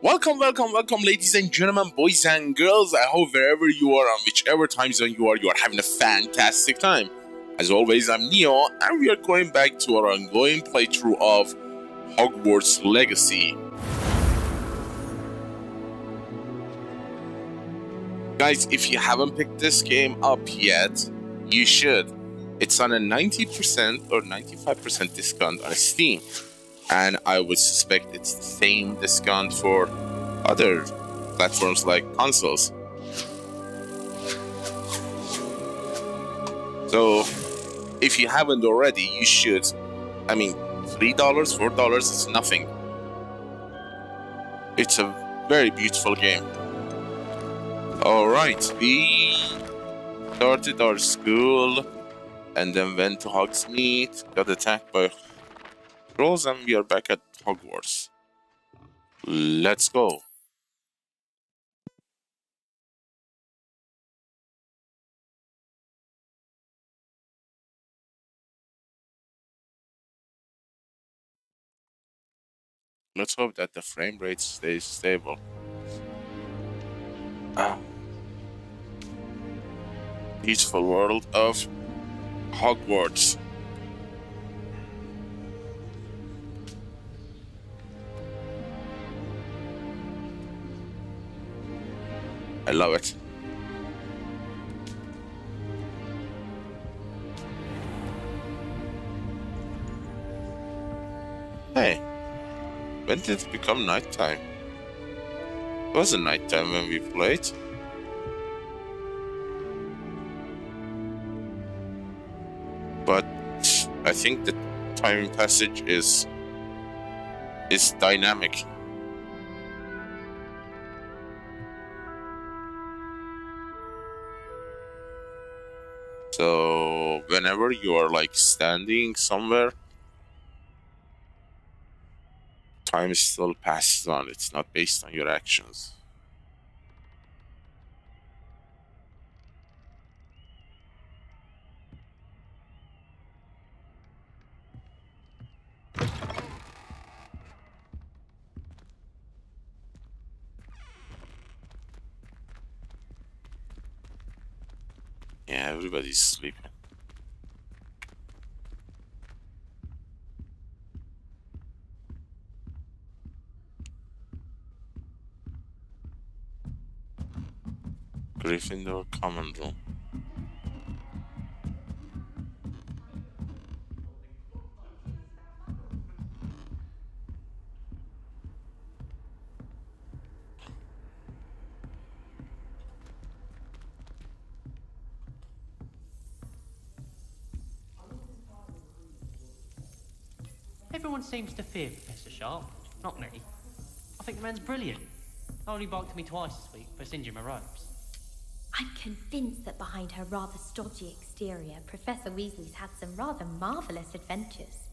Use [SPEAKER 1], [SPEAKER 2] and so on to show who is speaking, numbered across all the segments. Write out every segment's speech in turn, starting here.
[SPEAKER 1] Welcome, ladies and gentlemen, boys and girls. I hope wherever you are, on whichever time zone you are having a fantastic time. As always, I'm Neo, and we are going back to our ongoing playthrough of Hogwarts Legacy. Guys, if you haven't picked this game up yet, you should. It's on a 90% or 95% discount on Steam. And I would suspect it's the same discount for other platforms like consoles. So, if you haven't already, you should. I mean, $3, $4 is nothing. It's a very beautiful game. Alright, we started our school and then went to Hogsmeade, got attacked by trolls, and we are back at Hogwarts. Let's go. Let's hope that the frame rate stays stable. Beautiful world of Hogwarts. I love it. Hey, when did it become nighttime? It wasn't nighttime when we played. But I think the time passage is dynamic. So whenever you are like standing somewhere, time still passes on. It's not based on your actions. Yeah, everybody's sleeping. Gryffindor common room.
[SPEAKER 2] Everyone seems to fear Professor Sharp. Not me. I think the man's brilliant. Only barked at me twice this week for singeing my ropes.
[SPEAKER 3] I'm convinced that behind her rather stodgy exterior, Professor Weasley's had some rather marvellous adventures.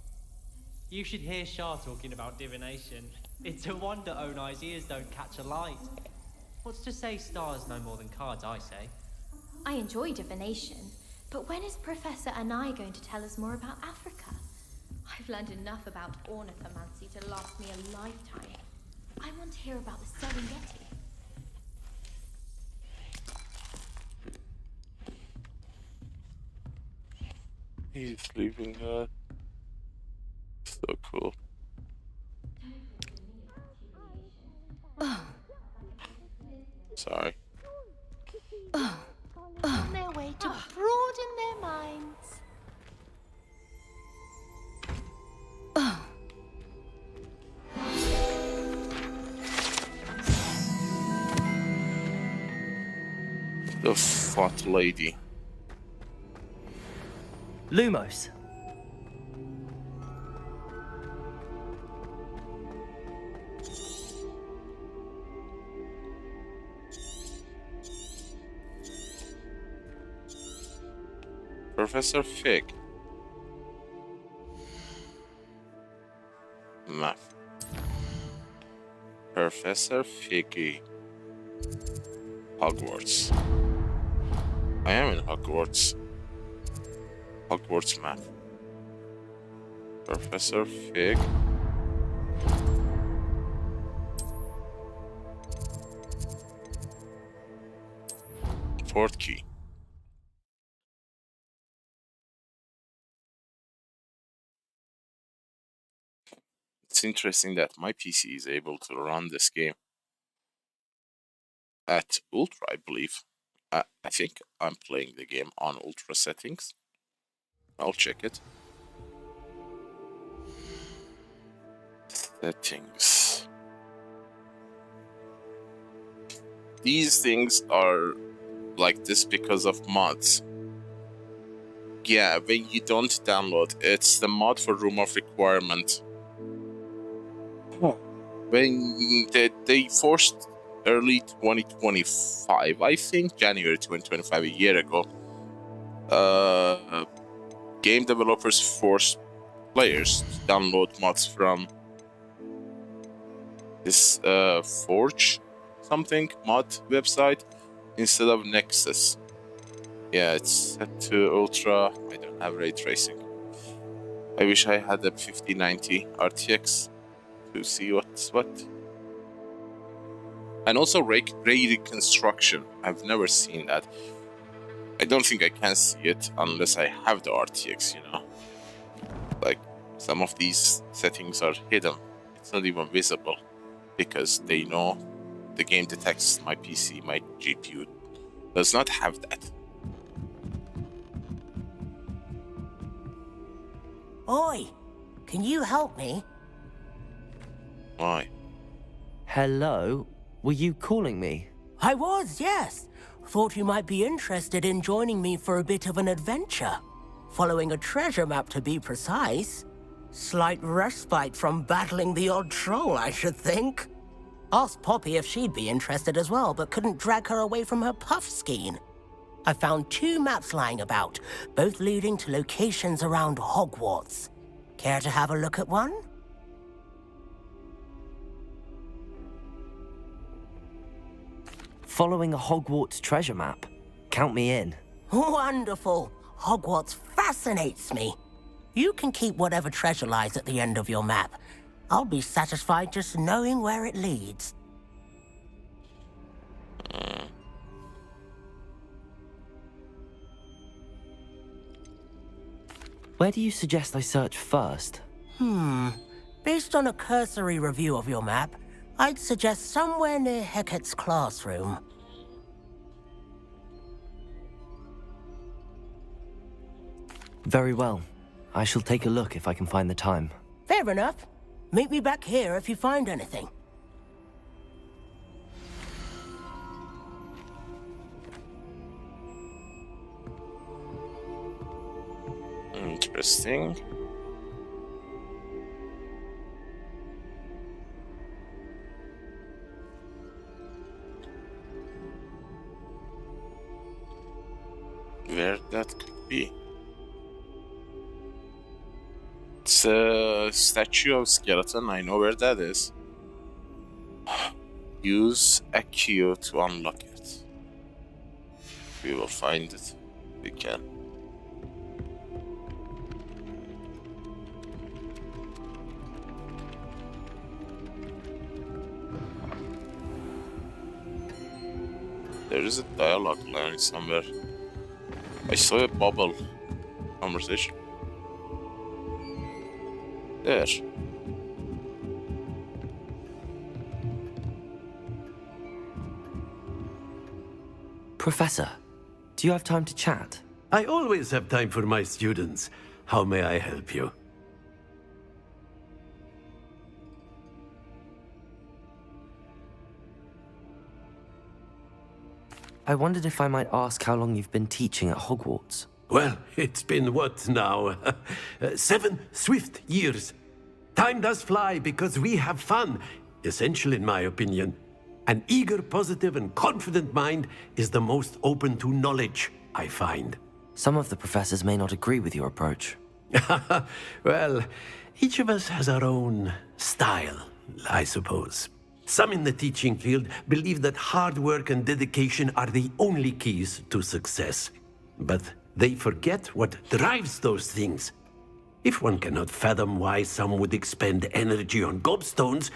[SPEAKER 2] You should hear Shah talking about divination. It's a wonder Onai's ears don't catch a light. What's to say stars know more than cards, I say?
[SPEAKER 3] I enjoy divination, but when is Professor Onai going to tell us more about Africa? I've learned enough about ornithomancy to last me a lifetime. I want to hear about the Serengeti.
[SPEAKER 1] He's sleeping good. So cool. Sorry.
[SPEAKER 3] On their way to broaden their minds.
[SPEAKER 1] The fat lady.
[SPEAKER 4] Lumos.
[SPEAKER 1] Professor Fig. Math. Professor Figgy. Hogwarts. I am in Hogwarts. Hogwarts math. Professor Fig. port key. It's interesting that my PC is able to run this game at Ultra, I believe. I think I'm playing the game on Ultra settings. I'll check it. Settings. These things are like this because of mods. Yeah, when you don't download, it's the mod for Room of Requirement. When they forced early 2025, I think January 2025, a year ago, game developers forced players to download mods from this Forge something mod website instead of Nexus. Yeah, it's set to Ultra. I don't have ray tracing. I wish I had a 5090 RTX to see what's what. And also ray reconstruction. I've never seen that. I don't think I can see it unless I have the RTX, you know. Like, some of these settings are hidden. It's not even visible because they know the game detects my PC, my GPU does not have that.
[SPEAKER 4] Oi, can you help me?
[SPEAKER 1] Why?
[SPEAKER 5] Hello? Were you calling me?
[SPEAKER 4] I was, yes. Thought you might be interested in joining me for a bit of an adventure. Following a treasure map, to be precise. Slight respite from battling the odd troll, I should think. Asked Poppy if she'd be interested as well, but couldn't drag her away from her puff skein. I found 2 maps lying about, both leading to locations around Hogwarts. Care to have a look at one?
[SPEAKER 5] Following a Hogwarts treasure map? Count me in.
[SPEAKER 4] Wonderful. Hogwarts fascinates me. You can keep whatever treasure lies at the end of your map. I'll be satisfied just knowing where it leads.
[SPEAKER 5] Where do you suggest I search first?
[SPEAKER 4] Based on a cursory review of your map, I'd suggest somewhere near Hecat's classroom.
[SPEAKER 5] Very well. I shall take a look if I can find the time.
[SPEAKER 4] Fair enough. Meet me back here if you find anything.
[SPEAKER 1] Interesting. Where that could be. It's a statue of skeleton. I know where that is. Use a key to unlock it. We will find it. We can. There is a dialogue line somewhere. I saw a bubble conversation. There.
[SPEAKER 5] Professor, do you have time to chat?
[SPEAKER 6] I always have time for my students. How may I help you?
[SPEAKER 5] I wondered if I might ask how long you've been teaching at Hogwarts.
[SPEAKER 6] Well, it's been what now? 7 swift years. Time does fly because we have fun. Essential in my opinion. An eager, positive, and confident mind is the most open to knowledge, I find.
[SPEAKER 5] Some of the professors may not agree with your approach.
[SPEAKER 6] Well, each of us has our own style, I suppose. Some in the teaching field believe that hard work and dedication are the only keys to success. But they forget what drives those things. If one cannot fathom why some would expend energy on gobstones,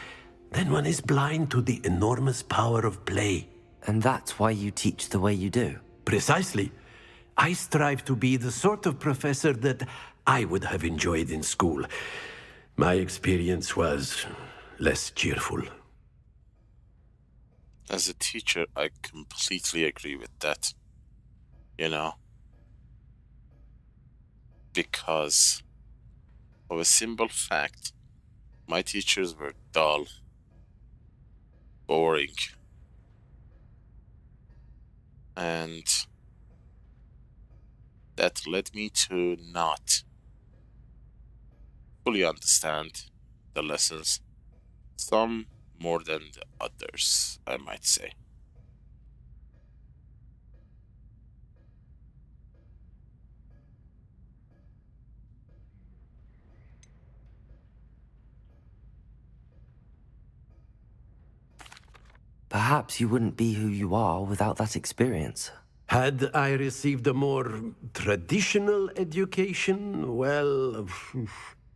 [SPEAKER 6] then one is blind to the enormous power of play.
[SPEAKER 5] And that's why you teach the way you do?
[SPEAKER 6] Precisely. I strive to be the sort of professor that I would have enjoyed in school. My experience was less cheerful.
[SPEAKER 1] As a teacher, I completely agree with that. You know? Because of a simple fact, my teachers were dull, boring, and that led me to not fully understand the lessons, some more than the others, I might say.
[SPEAKER 5] Perhaps you wouldn't be who you are without that experience.
[SPEAKER 6] Had I received a more traditional education, well,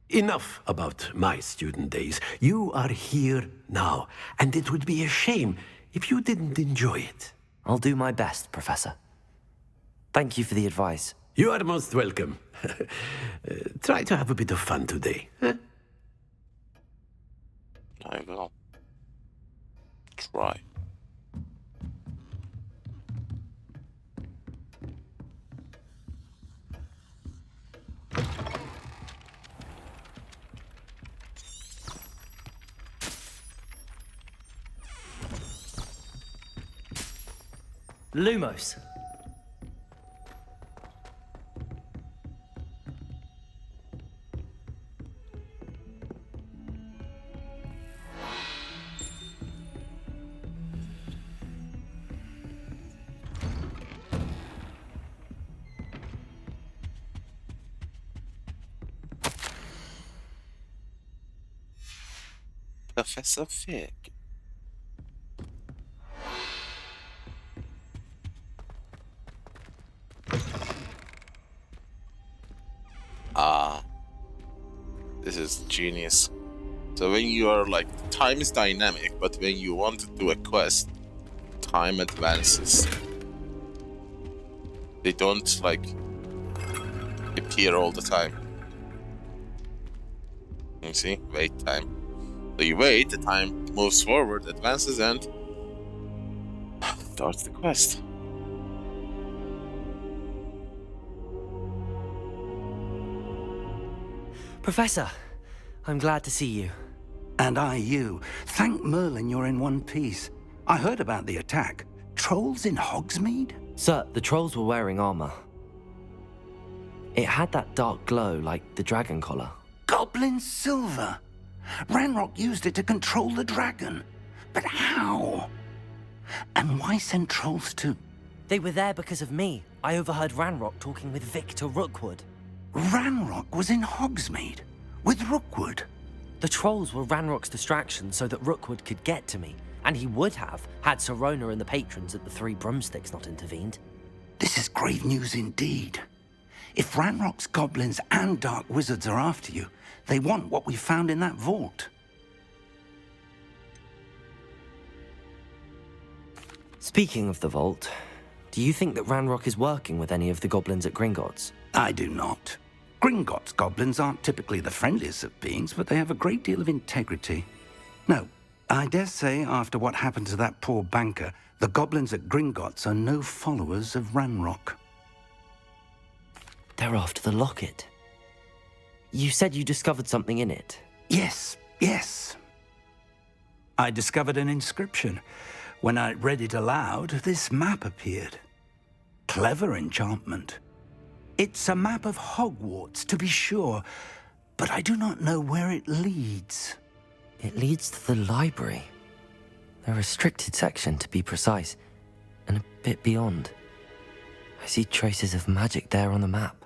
[SPEAKER 6] enough about my student days. You are here now, and it would be a shame if you didn't enjoy it.
[SPEAKER 5] I'll do my best, Professor. Thank you for the advice.
[SPEAKER 6] You are most welcome. Try to have a bit of fun today. Huh?
[SPEAKER 1] I will try.
[SPEAKER 5] Lumos.
[SPEAKER 1] Professor Fig. This is genius. So when you are like, time is dynamic, but when you want to do a quest, time advances. They don't like appear all the time. You see? Wait time. So you wait, the time moves forward, advances, and starts the quest.
[SPEAKER 5] Professor, I'm glad to see you.
[SPEAKER 7] And I you. Thank Merlin you're in one piece. I heard about the attack. Trolls in Hogsmeade?
[SPEAKER 5] Sir, the trolls were wearing armor. It had that dark glow like the dragon collar.
[SPEAKER 7] Goblin silver! Ranrock used it to control the dragon. But how? And why send trolls to...
[SPEAKER 5] They were there because of me. I overheard Ranrock talking with Victor Rookwood.
[SPEAKER 7] Ranrock was in Hogsmeade? With Rookwood?
[SPEAKER 5] The trolls were Ranrock's distraction so that Rookwood could get to me. And he would have, had Sirona and the patrons at the Three Broomsticks not intervened.
[SPEAKER 7] This is grave news indeed. If Ranrock's goblins and dark wizards are after you, they want what we found in that vault.
[SPEAKER 5] Speaking of the vault, do you think that Ranrock is working with any of the goblins at Gringotts?
[SPEAKER 7] I do not. Gringotts goblins aren't typically the friendliest of beings, but they have a great deal of integrity. No, I dare say after what happened to that poor banker, the goblins at Gringotts are no followers of Ranrock.
[SPEAKER 5] They're after the locket. You said you discovered something in it.
[SPEAKER 7] Yes. I discovered an inscription. When I read it aloud, this map appeared. Clever enchantment. It's a map of Hogwarts, to be sure, but I do not know where it leads.
[SPEAKER 5] It leads to the library. The restricted section, to be precise, and a bit beyond. I see traces of magic there on the map.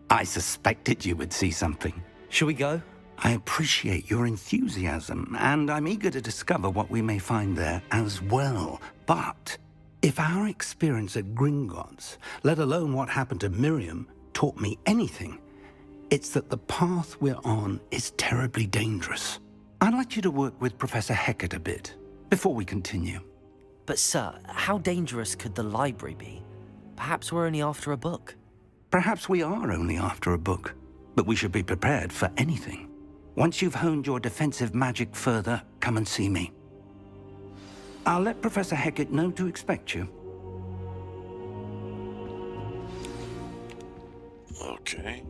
[SPEAKER 7] I suspected you would see something.
[SPEAKER 5] Shall we go?
[SPEAKER 7] I appreciate your enthusiasm, and I'm eager to discover what we may find there as well. But if our experience at Gringotts, let alone what happened to Miriam, taught me anything, it's that the path we're on is terribly dangerous. I'd like you to work with Professor Hecat a bit before we continue.
[SPEAKER 5] But sir, how dangerous could the library be? Perhaps we're only after a book.
[SPEAKER 7] Perhaps we are only after a book, but we should be prepared for anything. Once you've honed your defensive magic further, come and see me. I'll let Professor Hecat know to expect you.
[SPEAKER 1] Okay.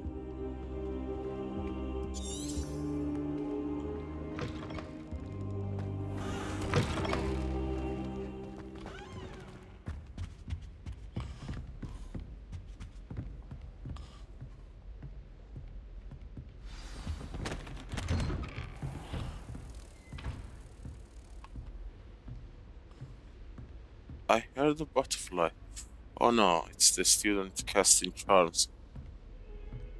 [SPEAKER 1] I heard a butterfly. Oh no, it's the student casting charms.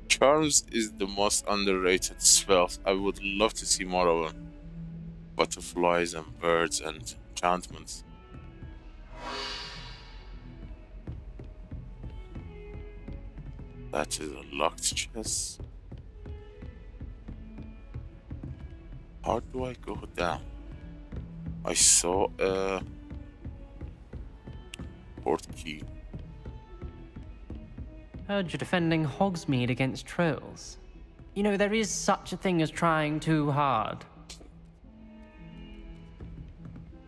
[SPEAKER 1] Charms is the most underrated spell. I would love to see more of them. Butterflies and birds and enchantments. That is a locked chest. How do I go down? I saw a port key.
[SPEAKER 2] Heard you're defending Hogsmeade against trolls. You know, there is such a thing as trying too hard.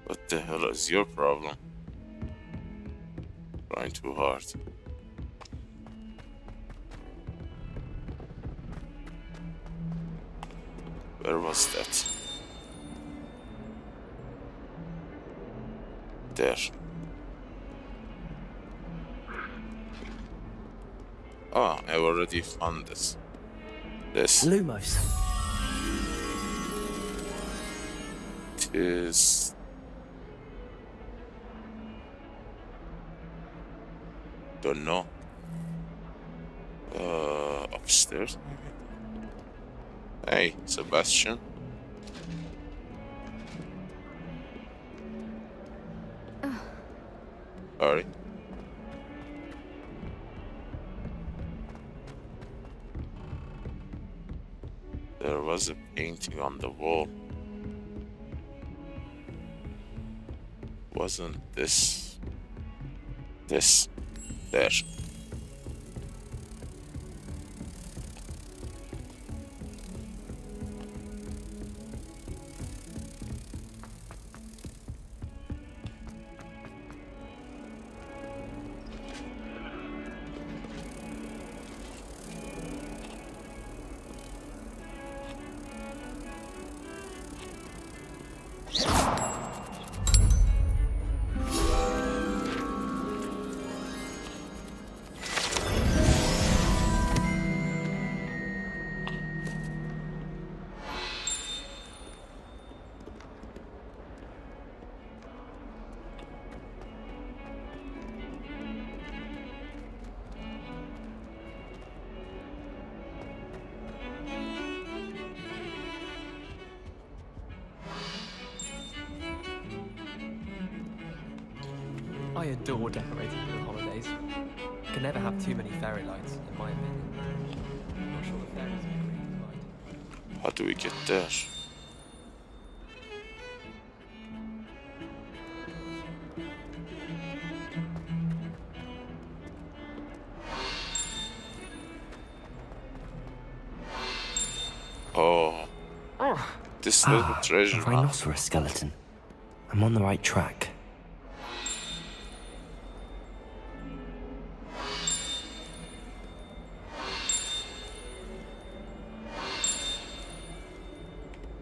[SPEAKER 1] What the hell is your problem? Trying too hard. Where was that? There. Oh, I already found this.
[SPEAKER 4] Lumos.
[SPEAKER 1] It is... Don't know. Upstairs maybe? Hey, Sebastian. Sorry. There was a painting on the wall. Wasn't this... There.
[SPEAKER 8] I adore decorating for the holidays. Can never have too many fairy lights, in my opinion. I'm not sure the fairies agree, right?
[SPEAKER 1] How do we get there? Oh, this little
[SPEAKER 5] A
[SPEAKER 1] treasure map.
[SPEAKER 5] rhinoceros skeleton. I'm on the right track.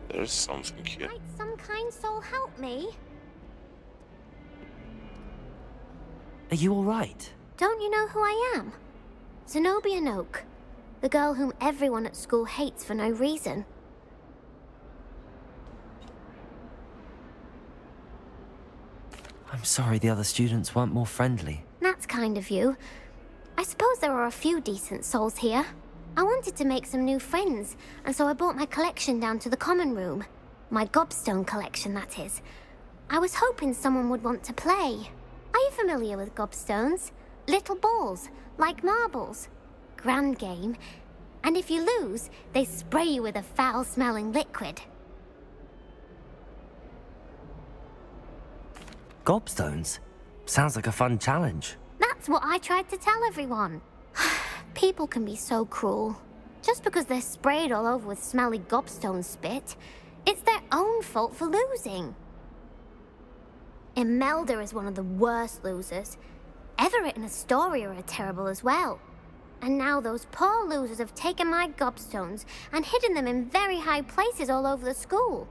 [SPEAKER 1] There's something here.
[SPEAKER 3] Might some kind soul help me?
[SPEAKER 5] Are you all right?
[SPEAKER 3] Don't you know who I am? Zenobia Noak, the girl whom everyone at school hates for no reason.
[SPEAKER 5] I'm sorry the other students weren't more friendly.
[SPEAKER 3] That's kind of you. I suppose there are a few decent souls here. I wanted to make some new friends, and so I brought my collection down to the common room. My gobstone collection, that is. I was hoping someone would want to play. Are you familiar with gobstones? Little balls, like marbles. Grand game. And if you lose, they spray you with a foul-smelling liquid.
[SPEAKER 5] Gobstones? Sounds like a fun challenge.
[SPEAKER 3] That
[SPEAKER 9] That's what I tried to tell everyone. People can be so cruel. Just because they're sprayed all over with smelly gobstone spit, it's their own fault for losing. Imelda is one of the worst losers. Everett and Astoria are terrible as well. And now those poor losers have taken my gobstones and hidden them in very high places all over the school.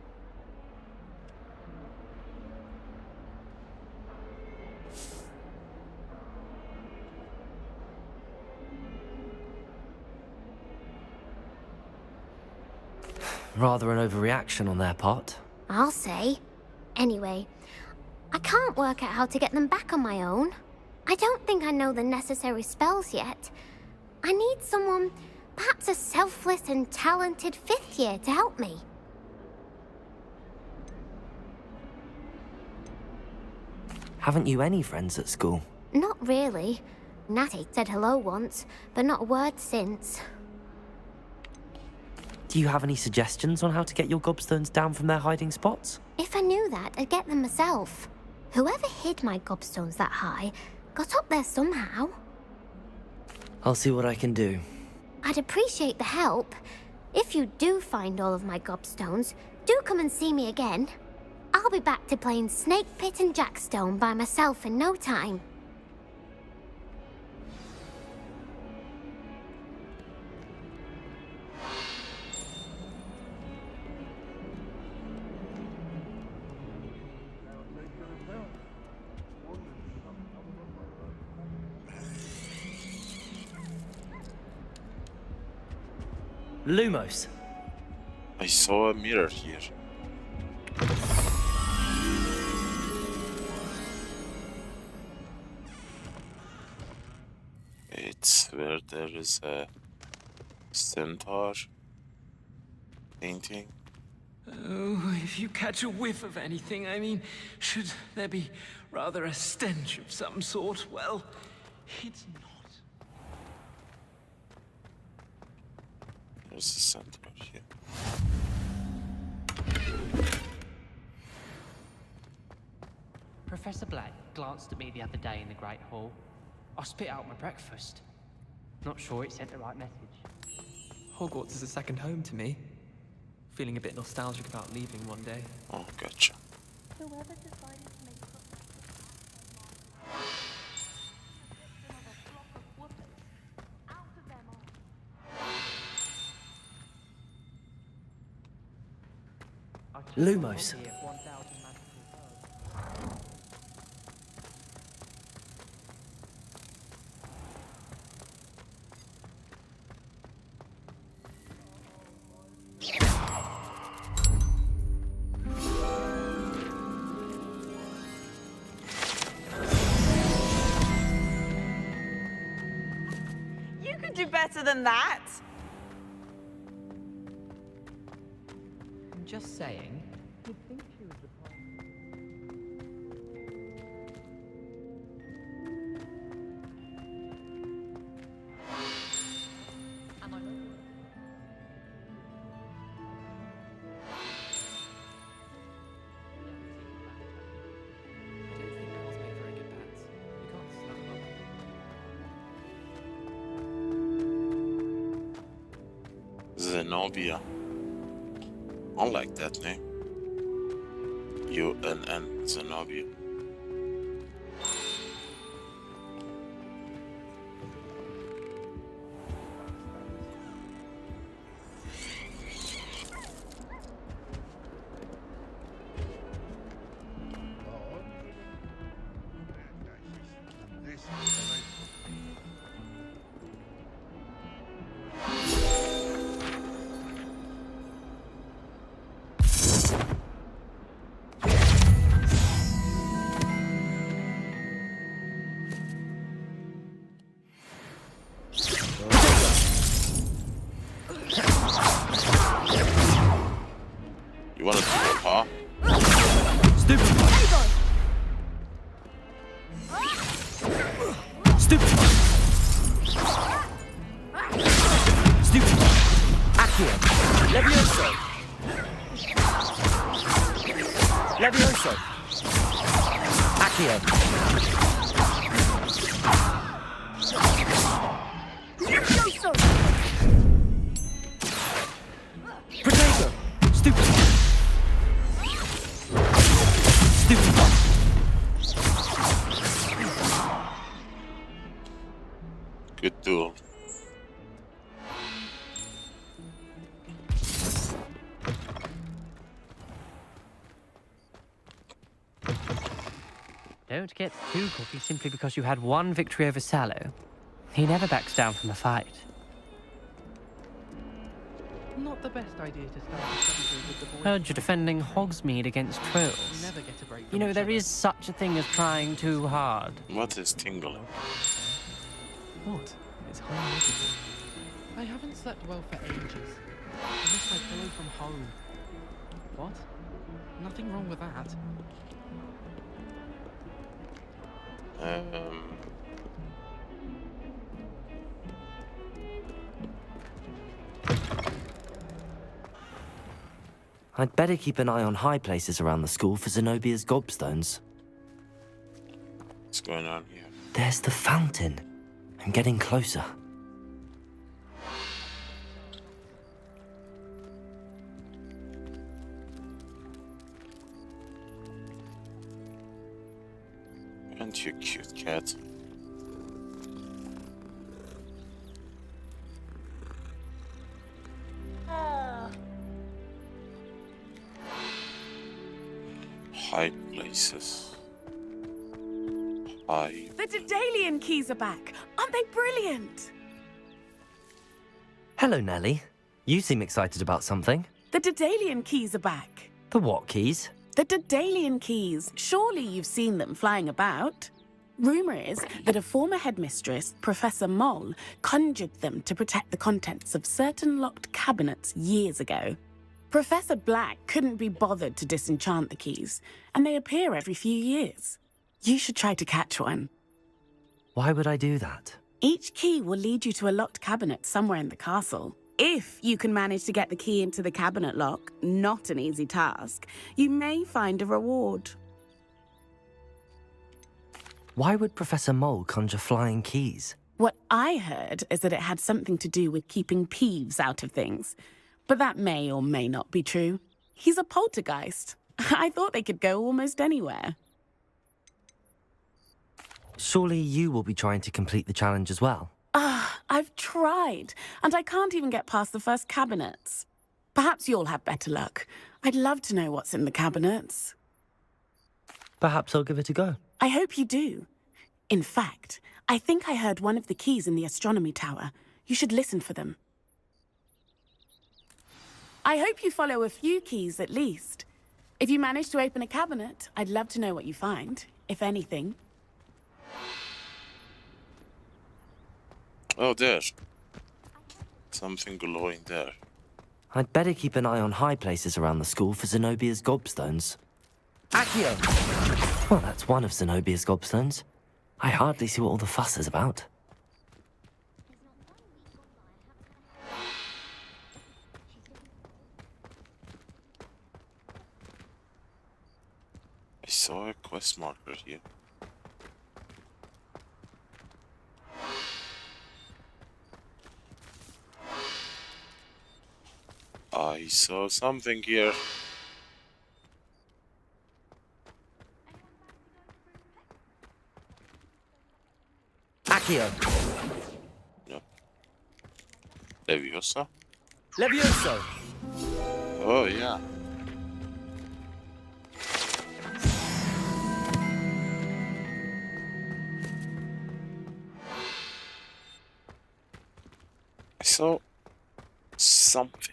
[SPEAKER 5] Rather an overreaction on their part.
[SPEAKER 9] I'll say. Anyway, I can't work out how to get them back on my own. I don't think I know the necessary spells yet. I need someone, perhaps a selfless and talented 5th year to help me.
[SPEAKER 5] Haven't you any friends at school?
[SPEAKER 9] Not really. Natty said hello once, but not a word since.
[SPEAKER 5] Do you have any suggestions on how to get your gobstones down from their hiding spots?
[SPEAKER 9] If I knew that, I'd get them myself. Whoever hid my gobstones that high got up there somehow.
[SPEAKER 5] I'll see what I can do.
[SPEAKER 9] I'd appreciate the help. If you do find all of my gobstones, do come and see me again. I'll be back to playing Snake Pit and Jackstone by myself in no time.
[SPEAKER 5] Lumos.
[SPEAKER 1] I saw a mirror here. It's where there is a centaur painting.
[SPEAKER 10] Oh, if you catch a whiff of anything, I mean, should there be rather a stench of some sort? Well, it's not.
[SPEAKER 1] There's a centaur here.
[SPEAKER 2] Professor Black glanced at me the other day in the Great Hall. I spit out my breakfast. Not sure it sent the right message.
[SPEAKER 8] Hogwarts is a second home to me. Feeling a bit nostalgic about leaving one day.
[SPEAKER 1] Oh, gotcha.
[SPEAKER 3] Whoever decided to make
[SPEAKER 5] Lumos.
[SPEAKER 11] You could do better than that.
[SPEAKER 2] I'm just saying.
[SPEAKER 1] Zenobia. I like that name. UNN Zenobia. You wanna do a paw?
[SPEAKER 5] Stupid. Stupid. Stupid. Accio. Levioso. Levioso. Accio.
[SPEAKER 1] Good duel.
[SPEAKER 2] Don't get too cocky simply because you had one victory over Sallow. He never backs down from a fight.
[SPEAKER 8] Not the best idea to start a study with the boys.
[SPEAKER 2] Heard you're defending Hogsmeade against trolls.
[SPEAKER 8] We never get a break
[SPEAKER 2] You
[SPEAKER 8] from
[SPEAKER 2] know,
[SPEAKER 8] each
[SPEAKER 2] there
[SPEAKER 8] other.
[SPEAKER 2] is such a thing as trying too hard.
[SPEAKER 1] What is tingling?
[SPEAKER 8] What? It's highly magical. I haven't slept well for ages. I missed my pillow from home. What? Nothing wrong with that.
[SPEAKER 5] I'd better keep an eye on high places around the school for Zenobia's gobstones.
[SPEAKER 1] What's going on here?
[SPEAKER 5] There's the fountain. I'm getting closer.
[SPEAKER 1] Aren't you cute, cat? High places. High.
[SPEAKER 12] The Daedalian keys are back. Aren't they brilliant?
[SPEAKER 5] Hello, Nellie. You seem excited about something.
[SPEAKER 12] The Daedalian keys are back.
[SPEAKER 5] The what keys?
[SPEAKER 12] The Daedalian keys. Surely you've seen them flying about. Rumour is that a former headmistress, Professor Moll, conjured them to protect the contents of certain locked cabinets years ago. Professor Black couldn't be bothered to disenchant the keys, and they appear every few years. You should try to catch one.
[SPEAKER 5] Why would I do that?
[SPEAKER 12] Each key will lead you to a locked cabinet somewhere in the castle. If you can manage to get the key into the cabinet lock, not an easy task, you may find a reward.
[SPEAKER 5] Why would Professor Mole conjure flying keys?
[SPEAKER 12] What I heard is that it had something to do with keeping Peeves out of things. But that may or may not be true. He's a poltergeist. I thought they could go almost anywhere.
[SPEAKER 5] Surely you will be trying to complete the challenge as well.
[SPEAKER 12] I've tried, and I can't even get past the first cabinets. Perhaps you'll have better luck. I'd love to know what's in the cabinets.
[SPEAKER 5] Perhaps I'll give it a go.
[SPEAKER 12] I hope you do. In fact, I think I heard one of the keys in the astronomy tower. You should listen for them. I hope you follow a few keys at least. If you manage to open a cabinet, I'd love to know what you find, if anything.
[SPEAKER 1] Oh, there. Something glowing there.
[SPEAKER 5] I'd better keep an eye on high places around the school for Zenobia's gobstones. Accio! Well, that's one of Zenobia's gobstones. I hardly see what all the fuss is about.
[SPEAKER 1] I saw a quest marker here. I saw something here.
[SPEAKER 5] Accio!
[SPEAKER 1] No. Leviosa?
[SPEAKER 5] Levioso!
[SPEAKER 1] Oh, yeah. I saw something.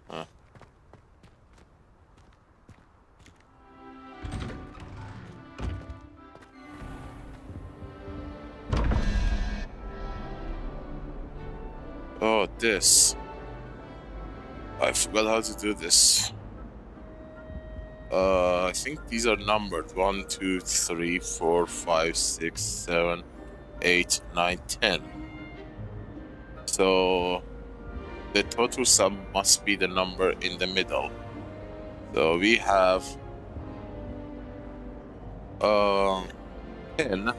[SPEAKER 1] Huh. Oh, this. I forgot how to do this. I think these are numbered 1, 2, 3, 4, 5, 6, 7, 8, 9, 10. So the total sum must be the number in the middle. So we have 10.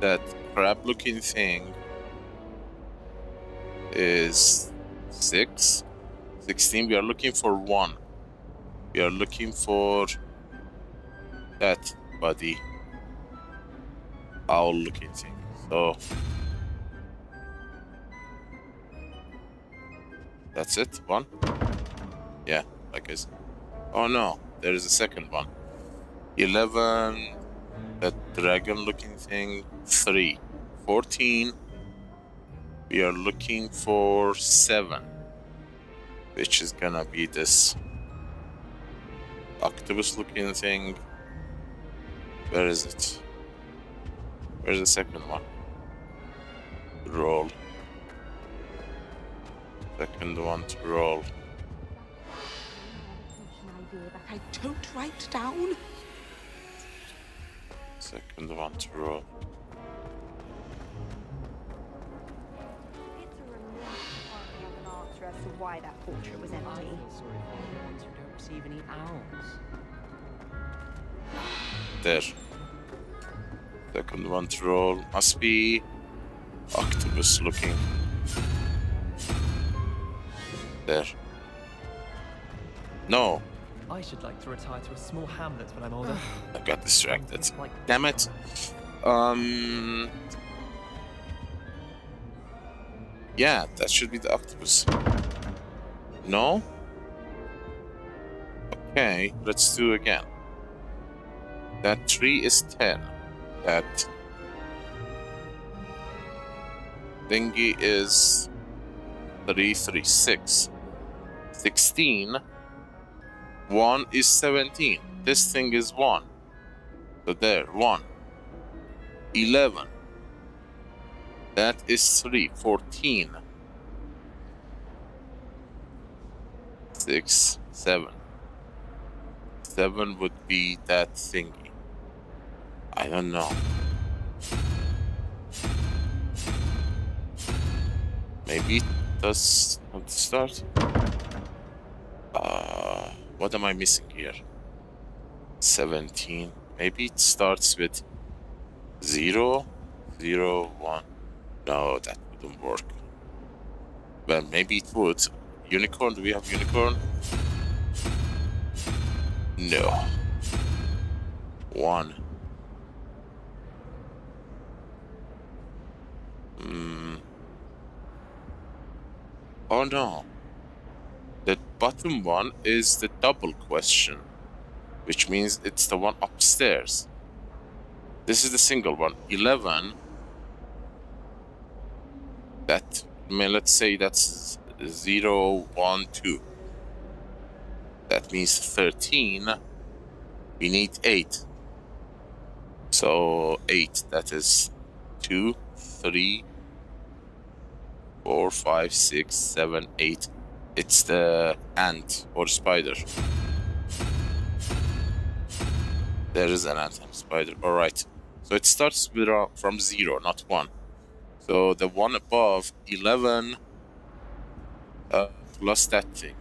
[SPEAKER 1] that crab-looking thing is 6. 16. We are looking for 1. We are looking for that body. Owl-looking thing. So that's it. 1. Yeah, I guess. Oh no, there is a second one. 11. That dragon-looking thing. 3. 14. We are looking for 7, which is gonna be this octopus-looking thing. Where is it? Where's the second one? Roll. Second one to roll.
[SPEAKER 12] I don't write down.
[SPEAKER 1] Second one to roll.
[SPEAKER 11] It's a relief to finally have an answer as to why that portrait was
[SPEAKER 2] I
[SPEAKER 11] empty.
[SPEAKER 2] feel sorry for the ones who don't receive any owls.
[SPEAKER 1] There. Second one to roll must be octopus looking. There. No,
[SPEAKER 2] I should like to retire to a small hamlet when I'm older.
[SPEAKER 1] I got distracted.
[SPEAKER 2] Like,
[SPEAKER 1] Damn it. Yeah, that should be the octopus. No? Okay, let's do again. That tree is 10. That thingy is 3, 3, 6. 16. 1 is 17. This thing is 1. So there, 1. 11. That is 3. 14. 6, 7. 7 would be that thingy. I don't know. Maybe it does not start. What am I missing here? 17. Maybe it starts with 0, 0, 1. No, that wouldn't work. Well, maybe it would. Unicorn? Do we have unicorn? No. 1. Oh no. The bottom one is the double question, which means it's the one upstairs. This is the single one. 11. That, I mean, let's say that's 0, 1, 2. That means 13. We need 8. So 8, that is 2, 3, 4, 5, 6, 7, 8. It's the ant or spider. There is an ant and spider. Alright. So it starts with from 0, not 1. So the one above 11 plus that thing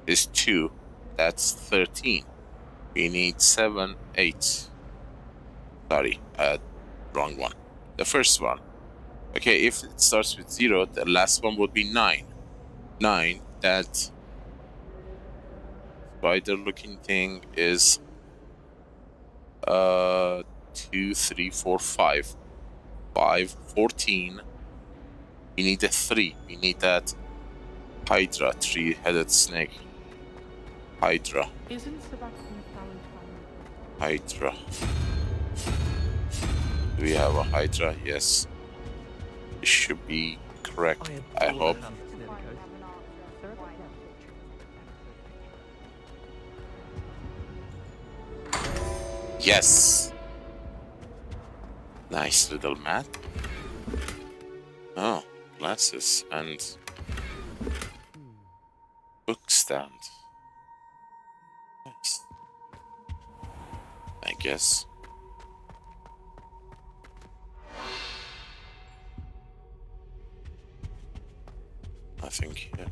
[SPEAKER 1] is 2. That's 13. We need 7, 8. Sorry, wrong one. The first one. Okay, if it starts with 0, the last one would be 9. 9, that spider looking thing is 2, 3, 4, 5. 5, 14. We need a 3. We need that Hydra, 3-headed snake. Hydra.
[SPEAKER 12] Isn't Sebastian
[SPEAKER 1] Hydra. Do we have a Hydra? Yes. It should be correct, I hope. Yes! Nice little mat. Oh, glasses and book stand. Nice. I guess. Nothing here.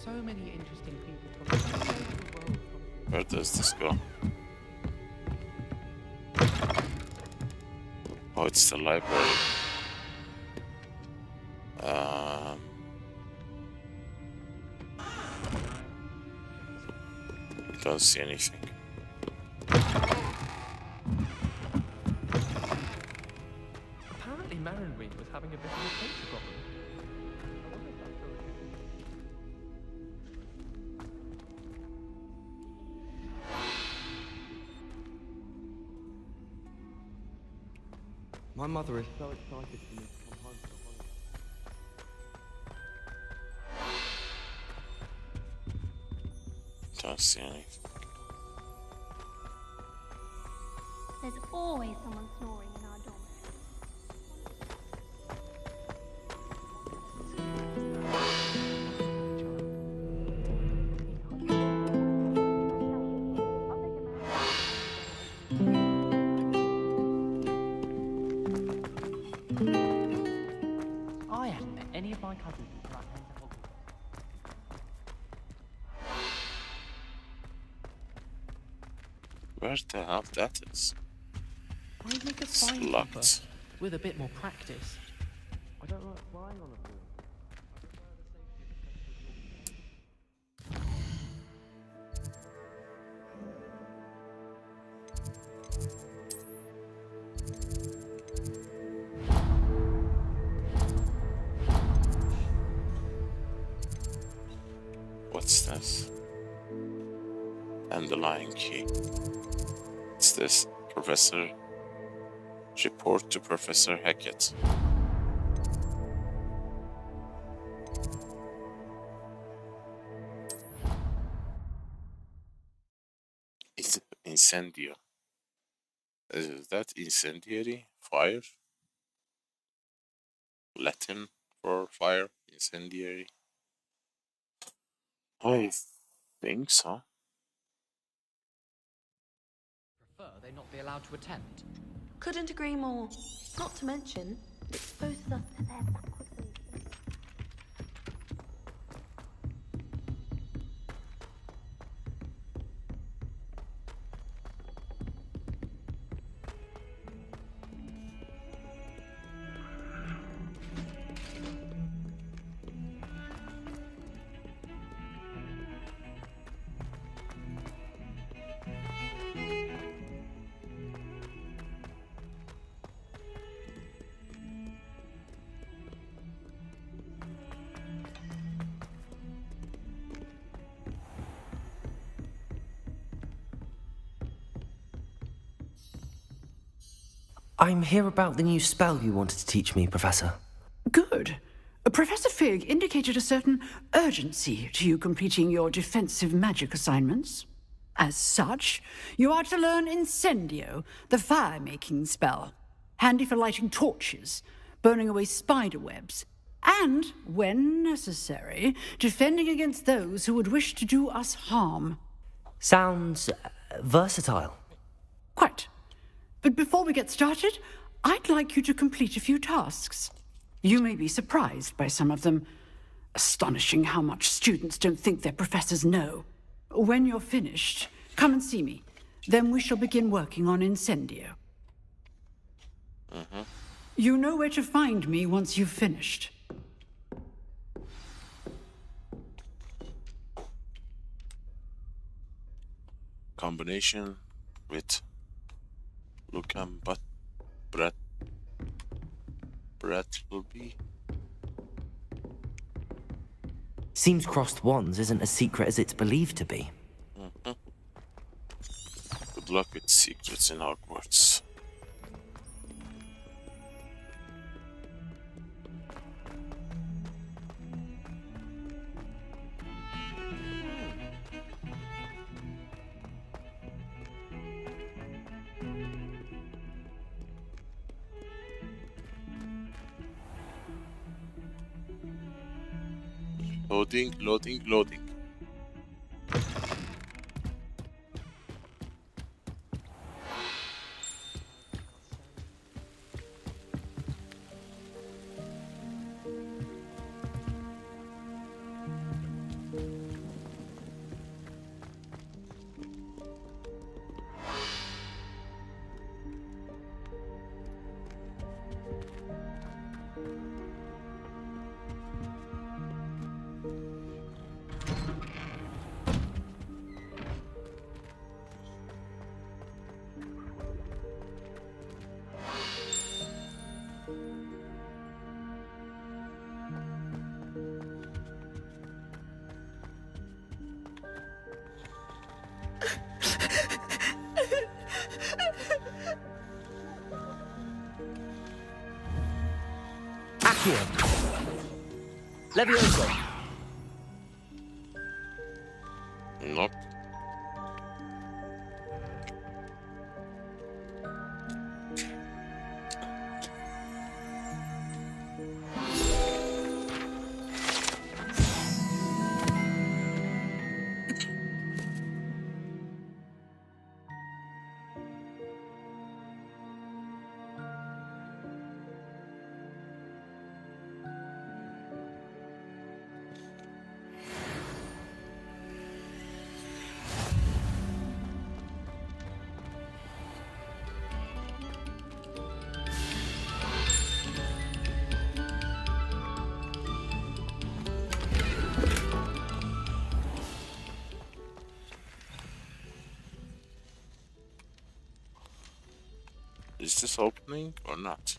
[SPEAKER 8] So, many interesting people from all over the world.
[SPEAKER 1] Where does this go? Oh, it's the library. Don't see anything.
[SPEAKER 8] Apparently Marinweed was having a bit of a data problem. I wonder if that's still the case. My mother is so excited for me to come home for the holiday.
[SPEAKER 1] Don't see anything.
[SPEAKER 9] There's always someone snoring in our dorm.
[SPEAKER 2] I hadn't met any of my cousins until I came to Hogwarts.
[SPEAKER 1] Where the hell that is?
[SPEAKER 2] I'd make a
[SPEAKER 1] It's
[SPEAKER 2] fine
[SPEAKER 1] locked.
[SPEAKER 2] keeper with a bit more practice. I don't like flying on a board.
[SPEAKER 1] What's this? Dandelion key. What's this? Professor. Report to Professor Hackett. It's incendio. Is that incendiary? Fire? Latin for fire? Incendiary? I think so.
[SPEAKER 2] Prefer they not be allowed to attend.
[SPEAKER 11] Couldn't agree more. Not to mention, it exposes us to their backward ways.
[SPEAKER 5] I'm here about the new spell you wanted to teach me, Professor.
[SPEAKER 13] Good. Professor Fig indicated a certain urgency to you completing your defensive magic assignments. As such, you are to learn Incendio, the fire-making spell, handy for lighting torches, burning away spider webs, and, when necessary, defending against those who would wish to do us harm.
[SPEAKER 5] Sounds versatile.
[SPEAKER 13] Quite. But before we get started, I'd like you to complete a few tasks. You may be surprised by some of them. Astonishing how much students don't think their professors know. When you're finished, come and see me. Then we shall begin working on Incendio. You know where to find me once you've finished.
[SPEAKER 1] Combination with Lucam, but Brett will be.
[SPEAKER 5] Seems crossed wands isn't as secret as it's believed to be.
[SPEAKER 1] Good luck with secrets in Hogwarts. Loading, loading, loading.
[SPEAKER 5] Accio. Levioso.
[SPEAKER 1] Nope. Is this opening or not?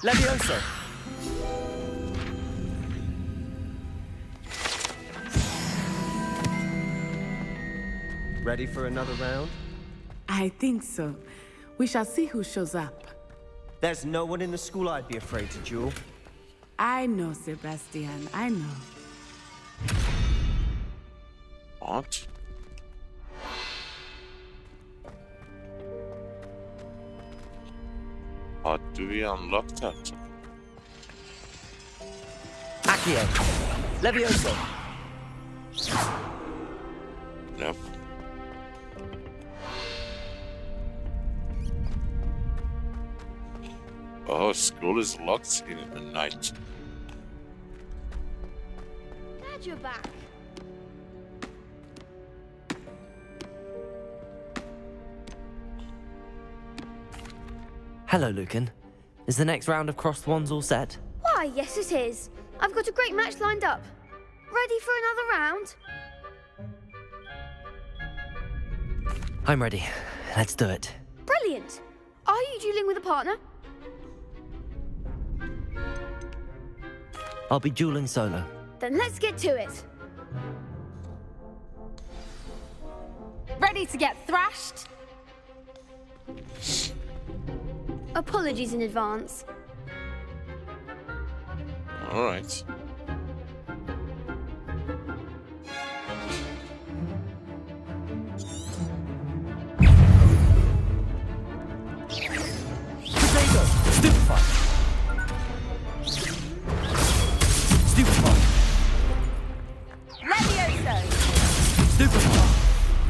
[SPEAKER 5] Levioso.
[SPEAKER 14] Ready for another round?
[SPEAKER 12] I think so. We shall see who shows up.
[SPEAKER 14] There's no one in the school I'd be afraid to duel.
[SPEAKER 12] I know, Sebastian. I know.
[SPEAKER 1] What? How do we unlock that?
[SPEAKER 5] Accio. Levioso.
[SPEAKER 1] Nope. Oh, school is locked in the night.
[SPEAKER 3] Glad you're back.
[SPEAKER 5] Hello, Lucan. Is the next round of Crossed Wands all set?
[SPEAKER 15] Why, yes it is. I've got a great match lined up. Ready for another round?
[SPEAKER 5] I'm ready. Let's do it.
[SPEAKER 15] Brilliant. Are you dueling with a partner?
[SPEAKER 5] I'll be dueling solo.
[SPEAKER 15] Then let's get to it. Ready to get thrashed? Apologies in advance.
[SPEAKER 1] All right.
[SPEAKER 5] Potato! Stupefy! Stupefy!
[SPEAKER 15] Levioso!
[SPEAKER 5] Stupefy!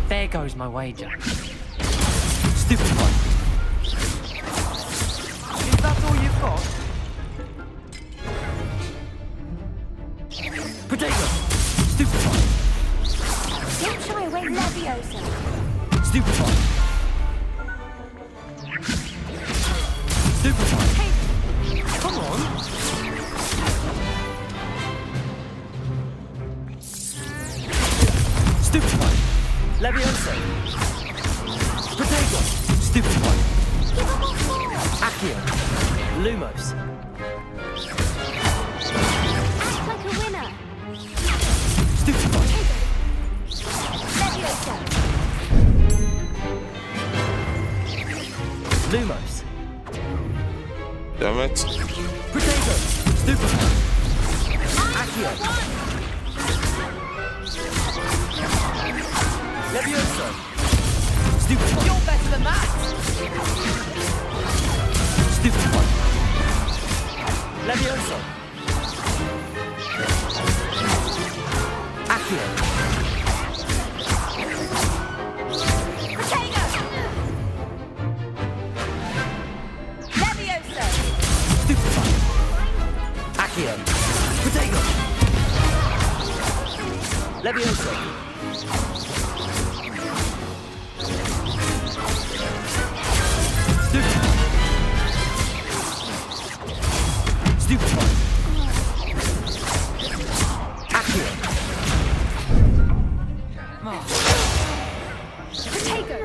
[SPEAKER 2] There goes my wager.
[SPEAKER 5] Stupefy!
[SPEAKER 2] Is that all you've got?
[SPEAKER 5] Potato! Stupefy!
[SPEAKER 15] Don't shy away, Levioso!
[SPEAKER 5] Stupefy! Stupefy!
[SPEAKER 15] Hey,
[SPEAKER 5] Come on! Stupefy! Levioso! Potato! Stupefy!
[SPEAKER 15] give him a fall!
[SPEAKER 5] Accio! Lumos!
[SPEAKER 15] Act like a winner!
[SPEAKER 5] Stupefy!
[SPEAKER 15] Levioso!
[SPEAKER 5] Lumos!
[SPEAKER 1] Damn it.
[SPEAKER 5] Potato! Stupefy! Accio! Levioso! Stupefy!
[SPEAKER 2] You're better than that!
[SPEAKER 5] Stupefy! Levioso! Accio!
[SPEAKER 15] Potato! Levioso!
[SPEAKER 5] Stupefy! Accio! Potato! Levioso! Stupefy! Stupefy! Accio!
[SPEAKER 15] Potato!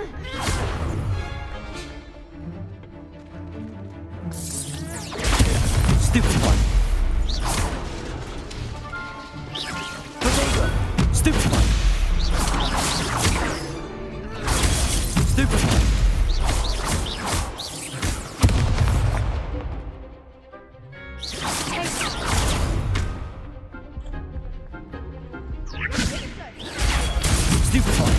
[SPEAKER 5] Stupefy. Potato. Stupefy. Stupefy. Stupefy.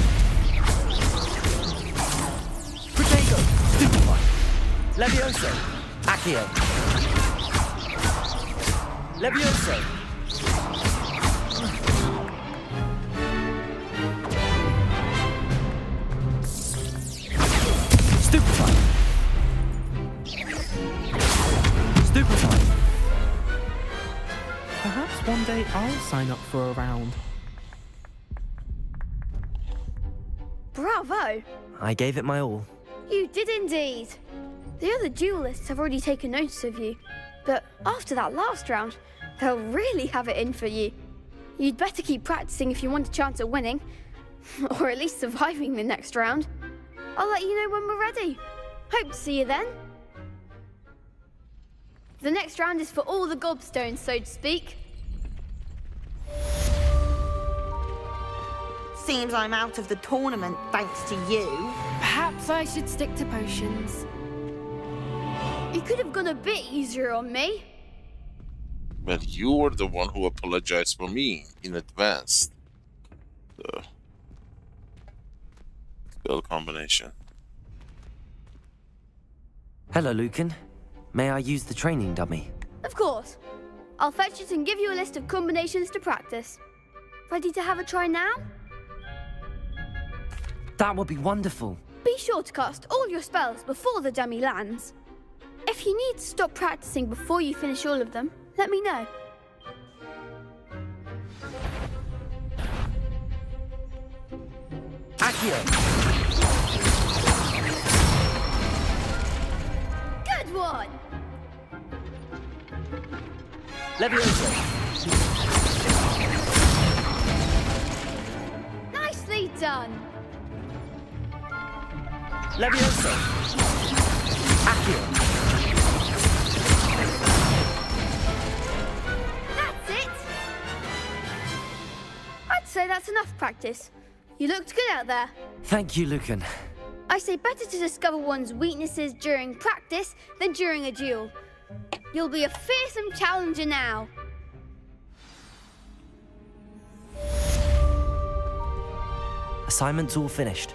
[SPEAKER 5] Potato. Stupefy. Levioso. Accio. Levioso. Stupefy. Stupefy.
[SPEAKER 8] Perhaps one day I'll sign up for a round.
[SPEAKER 15] Bravo!
[SPEAKER 5] I gave it my all.
[SPEAKER 15] You did indeed. The other duelists have already taken notice of you, but after that last round, they'll really have it in for you. You'd better keep practicing if you want a chance at winning, or at least surviving the next round. I'll let you know when we're ready. Hope to see you then. The next round is for all the gobstones, so to speak.
[SPEAKER 11] Seems I'm out of the tournament thanks to you.
[SPEAKER 15] Perhaps I should stick to potions. You could have gone a bit easier on me.
[SPEAKER 1] Well, you were the one who apologized for me in advance. The spell combination.
[SPEAKER 5] Hello, Lucan. May I use the training dummy?
[SPEAKER 15] Of course. I'll fetch it and give you a list of combinations to practice. Ready to have a try now?
[SPEAKER 5] That would be wonderful.
[SPEAKER 15] Be sure to cast all your spells before the dummy lands. If you need to stop practicing before you finish all of them, let me know.
[SPEAKER 5] Accio.
[SPEAKER 15] Good one!
[SPEAKER 5] Levioso.
[SPEAKER 15] Nicely done!
[SPEAKER 5] Levioso. Accio.
[SPEAKER 15] That's it! I'd say that's enough practice. You looked good out there.
[SPEAKER 5] Thank you, Lucan.
[SPEAKER 15] I say better to discover one's weaknesses during practice than during a duel. You'll be a fearsome challenger now.
[SPEAKER 5] Assignment's all finished.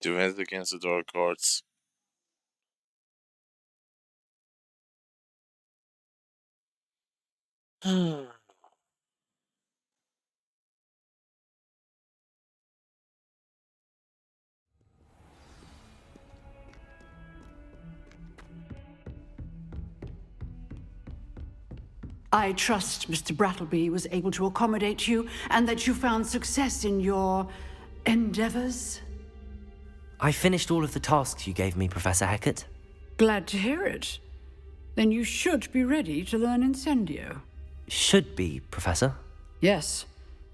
[SPEAKER 1] Defense against the dark arts.
[SPEAKER 13] I trust Mr. Brattleby was able to accommodate you and that you found success in your endeavors.
[SPEAKER 5] I finished all of the tasks you gave me, Professor Hecat.
[SPEAKER 13] Glad to hear it. Then you should be ready to learn Incendio.
[SPEAKER 5] Should be, Professor.
[SPEAKER 13] Yes.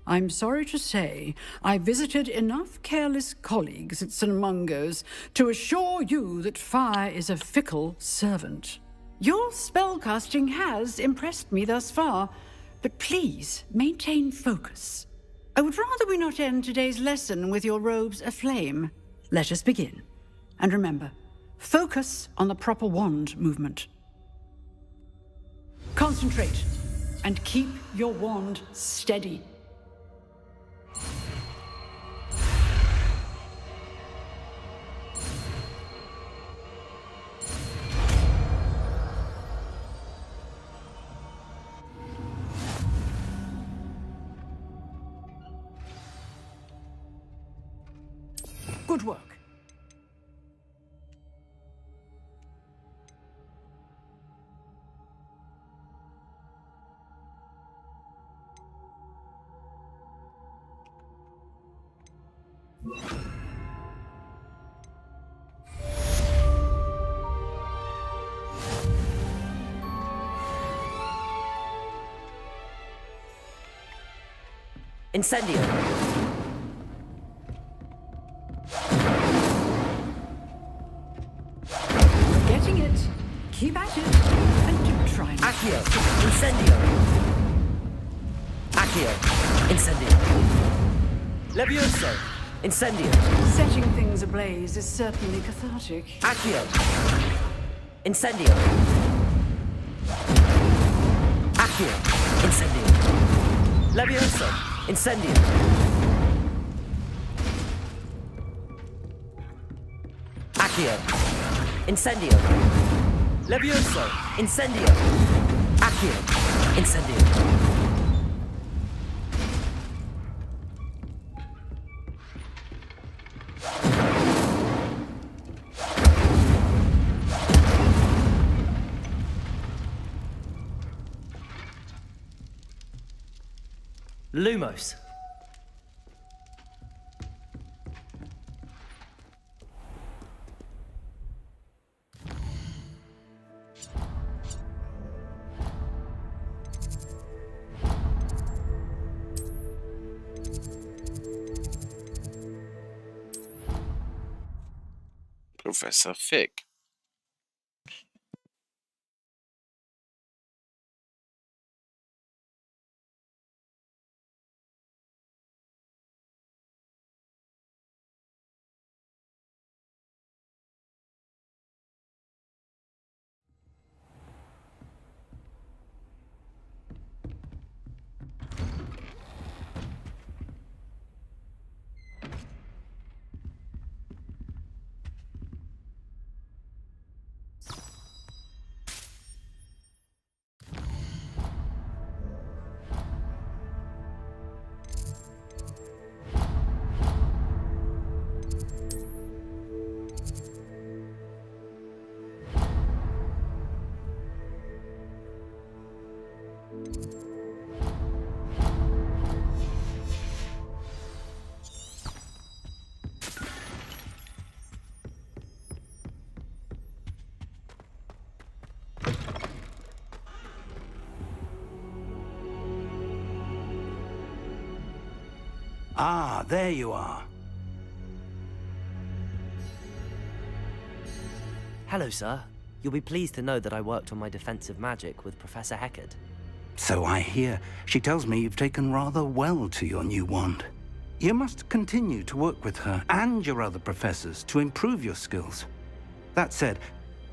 [SPEAKER 13] I'm sorry to say, I visited enough careless colleagues at St. Mungo's to assure you that fire is a fickle servant. Your spellcasting has impressed me thus far, but please maintain focus. I would rather we not end today's lesson with your robes aflame. Let us begin. And remember, focus on the proper wand movement. Concentrate, and keep your wand steady. Good work.
[SPEAKER 5] Incendio.
[SPEAKER 13] Getting it. Keep at it. And do try not
[SPEAKER 5] Accio. Incendio. Accio. Incendio. Levioso. Incendio.
[SPEAKER 13] Setting things ablaze is certainly cathartic.
[SPEAKER 5] Accio. Incendio. Accio. Incendio. Levioso. Incendio. Accio. Incendio. Levioso. Incendio. Accio. Incendio. Lumos.
[SPEAKER 1] Professor Fig.
[SPEAKER 7] Ah, there you are.
[SPEAKER 5] Hello, sir. You'll be pleased to know that I worked on my defensive magic with Professor Heckard.
[SPEAKER 7] So I hear. She tells me you've taken rather well to your new wand. You must continue to work with her and your other professors to improve your skills. That said,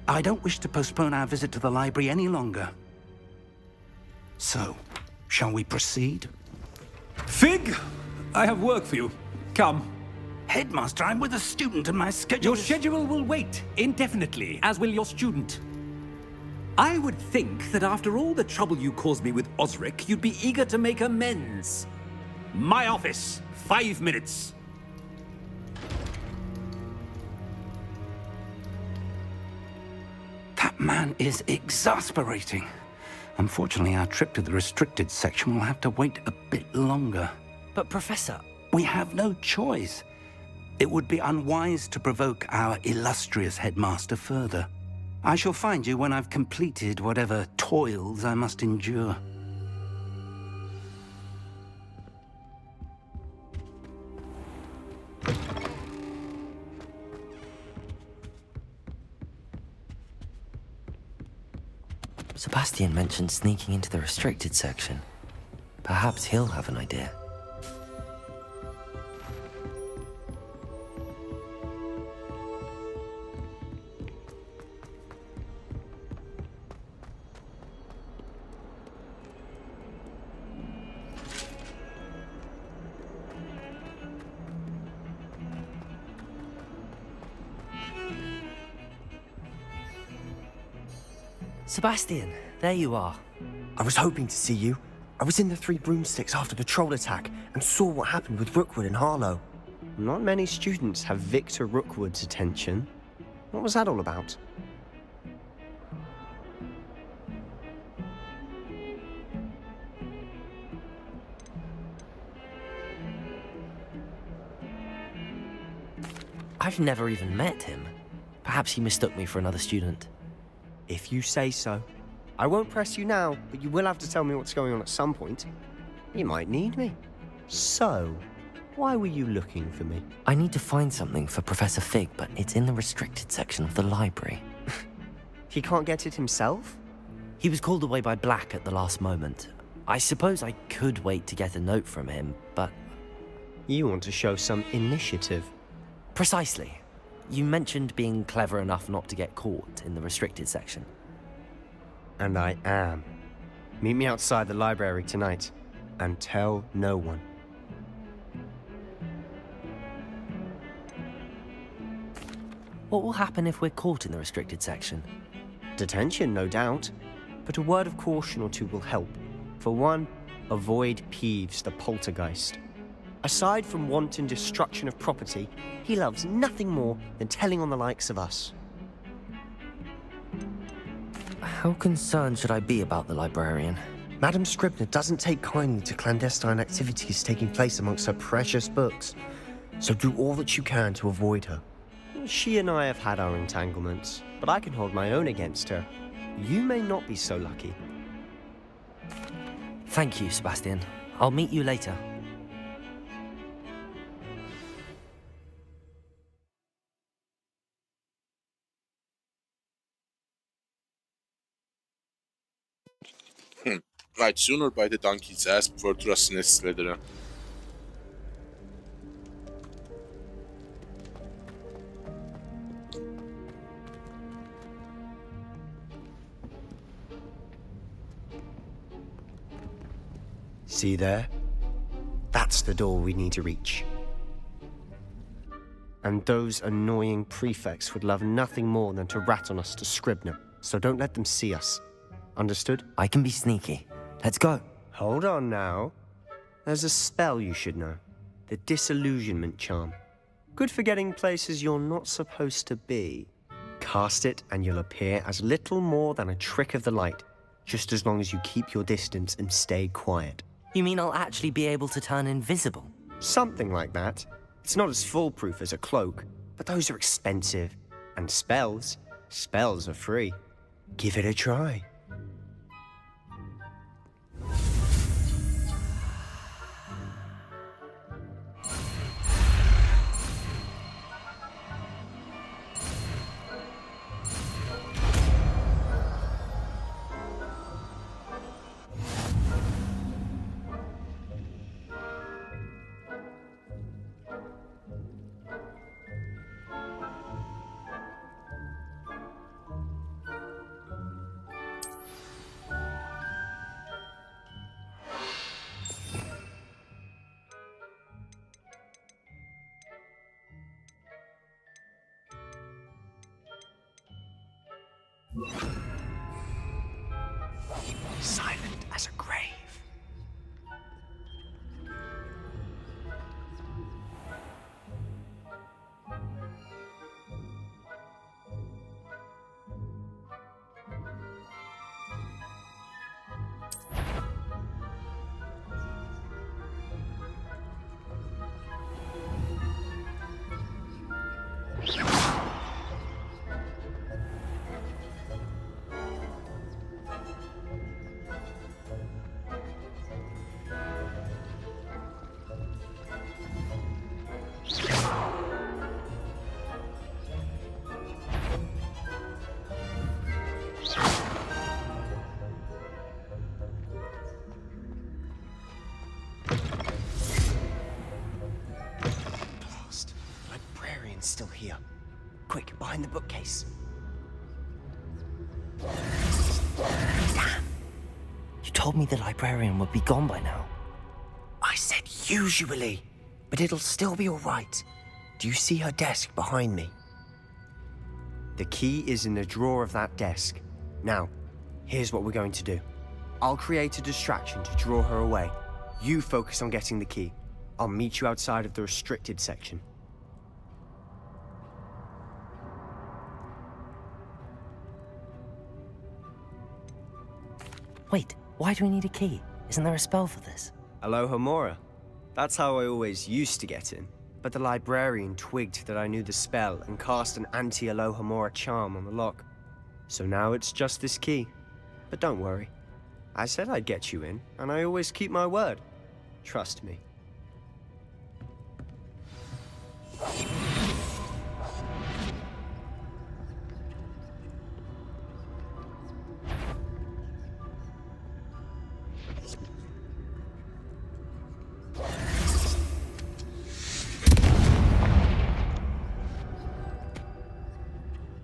[SPEAKER 7] I don't wish to postpone our visit to the library any longer. So, shall we proceed?
[SPEAKER 16] Fig! I have work for you. Come.
[SPEAKER 7] Headmaster, I'm with a student and my schedule
[SPEAKER 16] Your schedule will wait indefinitely, as will your student. I would think that after all the trouble you caused me with Osric, you'd be eager to make amends. My office, 5 minutes.
[SPEAKER 7] That man is exasperating. Unfortunately, our trip to the restricted section will have to wait a bit longer.
[SPEAKER 5] But, Professor...
[SPEAKER 7] We have no choice. It would be unwise to provoke our illustrious headmaster further. I shall find you when I've completed whatever toils I must endure.
[SPEAKER 5] Sebastian mentioned sneaking into the restricted section. Perhaps he'll have an idea. Sebastian, there you are.
[SPEAKER 14] I was hoping to see you. I was in the Three Broomsticks after the troll attack and saw what happened with Rookwood and Harlow. Not many students have Victor Rookwood's attention. What was that all about?
[SPEAKER 5] I've never even met him. Perhaps he mistook me for another student.
[SPEAKER 14] If you say so. I won't press you now, but you will have to tell me what's going on at some point. You might need me. So, why were you looking for me?
[SPEAKER 5] I need to find something for Professor Fig, but it's in the restricted section of the library.
[SPEAKER 14] He can't get it himself?
[SPEAKER 5] He was called away by Black at the last moment. I suppose I could wait to get a note from him, but...
[SPEAKER 14] You want to show some initiative.
[SPEAKER 5] Precisely. You mentioned being clever enough not to get caught in the restricted section.
[SPEAKER 14] And I am. Meet me outside the library tonight, and tell no one.
[SPEAKER 5] What will happen if we're caught in the restricted section?
[SPEAKER 14] Detention, no doubt. But a word of caution or two will help. For one, avoid Peeves the poltergeist. Aside from wanton destruction of property, he loves nothing more than telling on the likes of us.
[SPEAKER 5] How concerned should I be about the librarian?
[SPEAKER 14] Madam Scribner doesn't take kindly to clandestine activities taking place amongst her precious books, so do all that you can to avoid her. She and I have had our entanglements, but I can hold my own against her. You may not be so lucky.
[SPEAKER 5] Thank you, Sebastian. I'll meet you later.
[SPEAKER 1] I'd sooner bite the donkey's ass before trusting his Slytherin.
[SPEAKER 14] See there? That's the door we need to reach. And those annoying prefects would love nothing more than to rat on us to Scribner, so don't let them see us. Understood?
[SPEAKER 5] I can be sneaky. Let's go.
[SPEAKER 14] Hold on now. There's a spell you should know. The Disillusionment Charm. Good for getting places you're not supposed to be. Cast it and you'll appear as little more than a trick of the light, just as long as you keep your distance and stay quiet.
[SPEAKER 5] You mean I'll actually be able to turn invisible?
[SPEAKER 14] Something like that. It's not as foolproof as a cloak, but those are expensive. And spells are free. Give it a try. Silent as a grave. Still here. Quick, behind the bookcase.
[SPEAKER 5] Damn! You told me the librarian would be gone by now.
[SPEAKER 14] I said usually, but it'll still be all right. Do you see her desk behind me? The key is in the drawer of that desk. Now, here's what we're going to do. I'll create a distraction to draw her away. You focus on getting the key. I'll meet you outside of the restricted section.
[SPEAKER 5] Wait, why do we need a key? Isn't there a spell for this?
[SPEAKER 14] Alohomora. That's how I always used to get in. But the librarian twigged that I knew the spell and cast an anti-Alohomora charm on the lock. So now it's just this key. But don't worry. I said I'd get you in, and I always keep my word. Trust me.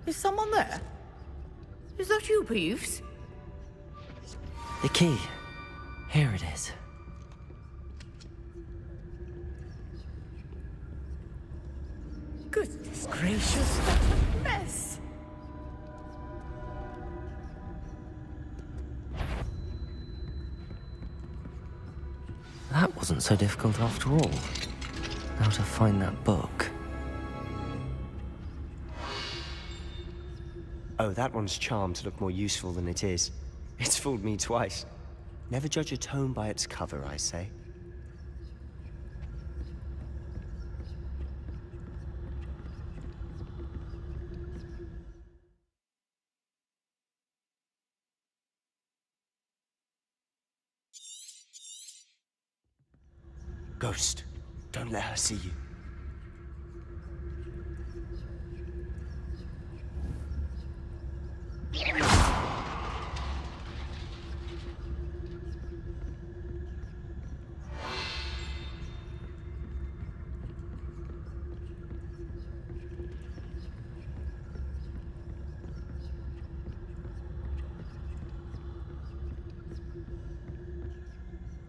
[SPEAKER 4] Is someone there? Is that you, Peeves?
[SPEAKER 5] The key. Here it is.
[SPEAKER 4] Goodness gracious, what a mess!
[SPEAKER 5] That wasn't so difficult after all. Now to find that book.
[SPEAKER 14] Oh, that one's charmed to look more useful than it is. It's fooled me twice. Never judge a tome by its cover, I say. Ghost, don't let her see you.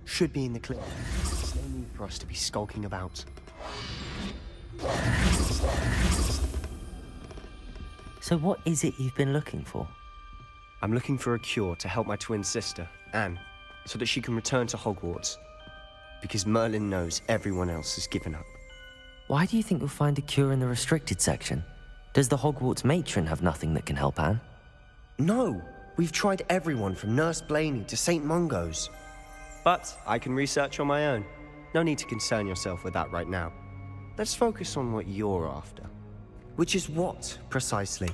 [SPEAKER 14] Should be in the clear. There's no need for us to be skulking about.
[SPEAKER 5] So what is it you've been looking for?
[SPEAKER 14] I'm looking for a cure to help my twin sister, Anne, so that she can return to Hogwarts. Because Merlin knows everyone else has given up.
[SPEAKER 5] Why do you think you'll find a cure in the restricted section? Does the Hogwarts matron have nothing that can help Anne?
[SPEAKER 14] No! We've tried everyone from Nurse Blaney to St. Mungo's. But I can research on my own. No need to concern yourself with that right now. Let's focus on what you're after. Which is what, precisely?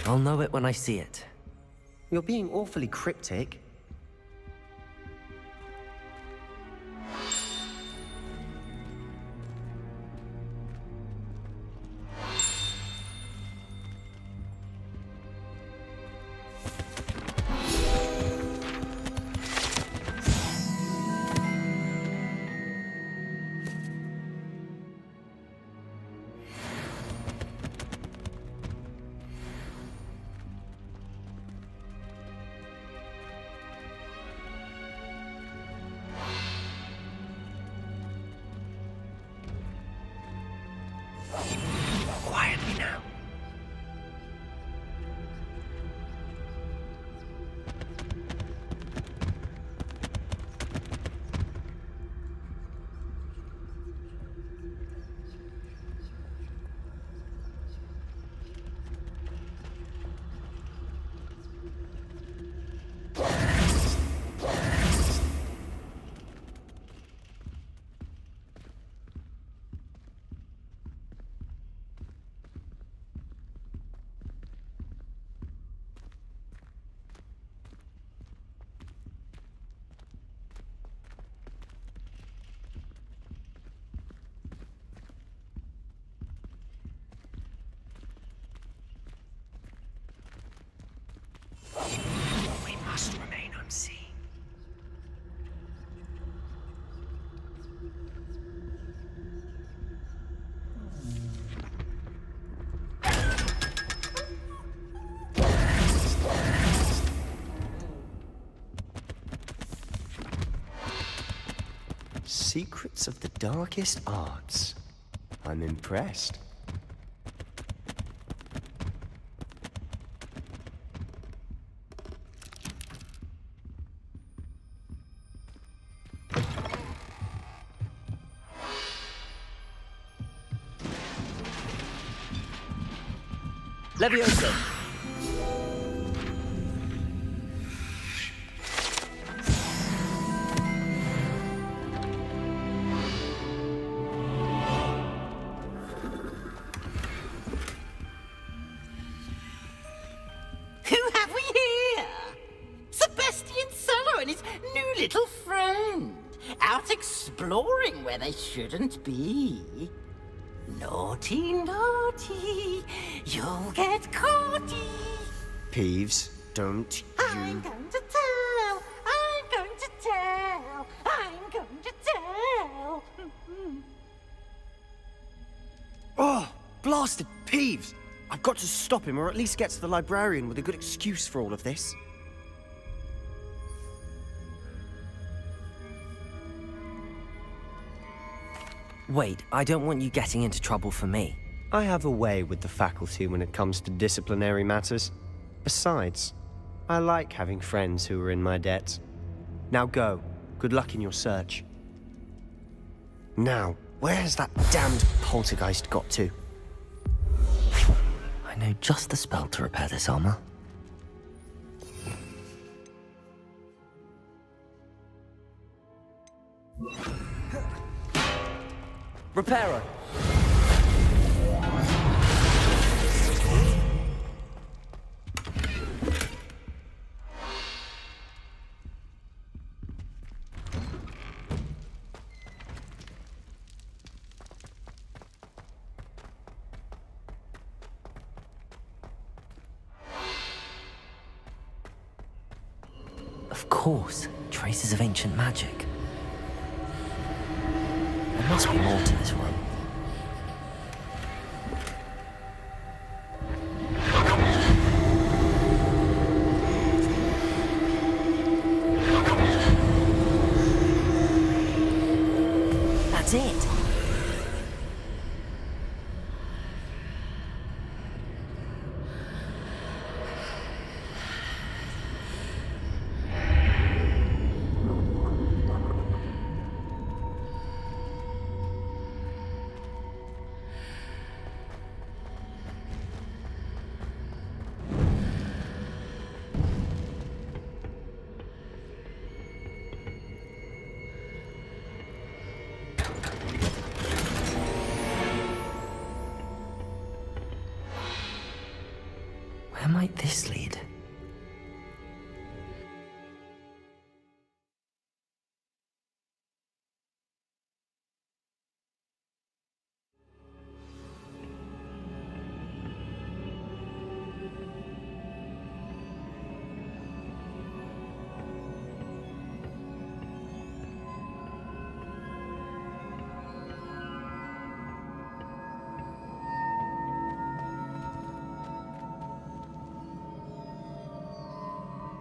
[SPEAKER 5] I'll know it when I see it.
[SPEAKER 14] You're being awfully cryptic.
[SPEAKER 4] Quietly now. We must remain unseen.
[SPEAKER 14] Secrets of the darkest arts. I'm impressed.
[SPEAKER 4] Leviosa!
[SPEAKER 17] Who have we here? Sebastian Cello and his new little friend, out exploring where they shouldn't be. Naughty, naughty, you'll get caughty.
[SPEAKER 14] Peeves, don't
[SPEAKER 17] I'm going to tell, I'm going to tell, I'm going to tell.
[SPEAKER 14] Oh, blasted Peeves! I've got to stop him, or at least get to the librarian with a good excuse for all of this.
[SPEAKER 5] Wait, I don't want you getting into trouble for me.
[SPEAKER 14] I have a way with the faculty when it comes to disciplinary matters. Besides, I like having friends who are in my debt. Now go. Good luck in your search. Now, where has that damned poltergeist got to?
[SPEAKER 5] I know just the spell to repair this armor. Repairer! Of course, traces of ancient magic. There must be more to this room. That's it. Where might this lead?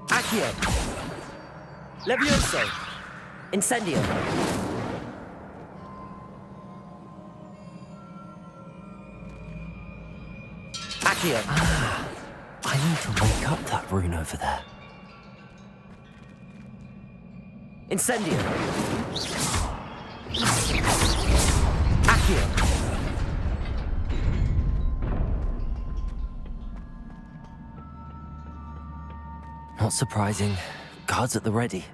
[SPEAKER 5] Accio! Levioso! Incendio! Accio! Ah, I need to wake up that rune over there. Incendio! Accio! Not surprising. Guards at the ready.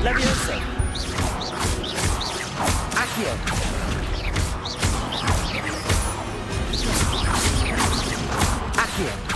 [SPEAKER 5] Levioso! Accio! Accio!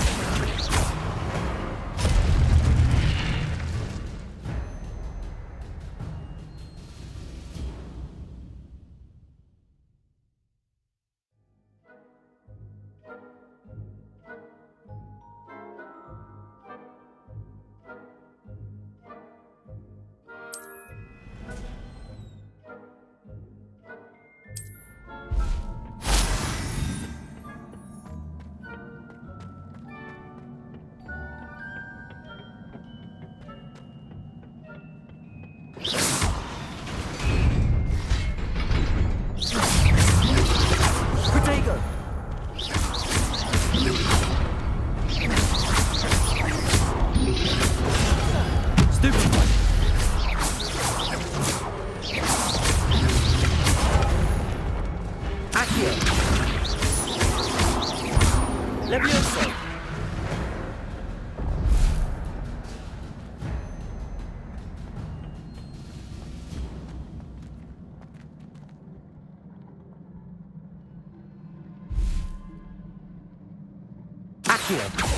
[SPEAKER 14] Accio.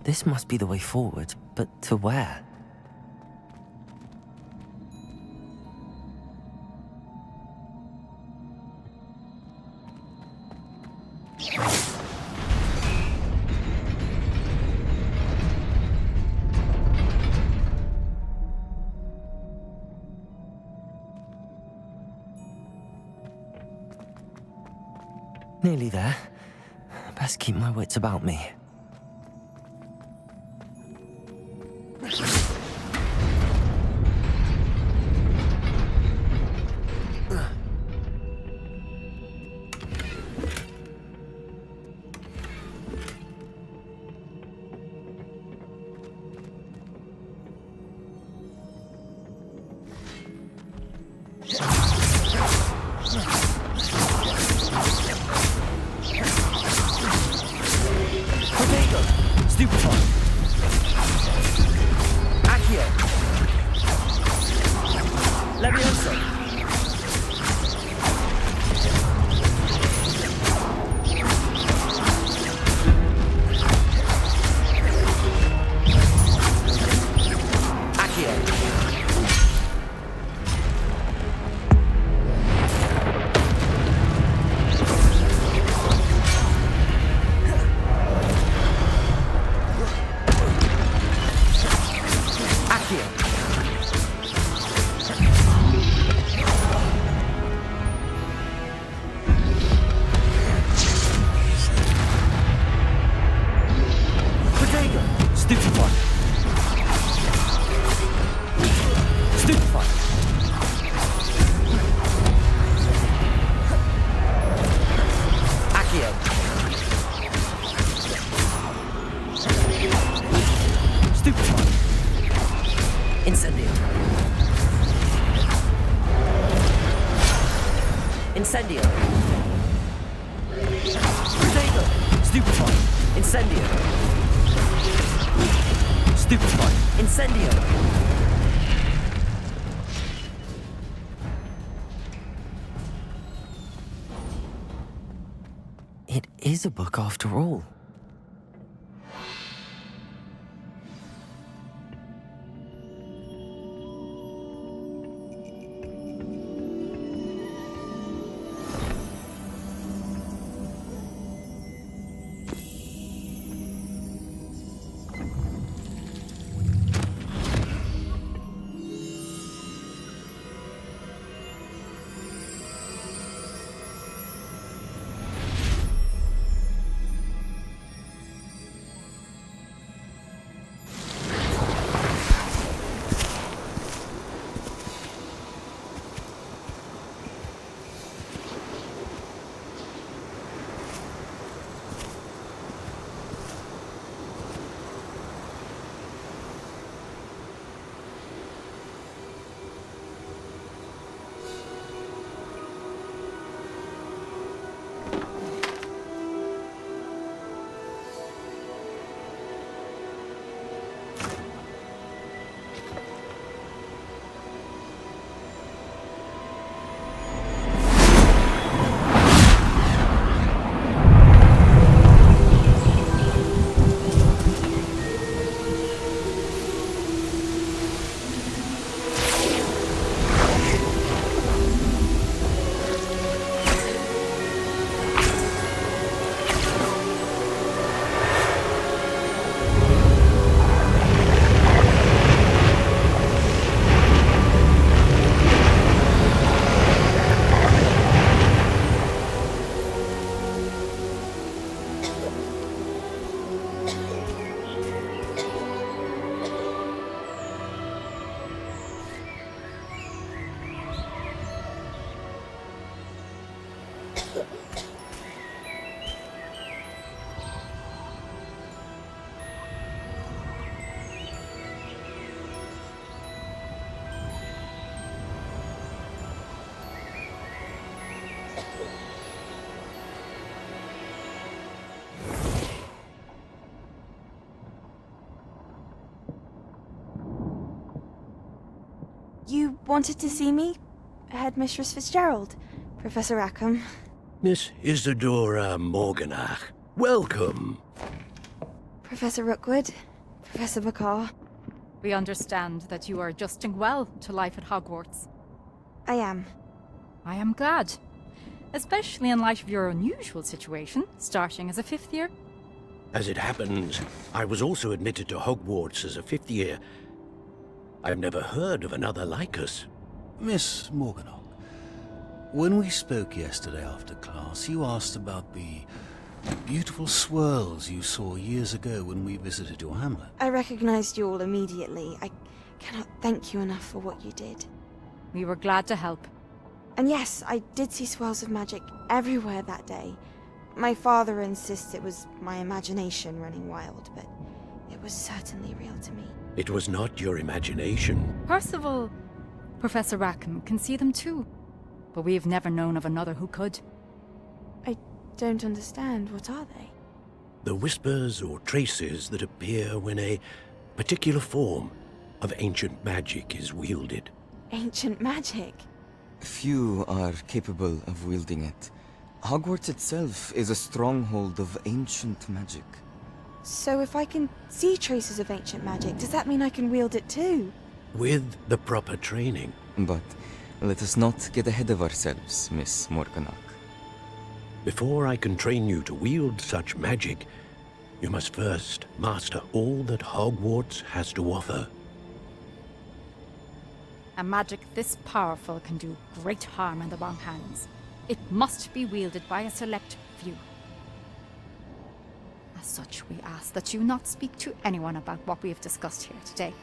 [SPEAKER 5] This must be the way forward, but to where? Nearly there. Best keep my wits about me.
[SPEAKER 4] Incendio. Potato. Stupefy. Incendio. Stupefy. Incendio.
[SPEAKER 5] It is a book after all.
[SPEAKER 18] wanted to see me? Headmistress Fitzgerald, Professor Rackham.
[SPEAKER 6] Miss Isadora Morganach, welcome.
[SPEAKER 18] Professor Rookwood, Professor Bakar.
[SPEAKER 19] We understand that you are adjusting well to life at Hogwarts.
[SPEAKER 18] I am.
[SPEAKER 19] I am glad. Especially in light of your unusual situation, starting as a 5th year.
[SPEAKER 6] As it happens, I was also admitted to Hogwarts as a 5th year. I've never heard of another like us.
[SPEAKER 20] Miss Morganach, when we spoke yesterday after class, you asked about the beautiful swirls you saw years ago when we visited your hamlet.
[SPEAKER 18] I recognized you all immediately. I cannot thank you enough for what you did.
[SPEAKER 19] We were glad to help.
[SPEAKER 18] And yes, I did see swirls of magic everywhere that day. My father insists it was my imagination running wild, but it was certainly real to me.
[SPEAKER 6] It was not your imagination.
[SPEAKER 19] Percival, Professor Rackham can see them too. But we have never known of another who could.
[SPEAKER 18] I don't understand. What are they?
[SPEAKER 6] The whispers or traces that appear when a particular form of ancient magic is wielded.
[SPEAKER 18] Ancient magic?
[SPEAKER 5] Few are capable of wielding it. Hogwarts itself is a stronghold of ancient magic.
[SPEAKER 18] So if I can see traces of ancient magic, does that mean I can wield it too?
[SPEAKER 6] With the proper training.
[SPEAKER 5] But let us not get ahead of ourselves, Miss Morganach.
[SPEAKER 6] Before I can train you to wield such magic, you must first master all that Hogwarts has to offer.
[SPEAKER 19] A magic this powerful can do great harm in the wrong hands. It must be wielded by a select few. As such, we ask that you not speak to anyone about what we have discussed here today.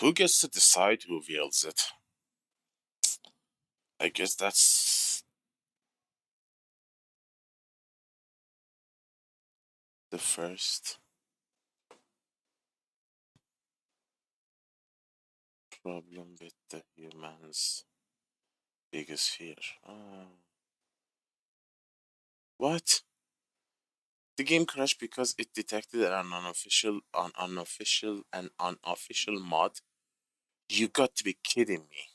[SPEAKER 1] Who gets to decide who wields it? I guess that's the first problem with the humans' biggest fear. What? The game crashed because it detected an unofficial mod? You got to be kidding me.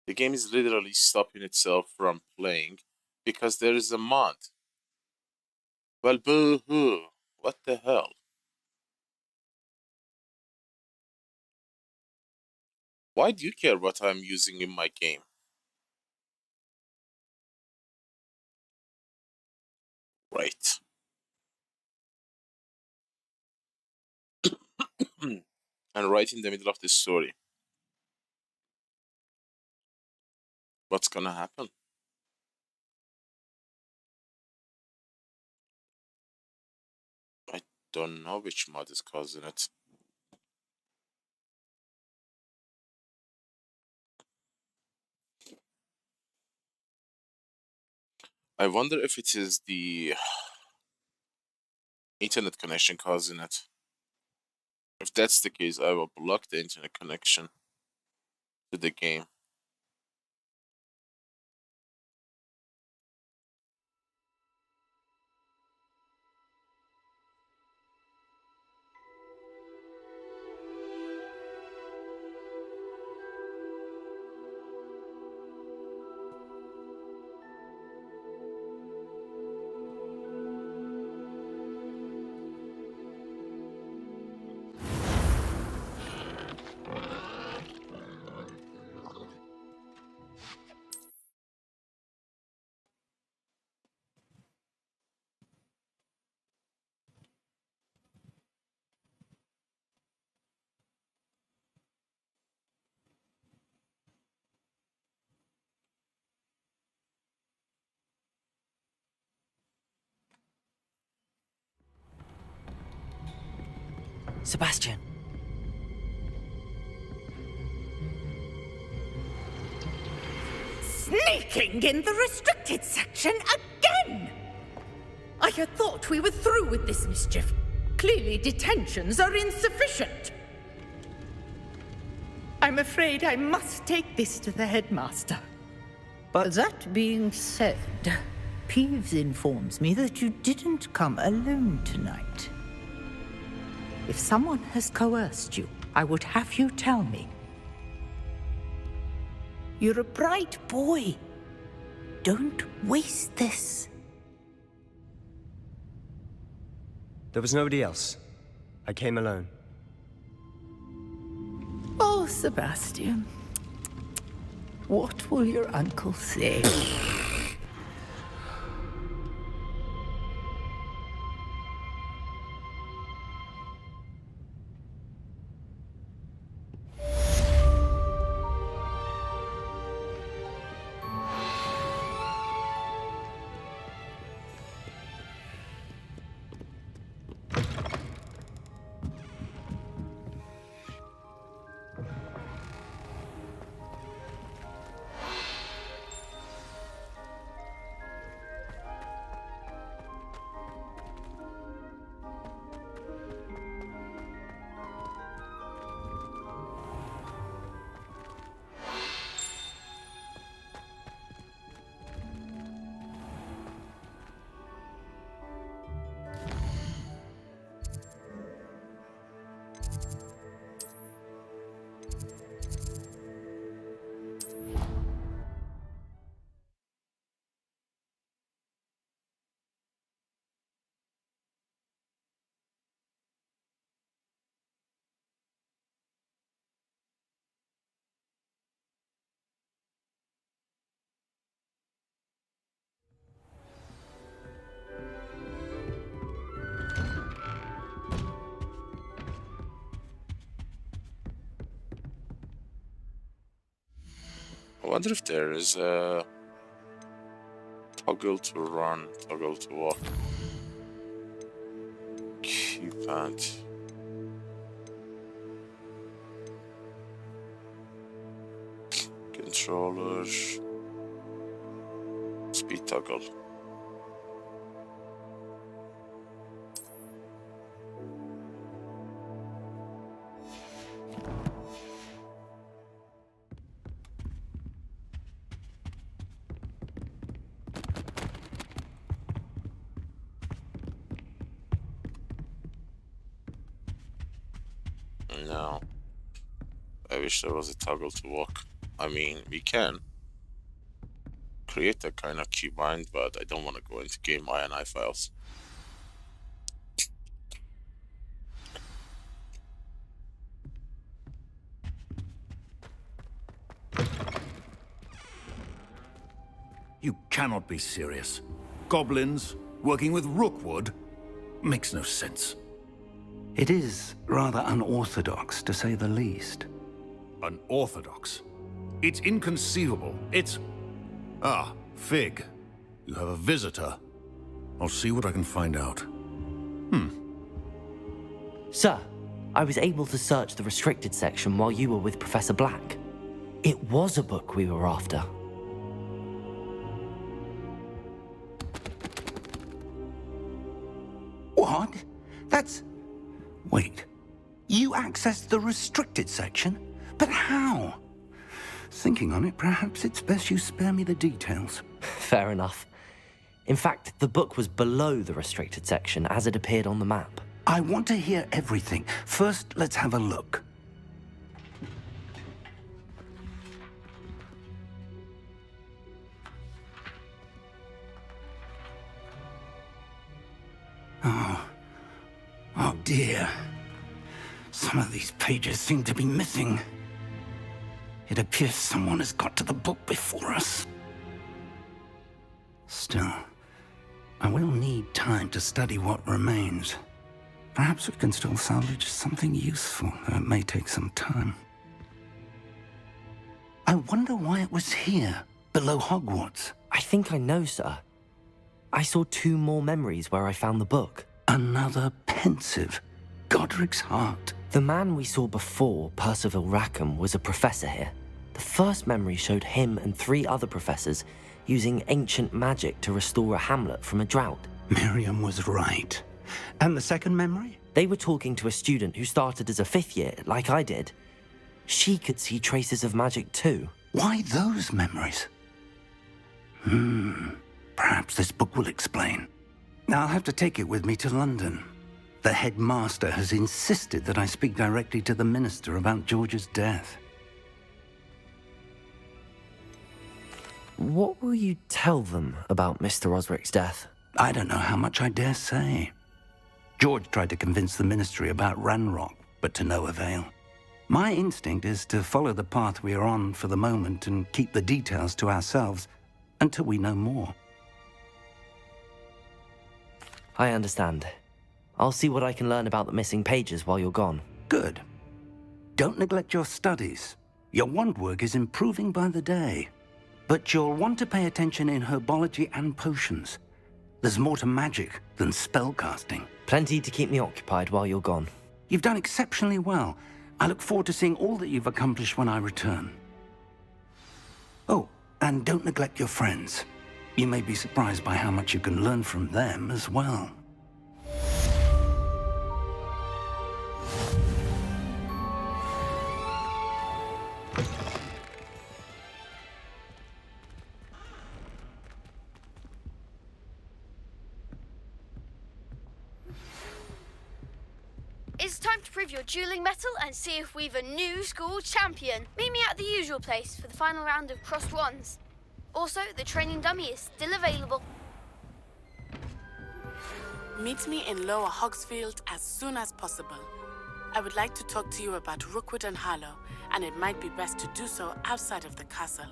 [SPEAKER 1] The game is literally stopping itself from playing because there is a mod. Well, boo-hoo. What the hell? Why do you care what I'm using in my game? Right. And right in the middle of the story. What's gonna happen? I don't know which mod is causing it. I wonder if it is the internet connection causing it. If that's the case, I will block the internet connection to the game.
[SPEAKER 21] Sebastian.
[SPEAKER 22] Sneaking in the restricted section again! I had thought we were through with this mischief. Clearly detentions are insufficient. I'm afraid I must take this to the headmaster.
[SPEAKER 9] But that being said, Peeves informs me that you didn't come alone tonight. If someone has coerced you, I would have you tell me. You're a bright boy. Don't waste this.
[SPEAKER 14] There was nobody else. I came alone.
[SPEAKER 9] Oh, Sebastian. What will your uncle say?
[SPEAKER 1] I wonder if there is a toggle to run, toggle to walk. Keypad. Controller. Speed toggle. No. I wish there was a toggle to walk. I mean, we can create that kind of keybind, but I don't want to go into game INI files.
[SPEAKER 20] You cannot be serious. Goblins working with Rookwood makes no sense.
[SPEAKER 7] It is rather unorthodox, to say the least.
[SPEAKER 20] Unorthodox? It's inconceivable. It's... Ah, Fig. You have a visitor. I'll see what I can find out.
[SPEAKER 5] Sir, I was able to search the restricted section while you were with Professor Black. It was a book we were after.
[SPEAKER 7] What? That's... Wait. You accessed the restricted section? But how? Thinking on it, perhaps it's best you spare me the details.
[SPEAKER 5] Fair enough. In fact, the book was below the restricted section as it appeared on the map.
[SPEAKER 7] I want to hear everything. First, let's have a look. Oh dear. Some of these pages seem to be missing. It appears someone has got to the book before us. Still, I will need time to study what remains. Perhaps we can still salvage something useful, though it may take some time. I wonder why it was here, below Hogwarts.
[SPEAKER 5] I think I know, sir. I saw 2 more memories where I found the book.
[SPEAKER 7] Another pensive. Godric's heart.
[SPEAKER 5] The man we saw before, Percival Rackham, was a professor here. The first memory showed him and 3 other professors using ancient magic to restore a hamlet from a drought.
[SPEAKER 7] Miriam was right. And the second memory?
[SPEAKER 5] They were talking to a student who started as a 5th year, like I did. She could see traces of magic too.
[SPEAKER 7] Why those memories? Perhaps this book will explain. Now I'll have to take it with me to London. The headmaster has insisted that I speak directly to the minister about George's death.
[SPEAKER 5] What will you tell them about Mr. Osric's death?
[SPEAKER 7] I don't know how much I dare say. George tried to convince the ministry about Ranrock, but to no avail. My instinct is to follow the path we are on for the moment and keep the details to ourselves until we know more.
[SPEAKER 5] I understand. I'll see what I can learn about the missing pages while you're gone.
[SPEAKER 7] Good. Don't neglect your studies. Your wand work is improving by the day. But you'll want to pay attention in herbology and potions. There's more to magic than spellcasting.
[SPEAKER 5] Plenty to keep me occupied while you're gone.
[SPEAKER 7] You've done exceptionally well. I look forward to seeing all that you've accomplished when I return. Oh, and don't neglect your friends. You may be surprised by how much you can learn from them as well.
[SPEAKER 15] It's time to prove your dueling mettle and see if we've a new school champion. Meet me at the usual place for the final round of crossed wands. Also, the training dummy is still available.
[SPEAKER 10] Meet me in Lower Hogsfield as soon as possible. I would like to talk to you about Rookwood and Harlow, and it might be best to do so outside of the castle.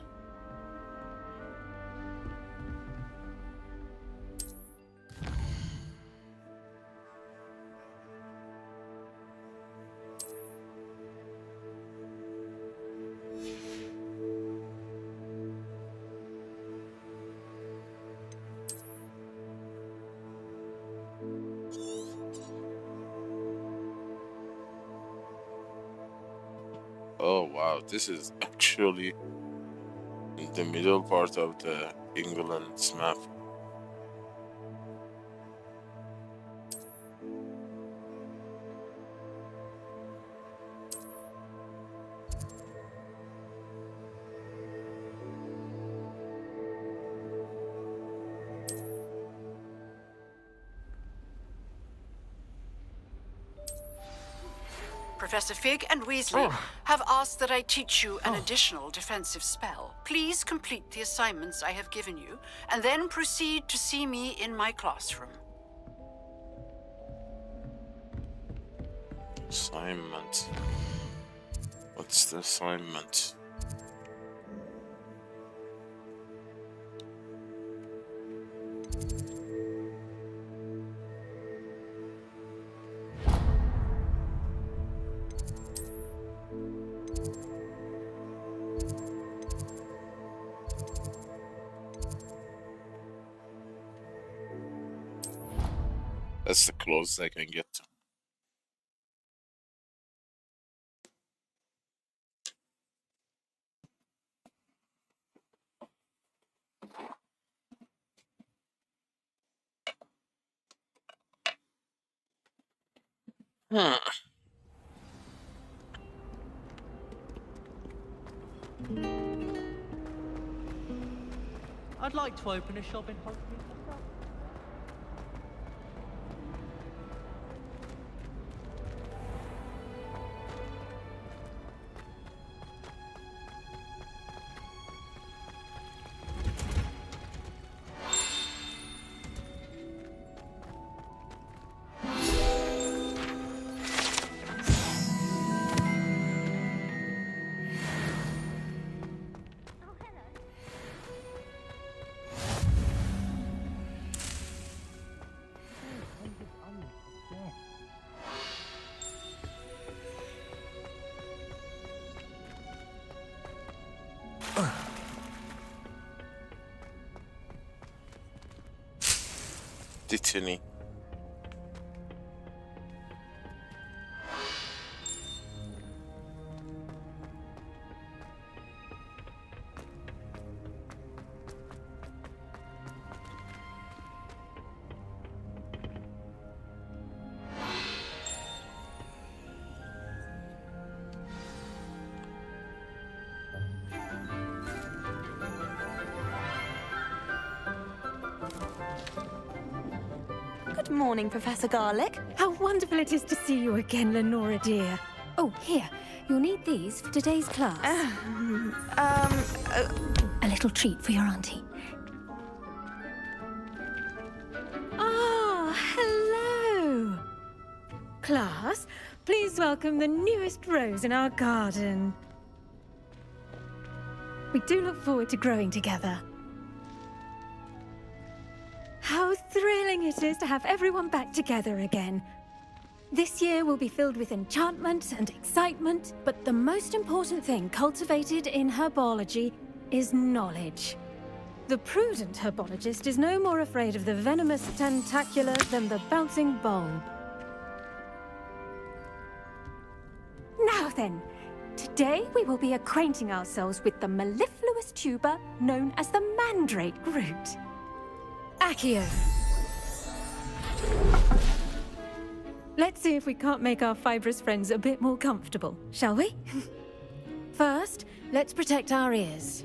[SPEAKER 1] Oh wow, this is actually in the middle part of the England's map.
[SPEAKER 13] Professor Fig and Weasley have asked that I teach you an additional defensive spell. Please complete the assignments I have given you, and then proceed to see me in my classroom.
[SPEAKER 1] Assignment. What's the assignment? That's the closest I can get to.
[SPEAKER 2] I'd like to open a shop in Hogsmeade.
[SPEAKER 1] Destiny.
[SPEAKER 11] Good morning, Professor Garlic.
[SPEAKER 3] How wonderful it is to see you again, Lenora dear. Oh, here. You'll need these for today's class. A little treat for your auntie. Ah, hello. Class, please welcome the newest rose in our garden. We do look forward to growing together. How thrilling it is to have everyone back together again. This year will be filled with enchantment and excitement, but the most important thing cultivated in herbology is knowledge. The prudent herbologist is no more afraid of the venomous tentacular than the bouncing bulb. Now then, today we will be acquainting ourselves with the mellifluous tuber known as the mandrake root. Accio. Let's see if we can't make our fibrous friends a bit more comfortable, shall we? First, let's protect our ears.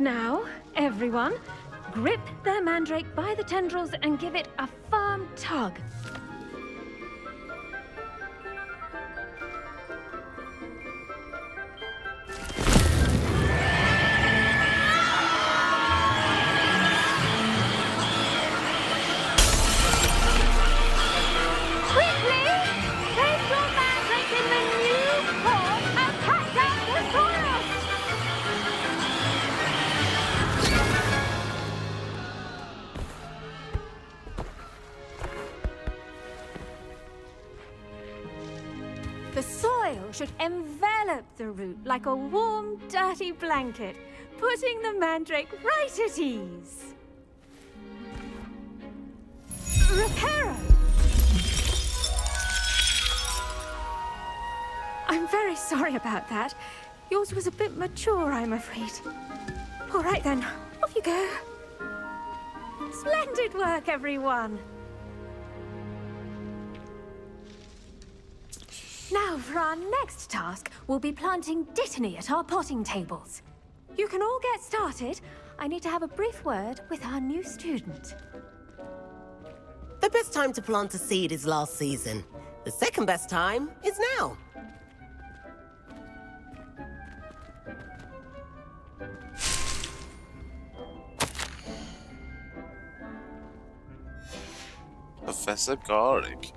[SPEAKER 3] Now, everyone, grip their mandrake by the tendrils and give it a firm tug. The soil should envelop the root like a warm, dirty blanket, putting the mandrake right at ease. Reparo! I'm very sorry about that. Yours was a bit mature, I'm afraid. All right then, off you go. Splendid work, everyone. Now, for our next task, we'll be planting dittany at our potting tables. You can all get started. I need to have a brief word with our new student.
[SPEAKER 4] The best time to plant a seed is last season. The second best time is now.
[SPEAKER 1] Professor Garlic.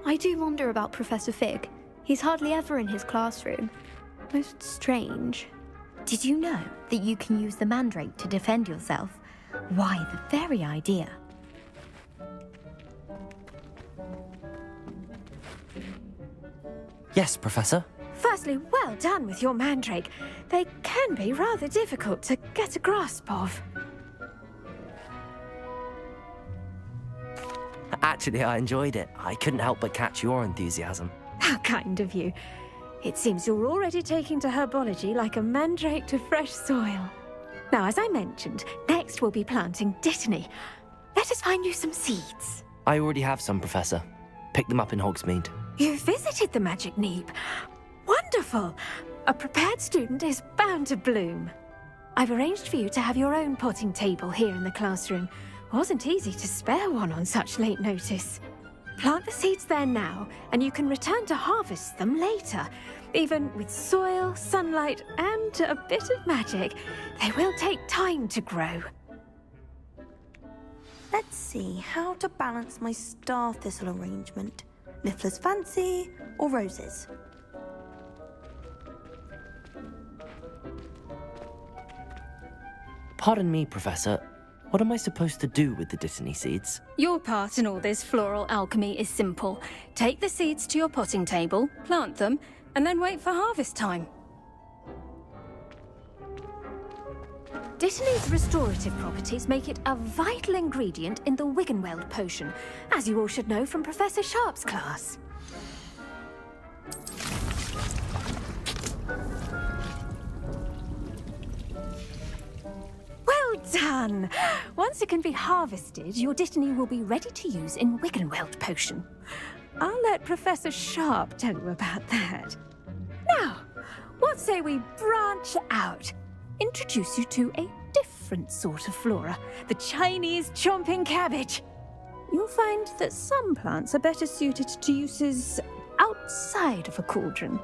[SPEAKER 11] I do wonder about Professor Fig. He's hardly ever in his classroom. Most strange.
[SPEAKER 12] Did you know that you can use the mandrake to defend yourself? Why, the very idea.
[SPEAKER 5] Yes, Professor.
[SPEAKER 3] Firstly, well done with your mandrake. They can be rather difficult to get a grasp of.
[SPEAKER 5] Actually, I enjoyed it. I couldn't help but catch your enthusiasm.
[SPEAKER 3] How kind of you. It seems you're already taking to herbology like a mandrake to fresh soil. Now, as I mentioned, next we'll be planting dittany. Let us find you some seeds.
[SPEAKER 5] I already have some, Professor. Picked them up in Hogsmeade.
[SPEAKER 3] You visited the Magic Neep. Wonderful! A prepared student is bound to bloom. I've arranged for you to have your own potting table here in the classroom. Wasn't easy to spare one on such late notice. Plant the seeds there now, and you can return to harvest them later. Even with soil, sunlight, and a bit of magic, they will take time to grow.
[SPEAKER 11] Let's see how to balance my star thistle arrangement. Niffler's fancy or roses?
[SPEAKER 5] Pardon me, Professor. What am I supposed to do with the dittany seeds?
[SPEAKER 3] Your part in all this floral alchemy is simple. Take the seeds to your potting table, plant them, and then wait for harvest time. Dittany's restorative properties make it a vital ingredient in the Wiggenweld potion, as you all should know from Professor Sharp's class. Well done! Once it can be harvested, your dittany will be ready to use in Wiggenweld potion. I'll let Professor Sharp tell you about that. Now, what What say we branch out? Introduce you to a different sort of flora, the Chinese chomping cabbage. You'll find that some plants are better suited to uses outside of a cauldron.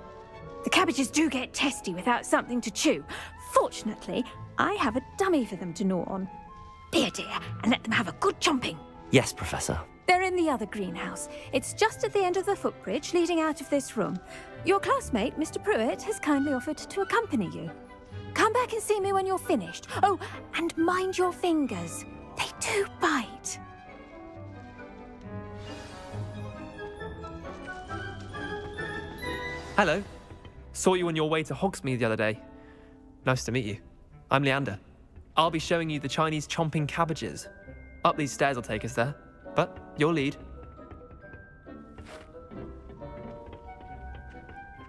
[SPEAKER 3] The cabbages do get testy without something to chew. Fortunately, I have a dummy for them to gnaw on. Be a dear and let them have a good chomping.
[SPEAKER 5] Yes, Professor.
[SPEAKER 3] They're in the other greenhouse. It's just at the end of the footbridge leading out of this room. Your classmate, Mr. Pruitt, has kindly offered to accompany you. Come back and see me when you're finished. Oh, and mind your fingers. They do bite.
[SPEAKER 8] Hello. Saw you on your way to Hogsmeade the other day. Nice to meet you. I'm Leander. I'll be showing you the Chinese chomping cabbages. Up these stairs will take us there, but your lead.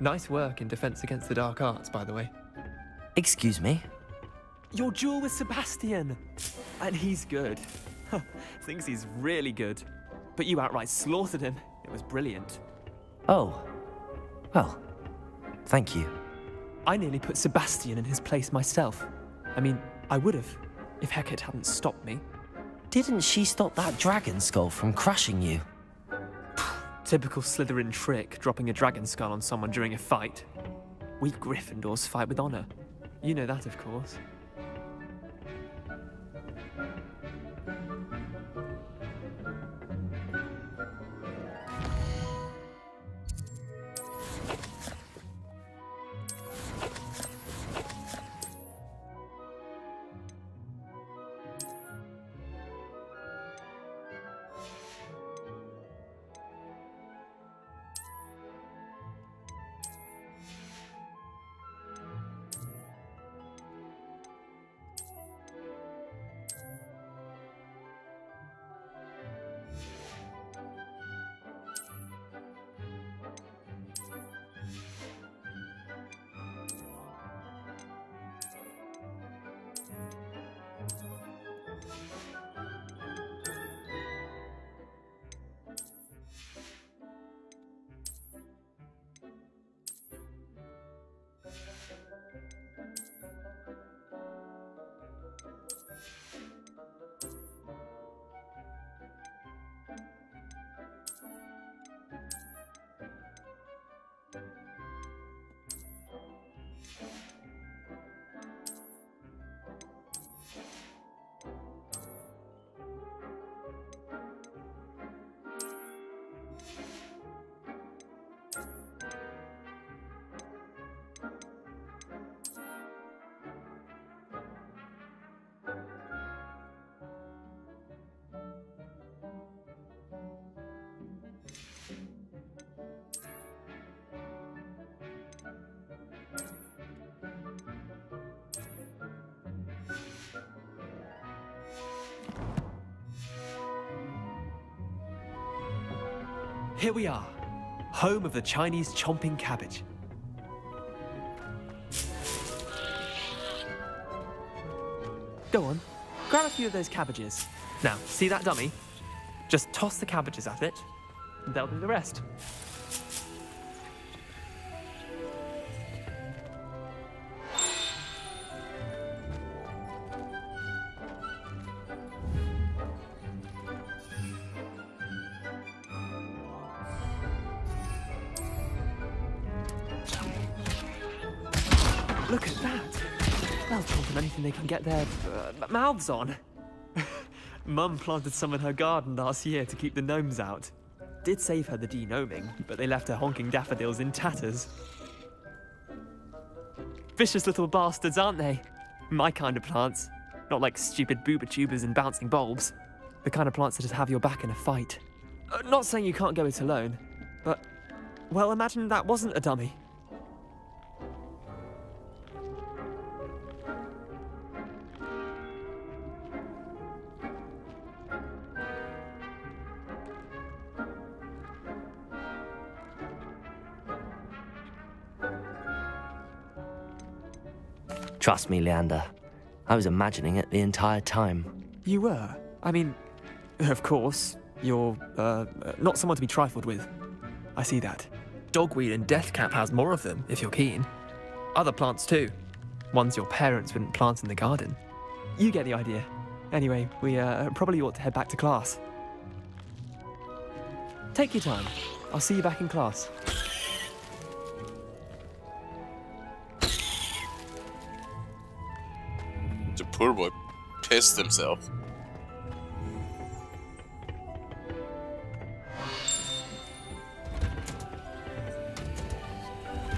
[SPEAKER 8] Nice work in Defense Against the Dark Arts, by the way.
[SPEAKER 5] Excuse me?
[SPEAKER 8] Your duel with Sebastian! And he's good. Thinks he's really good. But you outright slaughtered him. It was brilliant.
[SPEAKER 5] Oh. Well, thank you.
[SPEAKER 8] I nearly put Sebastian in his place myself. I mean, I would have, if Hecate hadn't stopped me.
[SPEAKER 5] Didn't she stop that dragon skull from crushing you?
[SPEAKER 8] Typical Slytherin trick, dropping a dragon skull on someone during a fight. We Gryffindors fight with honor. You know that, of course. Here we are, home of the Chinese chomping cabbage. Go on, grab a few of those cabbages. Now, see that dummy? Just toss the cabbages at it, and they'll do the rest. Look at that! They'll chomp on anything they can get their mouths on. Mum planted some in her garden last year to keep the gnomes out. Did save her the de-gnoming, but they left her honking daffodils in tatters. Vicious little bastards, aren't they? My kind of plants. Not like stupid booba tubers and bouncing bulbs. The kind of plants that just have your back in a fight. Not saying you can't go it alone, but, well, imagine that wasn't a dummy.
[SPEAKER 5] Trust me, Leander. I was imagining it the entire time.
[SPEAKER 8] You were? I mean, of course, you're, not someone to be trifled with. I see that. Dogweed and Deathcap has more of them, if you're keen. Other plants too. Ones your parents wouldn't plant in the garden. You get the idea. Anyway, we probably ought to head back to class. Take your time. I'll see you back in class.
[SPEAKER 1] The poor boy pissed himself.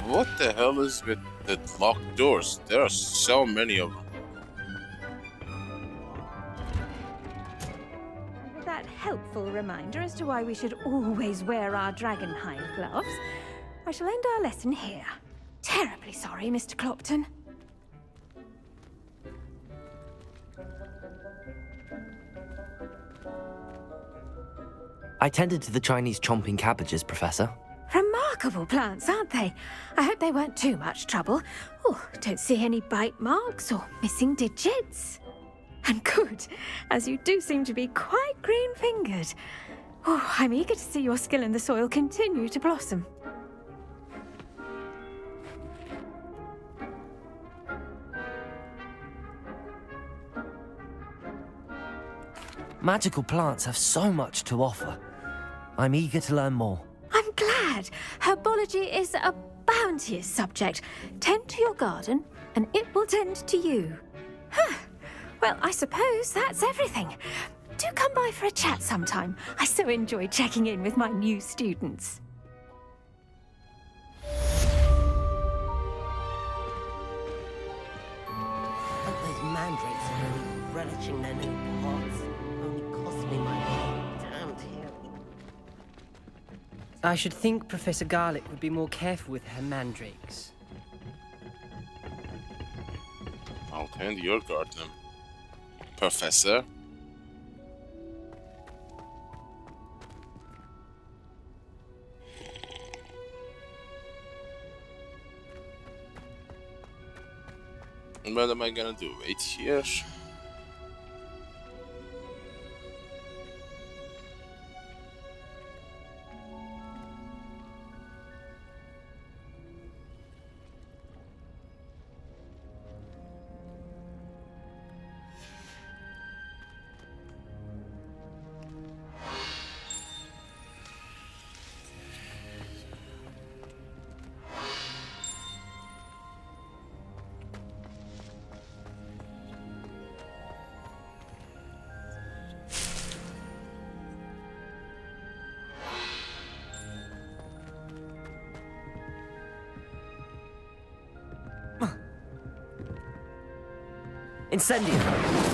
[SPEAKER 1] What the hell is with the locked doors? There are so many of them.
[SPEAKER 3] With that helpful reminder as to why we should always wear our dragonhide gloves, I shall end our lesson here. Terribly sorry, Mr. Clopton.
[SPEAKER 5] I tended to the Chinese chomping cabbages, Professor.
[SPEAKER 3] Remarkable plants, aren't they? I hope they weren't too much trouble. Oh, don't see any bite marks or missing digits. And good, as you do seem to be quite green-fingered. Oh, I'm eager to see your skill in the soil continue to blossom.
[SPEAKER 5] Magical plants have so much to offer. I'm eager to learn more.
[SPEAKER 3] I'm glad. Herbology is a bounteous subject. Tend to your garden, and it will tend to you. Huh. Well, I suppose that's everything. Do come by for a chat sometime. I so enjoy checking in with my new students.
[SPEAKER 4] Hope those mandrakes are really relishing their new pots. Only cost me my damned heel.
[SPEAKER 16] I should think Professor Garlick would be more careful with her mandrakes.
[SPEAKER 1] I'll tend your garden, Professor. What am I gonna do? Wait here?
[SPEAKER 5] Incendio!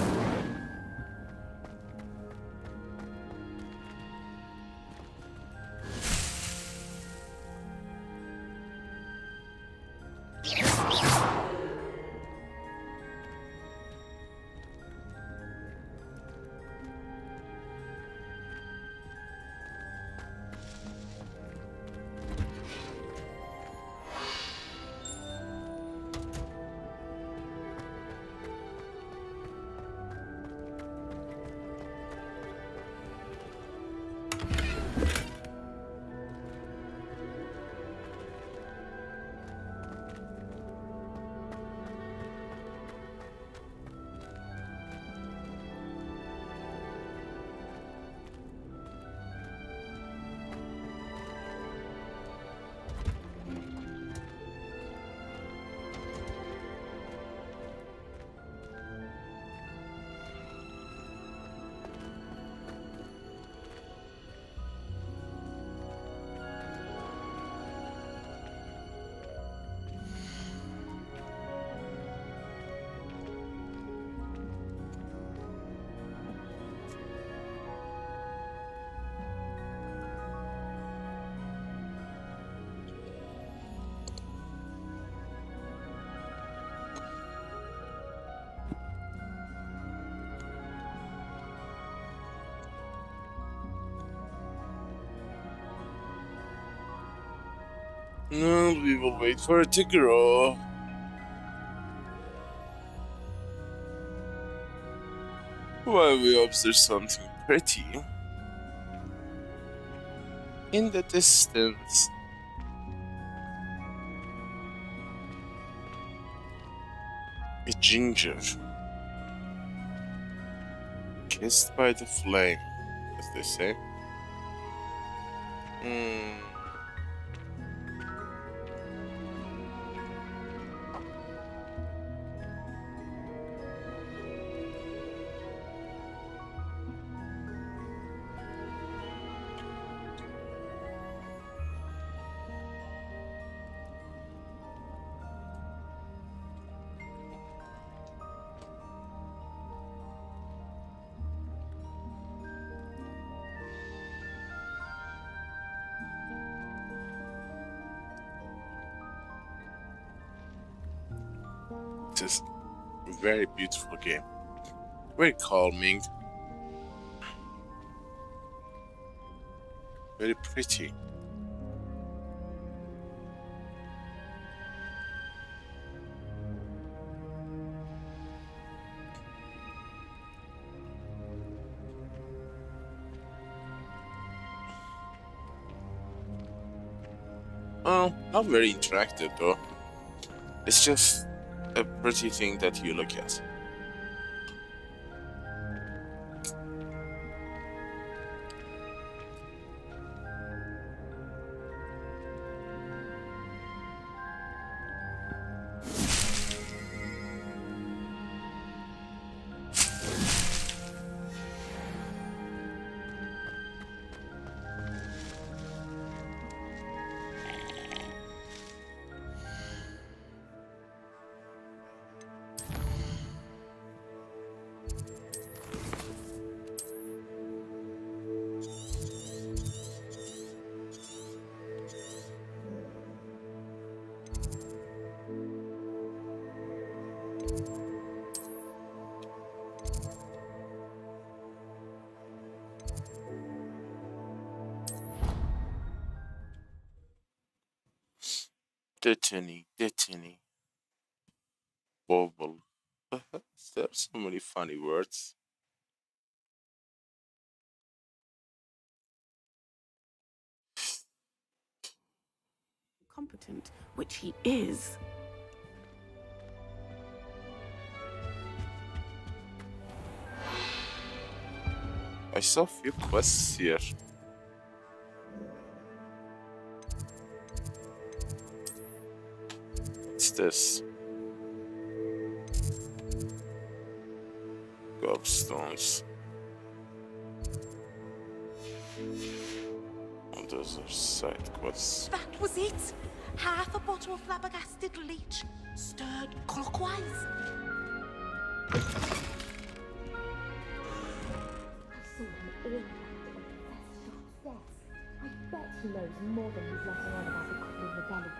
[SPEAKER 5] No, we will wait for it to grow. While we observe something pretty in the distance.
[SPEAKER 1] A ginger. Kissed by the flame, as they say. It is a very beautiful game. Very calming. Very pretty. Not very interactive though. It's just a pretty thing that you look at. Destiny, bubble. There are so many funny words.
[SPEAKER 10] Competent, which he is.
[SPEAKER 1] I saw a few quests here. What's this? Gobstones. And those are side quests.
[SPEAKER 17] That was it. Half a bottle of flabbergasted leech, stirred clockwise.
[SPEAKER 18] I bet he knows more than he's letting on about the Goblin Rebellion.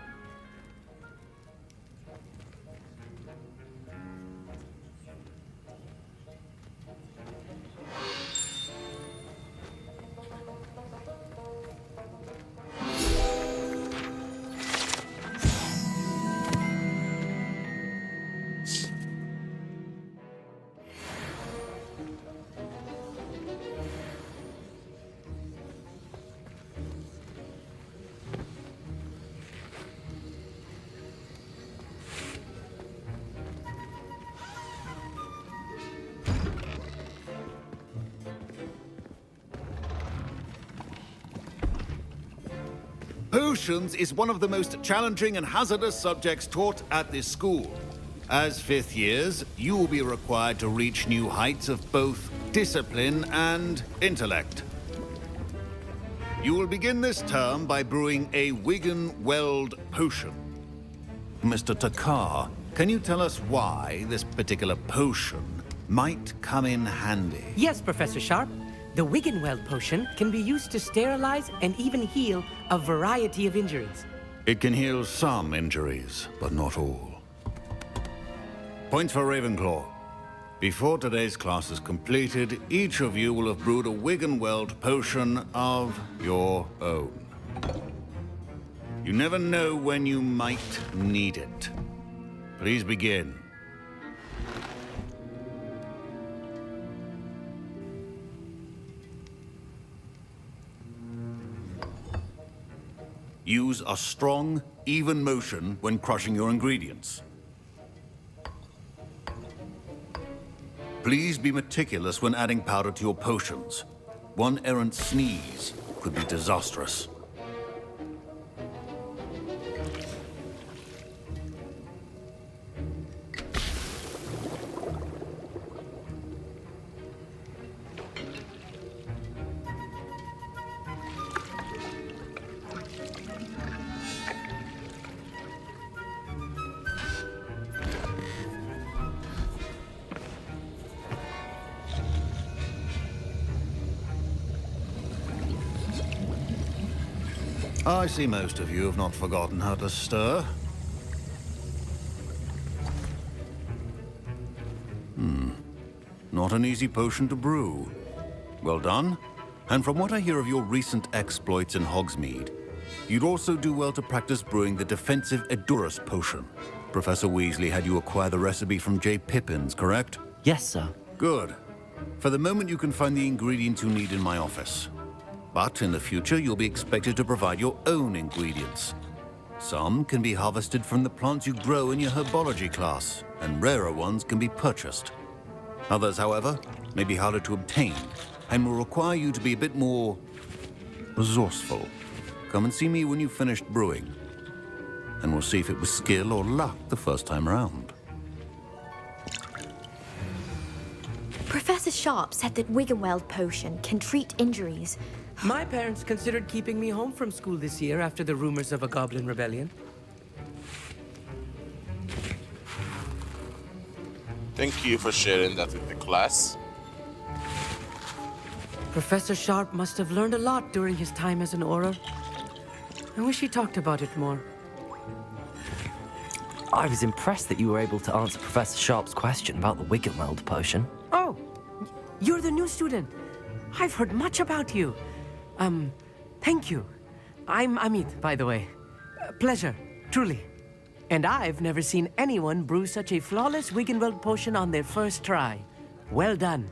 [SPEAKER 23] Potions is one of the most challenging and hazardous subjects taught at this school. As fifth years, you will be required to reach new heights of both discipline and intellect. You will begin this term by brewing a Wigan-Weld potion. Mr. Takar, can you tell us why this particular potion might come in handy?
[SPEAKER 24] Yes, Professor Sharp. The Wiggenweld potion can be used to sterilize and even heal a variety of injuries.
[SPEAKER 23] It can heal some injuries, but not all. Points for Ravenclaw. Before today's class is completed, each of you will have brewed a Wiggenweld potion of your own. You never know when you might need it. Please begin. Use a strong, even motion when crushing your ingredients. Please be meticulous when adding powder to your potions. One errant sneeze could be disastrous. I see most of you have not forgotten how to stir. Not an easy potion to brew. Well done. And from what I hear of your recent exploits in Hogsmeade, you'd also do well to practice brewing the defensive Edurus potion. Professor Weasley had you acquire the recipe from J. Pippin's, correct?
[SPEAKER 5] Yes, sir.
[SPEAKER 23] Good. For the moment, you can find the ingredients you need in my office. But in the future, you'll be expected to provide your own ingredients. Some can be harvested from the plants you grow in your herbology class, and rarer ones can be purchased. Others, however, may be harder to obtain, and will require you to be a bit more resourceful. Come and see me when you've finished brewing, and we'll see if it was skill or luck the first time around.
[SPEAKER 12] Professor Sharp said that Wiggenweld potion can treat injuries.
[SPEAKER 24] My parents considered keeping me home from school this year after the rumors of a goblin rebellion.
[SPEAKER 1] Thank you for sharing that with the class.
[SPEAKER 24] Professor Sharp must have learned a lot during his time as an Auror. I wish he talked about it more.
[SPEAKER 5] I was impressed that you were able to answer Professor Sharp's question about the Wiggenweld potion.
[SPEAKER 24] Oh, you're the new student. I've heard much about you. Thank you. I'm Amit, by the way. Pleasure, truly. And I've never seen anyone brew such a flawless Wiggenweld potion on their first try. Well done.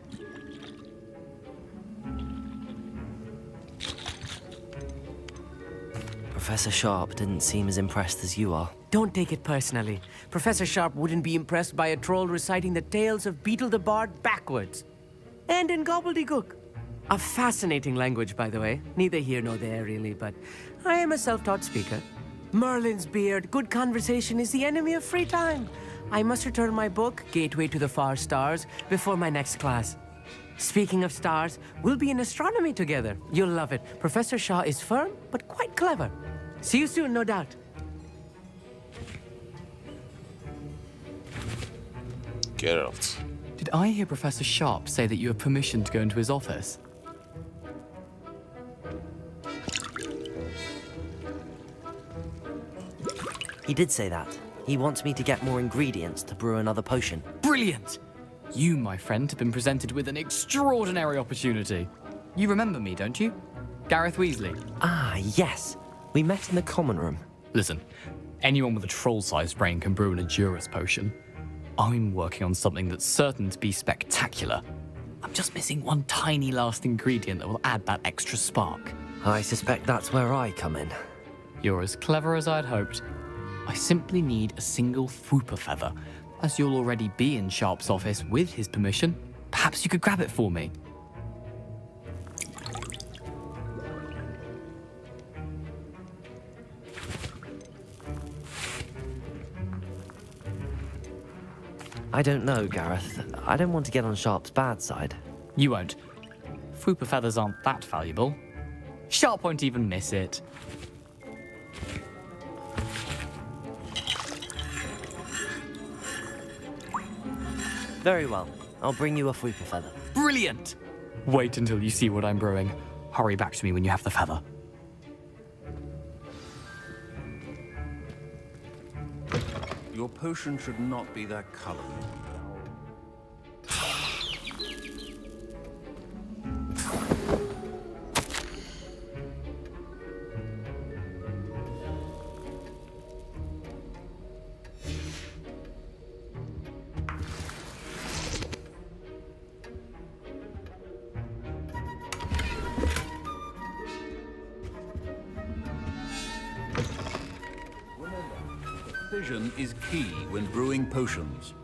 [SPEAKER 5] Professor Sharp didn't seem as impressed as you are.
[SPEAKER 24] Don't take it personally. Professor Sharp wouldn't be impressed by a troll reciting the tales of Beetle the Bard backwards. And in gobbledygook. A fascinating language, by the way. Neither here nor there, really, but I am a self-taught speaker. Merlin's beard, good conversation is the enemy of free time. I must return my book, Gateway to the Far Stars, before my next class. Speaking of stars, we'll be in astronomy together. You'll love it. Professor Shaw is firm, but quite clever. See you soon, no doubt.
[SPEAKER 1] Geralt.
[SPEAKER 6] Did I hear Professor Sharp say that you have permission to go into his office?
[SPEAKER 5] He did say that. He wants me to get more ingredients to brew another potion.
[SPEAKER 6] Brilliant! You, my friend, have been presented with an extraordinary opportunity. You remember me, don't you? Gareth Weasley.
[SPEAKER 5] Ah, yes. We met in the common room.
[SPEAKER 6] Listen, anyone with a troll-sized brain can brew an Edurus potion. I'm working on something that's certain to be spectacular. I'm just missing one tiny last ingredient that will add that extra spark.
[SPEAKER 5] I suspect that's where I come in.
[SPEAKER 6] You're as clever as I'd hoped. I simply need a single Fwooper feather. As you'll already be in Sharp's office with his permission, perhaps you could grab it for me.
[SPEAKER 5] I don't know, Gareth. I don't want to get on Sharp's bad side.
[SPEAKER 6] You won't. Fwooper feathers aren't that valuable. Sharp won't even miss it.
[SPEAKER 5] Very well. I'll bring you a Fwooper feather.
[SPEAKER 6] Brilliant! Wait until you see what I'm brewing. Hurry back to me when you have the feather.
[SPEAKER 23] Your potion should not be that color. Precision is key when brewing potions.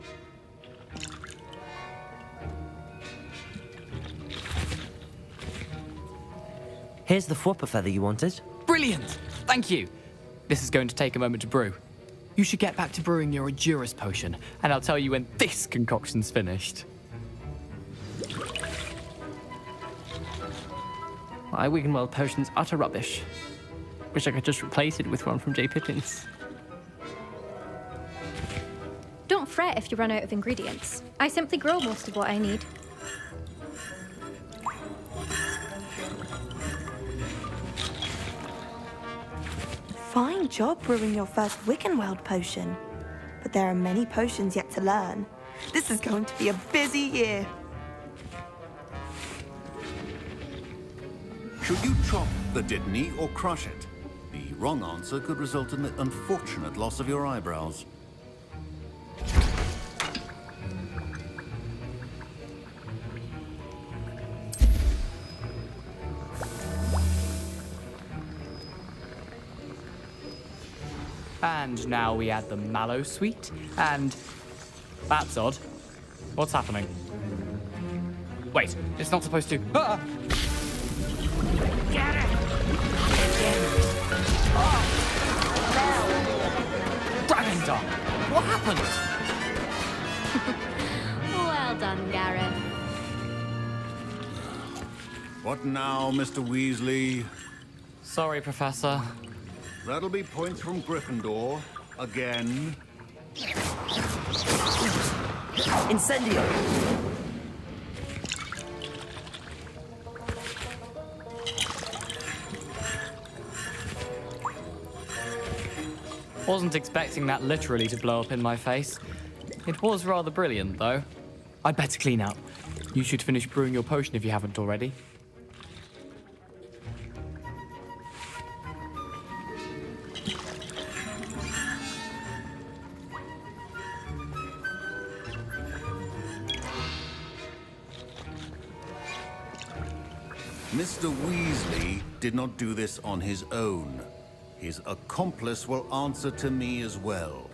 [SPEAKER 5] Here's the whopper feather you wanted.
[SPEAKER 6] Brilliant! Thank you. This is going to take a moment to brew. You should get back to brewing your Endurus potion, and I'll tell you when this concoction's finished.
[SPEAKER 8] My Wiggenweld potion's utter rubbish. Wish I could just replace it with one from J. Pippin's.
[SPEAKER 12] Don't fret if you run out of ingredients. I simply grow most of what I need.
[SPEAKER 11] Fine job brewing your first Wickenweld potion. But there are many potions yet to learn. This is going to be a busy year.
[SPEAKER 23] Should you chop the Dittany or crush it? The wrong answer could result in the unfortunate loss of your eyebrows.
[SPEAKER 6] And now we add the mallow sweet, and that's odd. What's happening? Wait, it's not supposed to. Ah!
[SPEAKER 17] Get it!
[SPEAKER 6] Dragon Dog! What happened?
[SPEAKER 12] Well done, Gareth.
[SPEAKER 23] What now, Mr. Weasley?
[SPEAKER 6] Sorry, Professor.
[SPEAKER 23] That'll be points from Gryffindor. Again.
[SPEAKER 5] Incendio!
[SPEAKER 6] Wasn't expecting that literally to blow up in my face. It was rather brilliant, though. I'd better clean up. You should finish brewing your potion if you haven't already.
[SPEAKER 23] Mr. Weasley did not do this on his own. His accomplice will answer to me as well.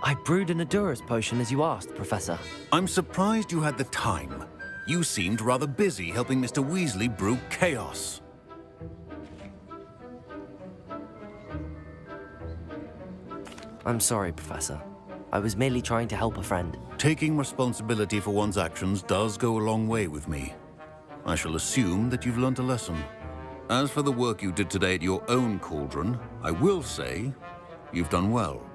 [SPEAKER 5] I brewed an Endurus potion as you asked, Professor.
[SPEAKER 23] I'm surprised you had the time. You seemed rather busy helping Mr. Weasley brew chaos.
[SPEAKER 5] I'm sorry, Professor. I was merely trying to help a friend.
[SPEAKER 23] Taking responsibility for one's actions does go a long way with me. I shall assume that you've learnt a lesson. As for the work you did today at your own cauldron, I will say you've done well.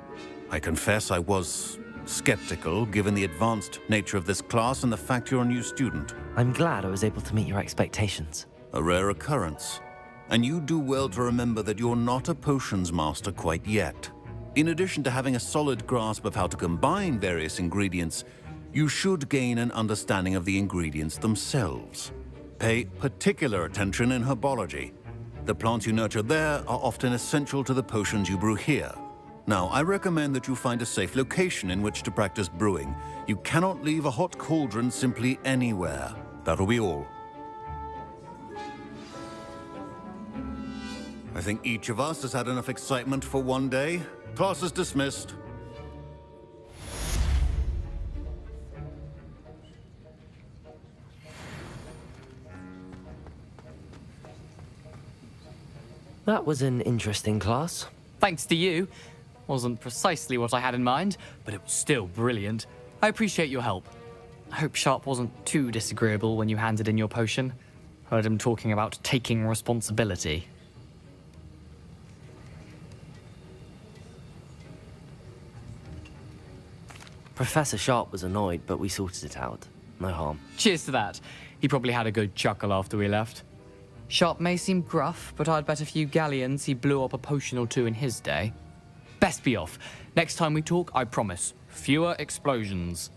[SPEAKER 23] I confess I was skeptical, given the advanced nature of this class and the fact you're a new student.
[SPEAKER 5] I'm glad I was able to meet your expectations.
[SPEAKER 23] A rare occurrence. And you do well to remember that you're not a potions master quite yet. In addition to having a solid grasp of how to combine various ingredients, you should gain an understanding of the ingredients themselves. Pay particular attention in herbology. The plants you nurture there are often essential to the potions you brew here. Now, I recommend that you find a safe location in which to practice brewing. You cannot leave a hot cauldron simply anywhere. That'll be all. I think each of us has had enough excitement for one day. Class is dismissed.
[SPEAKER 5] That was an interesting class.
[SPEAKER 6] Thanks to you. Wasn't precisely what I had in mind, but it was still brilliant. I appreciate your help. I hope Sharp wasn't too disagreeable when you handed in your potion. Heard him talking about taking responsibility.
[SPEAKER 5] Professor Sharp was annoyed, but we sorted it out. No harm.
[SPEAKER 6] Cheers to that. He probably had a good chuckle after we left. Sharp may seem gruff, but I'd bet a few galleons he blew up a potion or two in his day. Best be off. Next time we talk, I promise, fewer explosions.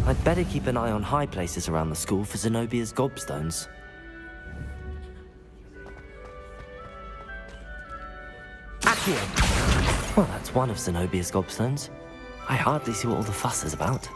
[SPEAKER 5] I'd better keep an eye on high places around the school for Zenobia's gobstones. Accio! Well, that's one of Zenobia's gobstones. I hardly see what all the fuss is about.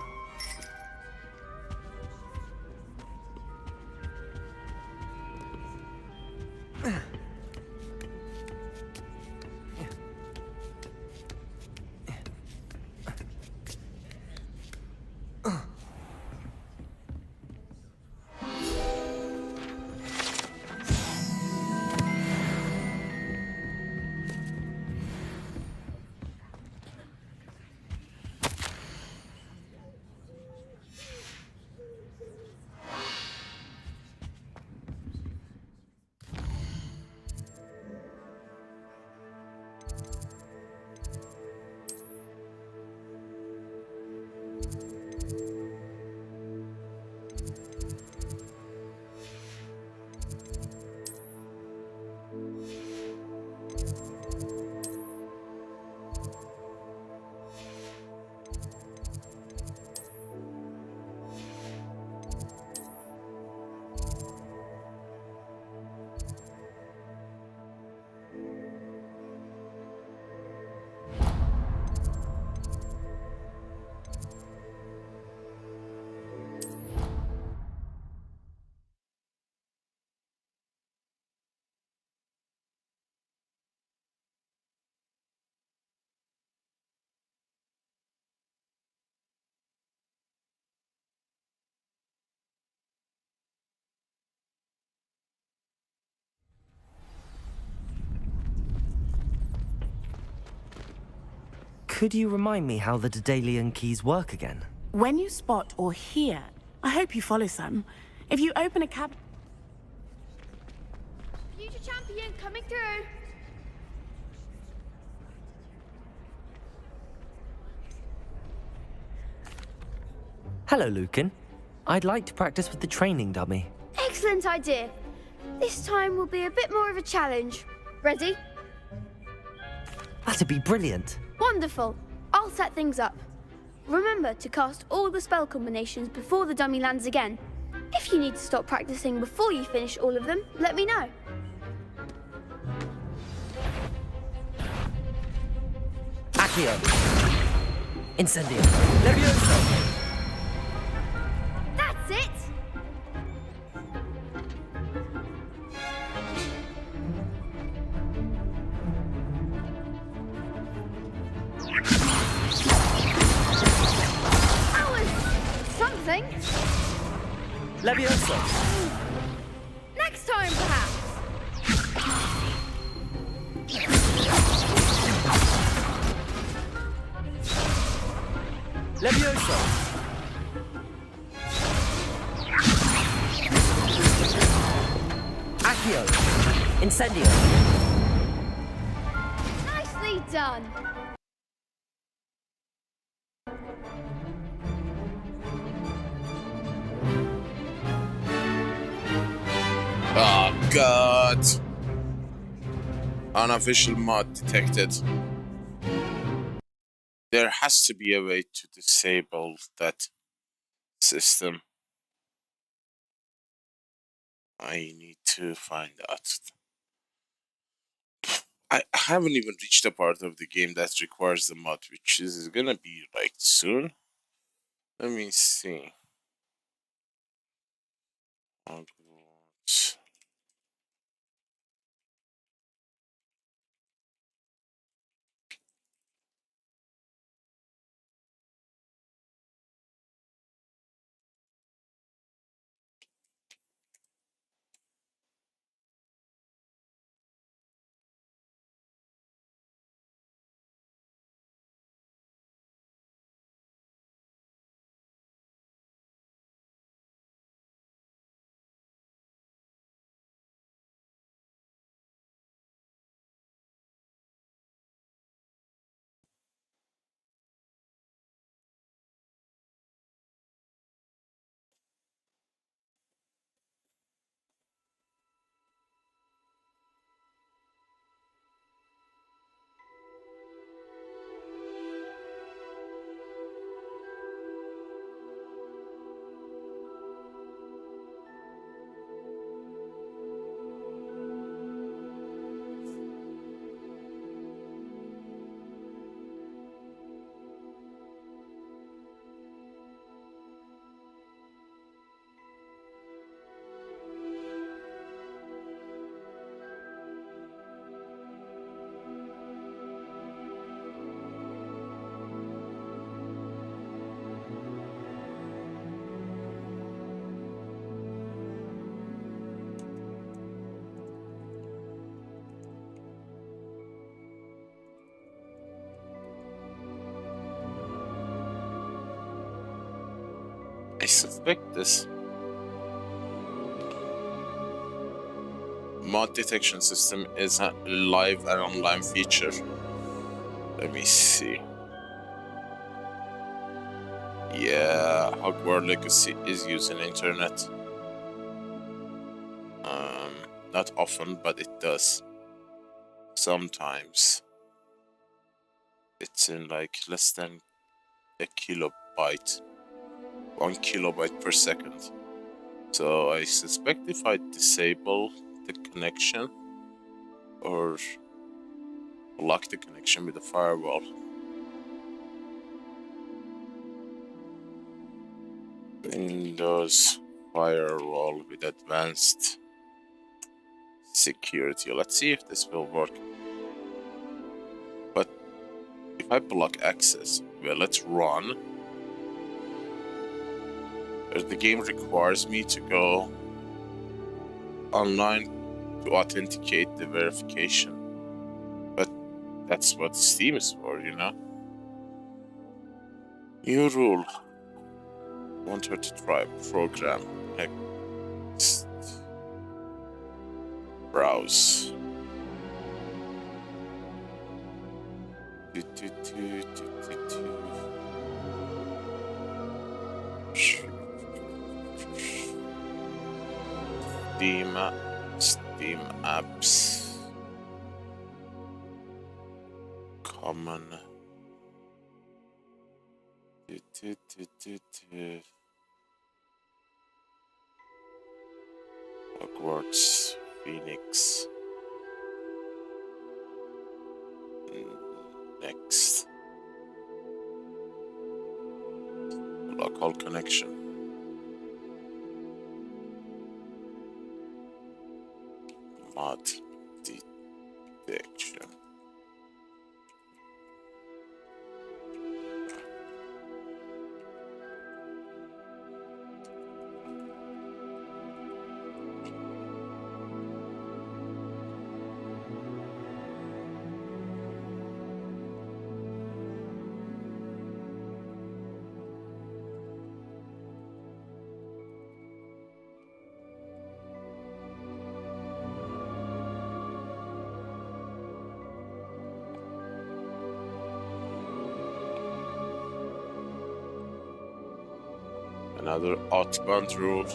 [SPEAKER 5] Could you remind me how the Daedalian keys work again?
[SPEAKER 10] When you spot or hear, I hope you follow some. If you open a cab...
[SPEAKER 15] Future champion coming through.
[SPEAKER 5] Hello, Lucan. I'd like to practice with the training dummy.
[SPEAKER 15] Excellent idea. This time will be a bit more of a challenge. Ready?
[SPEAKER 5] That'd be brilliant.
[SPEAKER 15] Wonderful. I'll set things up. Remember to cast all the spell combinations before the dummy lands again. If you need to stop practicing before you finish all of them, let me know.
[SPEAKER 5] Accio! Incendio! Levioso!
[SPEAKER 15] That's it! That was something.
[SPEAKER 5] Levioso!
[SPEAKER 15] Next time, perhaps.
[SPEAKER 5] Levioso! Accio! Incendio!
[SPEAKER 15] Nicely done.
[SPEAKER 1] Oh god! Unofficial mod detected. There has to be a way to disable that system. I need to find out. I haven't even reached a part of the game that requires the mod, which is gonna be like soon. Let me see. Hogwarts. suspect this. Mod detection system is a live and online feature. Let me see. Yeah, Hogwarts Legacy is using internet. Not often, but it does. Sometimes. It's in like less than a kilobyte. 1 kilobyte per second. So I suspect if I disable the connection or block the connection with the firewall, Windows firewall with advanced security. Let's see if this will work. But if I block access, well, let's run. The game requires me to go online to authenticate the verification. But that's what Steam is for, you know? New rule. Want her to try program. Next. Browse. Steam apps. Common. Hogwarts, Phoenix. Next. Local connection. Mod detection. Another outbound rule.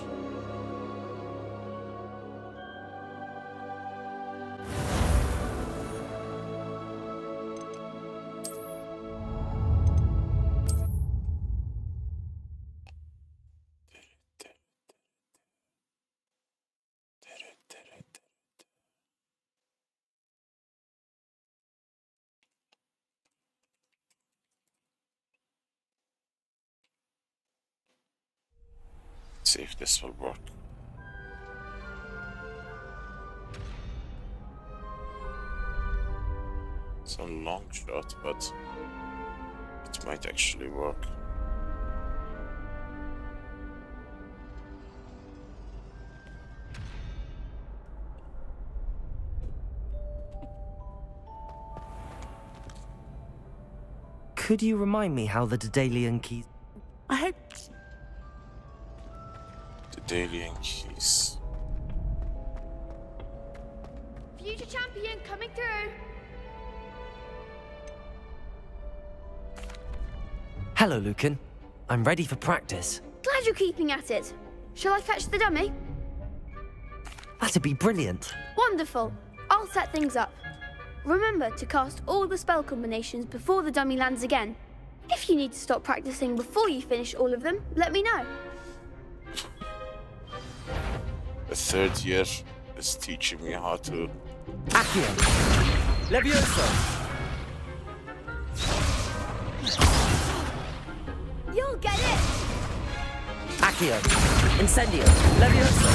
[SPEAKER 1] See if this will work. It's a long shot, but it might actually work.
[SPEAKER 5] Could you remind me how the Daedalian keys...
[SPEAKER 1] Daedalian keys.
[SPEAKER 15] Future champion coming through.
[SPEAKER 5] Hello, Lucan. I'm ready for practice.
[SPEAKER 15] Glad you're keeping at it. Shall I fetch the dummy?
[SPEAKER 5] That'd be brilliant.
[SPEAKER 15] Wonderful. I'll set things up. Remember to cast all the spell combinations before the dummy lands again. If you need to stop practicing before you finish all of them, let me know.
[SPEAKER 1] The third year is teaching me how to...
[SPEAKER 24] Accio! Levioso!
[SPEAKER 15] You'll get it!
[SPEAKER 24] Accio! Incendio! Levioso!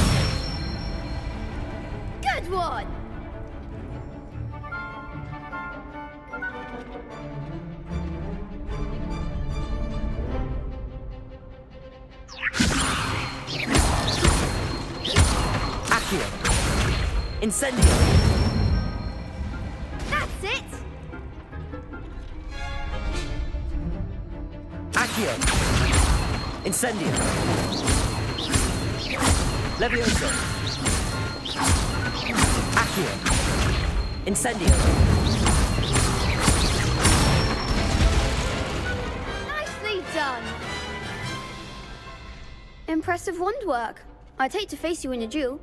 [SPEAKER 15] Good one!
[SPEAKER 24] Accio! Incendio!
[SPEAKER 15] That's it!
[SPEAKER 24] Accio!
[SPEAKER 5] Incendio. Levioso. Accio. Incendio.
[SPEAKER 15] Nicely done. Impressive wand work. I'd hate to face you in a duel.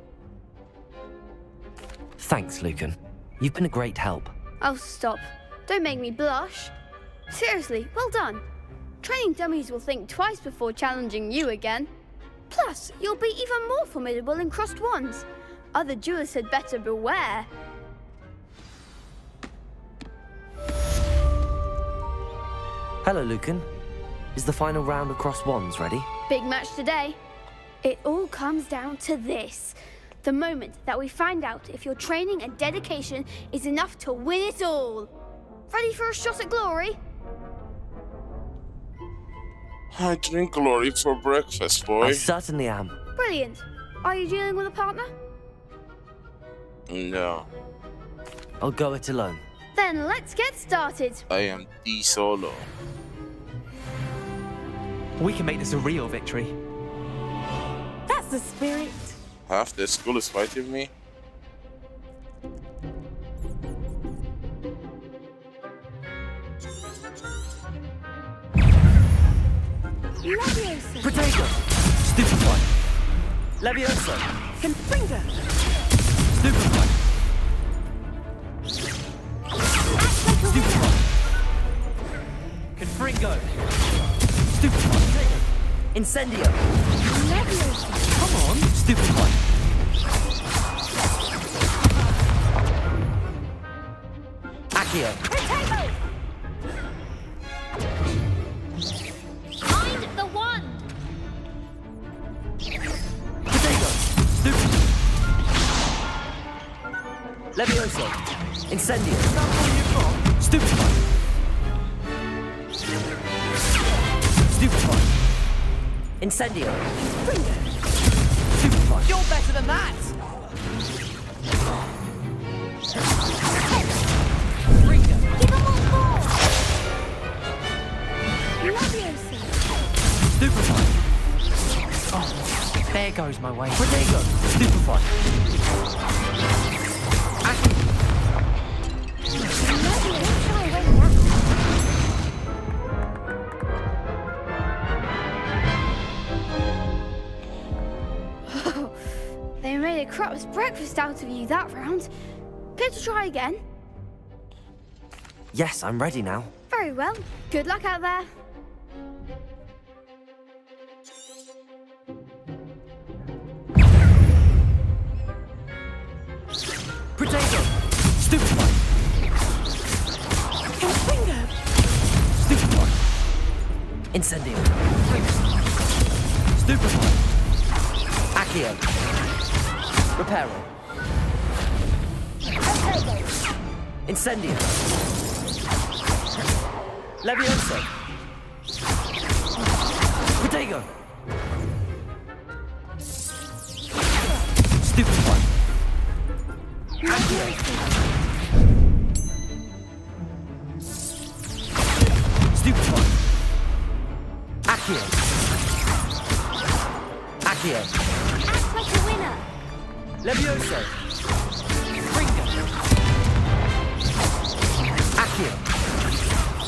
[SPEAKER 5] Thanks, Lucan. You've been a great help.
[SPEAKER 15] Oh, stop. Don't make me blush. Seriously, well done. Training dummies will think twice before challenging you again. Plus, you'll be even more formidable in crossed wands. Other duelists had better beware.
[SPEAKER 5] Hello, Lucan. Is the final round of crossed wands ready?
[SPEAKER 15] Big match today. It all comes down to this. The moment that we find out if your training and dedication is enough to win it all. Ready for a shot at glory?
[SPEAKER 1] I drink glory for breakfast, boy.
[SPEAKER 5] I certainly am.
[SPEAKER 15] Brilliant. Are you dealing with a partner?
[SPEAKER 1] No.
[SPEAKER 5] I'll go it alone.
[SPEAKER 15] Then let's get started.
[SPEAKER 1] I am D solo.
[SPEAKER 8] We can make this a real victory.
[SPEAKER 11] That's the spirit.
[SPEAKER 1] Half the school is fighting me?
[SPEAKER 11] Leviosa.
[SPEAKER 5] Potato! Stupid one! Leviosa!
[SPEAKER 11] Confringo.
[SPEAKER 5] Stupid one! Stupid one! Confringo! Stupid one! Incendio!
[SPEAKER 11] Leviosa.
[SPEAKER 5] Come on! Stupid one! Accio!
[SPEAKER 11] Potato.
[SPEAKER 15] Find the one.
[SPEAKER 5] Potato! Stupid! Levioso! Incendio! Stupid one! Stupid one! Incendio! Stupid one!
[SPEAKER 24] You're better than that!
[SPEAKER 11] Give them all four. Leviosa.
[SPEAKER 5] Stupid one!
[SPEAKER 24] Oh, there goes my way.
[SPEAKER 5] Potato! Stupid one!
[SPEAKER 15] They made a crap's breakfast out of you that round. Care to try again?
[SPEAKER 5] Yes, I'm ready now.
[SPEAKER 15] Very well. Good luck out there.
[SPEAKER 5] Potato! Stupid one!
[SPEAKER 11] Confringo.
[SPEAKER 5] Stupid one! Incendio! Stupid one! Accio! Reparo! Incendio! Levioso! Potato! Stupid one! Accio! Stupid one! Accio! Accio!
[SPEAKER 15] Act like a winner.
[SPEAKER 5] Levioso! Ringo! Accio!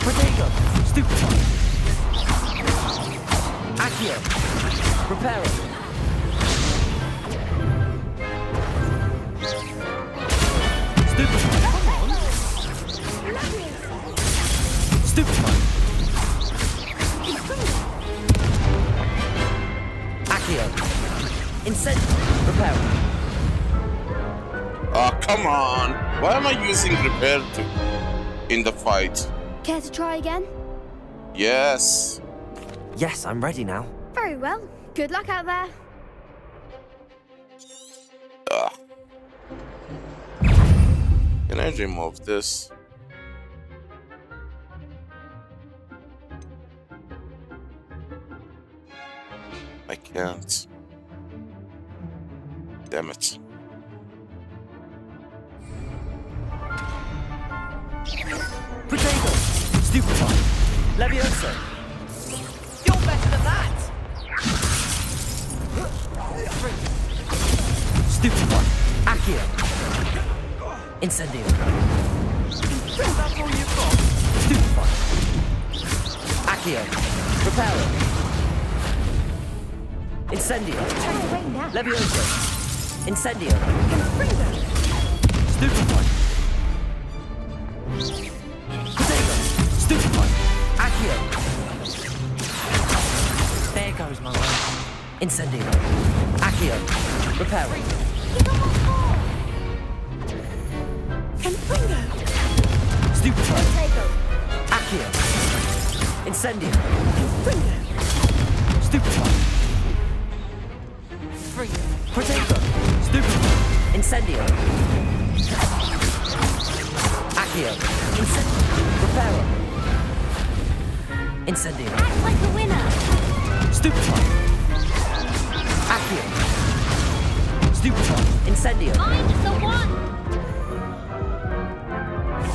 [SPEAKER 5] Potato! Stupid one! Accio! Reparo! Stupid one! Come on! Stupid one! Accio! Incendio! Reparo!
[SPEAKER 1] Oh, come on. Why am I using repair in the fight?
[SPEAKER 15] Care to try again?
[SPEAKER 1] Yes.
[SPEAKER 5] Yes, I'm ready now.
[SPEAKER 15] Very well. Good luck out there.
[SPEAKER 1] Can I remove this? I can't. Damn it.
[SPEAKER 5] Potato! Stupid one! Levioso!
[SPEAKER 24] You're better than that!
[SPEAKER 5] Stupefy. Accio. Incendio.
[SPEAKER 24] That's all you've got?
[SPEAKER 5] Stupefy. Accio. Reparo. Incendio. Levioso. Incendio. Stupefy. Protego. Stupefy. Accio.
[SPEAKER 24] There goes my way.
[SPEAKER 5] Incendio. Accio. Reparo. Stupefy. Accio. Incendio. Stupefy. Protego. Stupefy. Incendio. Accio. Incendio. Reparo. Incendio.
[SPEAKER 12] Act like a winner.
[SPEAKER 5] Stupefy. Accio. Stupefy. Incendio.
[SPEAKER 12] I'm the one.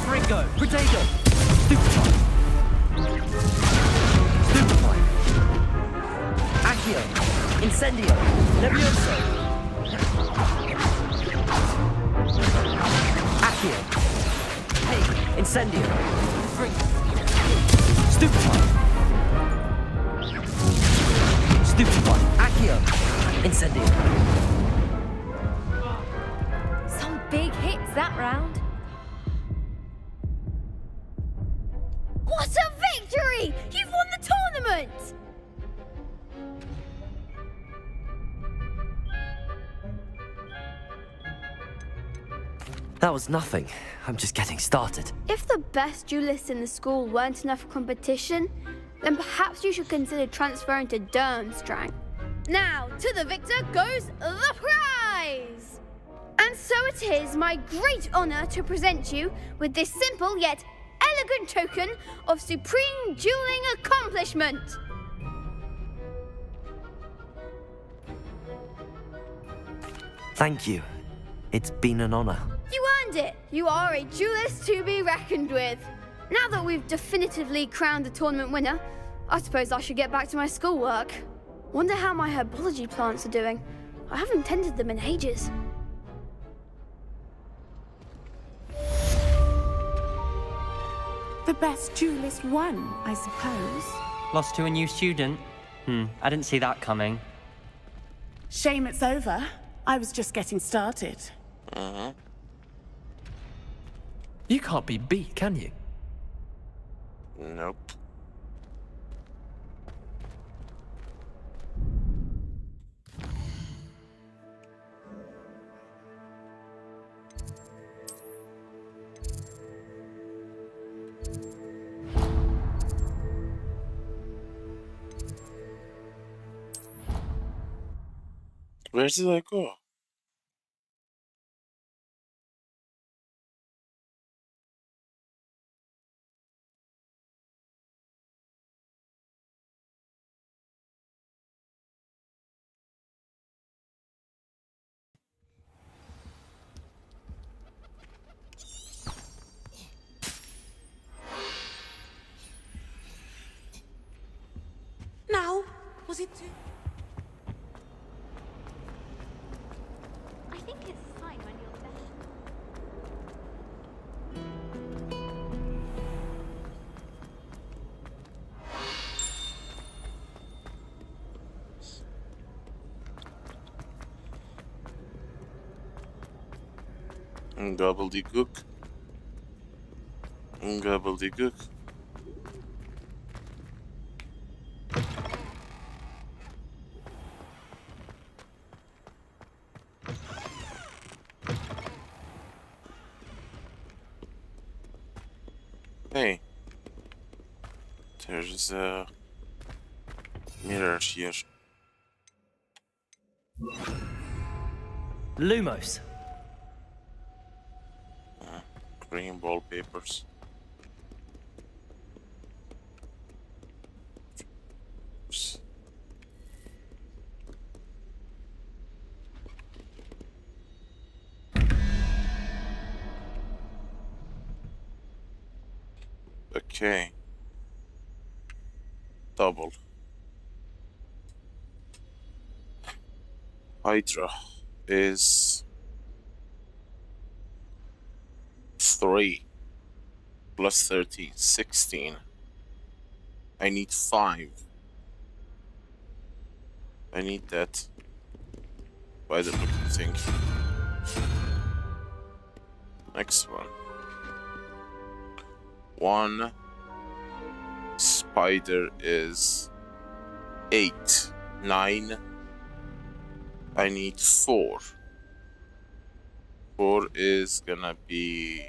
[SPEAKER 5] Fringo. Protego. Stupefy. Stupefy. Accio. Incendio. Levioso. Accio. Hey. Incendio. Stupefy. Stupefy. Accio. Incendio.
[SPEAKER 12] Some big hits that round.
[SPEAKER 15] What a victory! You've won the tournament!
[SPEAKER 5] That was nothing. I'm just getting started.
[SPEAKER 15] If the best duelists in the school weren't enough for competition, then perhaps you should consider transferring to Durmstrang. Now, to the victor goes the prize! And so it is my great honor to present you with this simple yet elegant token of supreme dueling accomplishment.
[SPEAKER 5] Thank you. It's been an honor.
[SPEAKER 15] You earned it! You are a duelist to be reckoned with. Now that we've definitively crowned the tournament winner, I suppose I should get back to my schoolwork. Wonder how my herbology plants are doing. I haven't tended them in ages.
[SPEAKER 10] The best duelist won, I suppose.
[SPEAKER 16] Lost to a new student? I didn't see that coming.
[SPEAKER 10] Shame it's over. I was just getting started.
[SPEAKER 8] You can't be beat, can you?
[SPEAKER 1] Nope. Where did I go?
[SPEAKER 17] Now, was it too...
[SPEAKER 12] I think it's a sign when you're there.
[SPEAKER 1] Gobbledygook. Gobbledygook. Hey, there's a mirror here.
[SPEAKER 5] Lumos.
[SPEAKER 1] Green wallpapers. Okay. Double. Hydra is 3 plus 13, 16. I need 5. I need that spider looking thing. Next one. 1 spider is 8, 9. I need 4. 4 is gonna be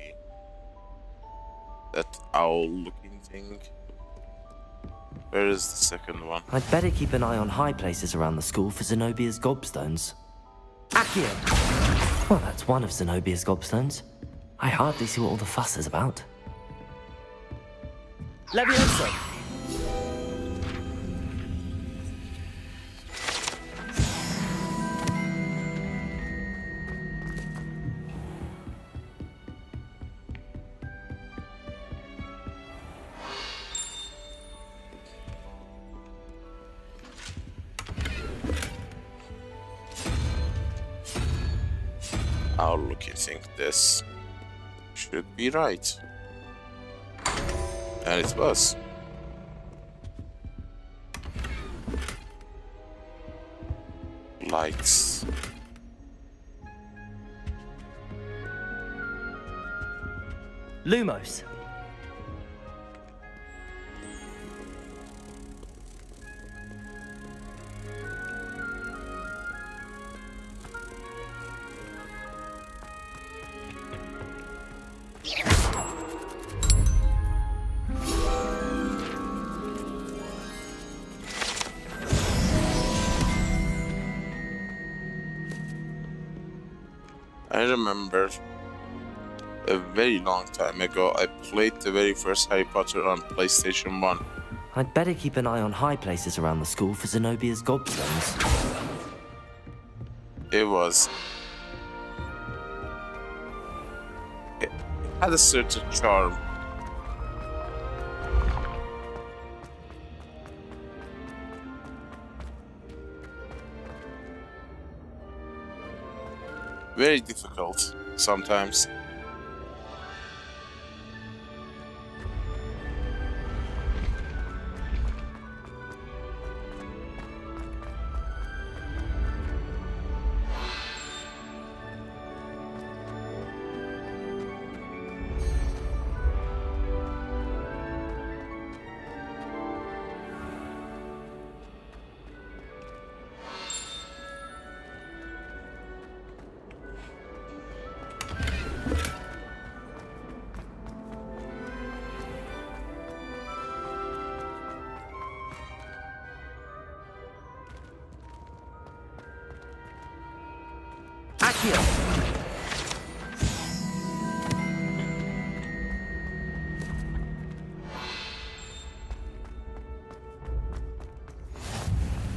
[SPEAKER 1] that owl looking thing. Where is the second one?
[SPEAKER 5] I'd better keep an eye on high places around the school for Zenobia's gobstones. Accio! Well, that's one of Zenobia's gobstones. I hardly see what all the fuss is about.
[SPEAKER 24] Levioso!
[SPEAKER 1] I'll look, you think this should be right. And it was. Lights.
[SPEAKER 5] Lumos.
[SPEAKER 1] I remember a very long time ago I played the very first Harry Potter on PlayStation 1.
[SPEAKER 5] I'd better keep an eye on high places around the school for Zenobia's gobstones.
[SPEAKER 1] It had a certain charm. Very difficult sometimes.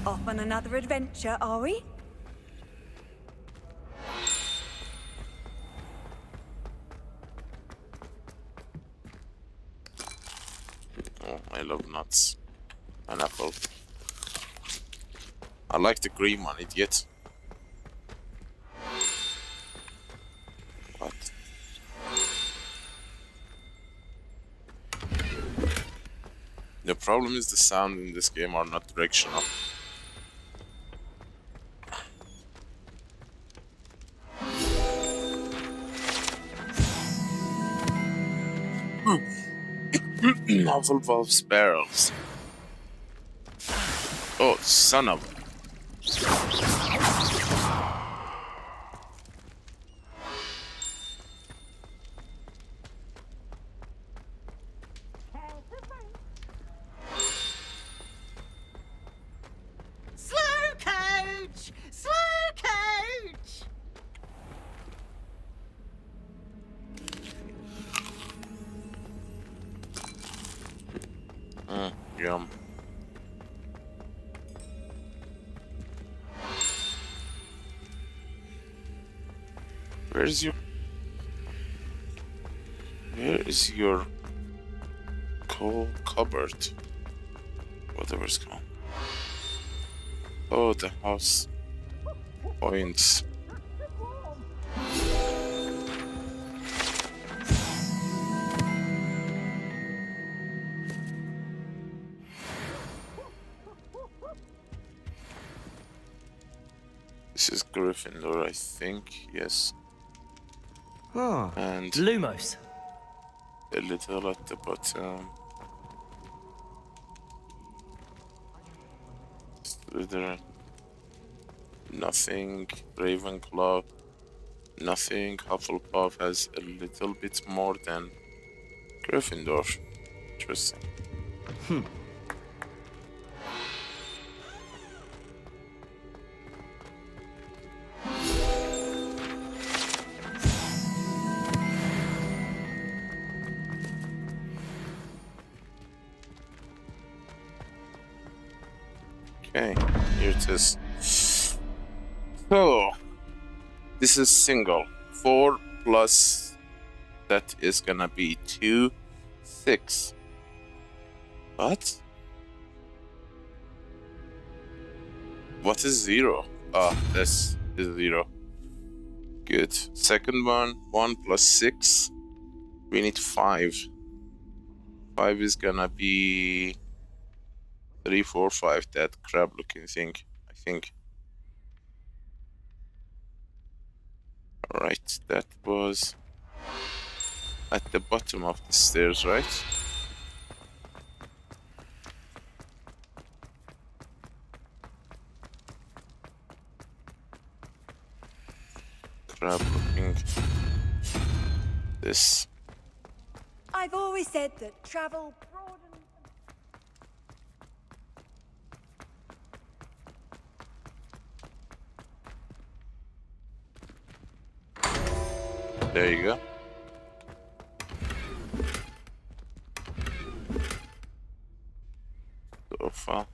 [SPEAKER 14] Off on another adventure, are we?
[SPEAKER 1] Oh, I love nuts. Pineapple. I like the green one, idiot. What? The problem is the sound in this game are not directional. Hufflepuff's barrels. Oh, son of...
[SPEAKER 17] Slow coach! Slow coach!
[SPEAKER 1] Yum. Where is your coal cupboard? Whatever it's called. Oh, the house. points. This is Gryffindor, I think. Yes.
[SPEAKER 5] Oh,
[SPEAKER 1] and
[SPEAKER 5] Lumos.
[SPEAKER 1] A little at the bottom. Slytherin. Nothing. Ravenclaw. Nothing. Hufflepuff has a little bit more than Gryffindor. Interesting. Okay, here it is. So, this is single. 4 plus, that is gonna be 2, 6. What? What is 0? Ah, this is 0. Good. Second one, 1 plus 6. We need 5. 5 is gonna be 3, 4, 5. That crab looking thing, I think. Alright, that was at the bottom of the stairs, right? Crab looking. This.
[SPEAKER 14] I've always said that travel broadens.
[SPEAKER 1] There you go. Sofa.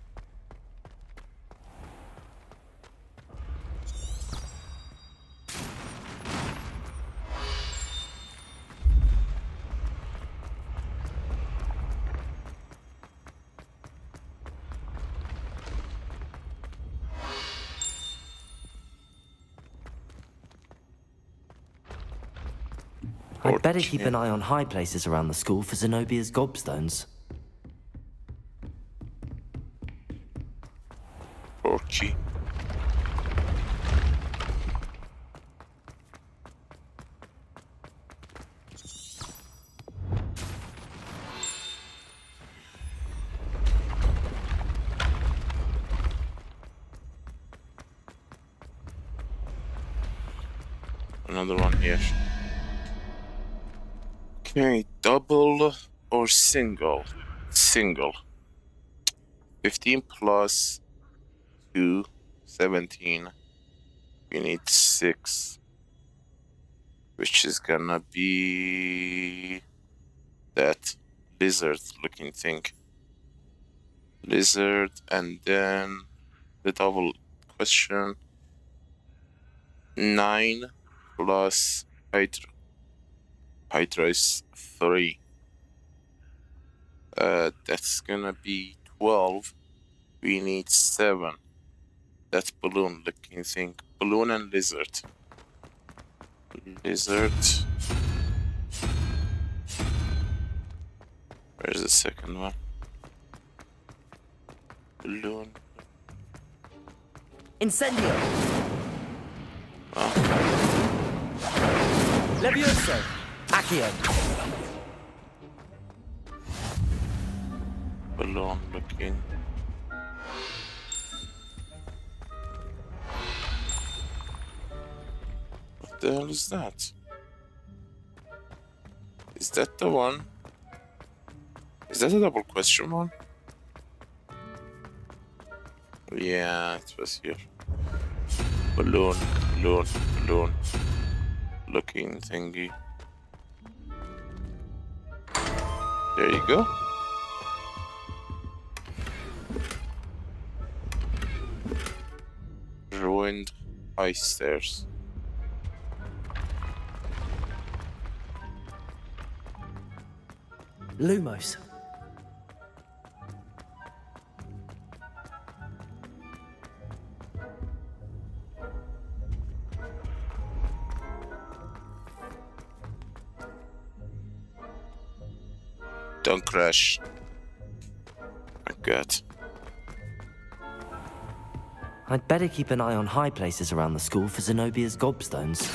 [SPEAKER 5] I'd better keep an eye on high places around the school for Zenobia's gobstones.
[SPEAKER 1] Orchie. Another one here. Okay, double or single? Single. 15 plus 2, 17. We need 6. Which is gonna be that lizard looking thing. Lizard, and then the double question. 9 plus Hydra. Hydra is 3. That's gonna be 12. We need 7. That's balloon looking thing. Balloon and lizard. Lizard. Where's the second one? Balloon.
[SPEAKER 24] Incendio.
[SPEAKER 1] Oh.
[SPEAKER 24] Levioso. Accio.
[SPEAKER 1] Balloon looking. What the hell is that? Is that the one? Is that a double question one? Yeah, it was here. Balloon, balloon, balloon. Looking thingy. There you go. Ruined high stairs.
[SPEAKER 5] Lumos.
[SPEAKER 1] Don't crash. My God.
[SPEAKER 5] I'd better keep an eye on high places around the school for Zenobia's gobstones.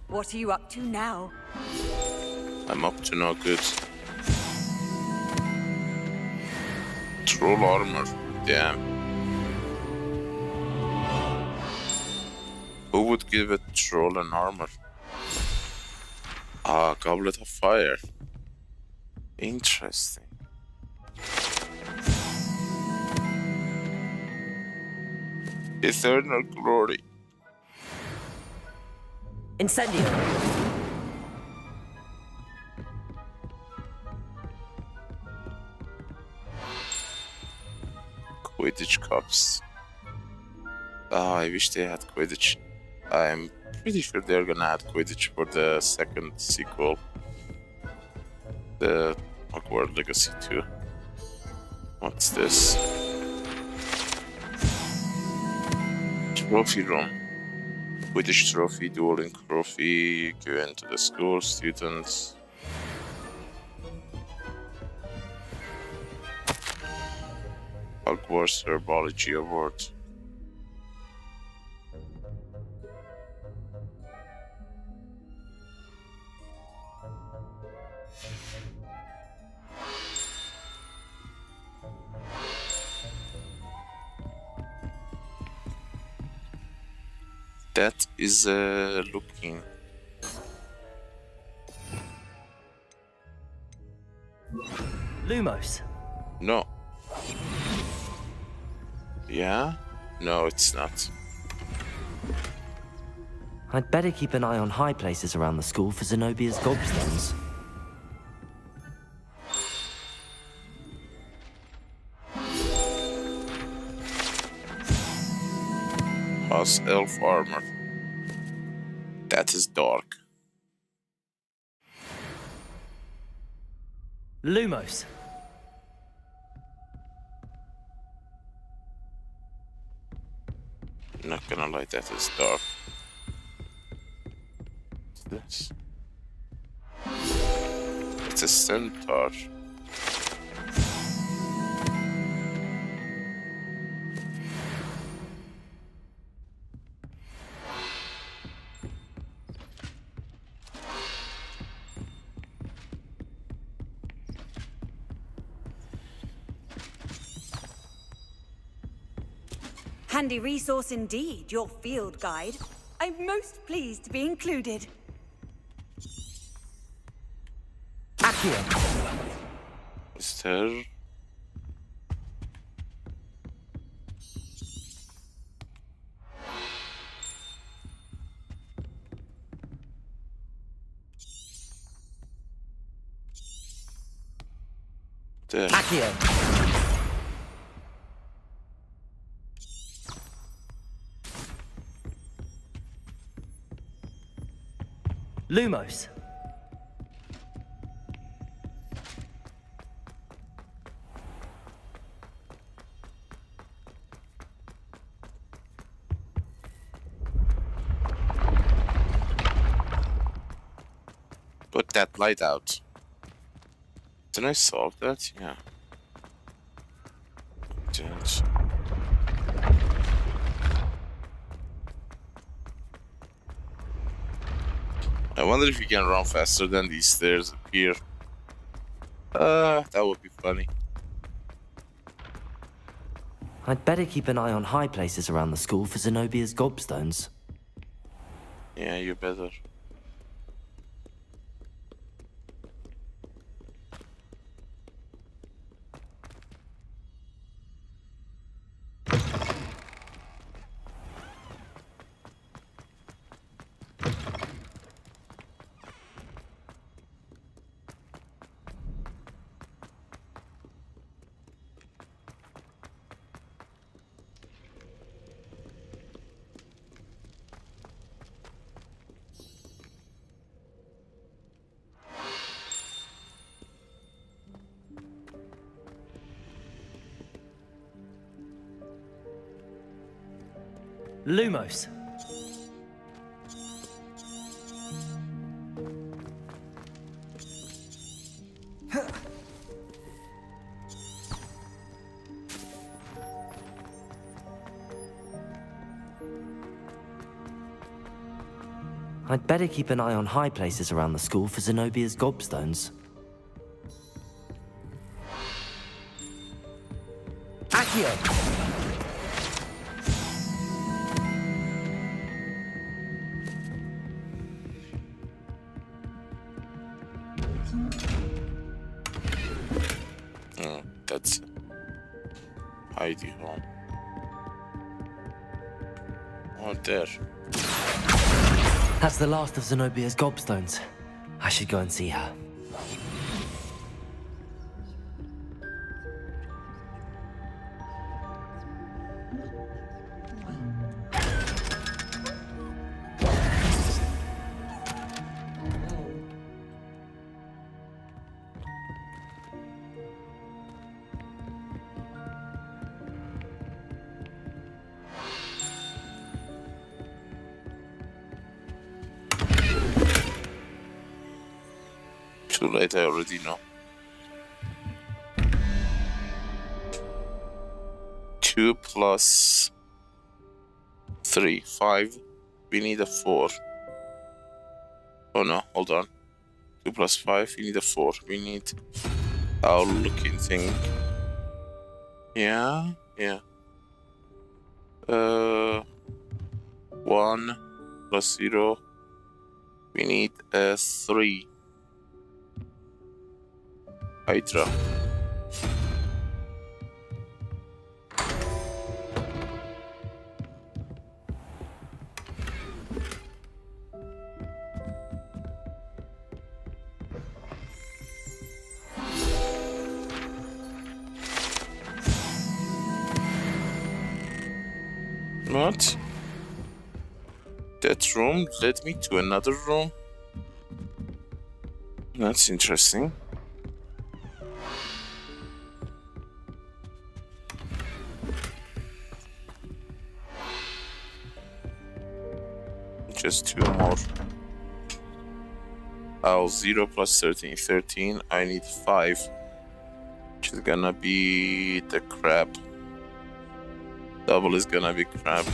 [SPEAKER 14] What are you up to now?
[SPEAKER 1] I'm up to no good. Troll armor. Damn. Who would give a troll an armor? Ah, Goblet of Fire. Interesting. Eternal glory.
[SPEAKER 24] Incendio.
[SPEAKER 1] Quidditch cups. Ah, I wish they had Quidditch. I'm pretty sure they're gonna add Quidditch for the second sequel. The Hogwarts Legacy 2. What's this? Trophy room. Quidditch trophy, dueling trophy, given to the school students. Hogwarts Herbology Award. That is looking.
[SPEAKER 5] Lumos.
[SPEAKER 1] No. Yeah? No, it's not.
[SPEAKER 5] I'd better keep an eye on high places around the school for Zenobia's gobstones.
[SPEAKER 1] House elf armor. That is dark.
[SPEAKER 24] Lumos.
[SPEAKER 1] Not gonna lie, that is dark. What's this? It's a centaur.
[SPEAKER 14] Handy resource indeed, your field guide. I'm most pleased to be included.
[SPEAKER 24] Accio.
[SPEAKER 1] Is there? There.
[SPEAKER 24] Accio. Lumos.
[SPEAKER 1] Put that light out. Didn't I solve that? Yeah. Didn't. I wonder if you can run faster than these stairs appear. That would be funny.
[SPEAKER 5] I'd better keep an eye on high places around the school for Zenobia's gobstones.
[SPEAKER 1] Yeah, you better.
[SPEAKER 16] Lumos.
[SPEAKER 5] I'd better keep an eye on high places around the school for Zenobia's gobstones.
[SPEAKER 24] Accio!
[SPEAKER 1] That's Heidi home. Oh, there.
[SPEAKER 5] That's the last of Zenobia's gobstones. I should go and see her.
[SPEAKER 1] Too late, I already know. 2 plus 3, 5. We need a 4. Oh no, hold on. 2 plus 5, we need a 4. We need our looking thing. Yeah. 1 plus 0. We need a 3. Hydra. What? That room led me to another room? That's interesting. Just 2 more. Oh, 0 plus 13. 13. I need 5. Which is gonna be the crab. Double is gonna be crab.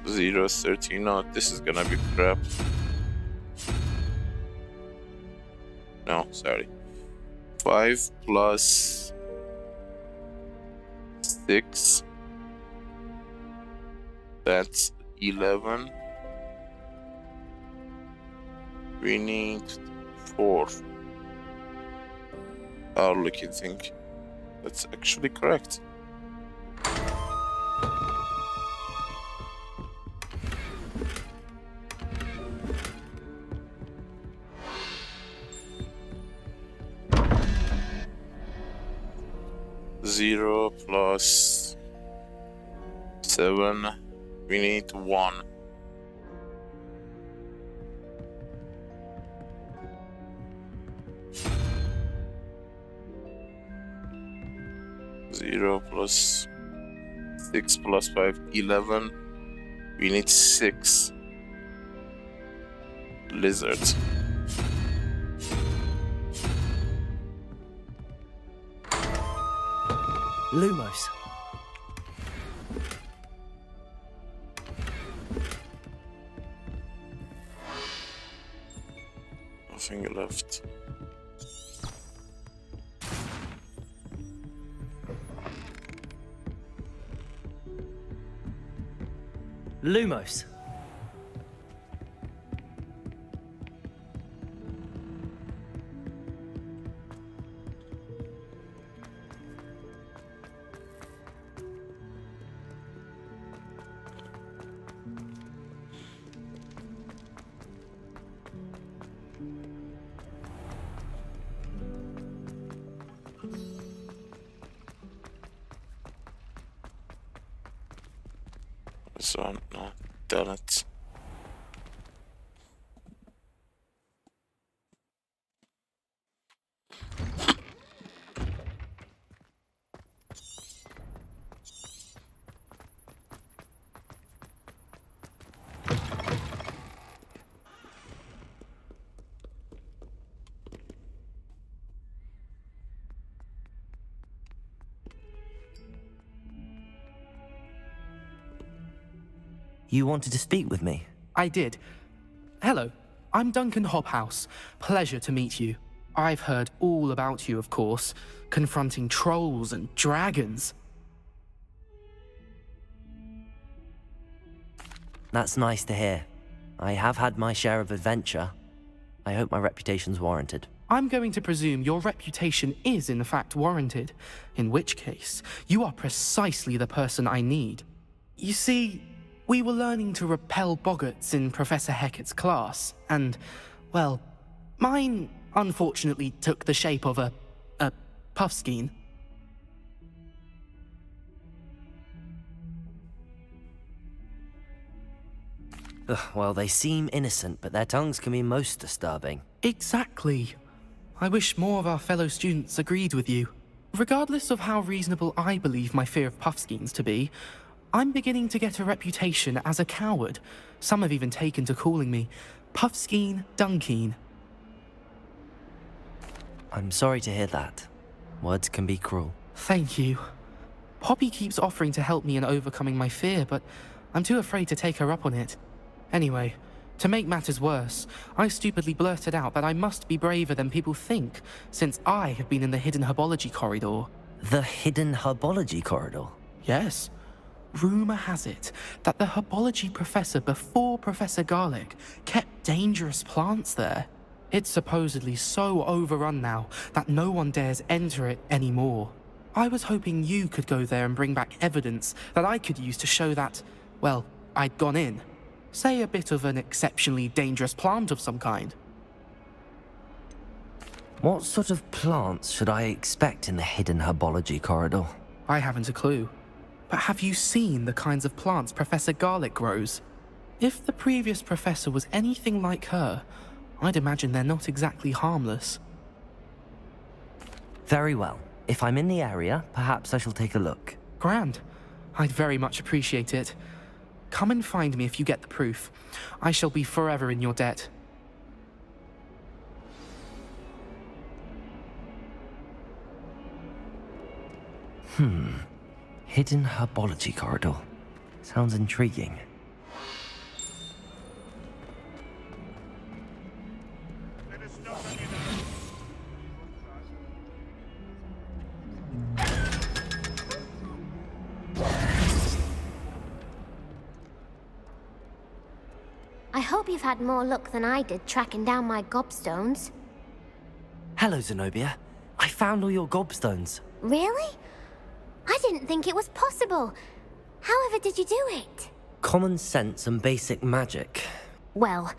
[SPEAKER 1] Zero, 13. No, this is gonna be crab. No, sorry. 5 plus 6. That's 11. We need 4. Our looking thing. That's actually correct. Zero plus 7. We need 1. Zero plus 6 plus 5, 11. We need 6. Lizards.
[SPEAKER 16] Lumos.
[SPEAKER 1] Nothing left.
[SPEAKER 16] Lumos.
[SPEAKER 1] This one, no, damn it.
[SPEAKER 5] You wanted to speak with me?
[SPEAKER 9] I did. Hello, I'm Duncan Hobhouse. Pleasure to meet you. I've heard all about you, of course, confronting trolls and dragons.
[SPEAKER 5] That's nice to hear. I have had my share of adventure. I hope my reputation's warranted.
[SPEAKER 9] I'm going to presume your reputation is in fact warranted, in which case, you are precisely the person I need. You see, we were learning to repel boggarts in Professor Hecat's class, and, well, mine unfortunately took the shape of a puffskein.
[SPEAKER 5] Ugh, well, they seem innocent, but their tongues can be most disturbing.
[SPEAKER 9] Exactly. I wish more of our fellow students agreed with you. Regardless of how reasonable I believe my fear of puffskeins to be, I'm beginning to get a reputation as a coward. Some have even taken to calling me Puffskeen Dunkeen.
[SPEAKER 5] I'm sorry to hear that. Words can be cruel.
[SPEAKER 9] Thank you. Poppy keeps offering to help me in overcoming my fear, but I'm too afraid to take her up on it. Anyway, to make matters worse, I stupidly blurted out that I must be braver than people think, since I have been in the hidden herbology corridor.
[SPEAKER 5] The hidden herbology corridor?
[SPEAKER 9] Yes. Rumour has it that the herbology professor before Professor Garlic kept dangerous plants there. It's supposedly so overrun now that no one dares enter it anymore. I was hoping you could go there and bring back evidence that I could use to show that, well, I'd gone in. Say a bit of an exceptionally dangerous plant of some kind.
[SPEAKER 5] What sort of plants should I expect in the hidden herbology corridor?
[SPEAKER 9] I haven't a clue. But have you seen the kinds of plants Professor Garlic grows? If the previous professor was anything like her, I'd imagine they're not exactly harmless.
[SPEAKER 5] Very well. If I'm in the area, perhaps I shall take a look.
[SPEAKER 9] Grand. I'd very much appreciate it. Come and find me if you get the proof. I shall be forever in your debt.
[SPEAKER 5] Hidden herbology corridor. Sounds intriguing.
[SPEAKER 18] I hope you've had more luck than I did tracking down my gobstones.
[SPEAKER 5] Hello, Zenobia. I found all your gobstones.
[SPEAKER 18] Really? I didn't think it was possible. However did you do it?
[SPEAKER 5] Common sense and basic magic.
[SPEAKER 18] Well,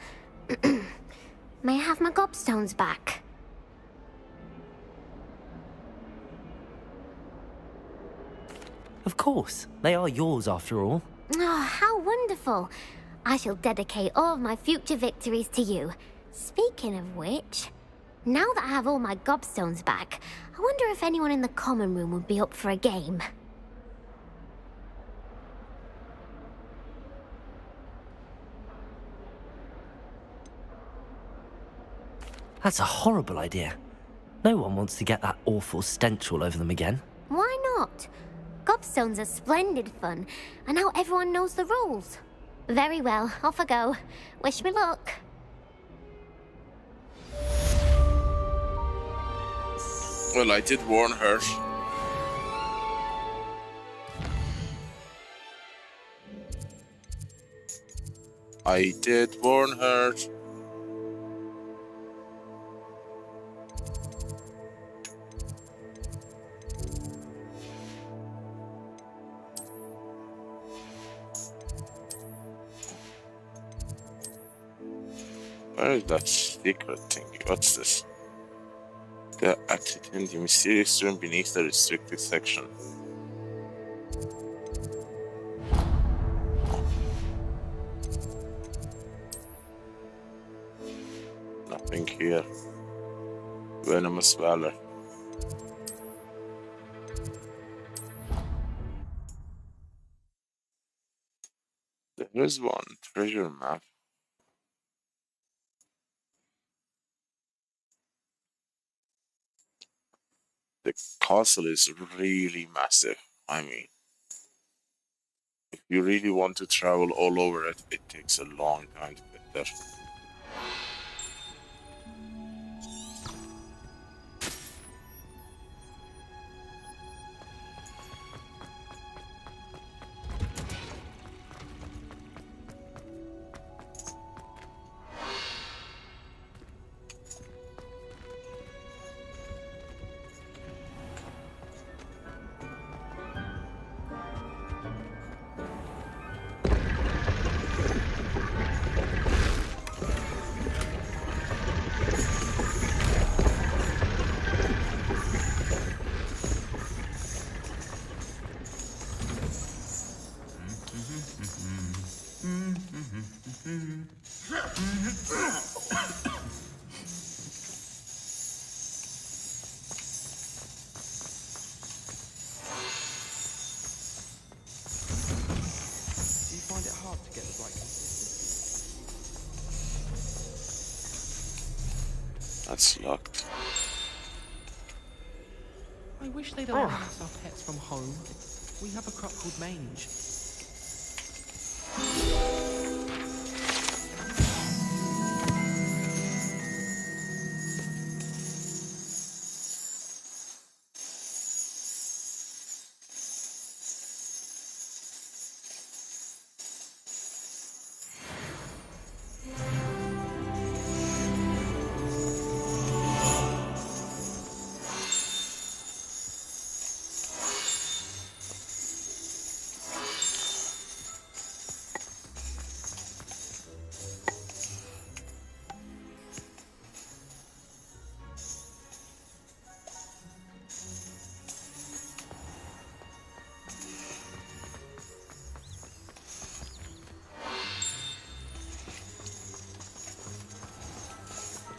[SPEAKER 18] may I have my gobstones back?
[SPEAKER 5] Of course. They are yours after all.
[SPEAKER 18] Oh, how wonderful. I shall dedicate all of my future victories to you. Speaking of which, now that I have all my gobstones back, I wonder if anyone in the common room would be up for a game.
[SPEAKER 5] That's a horrible idea. No one wants to get that awful stench all over them again.
[SPEAKER 18] Why not? Gobstones are splendid fun, and now everyone knows the rules. Very well, off I go. Wish me luck.
[SPEAKER 1] Well, I did warn her. I did warn her. Where is that secret thing? What's this? The acted in the mysterious room beneath the restricted section. Nothing here. Venomous Valor. There is one treasure map. The castle is really massive. I mean, If you really want to travel all over it, it takes a long time to get there.
[SPEAKER 9] Do you find it hard to get the right consistency?
[SPEAKER 1] That's locked.
[SPEAKER 9] I wish they'd allow us our pets from home. We have a crop called Mange.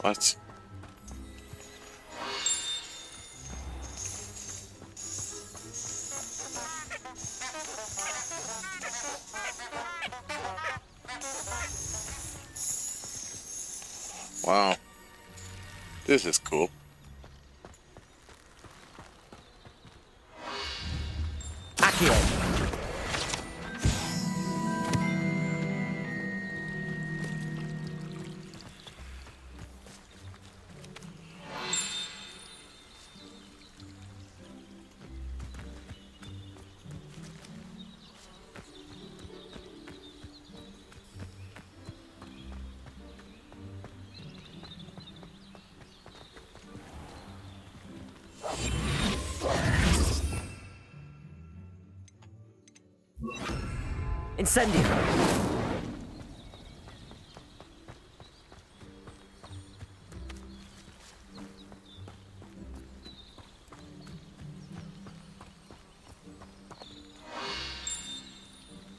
[SPEAKER 1] What? Wow. This is cool.
[SPEAKER 24] Accio. Incendio.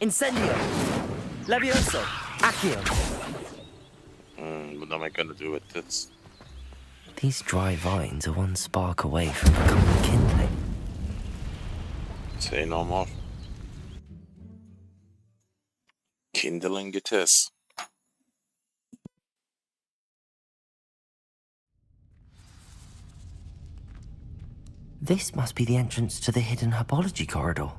[SPEAKER 24] Incendio. Levioso. Accio.
[SPEAKER 1] What am I gonna do with this?
[SPEAKER 5] These dry vines are one spark away from becoming kindling.
[SPEAKER 1] Say no more. Kindling it is.
[SPEAKER 5] This must be the entrance to the hidden herbology corridor.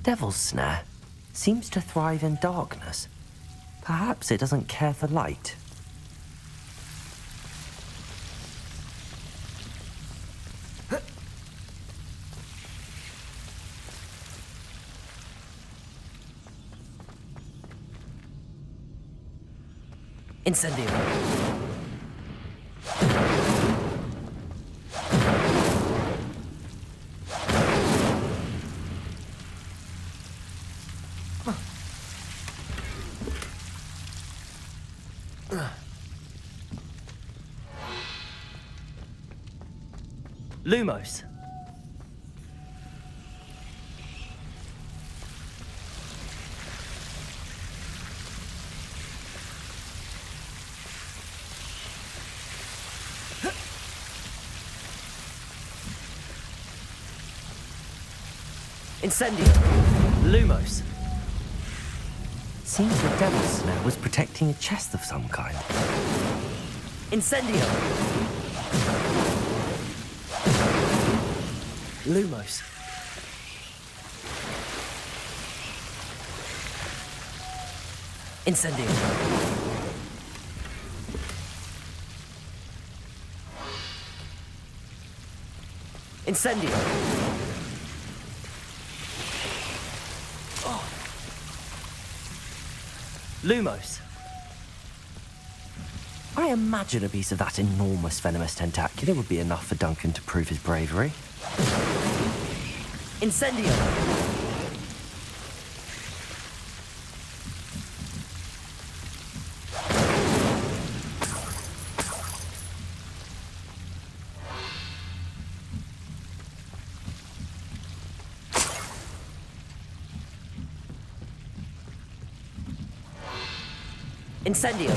[SPEAKER 5] Devil's Snare seems to thrive in darkness. Perhaps it doesn't care for light.
[SPEAKER 24] Incendio.
[SPEAKER 5] Lumos. Incendio! Lumos! Seems the devil snare was protecting a chest of some kind. Incendio! Lumos. Incendio. Incendio. Oh. Lumos. I imagine a piece of that enormous venomous tentacular would be enough for Duncan to prove his bravery. Incendio. Incendio!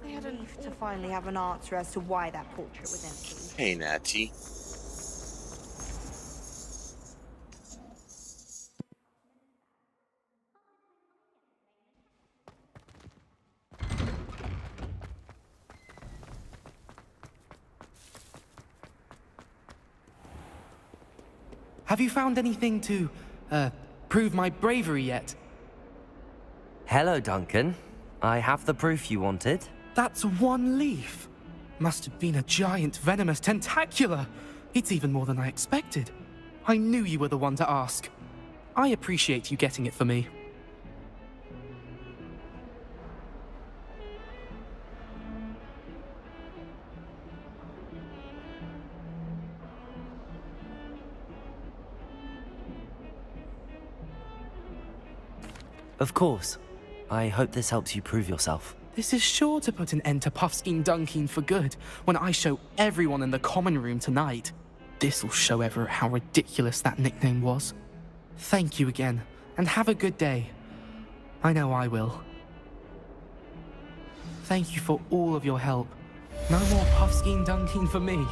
[SPEAKER 11] I had relief to finally have an answer as to why that portrait was empty.
[SPEAKER 1] Hey, Natty.
[SPEAKER 9] Have you found anything to, prove my bravery yet?
[SPEAKER 5] Hello, Duncan. I have the proof you wanted.
[SPEAKER 9] That's one leaf. Must have been a giant venomous tentacula. It's even more than I expected. I knew you were the one to ask. I appreciate you getting it for me.
[SPEAKER 5] Of course. I hope this helps you prove yourself.
[SPEAKER 9] This is sure to put an end to Puffskein Dunkeen for good when I show everyone in the common room tonight. This'll show Everett how ridiculous that nickname was. Thank you again, and have a good day. I know I will. Thank you for all of your help. No more Puffskein Dunkeen for me.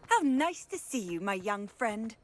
[SPEAKER 14] How nice to see you, my young friend.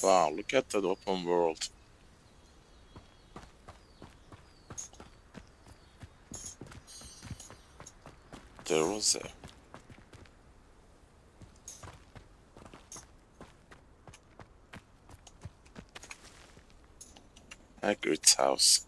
[SPEAKER 1] Wow, look at that open world. There was Hagrid's house.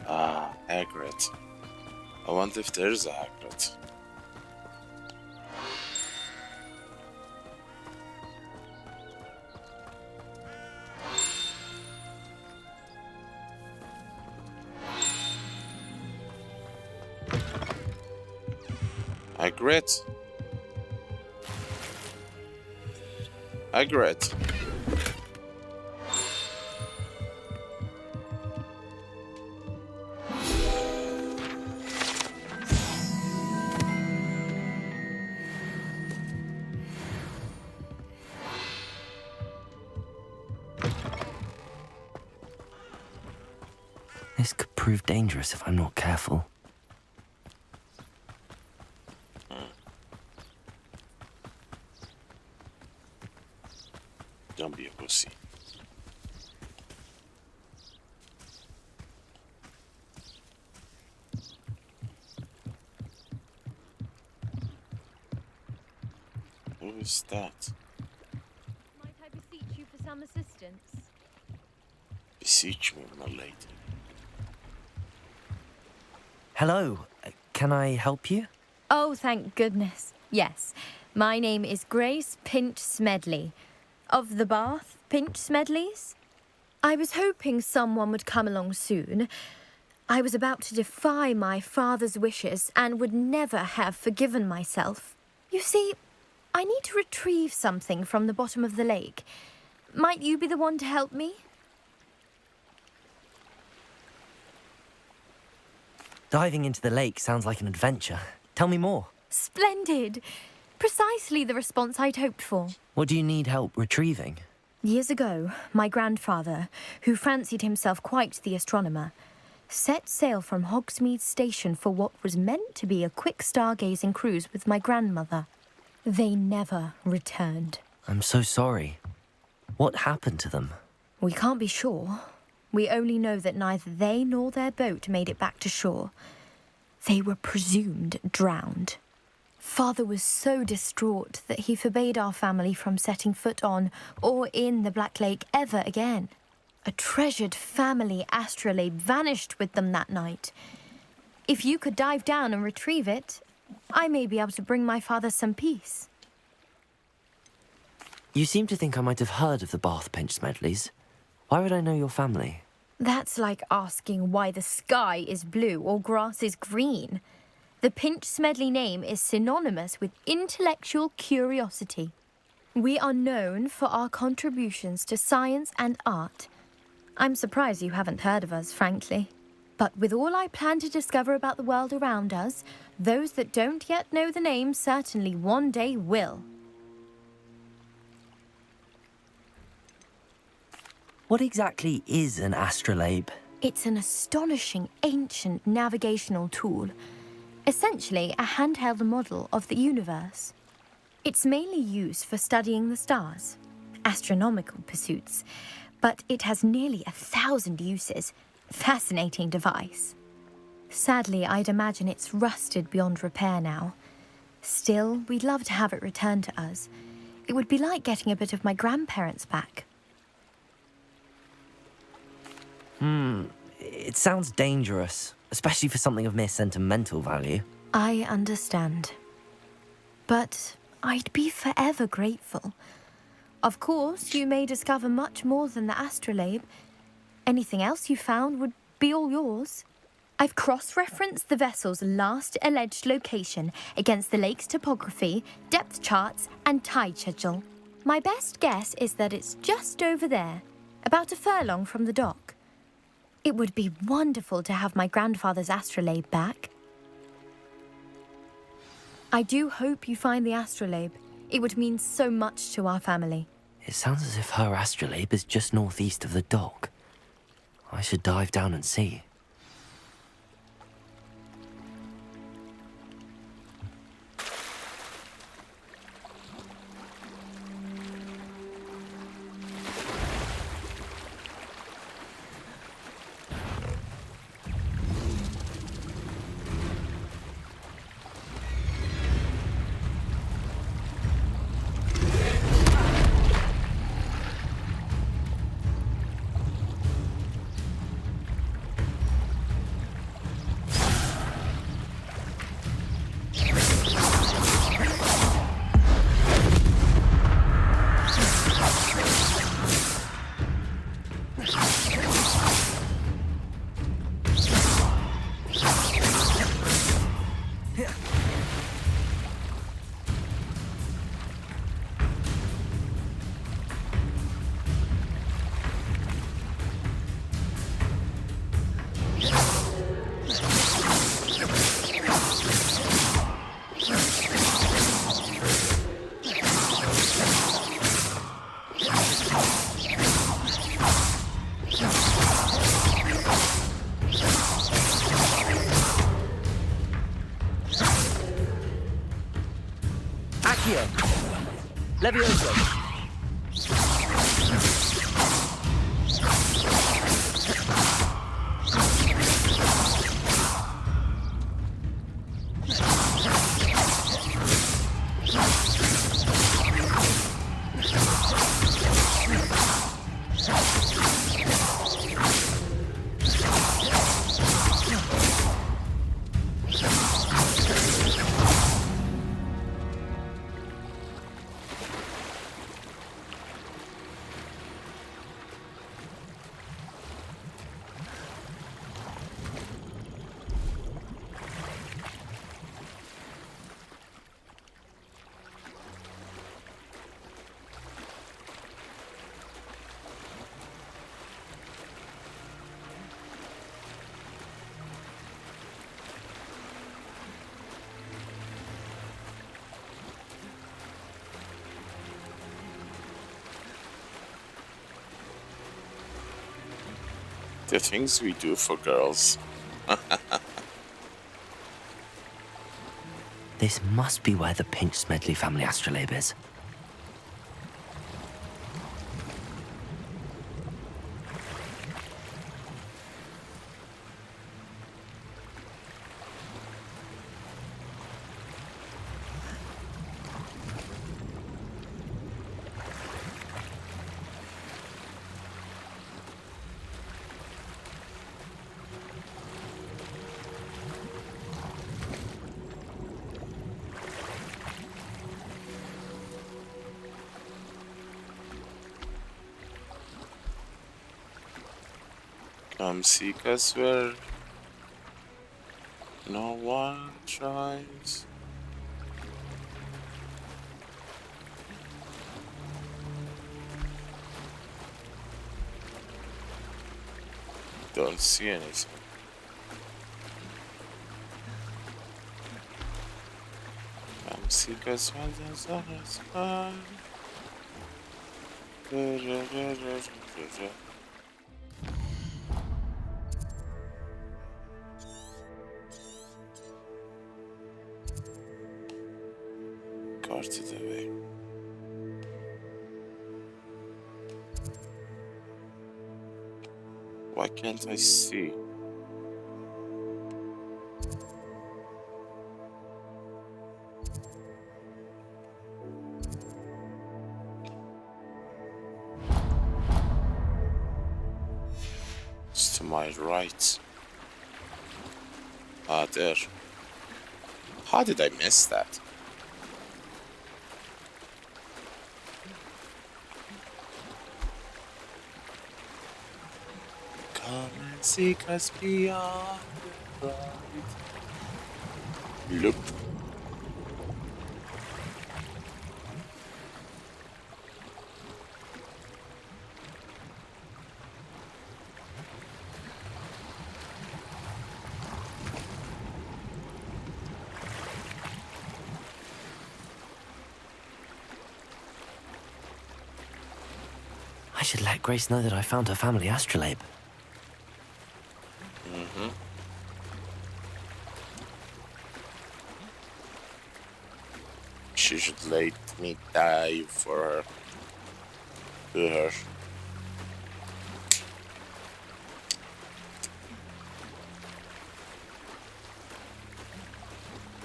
[SPEAKER 1] Ah, Hagrid. I wonder if there's a Hagrid. Hagrid? Hagrid?
[SPEAKER 5] This could prove dangerous if I'm not careful.
[SPEAKER 1] Don't be a pussy. Who is that?
[SPEAKER 19] Might I beseech you for some assistance?
[SPEAKER 1] Beseech me, my lady.
[SPEAKER 5] Hello, can I help you?
[SPEAKER 19] Oh, thank goodness. Yes. My name is Grace Pinch Smedley. Of the Bath Pinch Smedleys? I was hoping someone would come along soon. I was about to defy my father's wishes and would never have forgiven myself. You see, I need to retrieve something from the bottom of the lake. Might you be the one to help me?
[SPEAKER 5] Diving into the lake sounds like an adventure. Tell me more.
[SPEAKER 19] Splendid! Precisely the response I'd hoped for.
[SPEAKER 5] What do you need help retrieving?
[SPEAKER 19] Years ago, my grandfather, who fancied himself quite the astronomer, set sail from Hogsmeade Station for what was meant to be a quick stargazing cruise with my grandmother. They never returned.
[SPEAKER 5] I'm so sorry. What happened to them?
[SPEAKER 19] We can't be sure. We only know that neither they nor their boat made it back to shore. They were presumed drowned. Father was so distraught that he forbade our family from setting foot on or in the Black Lake ever again. A treasured family astrolabe vanished with them that night. If you could dive down and retrieve it, I may be able to bring my father some peace.
[SPEAKER 5] You seem to think I might have heard of the Bath Pinch Smedleys. Why would I know your family?
[SPEAKER 19] That's like asking why the sky is blue or grass is green. The Pinch Smedley name is synonymous with intellectual curiosity. We are known for our contributions to science and art. I'm surprised you haven't heard of us, frankly. But with all I plan to discover about the world around us, those that don't yet know the name certainly one day will.
[SPEAKER 5] What exactly is an astrolabe?
[SPEAKER 19] It's an astonishing ancient navigational tool. Essentially, a handheld model of the universe. It's mainly used for studying the stars, astronomical pursuits, but it has nearly 1,000 uses. Fascinating device. Sadly, I'd imagine it's rusted beyond repair now. Still, we'd love to have it returned to us. It would be like getting a bit of my grandparents back.
[SPEAKER 5] It sounds dangerous, especially for something of mere sentimental value.
[SPEAKER 19] I understand. But I'd be forever grateful. Of course, you may discover much more than the astrolabe. Anything else you found would be all yours. I've cross-referenced the vessel's last alleged location against the lake's topography, depth charts, and tide schedule. My best guess is that it's just over there, about a furlong from the dock. It would be wonderful to have my grandfather's astrolabe back. I do hope you find the astrolabe. It would mean so much to our family.
[SPEAKER 5] It sounds as if her astrolabe is just northeast of the dock. I should dive down and see.
[SPEAKER 24] Levioso.
[SPEAKER 1] The things we do for girls.
[SPEAKER 5] This must be where the Pinch Smedley family astrolabe is.
[SPEAKER 1] Come seek us where no one tries. Don't see anything. Come seek us where there's others are. Carted away. Why can't I see? It's to my right. Ah, there. How did I miss that? Come and seek us beyond the light. Look.
[SPEAKER 5] I should let Grace know that I found her family astrolabe.
[SPEAKER 1] Mm-hmm. She should let me die for her. To her.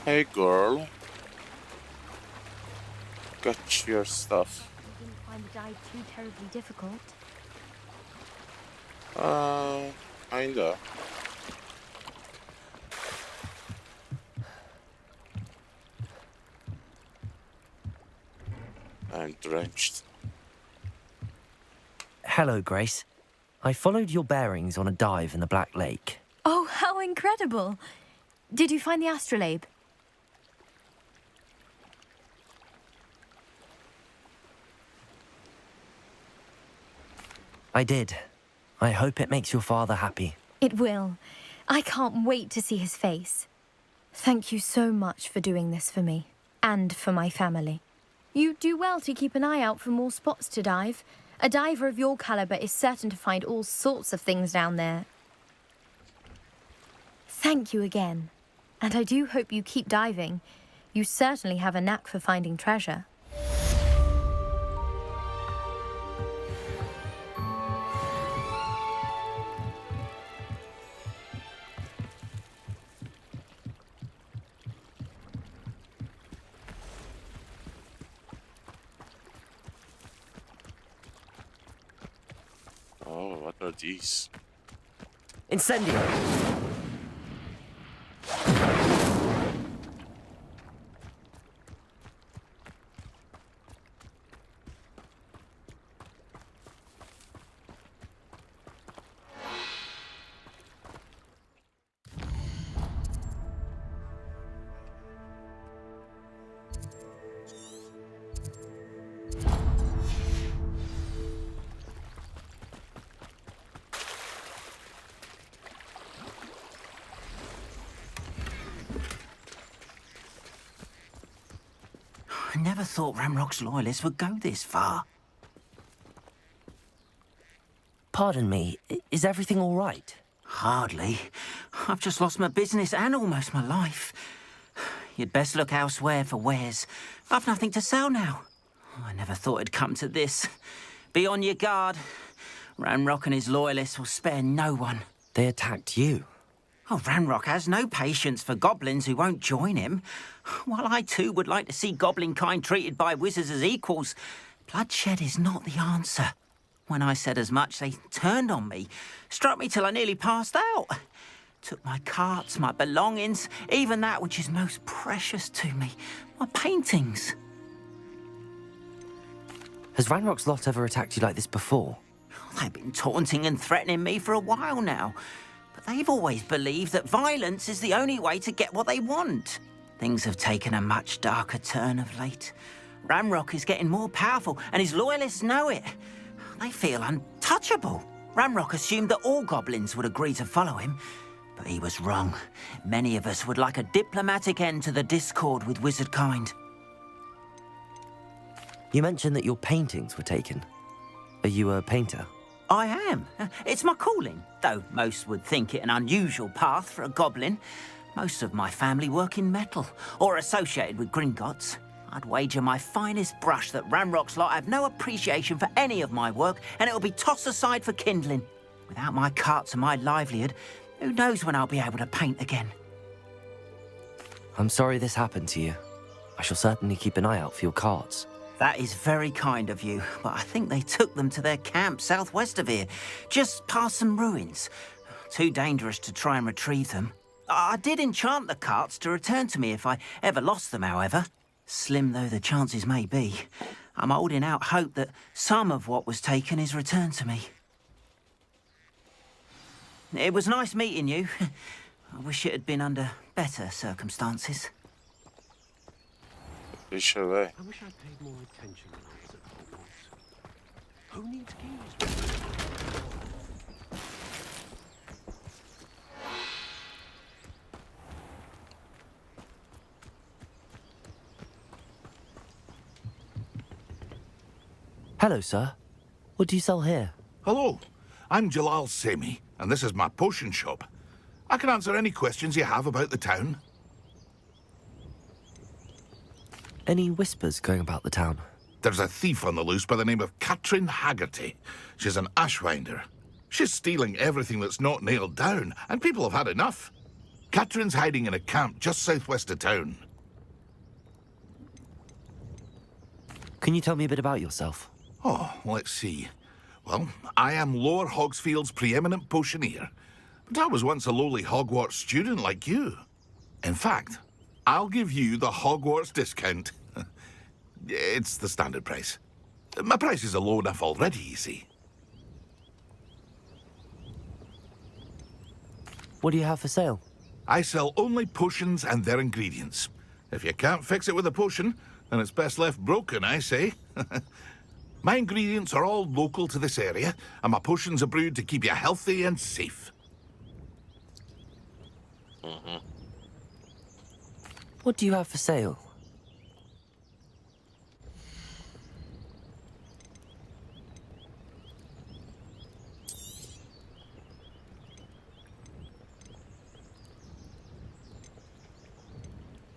[SPEAKER 1] Hey girl. Got your stuff.
[SPEAKER 19] You didn't find the dive too terribly difficult.
[SPEAKER 1] Kinda. I'm drenched.
[SPEAKER 5] Hello, Grace. I followed your bearings on a dive in the Black Lake.
[SPEAKER 19] Oh, how incredible! Did you find the astrolabe?
[SPEAKER 5] I did. I hope it makes your father happy.
[SPEAKER 19] It will. I can't wait to see his face. Thank you so much for doing this for me, and for my family. You do well to keep an eye out for more spots to dive. A diver of your caliber is certain to find all sorts of things down there. Thank you again. And I do hope you keep diving. You certainly have a knack for finding treasure.
[SPEAKER 1] Oh, what are these?
[SPEAKER 5] Incendio!
[SPEAKER 7] I never thought Ramrock's loyalists would go this far.
[SPEAKER 5] Pardon me, is everything all right?
[SPEAKER 7] Hardly. I've just lost my business and almost my life. You'd best look elsewhere for wares. I've nothing to sell now. I never thought it'd come to this. Be on your guard. Ramrock and his loyalists will spare no one.
[SPEAKER 5] They attacked you.
[SPEAKER 7] Oh, Ramrock has no patience for goblins who won't join him. While I too would like to see goblin kind treated by wizards as equals, bloodshed is not the answer. When I said as much, they turned on me, struck me till I nearly passed out. Took my carts, my belongings, even that which is most precious to me, my paintings.
[SPEAKER 5] Has Ranrock's lot ever attacked you like this before?
[SPEAKER 7] They've been taunting and threatening me for a while now. But they've always believed that violence is the only way to get what they want. Things have taken a much darker turn of late. Ramrock is getting more powerful, and his loyalists know it. They feel untouchable. Ramrock assumed that all goblins would agree to follow him, but he was wrong. Many of us would like a diplomatic end to the discord with wizard kind.
[SPEAKER 5] You mentioned that your paintings were taken. Are you a painter?
[SPEAKER 7] I am. It's my calling, though most would think it an unusual path for a goblin. Most of my family work in metal, or associated with Gringotts. I'd wager my finest brush that Ramrock's lot have no appreciation for any of my work, and it'll be tossed aside for kindling. Without my carts and my livelihood, who knows when I'll be able to paint again?
[SPEAKER 5] I'm sorry this happened to you. I shall certainly keep an eye out for your carts.
[SPEAKER 7] That is very kind of you, but I think they took them to their camp southwest of here, just past some ruins. Too dangerous to try and retrieve them. I did enchant the carts to return to me if I ever lost them, however. Slim though the chances may be, I'm holding out hope that some of what was taken is returned to me. It was nice meeting you. I wish it had been under better circumstances.
[SPEAKER 1] Which way?
[SPEAKER 13] I wish I'd paid more attention when I was at Hogwarts. Who needs keys?
[SPEAKER 5] Hello, sir. What do you sell here?
[SPEAKER 20] Hello, I'm Jalal Semi, and this is my potion shop. I can answer any questions you have about the town.
[SPEAKER 5] Any whispers going about the town?
[SPEAKER 20] There's a thief on the loose by the name of Katrin Haggerty. She's an ashwinder. She's stealing everything that's not nailed down, and people have had enough. Katrin's hiding in a camp just southwest of town.
[SPEAKER 5] Can you tell me a bit about yourself?
[SPEAKER 20] Oh, let's see. Well, I am Lower Hogsfield's preeminent potioneer, but I was once a lowly Hogwarts student like you. In fact, I'll give you the Hogwarts discount. It's the standard price. My prices are low enough already, you see.
[SPEAKER 5] What do you have for sale?
[SPEAKER 20] I sell only potions and their ingredients. If you can't fix it with a potion, then it's best left broken, I say. My ingredients are all local to this area, and my potions are brewed to keep you healthy and safe.
[SPEAKER 5] What do you have for sale?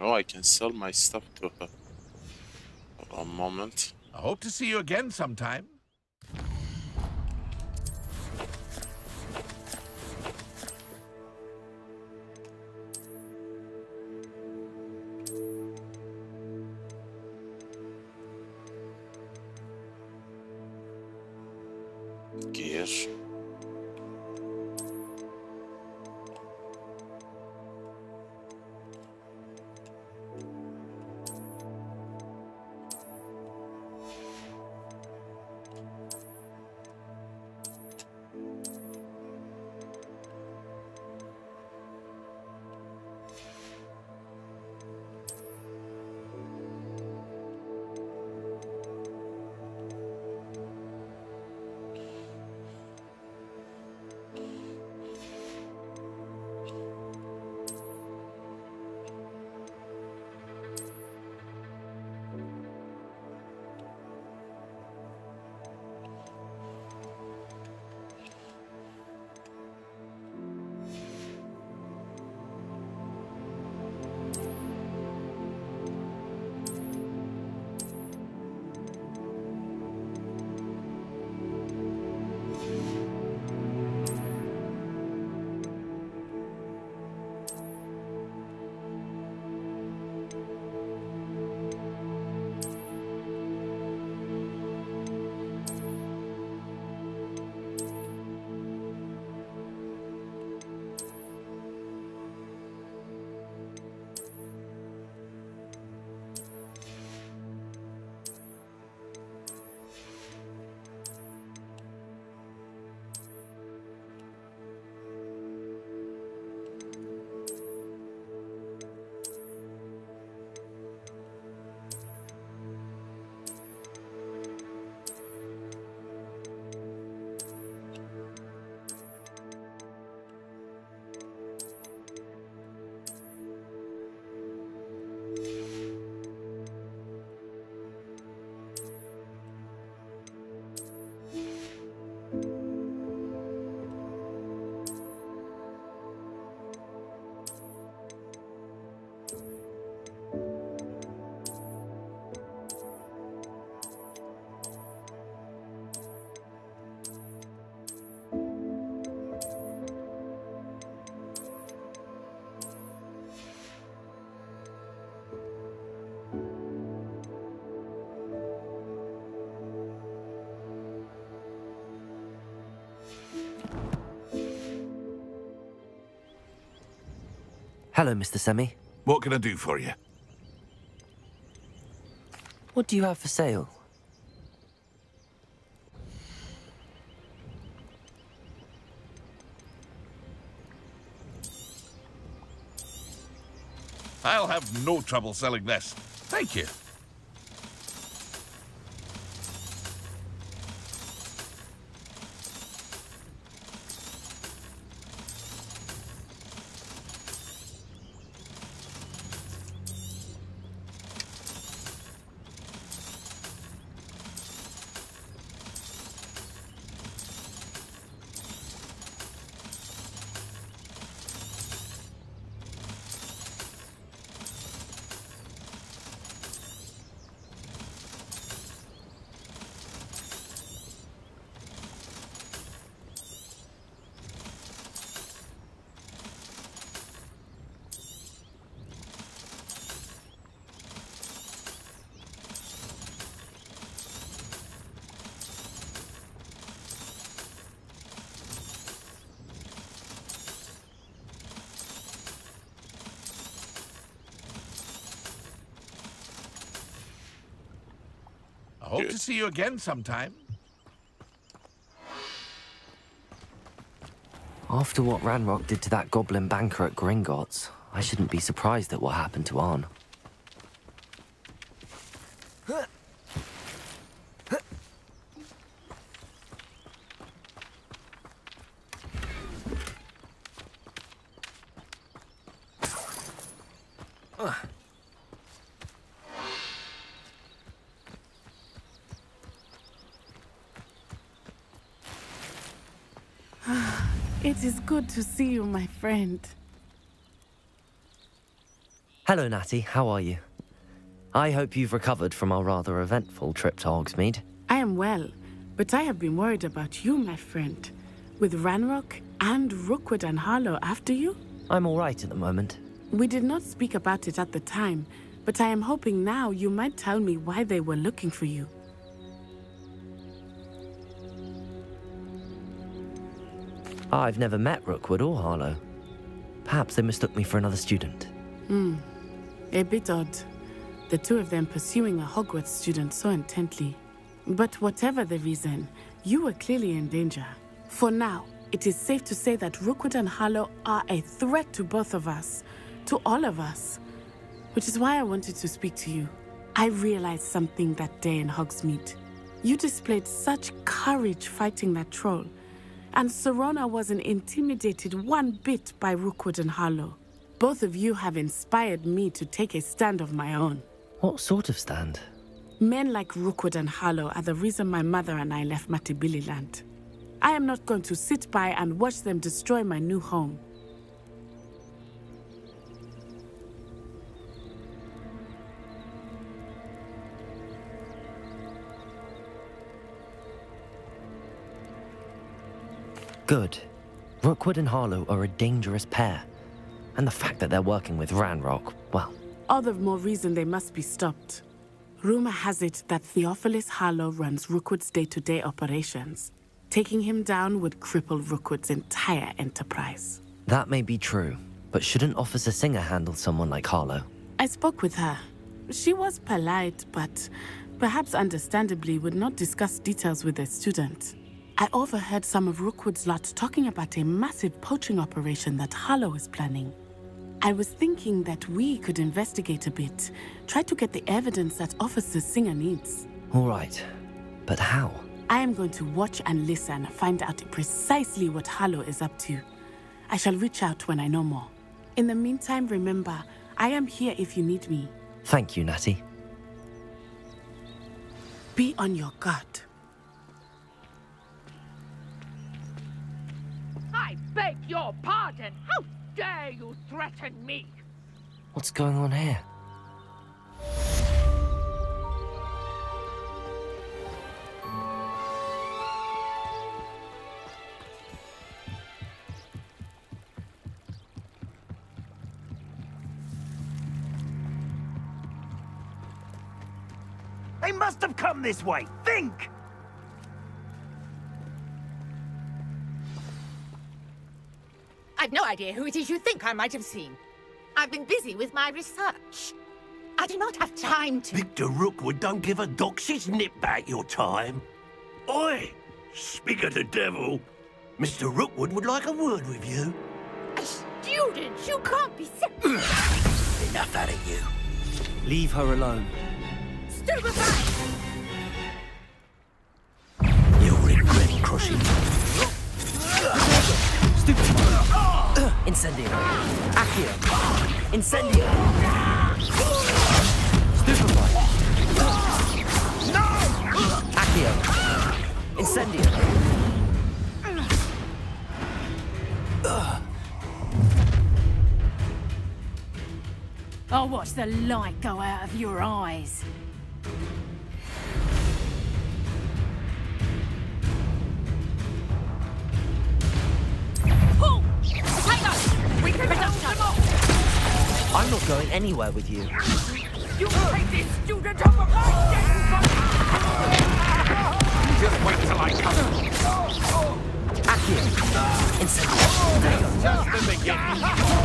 [SPEAKER 1] Oh, I can sell my stuff to her. A moment.
[SPEAKER 20] I hope to see you again sometime.
[SPEAKER 1] Gear.
[SPEAKER 5] Hello, Mr. Semi.
[SPEAKER 20] What can I do for you?
[SPEAKER 5] What do you have for sale?
[SPEAKER 20] I'll have no trouble selling this. Thank you. I hope to see you again sometime.
[SPEAKER 5] After what Ranrock did to that goblin banker at Gringotts, I shouldn't be surprised at what happened to Arn.
[SPEAKER 10] It is good to see you, my friend.
[SPEAKER 5] Hello, Natty. How are you? I hope you've recovered from our rather eventful trip to Hogsmeade.
[SPEAKER 10] I am well, but I have been worried about you, my friend. With Ranrock and Rookwood and Harlow after you?
[SPEAKER 5] I'm all right at the moment.
[SPEAKER 10] We did not speak about it at the time, but I am hoping now you might tell me why they were looking for you.
[SPEAKER 5] I've never met Rookwood or Harlow. Perhaps they mistook me for another student.
[SPEAKER 10] A bit odd. The two of them pursuing a Hogwarts student so intently. But whatever the reason, you were clearly in danger. For now, it is safe to say that Rookwood and Harlow are a threat to both of us, to all of us. Which is why I wanted to speak to you. I realized something that day in Hogsmeade. You displayed such courage fighting that troll. And Serona wasn't intimidated one bit by Rookwood and Harlow. Both of you have inspired me to take a stand of my own.
[SPEAKER 5] What sort of stand?
[SPEAKER 10] Men like Rookwood and Harlow are the reason my mother and I left Matibili land. I am not going to sit by and watch them destroy my new home.
[SPEAKER 5] Good. Rookwood and Harlow are a dangerous pair. And the fact that they're working with Ranrock, well...
[SPEAKER 10] All the more reason they must be stopped. Rumor has it that Theophilus Harlow runs Rookwood's day-to-day operations. Taking him down would cripple Rookwood's entire enterprise.
[SPEAKER 5] That may be true, but shouldn't Officer Singer handle someone like Harlow?
[SPEAKER 10] I spoke with her. She was polite, but perhaps understandably would not discuss details with a student. I overheard some of Rookwood's lot talking about a massive poaching operation that Harlow is planning. I was thinking that we could investigate a bit, try to get the evidence that Officer Singer needs.
[SPEAKER 5] All right, but how?
[SPEAKER 10] I am going to watch and listen, find out precisely what Harlow is up to. I shall reach out when I know more. In the meantime, remember, I am here if you need me.
[SPEAKER 5] Thank you, Natty.
[SPEAKER 10] Be on your guard.
[SPEAKER 17] I beg your pardon. How dare you threaten me?
[SPEAKER 5] What's going on here?
[SPEAKER 2] They must have come this way. Think!
[SPEAKER 17] I've no idea who it is you think I might have seen. I've been busy with my research. I do not have time to...
[SPEAKER 2] Victor Rookwood don't give a doxy's nip back your time. Oi! Speak of the devil. Mr. Rookwood would like a word with you.
[SPEAKER 17] A student? You can't be...
[SPEAKER 16] enough out of you. Leave her alone.
[SPEAKER 17] Stupefy!
[SPEAKER 16] You'll regret crushing. Stupid. Incendio. Accio. Incendio. Stupefy. No! Accio. Incendio.
[SPEAKER 17] I'll watch the light go out of your eyes. Pull! Potato! We can conduct them off!
[SPEAKER 16] I'm not going anywhere with you.
[SPEAKER 17] You take this student off of my desk!
[SPEAKER 16] Just wait till I come. Accio. Incendio.
[SPEAKER 17] Just the beginning.
[SPEAKER 16] Accio.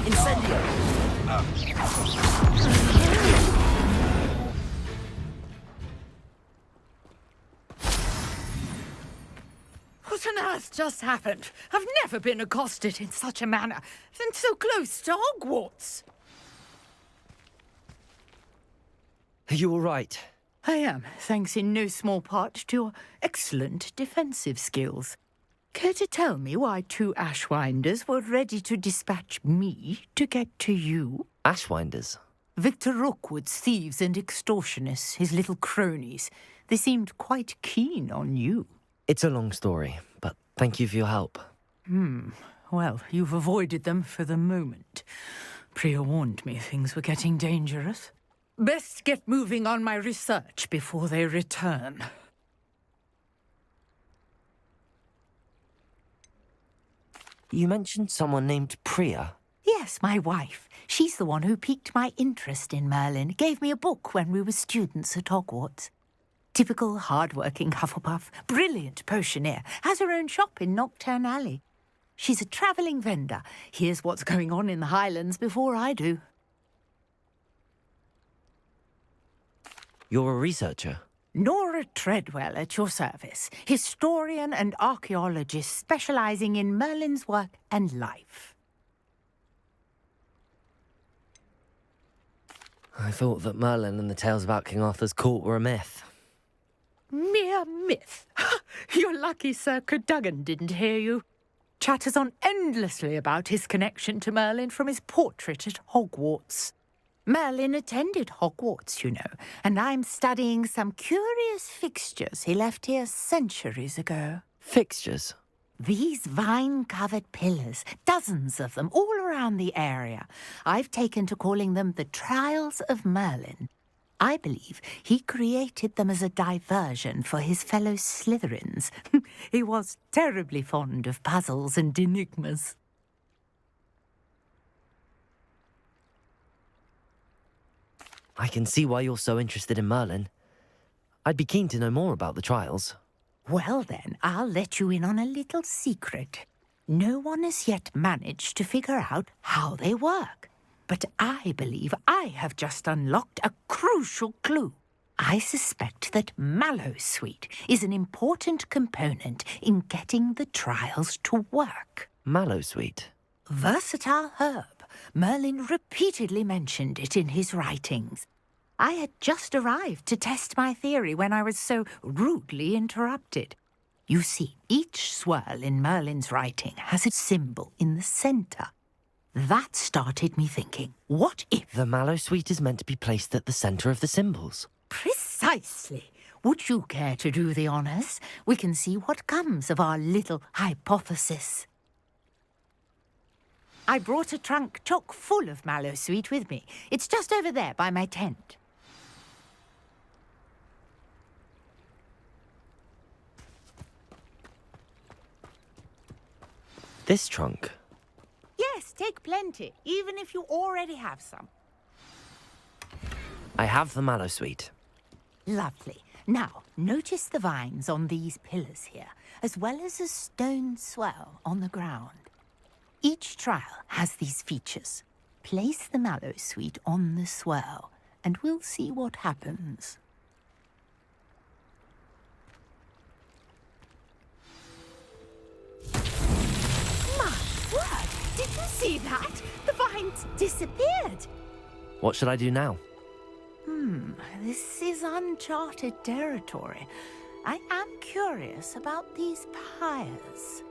[SPEAKER 16] Incendio.
[SPEAKER 17] What on earth just happened? I've never been accosted in such a manner, and so close to Hogwarts.
[SPEAKER 16] Are you all right?
[SPEAKER 17] I am, thanks in no small part to your excellent defensive skills. Care to tell me why 2 Ashwinders were ready to dispatch me to get to you?
[SPEAKER 5] Ashwinders?
[SPEAKER 17] Victor Rookwood's thieves and extortionists, his little cronies. They seemed quite keen on you.
[SPEAKER 5] It's a long story, but thank you for your help.
[SPEAKER 17] Well, you've avoided them for the moment. Priya warned me things were getting dangerous. Best get moving on my research before they return.
[SPEAKER 5] You mentioned someone named Priya.
[SPEAKER 17] Yes, my wife. She's the one who piqued my interest in Merlin. Gave me a book when we were students at Hogwarts. Typical hard-working Hufflepuff, brilliant potioneer, has her own shop in Knockturn Alley. She's a travelling vendor. Hears what's going on in the Highlands before I do.
[SPEAKER 5] You're a researcher?
[SPEAKER 17] Nora Treadwell at your service, historian and archaeologist specialising in Merlin's work and life.
[SPEAKER 5] I thought that Merlin and the tales about King Arthur's court were a myth.
[SPEAKER 17] Mere myth. You're lucky Sir Cadogan didn't hear you. Chatters on endlessly about his connection to Merlin from his portrait at Hogwarts. Merlin attended Hogwarts, you know, and I'm studying some curious fixtures he left here centuries ago.
[SPEAKER 5] Fixtures?
[SPEAKER 17] These vine-covered pillars, dozens of them, all around the area. I've taken to calling them the Trials of Merlin. I believe he created them as a diversion for his fellow Slytherins. He was terribly fond of puzzles and enigmas.
[SPEAKER 5] I can see why you're so interested in Merlin. I'd be keen to know more about the trials.
[SPEAKER 17] Well then, I'll let you in on a little secret. No one has yet managed to figure out how they work. But I believe I have just unlocked a crucial clue. I suspect that Mallowsweet is an important component in getting the trials to work.
[SPEAKER 5] Mallowsweet?
[SPEAKER 17] Versatile herb. Merlin repeatedly mentioned it in his writings. I had just arrived to test my theory when I was so rudely interrupted. You see, each swirl in Merlin's writing has a symbol in the centre. That started me thinking, what if...
[SPEAKER 5] The Mallowsweet is meant to be placed at the centre of the symbols.
[SPEAKER 17] Precisely. Would you care to do the honours? We can see what comes of our little hypothesis. I brought a trunk chock full of Mallowsweet with me. It's just over there by my tent.
[SPEAKER 5] This trunk?
[SPEAKER 17] Yes, take plenty, even if you already have some.
[SPEAKER 5] I have the Mallowsweet.
[SPEAKER 17] Lovely. Now, notice the vines on these pillars here, as well as a stone swell on the ground. Each trial has these features. Place the Mallowsweet on the swirl, and we'll see what happens. See that? The vines disappeared.
[SPEAKER 5] What should I do now?
[SPEAKER 17] This is uncharted territory. I am curious about these pyres.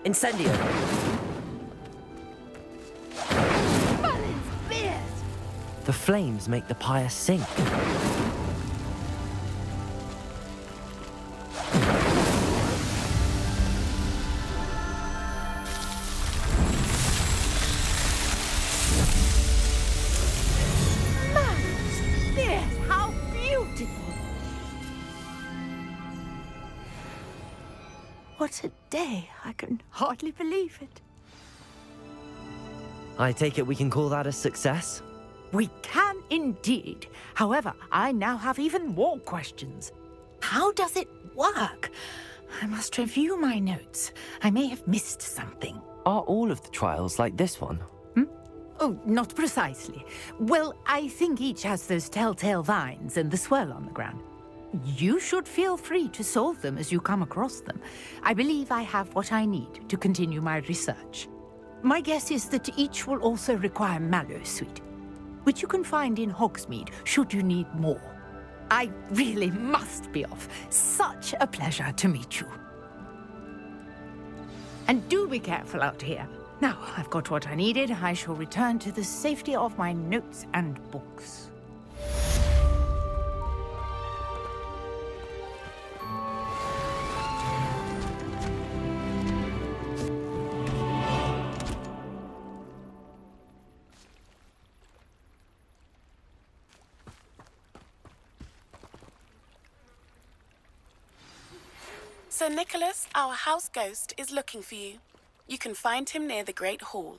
[SPEAKER 16] Incendio.
[SPEAKER 17] Merlin's beard!
[SPEAKER 5] The flames make the pyre sink.
[SPEAKER 17] Merlin's beard! How beautiful! What a day. I can hardly believe it.
[SPEAKER 5] I take it we can call that a success?
[SPEAKER 17] We can indeed. However, I now have even more questions. How does it work? I must review my notes. I may have missed something.
[SPEAKER 5] Are all of the trials like this one?
[SPEAKER 17] Oh, not precisely. Well, I think each has those telltale vines and the swirl on the ground. You should feel free to solve them as you come across them. I believe I have what I need to continue my research. My guess is that each will also require Mallowsweet, which you can find in Hogsmeade should you need more. I really must be off. Such a pleasure to meet you. And do be careful out here. Now, I've got what I needed. I shall return to the safety of my notes and books.
[SPEAKER 3] Sir Nicholas, our house ghost, is looking for you. You can find him near the Great Hall.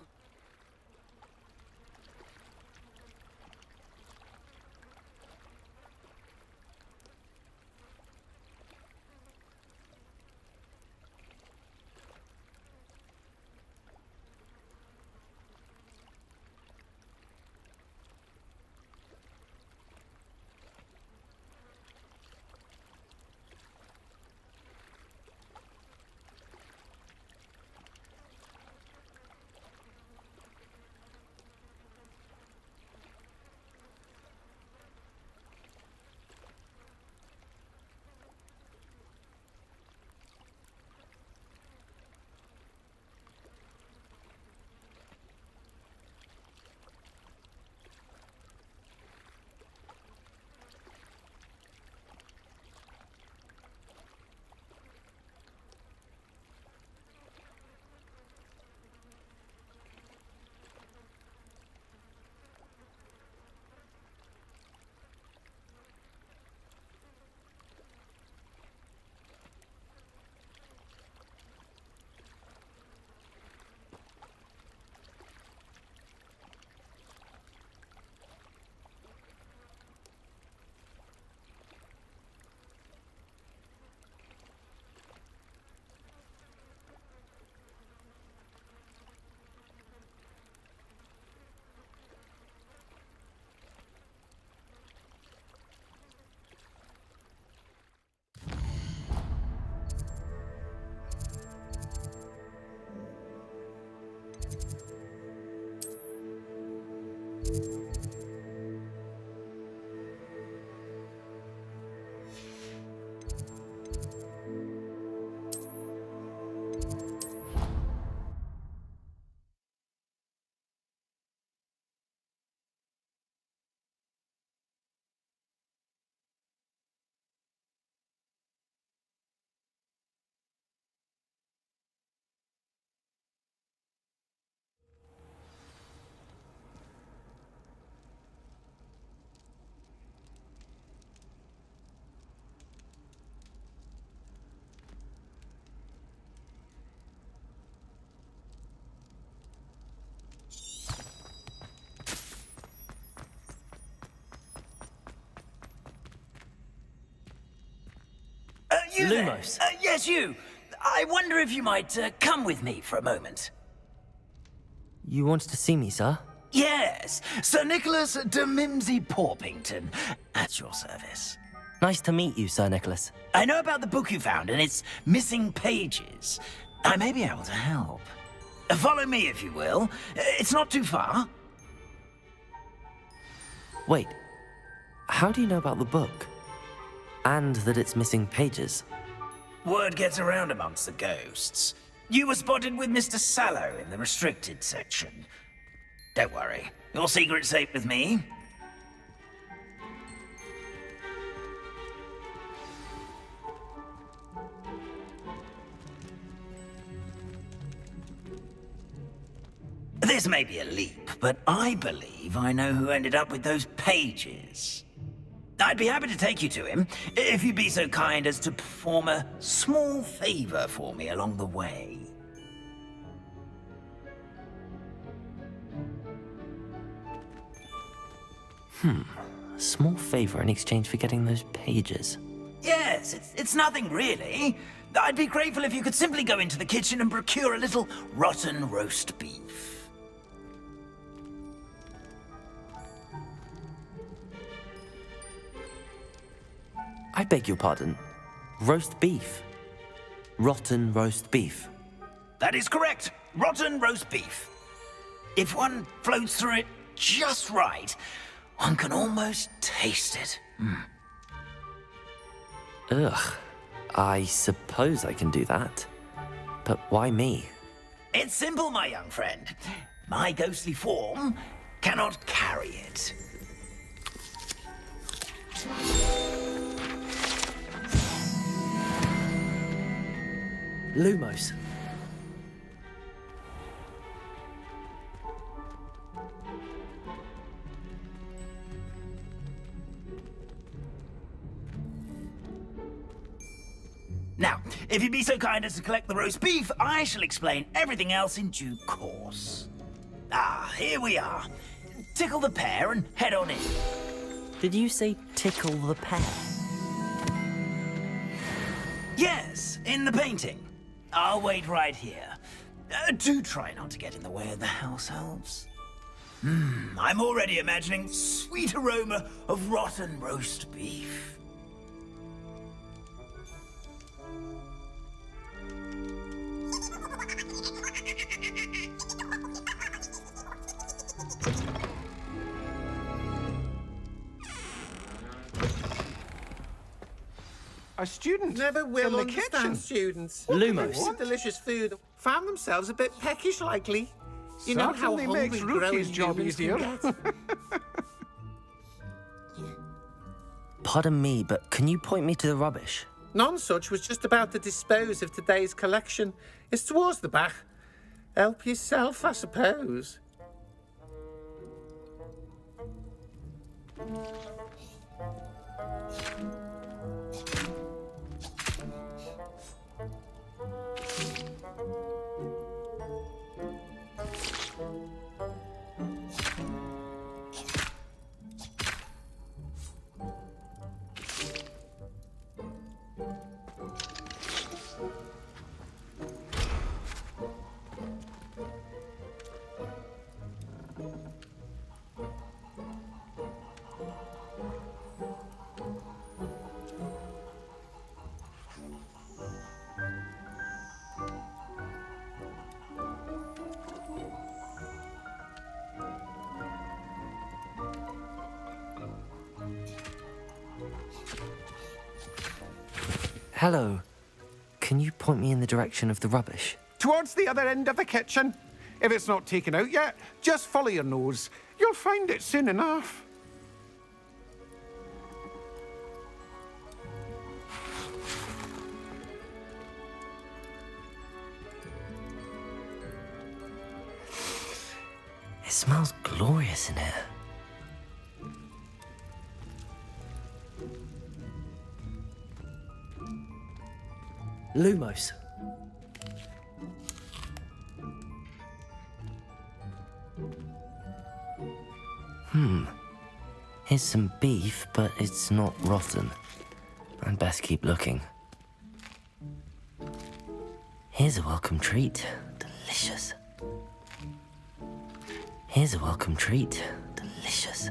[SPEAKER 4] You
[SPEAKER 5] Lumos.
[SPEAKER 4] there? Yes, you. I wonder if you might come with me for a moment.
[SPEAKER 5] You wanted to see me, sir?
[SPEAKER 4] Yes, Sir Nicholas de Mimsy Porpington, at your service.
[SPEAKER 5] Nice to meet you, Sir Nicholas.
[SPEAKER 4] I know about the book you found and its missing pages. I may be able to help. Follow me, if you will. It's not too far.
[SPEAKER 5] Wait, how do you know about the book? And that it's missing pages?
[SPEAKER 4] Word gets around amongst the ghosts. You were spotted with Mr. Sallow in the restricted section. Don't worry, your secret's safe with me. This may be a leap, but I believe I know who ended up with those pages. I'd be happy to take you to him, if you'd be so kind as to perform a small favor for me along the way.
[SPEAKER 5] A small favor in exchange for getting those pages.
[SPEAKER 4] Yes, it's nothing really. I'd be grateful if you could simply go into the kitchen and procure a little rotten roast beef.
[SPEAKER 5] I beg your pardon. Roast beef. Rotten roast beef.
[SPEAKER 4] That is correct. Rotten roast beef. If one floats through it just right, one can almost taste it.
[SPEAKER 5] Ugh. I suppose I can do that. But why me?
[SPEAKER 4] It's simple, my young friend. My ghostly form cannot carry it.
[SPEAKER 8] Lumos.
[SPEAKER 4] Now, if you'd be so kind as to collect the roast beef, I shall explain everything else in due course. Ah, here we are. Tickle the pear and head on in.
[SPEAKER 5] Did you say tickle the pear?
[SPEAKER 4] Yes, in the painting. I'll wait right here. Do try not to get in the way of the house elves. I'm already imagining sweet aroma of rotten roast beef.
[SPEAKER 13] A student
[SPEAKER 6] Never will
[SPEAKER 13] in the
[SPEAKER 6] understand
[SPEAKER 13] kitchen.
[SPEAKER 6] students.
[SPEAKER 8] Lumos.
[SPEAKER 6] What delicious food. Found themselves a bit peckish likely. You know how
[SPEAKER 13] Certainly makes
[SPEAKER 6] hungry growing
[SPEAKER 13] Rookie's job
[SPEAKER 6] humans can
[SPEAKER 13] easier.
[SPEAKER 6] get.
[SPEAKER 5] Pardon me, but can you point me to the rubbish?
[SPEAKER 6] Nonsuch was just about to dispose of today's collection. It's towards the back. Help yourself, I suppose.
[SPEAKER 5] Hello. Can you point me in the direction of the rubbish?
[SPEAKER 13] Towards the other end of the kitchen. If it's not taken out yet, just follow your nose. You'll find it soon enough.
[SPEAKER 5] It smells glorious in here.
[SPEAKER 8] Lumos.
[SPEAKER 5] Here's some beef, but it's not rotten. I'd best keep looking. Here's a welcome treat. Delicious. Here's a welcome treat. Delicious.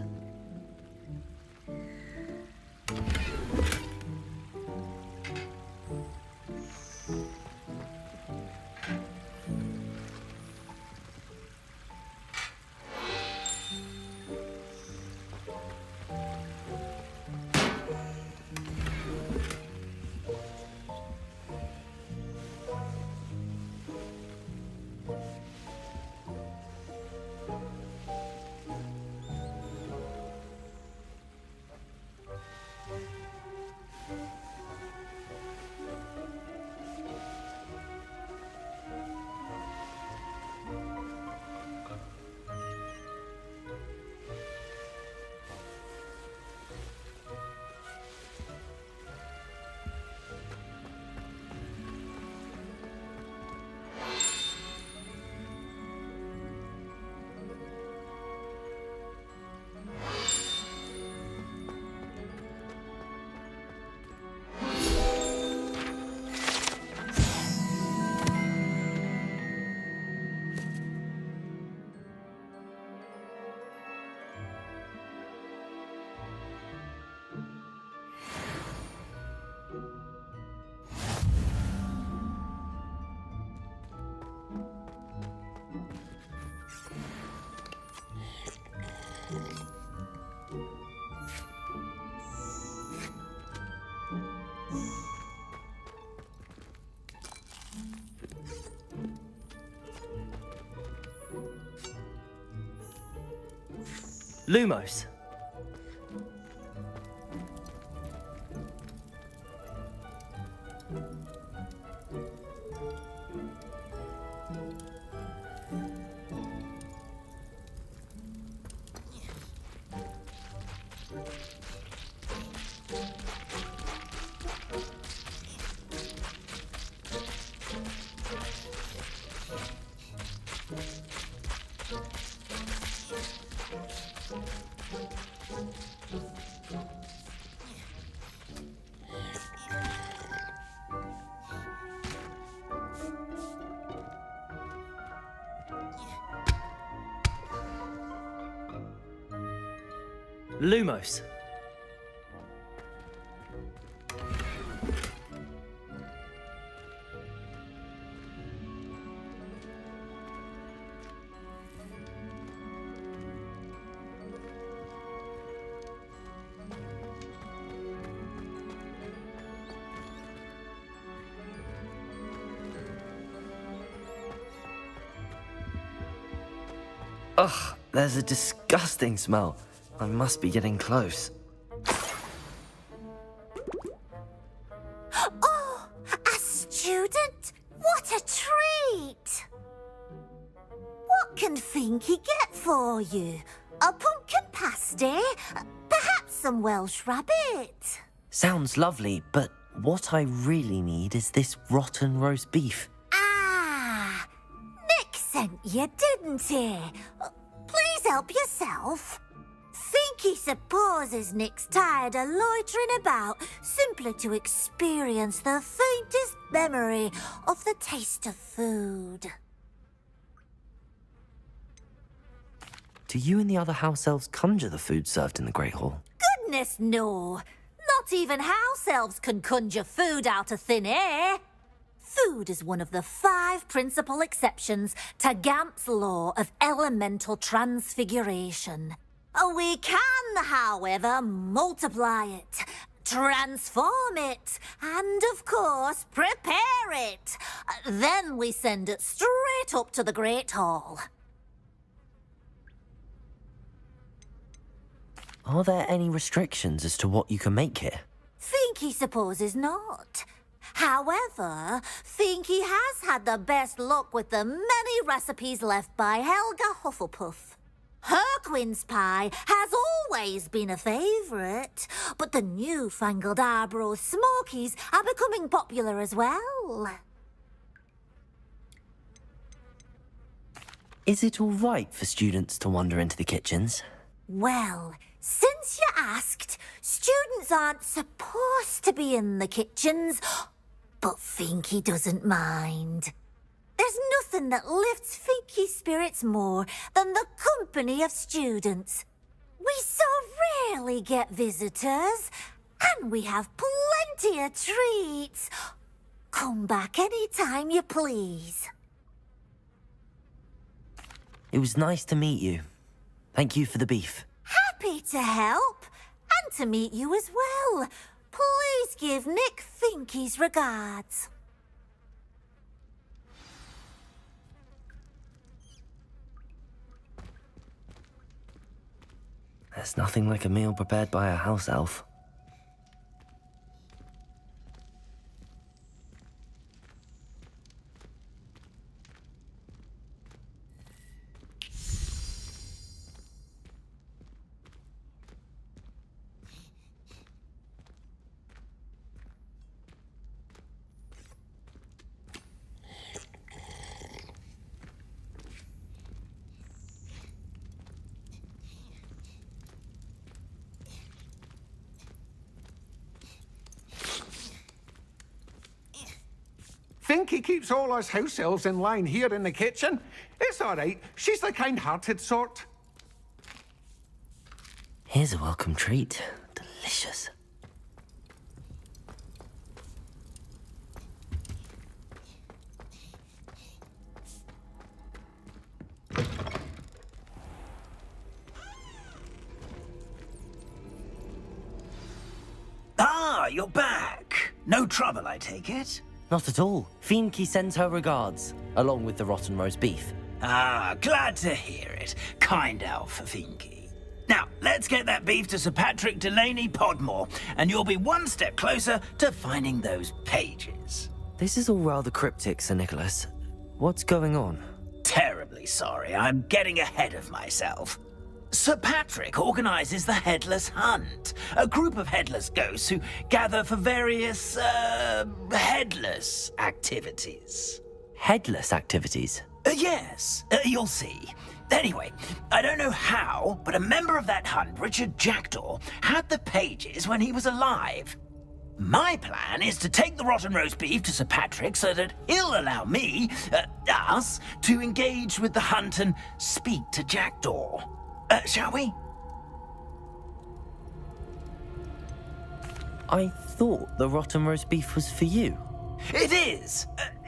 [SPEAKER 5] Lumos. Lumos. Ugh, there's a disgusting smell. I must be getting close.
[SPEAKER 15] Oh, a student? What a treat! What can Finky get for you? A pumpkin pasty? Perhaps some Welsh rabbit?
[SPEAKER 5] Sounds lovely, but what I really need is this rotten roast beef.
[SPEAKER 15] Ah, Nick sent you, didn't he? Please help yourself. Finky supposes Nick's tired of loitering about simply to experience the faintest memory of the taste of food.
[SPEAKER 5] Do you and the other house elves conjure the food served in the Great Hall?
[SPEAKER 15] Goodness, no. Not even house elves can conjure food out of thin air. Food is one of the 5 principal exceptions to Gamp's law of elemental transfiguration. We can, however, multiply it, transform it, and, of course, prepare it. Then we send it straight up to the Great Hall.
[SPEAKER 5] Are there any restrictions as to what you can make here?
[SPEAKER 15] Finky supposes not. However, Finky has had the best luck with the many recipes left by Helga Hufflepuff. Her quince pie has always been a favourite, but the newfangled Arborough Smokies are becoming popular as well.
[SPEAKER 5] Is it all right for students to wander into the kitchens?
[SPEAKER 15] Well, since you asked, students aren't supposed to be in the kitchens, but Finky doesn't mind. There's nothing that lifts Finky's spirits more than the company of students. We so rarely get visitors, and we have plenty of treats. Come back any time you please.
[SPEAKER 5] It was nice to meet you. Thank you for the beef.
[SPEAKER 15] Happy to help, and to meet you as well. Please give Nick Finky's regards.
[SPEAKER 5] There's nothing like a meal prepared by a house elf.
[SPEAKER 13] Finky keeps all us house elves in line here in the kitchen. It's all right. She's the kind-hearted sort.
[SPEAKER 5] Here's a welcome treat. Delicious.
[SPEAKER 4] Ah, you're back. No trouble, I take it?
[SPEAKER 5] Not at all. Finky sends her regards, along with the rotten roast beef.
[SPEAKER 4] Ah, glad to hear it. Kind elf, Finky. Now, Let's get that beef to Sir Patrick Delaney Podmore, and you'll be one step closer to finding those pages.
[SPEAKER 5] This is all rather cryptic, Sir Nicholas. What's going on?
[SPEAKER 4] Terribly sorry, I'm getting ahead of myself. Sir Patrick organises the Headless Hunt, a group of headless ghosts who gather for various, headless activities.
[SPEAKER 5] Headless activities?
[SPEAKER 4] Yes, you'll see. Anyway, I don't know how, but a member of that hunt, Richard Jackdaw, had the pages when he was alive. My plan is to take the rotten roast beef to Sir Patrick so that he'll allow me, us, to engage with the hunt and speak to Jackdaw. Shall we?
[SPEAKER 5] I thought the rotten roast beef was for you.
[SPEAKER 4] It is,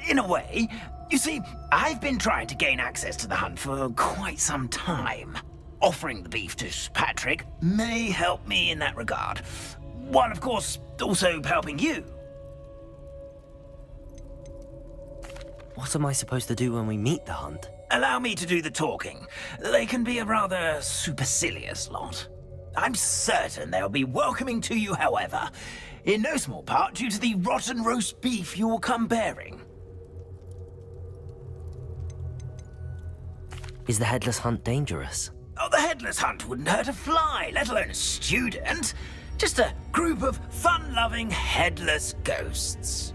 [SPEAKER 4] in a way. You see, I've been trying to gain access to the hunt for quite some time. Offering the beef to Sir Patrick may help me in that regard. While, of course, also helping you.
[SPEAKER 5] What am I supposed to do when we meet the hunt?
[SPEAKER 4] Allow me to do the talking. They can be a rather supercilious lot. I'm certain they'll be welcoming to you, however, in no small part due to the rotten roast beef you'll come bearing.
[SPEAKER 5] Is the Headless Hunt dangerous?
[SPEAKER 4] Oh, the Headless Hunt wouldn't hurt a fly, let alone a student. Just a group of fun-loving headless ghosts.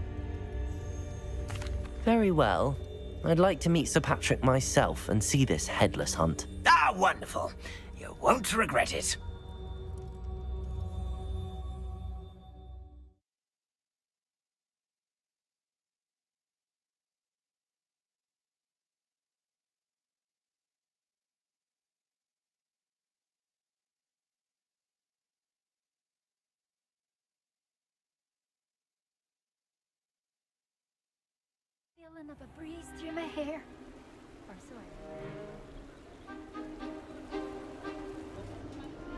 [SPEAKER 5] Very well. I'd like to meet Sir Patrick myself and see this Headless Hunt.
[SPEAKER 4] Ah, wonderful. You won't regret it.
[SPEAKER 18] Feeling of a breeze through my hair. Or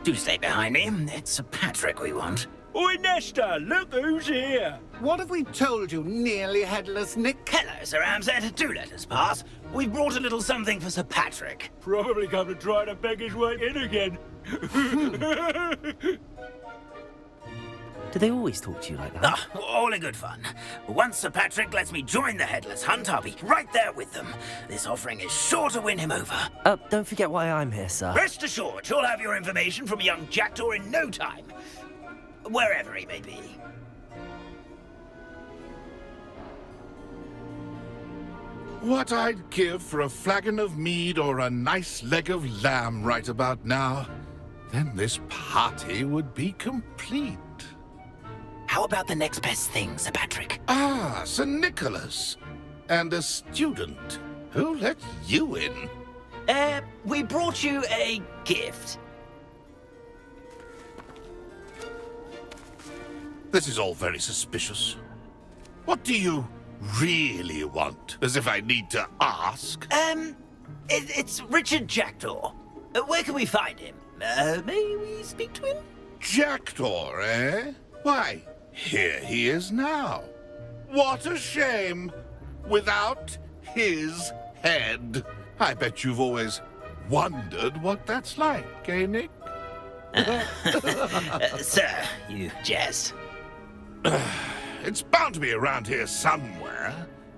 [SPEAKER 4] Do stay behind me. It's Sir Patrick we want.
[SPEAKER 12] Oi, Nesta, look who's here.
[SPEAKER 13] What have we told you, nearly headless Nick?
[SPEAKER 4] Hello, Sir Ramsay. Do let us pass. We've brought a little something for Sir Patrick.
[SPEAKER 12] Probably come to try to beg his way in again.
[SPEAKER 5] Do they always talk to you like that?
[SPEAKER 4] Ah, all in good fun. Once Sir Patrick lets me join the Headless Hunt, I'll be right there with them. This offering is sure to win him over.
[SPEAKER 5] Don't forget why I'm here, sir.
[SPEAKER 4] Rest assured, you'll have your information from young Jackdaw in no time. Wherever he may be.
[SPEAKER 20] What I'd give for a flagon of mead or a nice leg of lamb right about now. Then this party would be complete.
[SPEAKER 4] How about the next best thing, Sir Patrick?
[SPEAKER 20] Ah, Sir Nicholas. And a student. Who let you in?
[SPEAKER 4] We brought you a gift.
[SPEAKER 20] This is all very suspicious. What do you really want? As if I need to ask.
[SPEAKER 4] It's Richard Jackdaw. Where can we find him? May we speak to him?
[SPEAKER 20] Jackdaw, eh? Why, here he is now. What a shame. Without his head. I bet you've always wondered what that's like, eh, Nick?
[SPEAKER 4] Sir, you jest.
[SPEAKER 20] It's bound to be around here somewhere.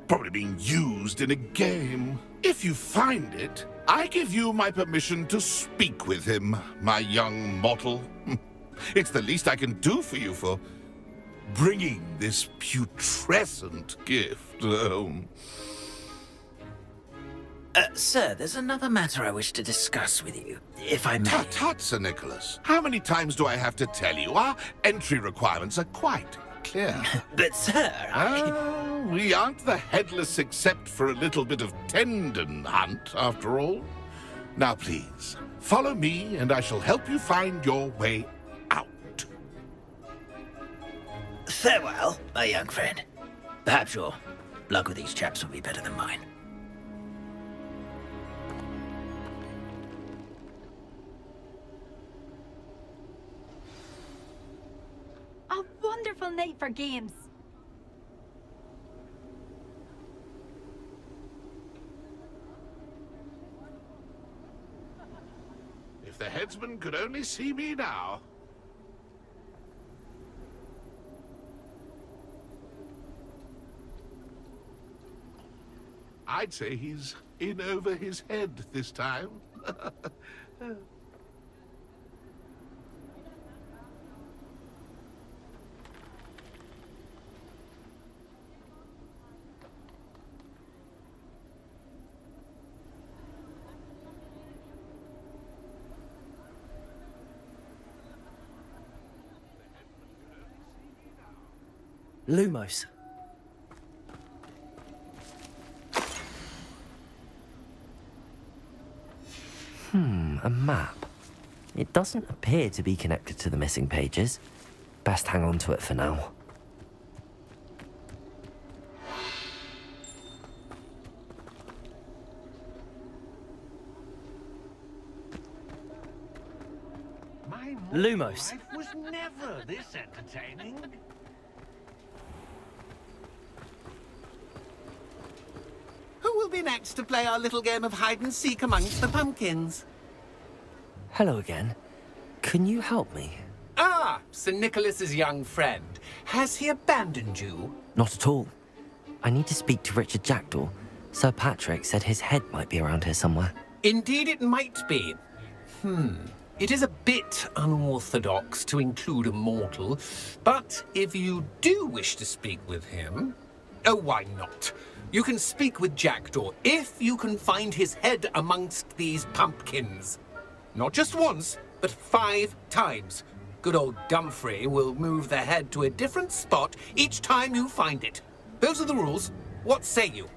[SPEAKER 20] Probably being used in a game. If you find it, I give you my permission to speak with him, my young mortal. It's the least I can do for you for bringing this putrescent gift home.
[SPEAKER 4] Sir, there's another matter I wish to discuss with you, if I may.
[SPEAKER 20] Tut, Sir Nicholas. How many times do I have to tell you? Our entry requirements are quite clear.
[SPEAKER 4] But, sir,
[SPEAKER 20] we aren't the headless except for a little bit of tendon hunt, after all. Now, please, follow me, and I shall help you find your way out.
[SPEAKER 4] Farewell, my young friend. Perhaps your luck with these chaps will be better than mine.
[SPEAKER 21] A wonderful night for games.
[SPEAKER 20] If the head headsman could only see me now. I'd say he's in over his head this time.
[SPEAKER 5] Lumos. A map. It doesn't appear to be connected to the missing pages. Best hang on to it for now. Lumos.
[SPEAKER 2] Life was never this entertaining.
[SPEAKER 6] Who will be next to play our little game of hide-and-seek amongst the pumpkins?
[SPEAKER 5] Hello again. Can you help me?
[SPEAKER 6] Ah, Sir Nicholas's young friend. Has he abandoned you?
[SPEAKER 5] Not at all. I need to speak to Richard Jackdaw. Sir Patrick said his head might be around here somewhere.
[SPEAKER 6] Indeed it might be. It is a bit unorthodox to include a mortal, but if you do wish to speak with him... Oh, why not? You can speak with Jackdaw if you can find his head amongst these pumpkins. Not just once, but 5 times. Good old Dumfrey will move the head to a different spot each time you find it. Those are the rules. What say you?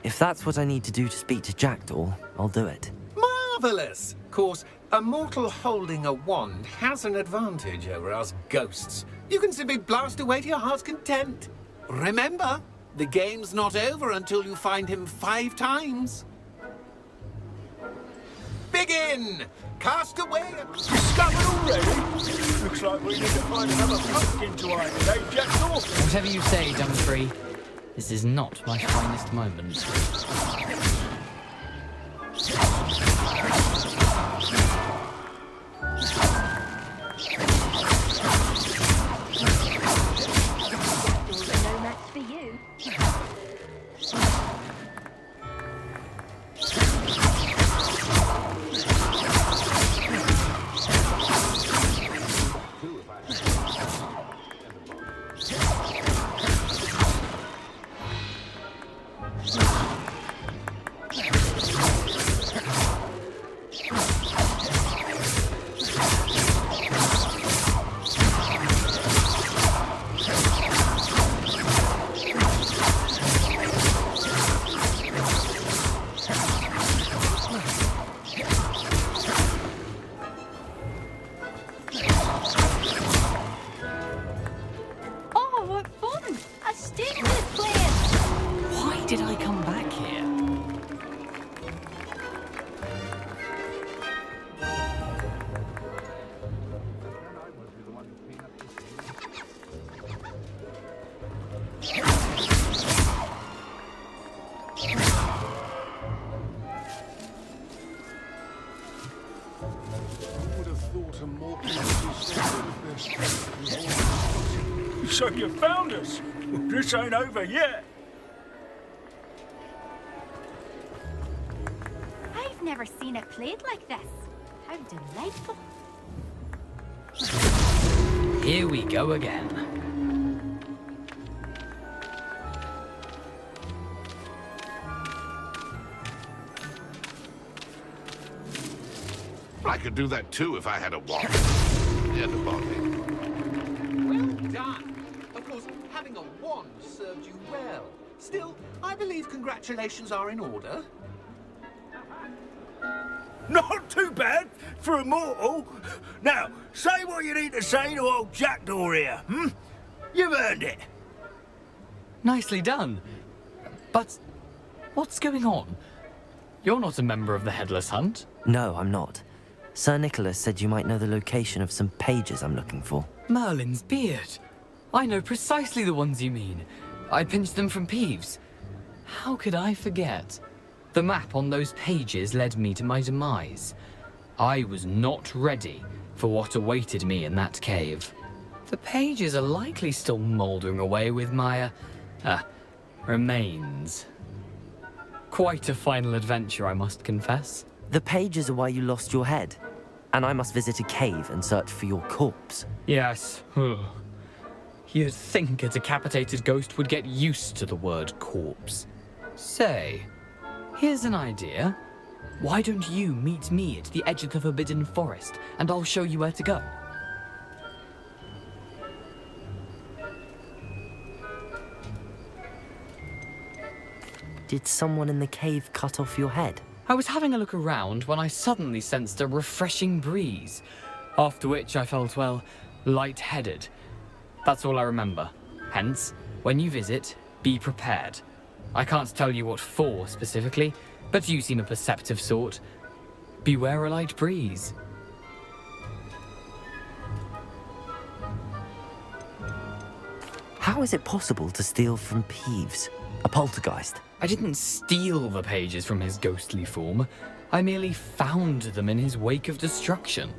[SPEAKER 5] If that's what I need to do to speak to Jackdaw, I'll do it.
[SPEAKER 6] Marvellous! Of course, a mortal holding a wand has an advantage over us ghosts. You can simply blast away to your heart's content. Remember, the game's not over until you find him 5 times. Begin! Cast away and...
[SPEAKER 12] Discovered already? Looks like we need to find another pumpkin to hide today, Jackdaw.
[SPEAKER 9] Whatever you say, Dumfrey. This is not my finest moment.
[SPEAKER 21] No match for you. Oh, what fun! A stimulus plan!
[SPEAKER 9] Why did I come back here?
[SPEAKER 12] So you found us? This ain't over yet.
[SPEAKER 21] I've never seen it played like this. How delightful.
[SPEAKER 9] Here we go again.
[SPEAKER 20] I could do that too if I had a wand. Yeah, the body.
[SPEAKER 6] Well done. Of course, having a wand served you well. Still, I believe congratulations are in order.
[SPEAKER 12] Not too bad for a mortal. Now, say what you need to say to old Jackdaw here, You've earned it.
[SPEAKER 9] Nicely done. But what's going on? You're not a member of the Headless Hunt.
[SPEAKER 5] No, I'm not. Sir Nicholas said you might know the location of some pages I'm looking for.
[SPEAKER 9] Merlin's beard. I know precisely the ones you mean. I pinched them from Peeves. How could I forget? The map on those pages led me to my demise. I was not ready for what awaited me in that cave. The pages are likely still mouldering away with my, remains. Quite a final adventure, I must confess.
[SPEAKER 5] The pages are why you lost your head, and I must visit a cave and search for your corpse.
[SPEAKER 9] Yes. You'd think a decapitated ghost would get used to the word corpse. Say, here's an idea. Why don't you meet me at the edge of the Forbidden Forest, and I'll show you where to go?
[SPEAKER 5] Did someone in the cave cut off your head?
[SPEAKER 9] I was having a look around when I suddenly sensed a refreshing breeze, after which I felt, well, lightheaded. That's all I remember. Hence, when you visit, be prepared. I can't tell you what for specifically, but you seem a perceptive sort. Beware a light breeze.
[SPEAKER 5] How is it possible to steal from Peeves, a poltergeist?
[SPEAKER 9] I didn't steal the pages from his ghostly form. I merely found them in his wake of destruction.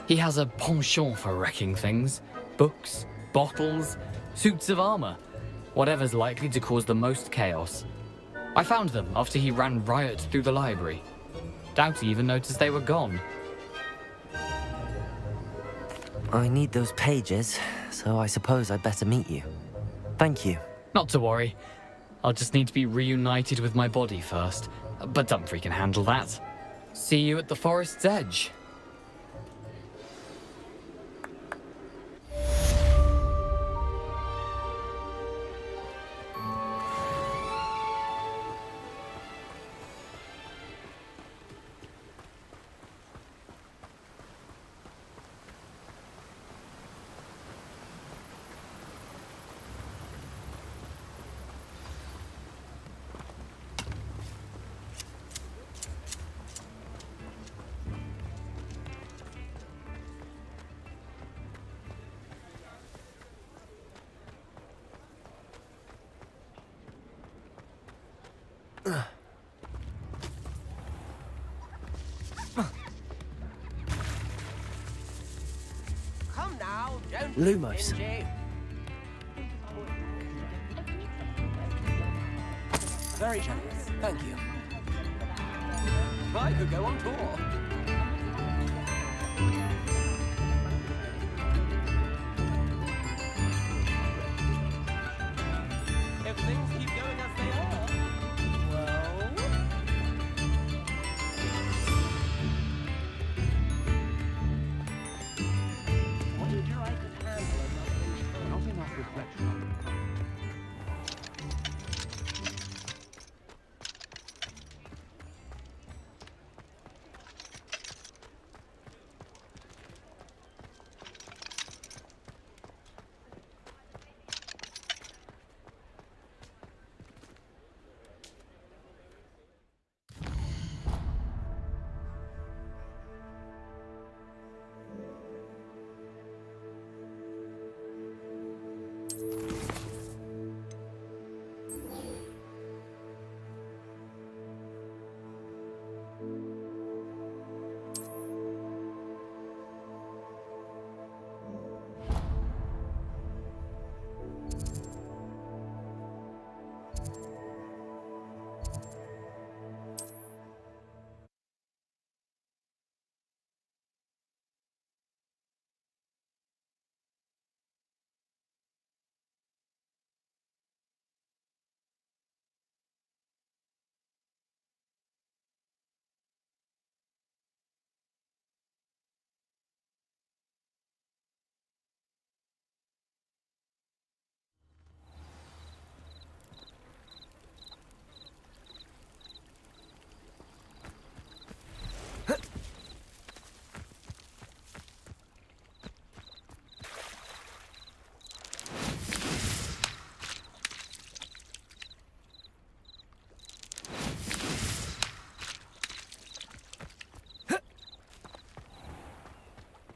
[SPEAKER 9] He has a penchant for wrecking things. Books, bottles, suits of armor. Whatever's likely to cause the most chaos. I found them after he ran riot through the library. Doubt he even noticed they were gone.
[SPEAKER 5] I need those pages, so I suppose I'd better meet you. Thank you.
[SPEAKER 9] Not to worry. I'll just need to be reunited with my body first. But Dumfries can handle that. See you at the forest's edge.
[SPEAKER 11] Come now, don't be
[SPEAKER 5] Lumos.
[SPEAKER 11] stingy. Very generous, thank you. I could go on tour. If things keep going as they are, well... Wonder I could handle another... Not enough reflection.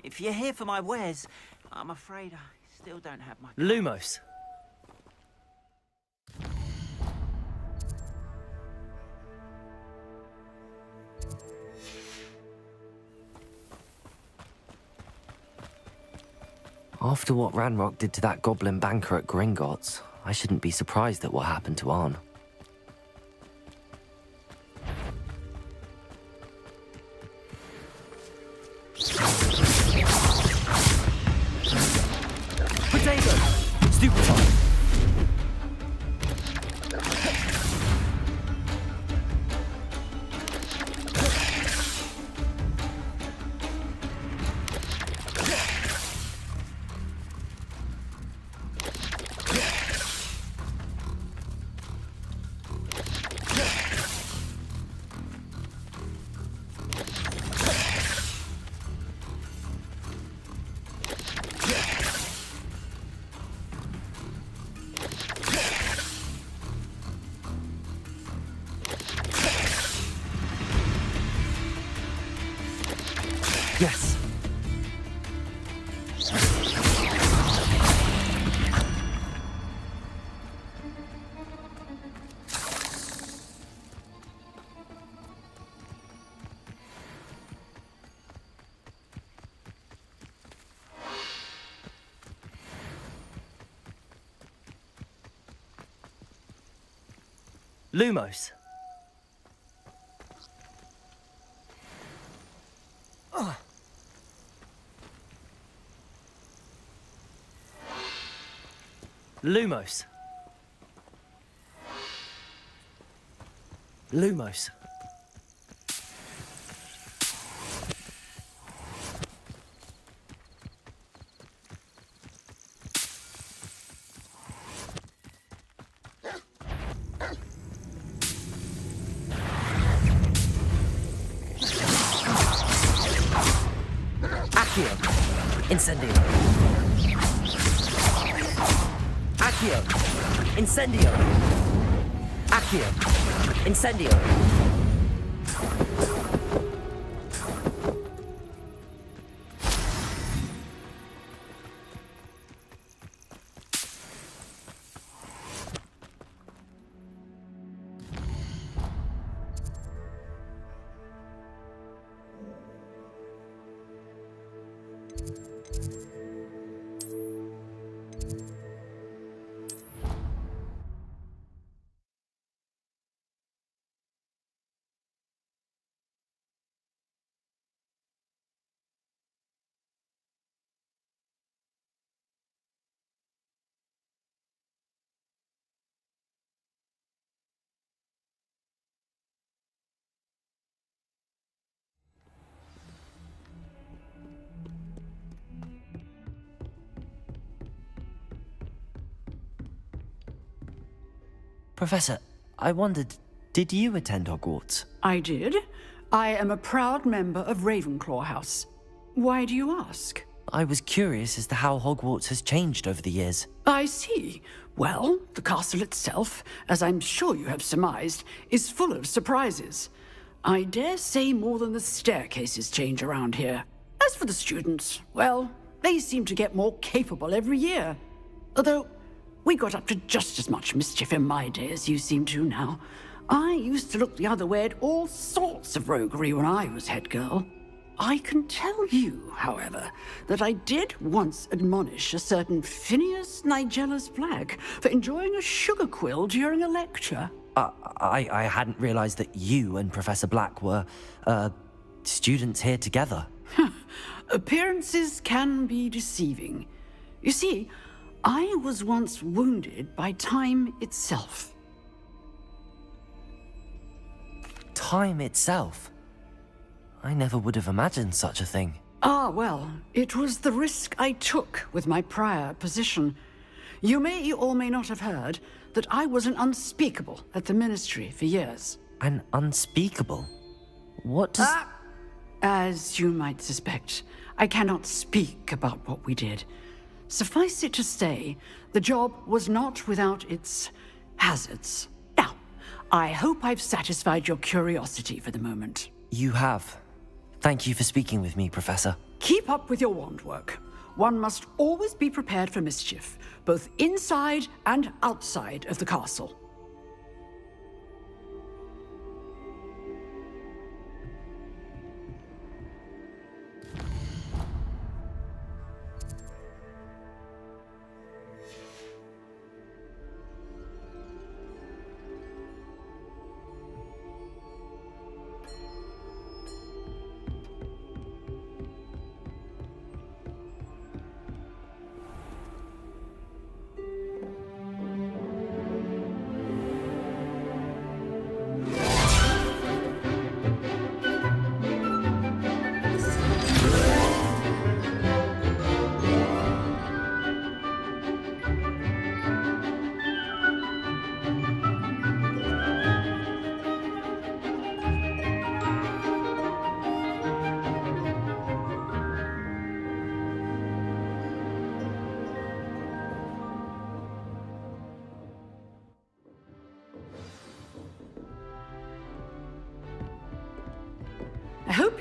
[SPEAKER 7] If you're here for my wares, I'm afraid I still don't have my...
[SPEAKER 5] Lumos. After what Ranrock did to that goblin banker at Gringotts, I shouldn't be surprised at what happened to Arn.
[SPEAKER 8] Potato! Stupefy! Yes. Lumos. Lumos. Lumos. Accio. Incendio. Accio. Incendio. Accio. Incendio. Professor, I wondered, did you attend Hogwarts?
[SPEAKER 14] I did. I am a proud member of Ravenclaw House. Why do you ask?
[SPEAKER 5] I was curious as to how Hogwarts has changed over the years.
[SPEAKER 14] I see. Well, the castle itself, as I'm sure you have surmised, is full of surprises. I dare say more than the staircases change around here. As for the students, well, they seem to get more capable every year. Although, we got up to just as much mischief in my day as you seem to now. I used to look the other way at all sorts of roguery when I was head girl. I can tell you, however, that I did once admonish a certain Phineas Nigellus Black for enjoying a sugar quill during a lecture.
[SPEAKER 5] I hadn't realized that you and Professor Black were, students here together.
[SPEAKER 14] Appearances can be deceiving. You see, I was once wounded by time itself.
[SPEAKER 5] Time itself? I never would have imagined such a thing.
[SPEAKER 14] Ah, well, it was the risk I took with my prior position. You may or may not have heard that I was an unspeakable at the Ministry for years.
[SPEAKER 5] An unspeakable? What does...
[SPEAKER 14] As you might suspect, I cannot speak about what we did. Suffice it to say, the job was not without its hazards. Now, I hope I've satisfied your curiosity for the moment.
[SPEAKER 5] You have. Thank you for speaking with me, Professor.
[SPEAKER 14] Keep up with your wand work. One must always be prepared for mischief, both inside and outside of the castle.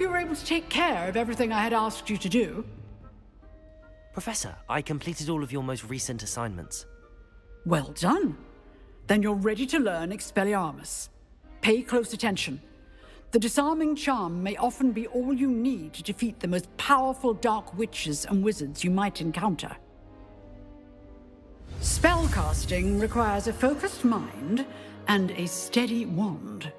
[SPEAKER 14] hope you were able to take care of everything I had asked you to do.
[SPEAKER 5] Professor, I completed all of your most recent assignments.
[SPEAKER 14] Well done. Then you're ready to learn Expelliarmus. Pay close attention. The disarming charm may often be all you need to defeat the most powerful dark witches and wizards you might encounter. Spellcasting requires a focused mind and a steady wand.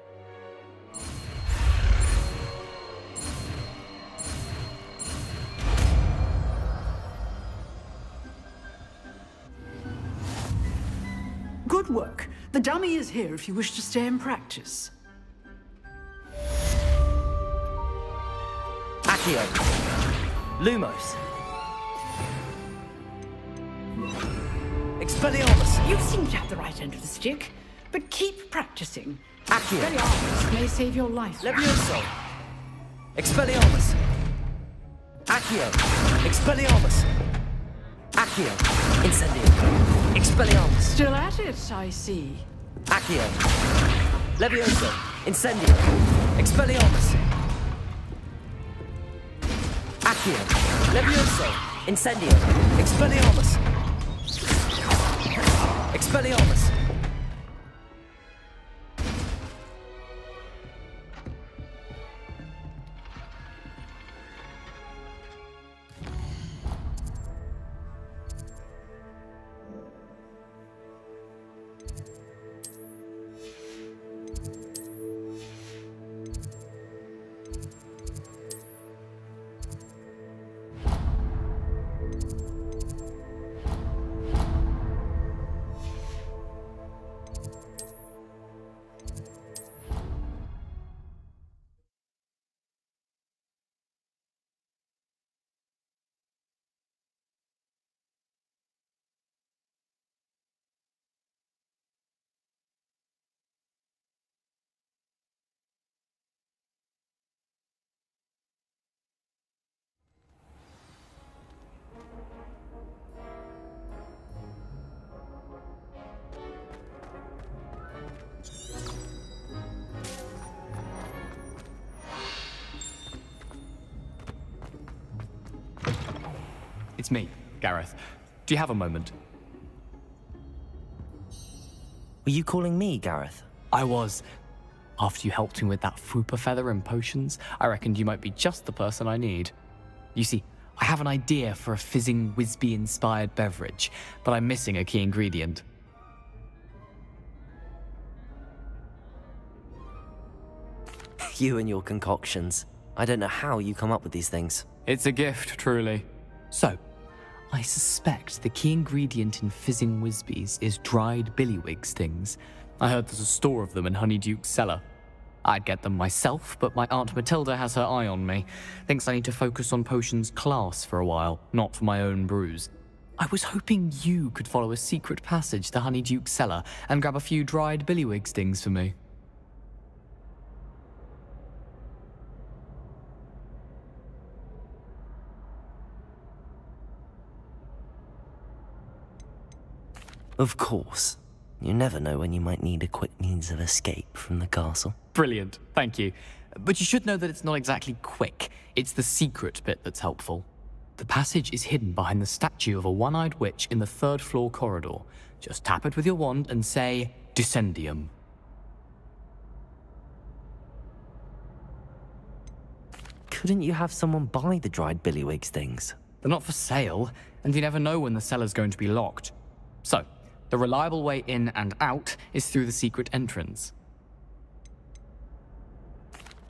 [SPEAKER 14] Good work. The dummy is here if you wish to stay and practice.
[SPEAKER 5] Accio. Lumos. Expelliarmus.
[SPEAKER 14] You seem to have the right end of the stick, but keep practicing.
[SPEAKER 5] Accio.
[SPEAKER 14] Expelliarmus may save your life.
[SPEAKER 5] Levioso. Expelliarmus. Accio. Expelliarmus. Accio. Incendio. Expelliarmus.
[SPEAKER 14] Still at it, I see.
[SPEAKER 5] Accio. Levioso. Incendio. Expelliarmus. Accio. Levioso. Incendio. Expelliarmus. Expelliarmus.
[SPEAKER 9] It's me, Gareth. Do you have a moment?
[SPEAKER 5] Were you calling me, Gareth?
[SPEAKER 9] I was. After you helped me with that Fupa feather and potions, I reckoned you might be just the person I need. You see, I have an idea for a fizzing Wisby-inspired beverage, but I'm missing a key ingredient.
[SPEAKER 5] You and your concoctions. I don't know how you come up with these things.
[SPEAKER 9] It's a gift, truly. So, I suspect the key ingredient in fizzing Wisbies is dried billywig stings. I heard there's a store of them in Honeyduke's cellar. I'd get them myself, but my Aunt Matilda has her eye on me. Thinks I need to focus on potions class for a while, not for my own brews. I was hoping you could follow a secret passage to Honeyduke's cellar and grab a few dried billywig stings for me.
[SPEAKER 5] Of course. You never know when you might need a quick means of escape from the castle.
[SPEAKER 9] Brilliant, thank you. But you should know that it's not exactly quick. It's the secret bit that's helpful. The passage is hidden behind the statue of a one-eyed witch in the third-floor corridor. Just tap it with your wand and say, Descendium.
[SPEAKER 5] Couldn't you have someone buy the dried billywig stings?
[SPEAKER 9] They're not for sale, and you never know when the cellar's going to be locked. So, the reliable way in and out is through the secret entrance.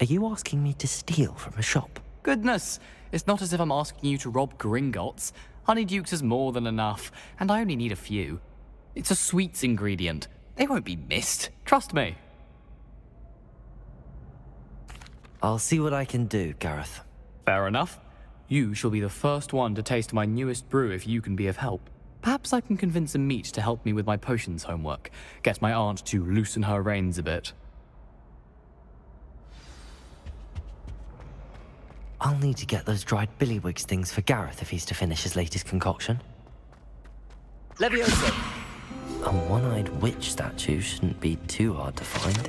[SPEAKER 5] Are you asking me to steal from a shop?
[SPEAKER 9] Goodness, it's not as if I'm asking you to rob Gringotts. Honeyduke's is more than enough, and I only need a few. It's a sweets ingredient. They won't be missed, trust me.
[SPEAKER 5] I'll see what I can do, Gareth.
[SPEAKER 9] Fair enough. You shall be the first one to taste my newest brew if you can be of help. Perhaps I can convince a meat to help me with my potions homework. Get my aunt to loosen her reins a bit.
[SPEAKER 5] I'll need to get those dried billywig stings for Gareth if he's to finish his latest concoction. Levioso! A one-eyed witch statue shouldn't be too hard to find.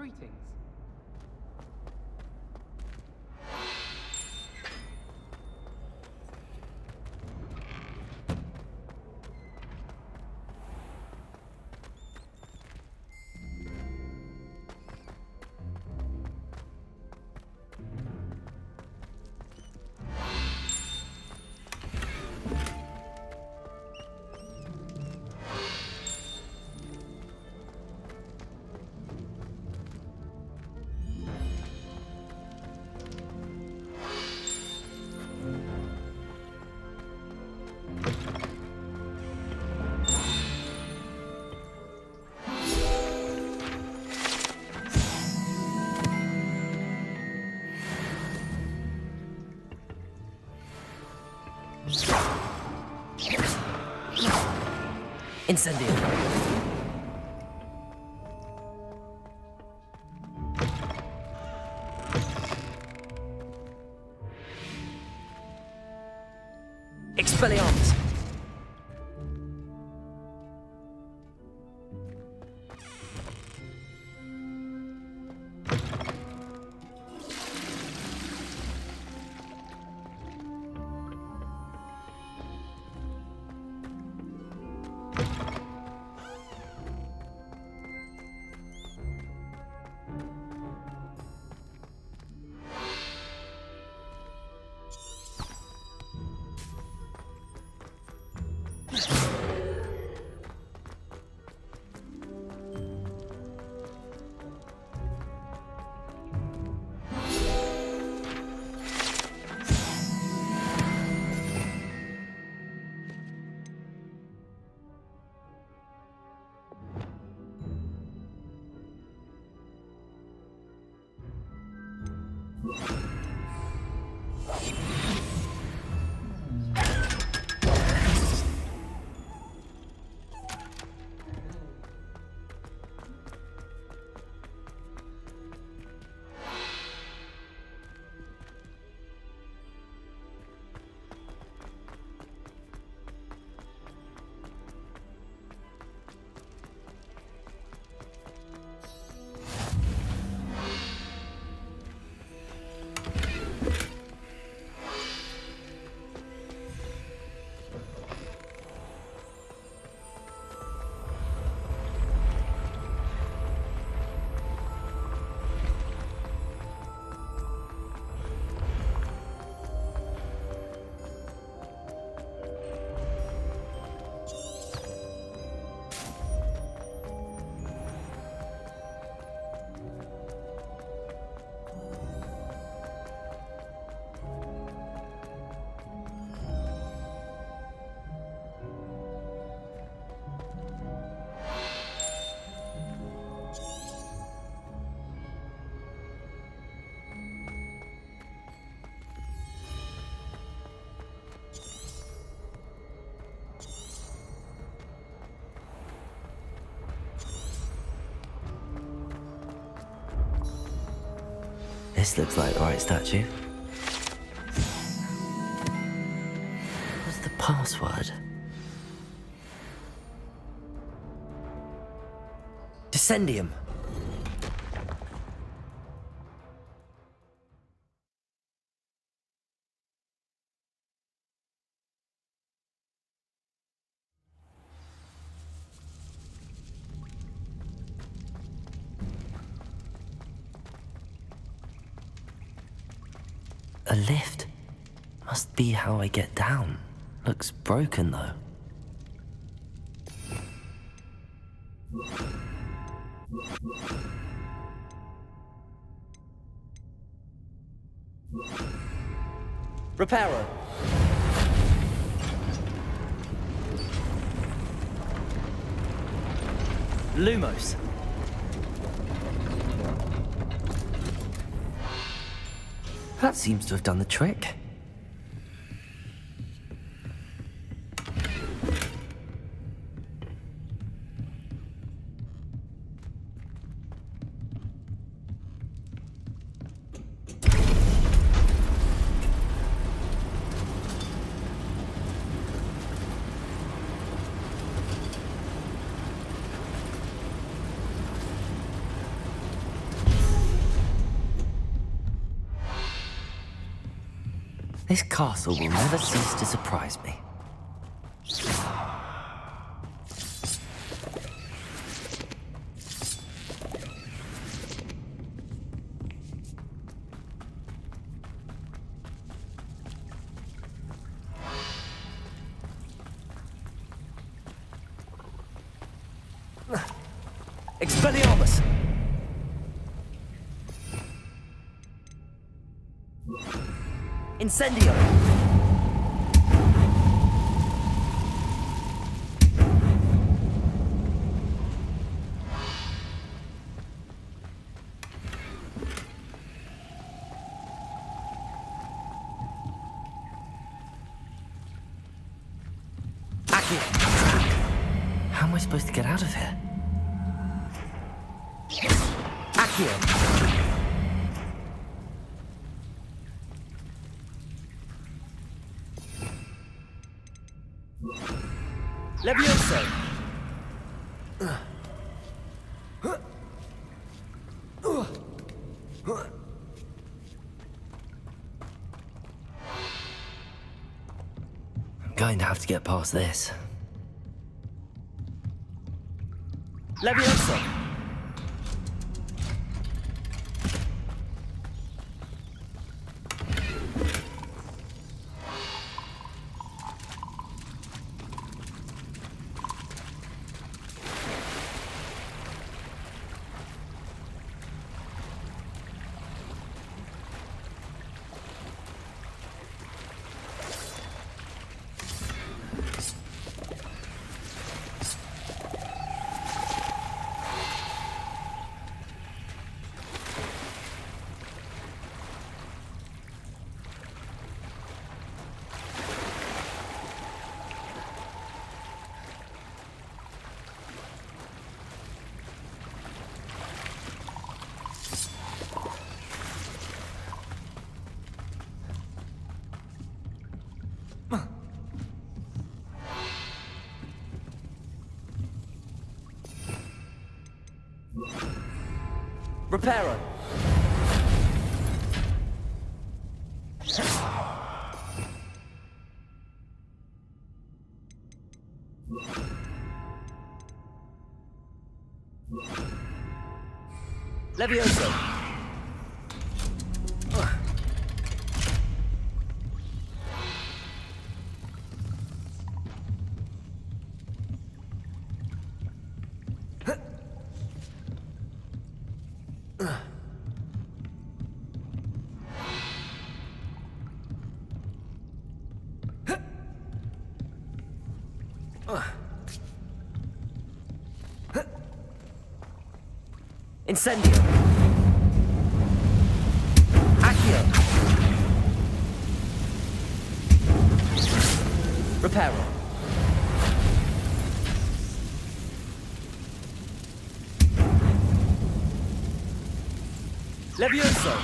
[SPEAKER 8] Greetings.
[SPEAKER 5] Incendium. Expelliarmus. This looks like the right statue. What's the password? Descendium. A lift. Must be how I get down. Looks broken though. Reparo. Lumos. That seems to have done the trick. This castle will never cease to surprise me.
[SPEAKER 8] Expelliarmus! Incendio!
[SPEAKER 5] How am I supposed to get out of here?
[SPEAKER 8] Accio! Levioso!
[SPEAKER 5] I'm going to have to get past this.
[SPEAKER 8] Levioso! Reparo! Levioso! Incendio! Accio! Reparo! Levioso!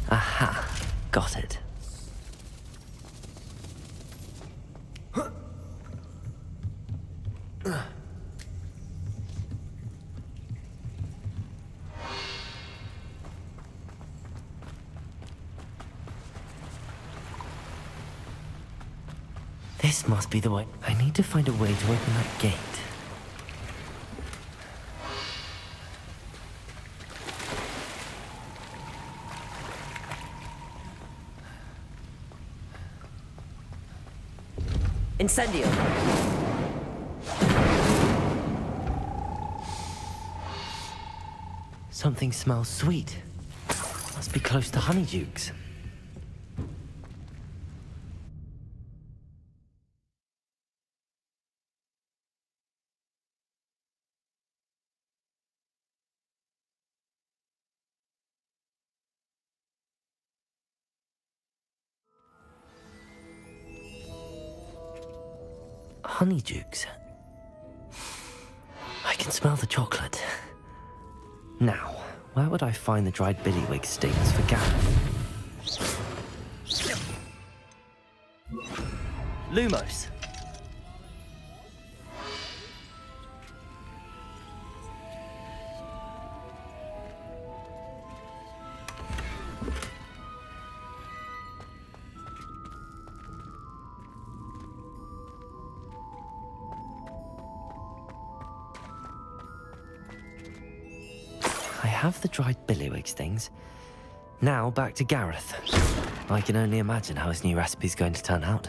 [SPEAKER 5] Aha, got it. This must be the way. I need to find a way to open that gate.
[SPEAKER 8] Incendio!
[SPEAKER 5] Something smells sweet. Must be close to Honeydukes. Honeydukes. I can smell the chocolate. Now, where would I find the dried billywig stings for Gareth?
[SPEAKER 8] Lumos!
[SPEAKER 5] have the dried billywig things. Now back to Gareth. I can only imagine how his new recipe's going to turn out.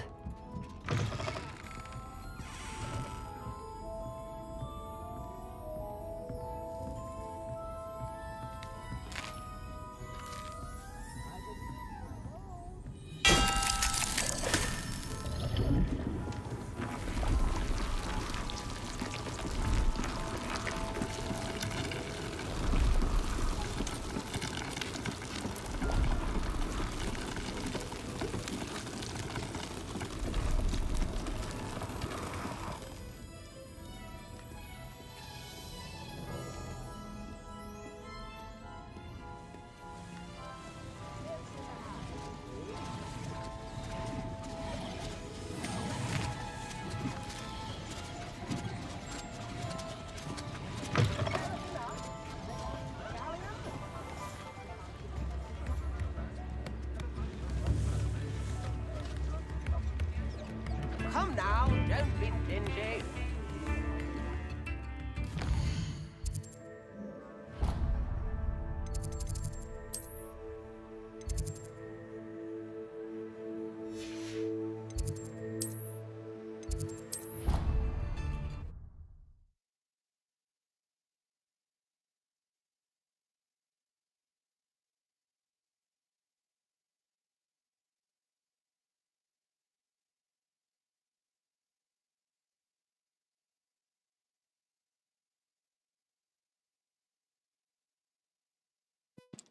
[SPEAKER 19] Come now, don't be stingy.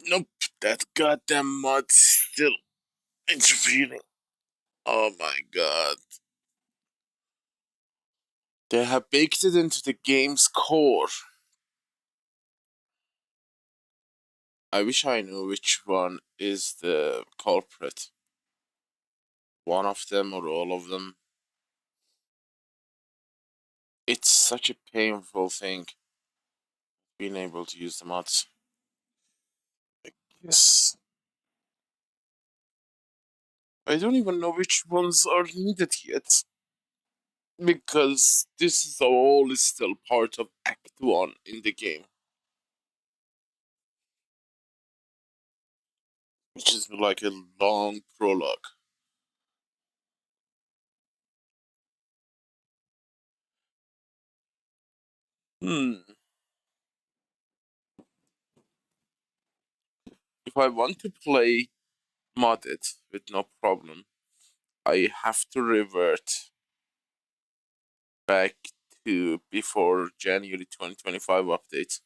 [SPEAKER 1] Nope, that goddamn mod's still interfering. Oh my god. They have baked it into the game's core. I wish I knew which one is the culprit. One of them or all of them. It's such a painful thing being able to use the mods. Yes. I don't even know which ones are needed yet. Because this is all is still part of Act 1 in the game. Which is like a long prologue. If I want to play modded with no problem, I have to revert back to before January 2025 update.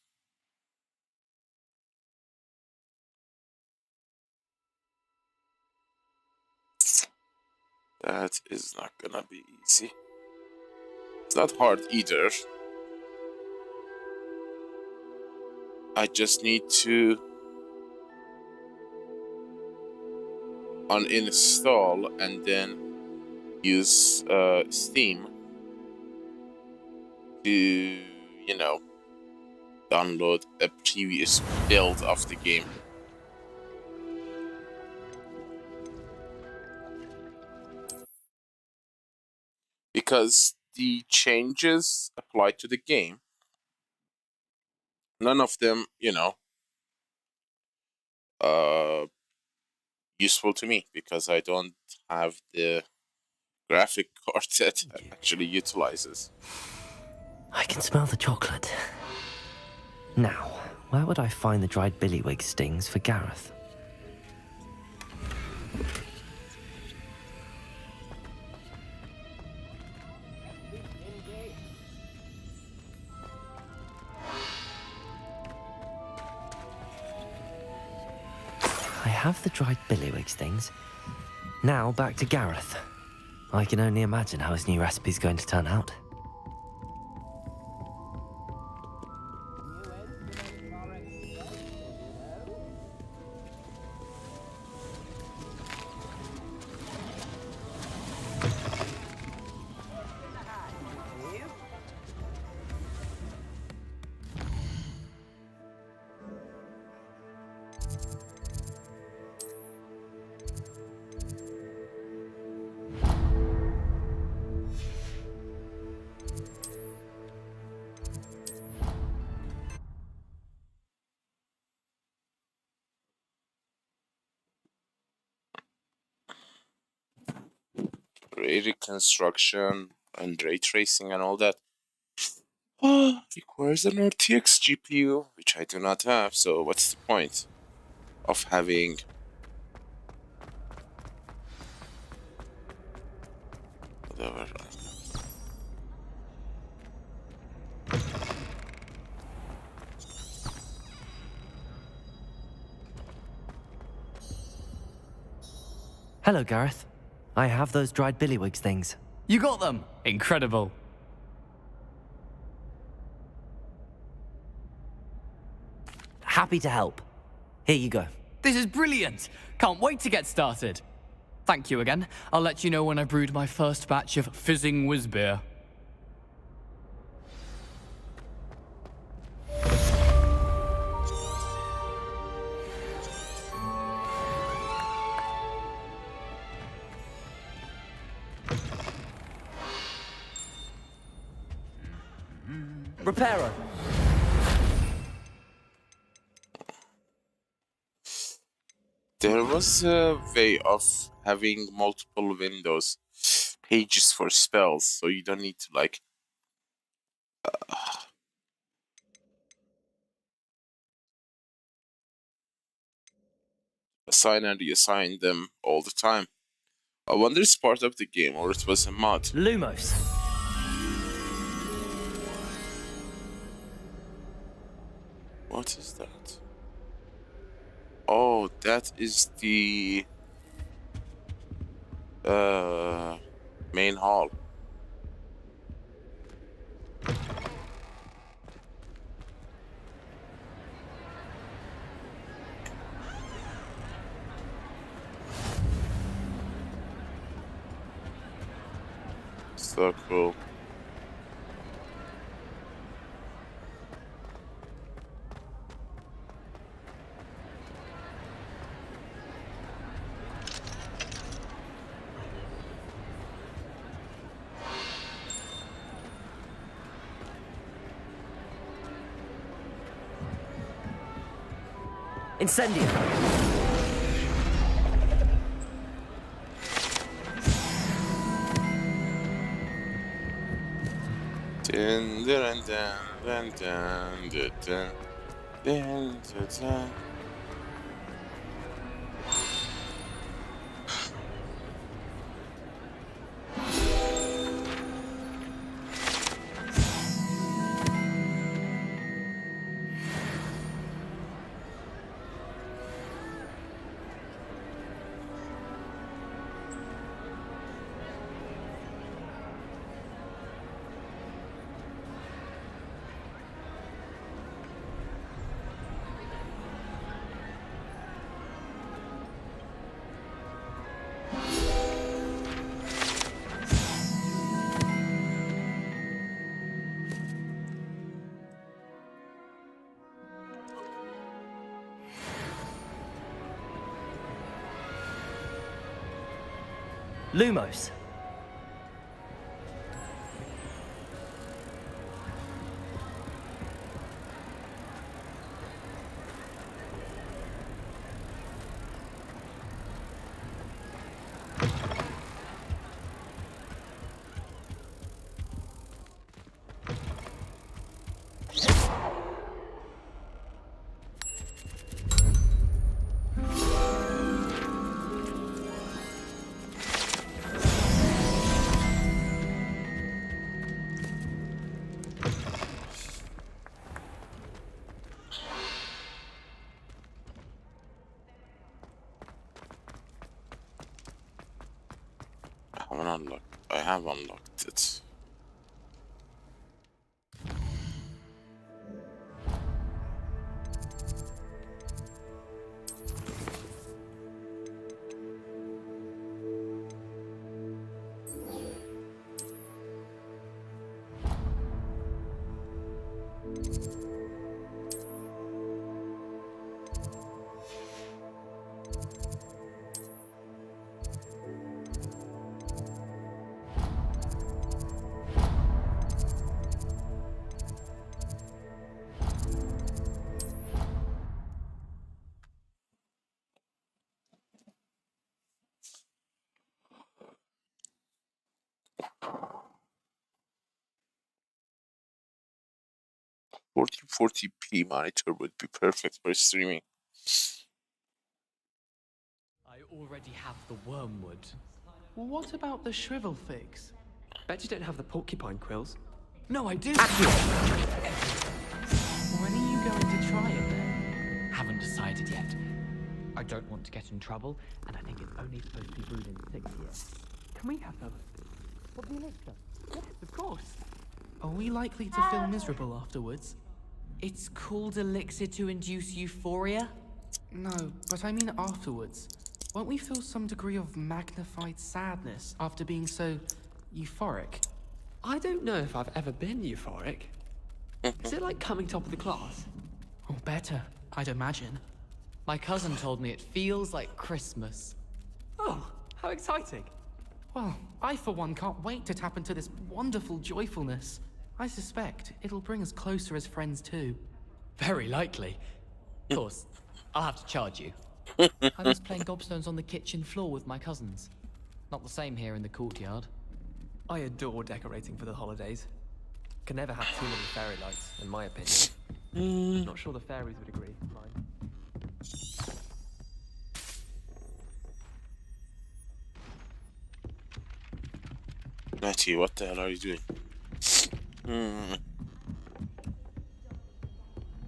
[SPEAKER 1] That is not gonna be easy. It's not hard either. I just need to uninstall and then use Steam to, you know, download a previous build of the game. Because the changes apply to the game. None of them, you know, useful to me because I don't have the graphic card that actually utilizes.
[SPEAKER 5] I can smell the chocolate. Now, where would I find the dried billywig stings for Gareth? I have the dried billywig stings. Now back to Gareth. I can only imagine how his new recipe's going to turn out.
[SPEAKER 1] reconstruction and ray tracing and all that requires an RTX GPU, which I do not have, so what's the point of having whatever.
[SPEAKER 5] Hello, Gareth. I have those dried billywigs things.
[SPEAKER 9] You got them! Incredible.
[SPEAKER 5] Happy to help. Here you go.
[SPEAKER 9] This is brilliant! Can't wait to get started. Thank you again. I'll let you know when I brewed my first batch of fizzing whiz beer.
[SPEAKER 5] Reparo.
[SPEAKER 1] There was a way of having multiple windows, pages for spells, so you don't need to like assign and reassign them all the time. I wonder it's part of the game or it was a mod.
[SPEAKER 5] Lumos.
[SPEAKER 1] What is that? Oh, that is the main hall. So cool.
[SPEAKER 5] Incendio.
[SPEAKER 1] Dun, dun, dun, dun, dun, dun, dun, dun, dun, dun.
[SPEAKER 5] Lumos.
[SPEAKER 1] I have unlocked it. 4040p monitor would be perfect for streaming.
[SPEAKER 9] I already have the wormwood.
[SPEAKER 8] Well, what about the shrivel figs? Bet you don't have the porcupine quills.
[SPEAKER 9] No, I do.
[SPEAKER 8] When are you going to try it then?
[SPEAKER 9] Haven't decided yet. I don't want to get in trouble, and I think it's only supposed to be brewed in 6 years.
[SPEAKER 8] Can we have those?
[SPEAKER 9] What the elixir?
[SPEAKER 8] Yes, of course. Are we likely to feel miserable afterwards?
[SPEAKER 10] It's called elixir to induce euphoria?
[SPEAKER 8] No, but I mean afterwards. Won't we feel some degree of magnified sadness after being so euphoric? I don't know if I've ever been euphoric. Is it like coming top of the class? Or better, I'd imagine.
[SPEAKER 10] My cousin told me it feels like Christmas.
[SPEAKER 8] Oh, how exciting. Well, I for one can't wait to tap into this wonderful joyfulness. I suspect it'll bring us closer as friends too.
[SPEAKER 10] Very likely. Of course, I'll have to charge you. I was playing gobstones on the kitchen floor with my cousins. Not the same here in the courtyard.
[SPEAKER 8] I adore decorating for the holidays. Can never have too many fairy lights, in my opinion. Not sure the fairies would agree. Mine.
[SPEAKER 1] Natty, what the hell are you doing?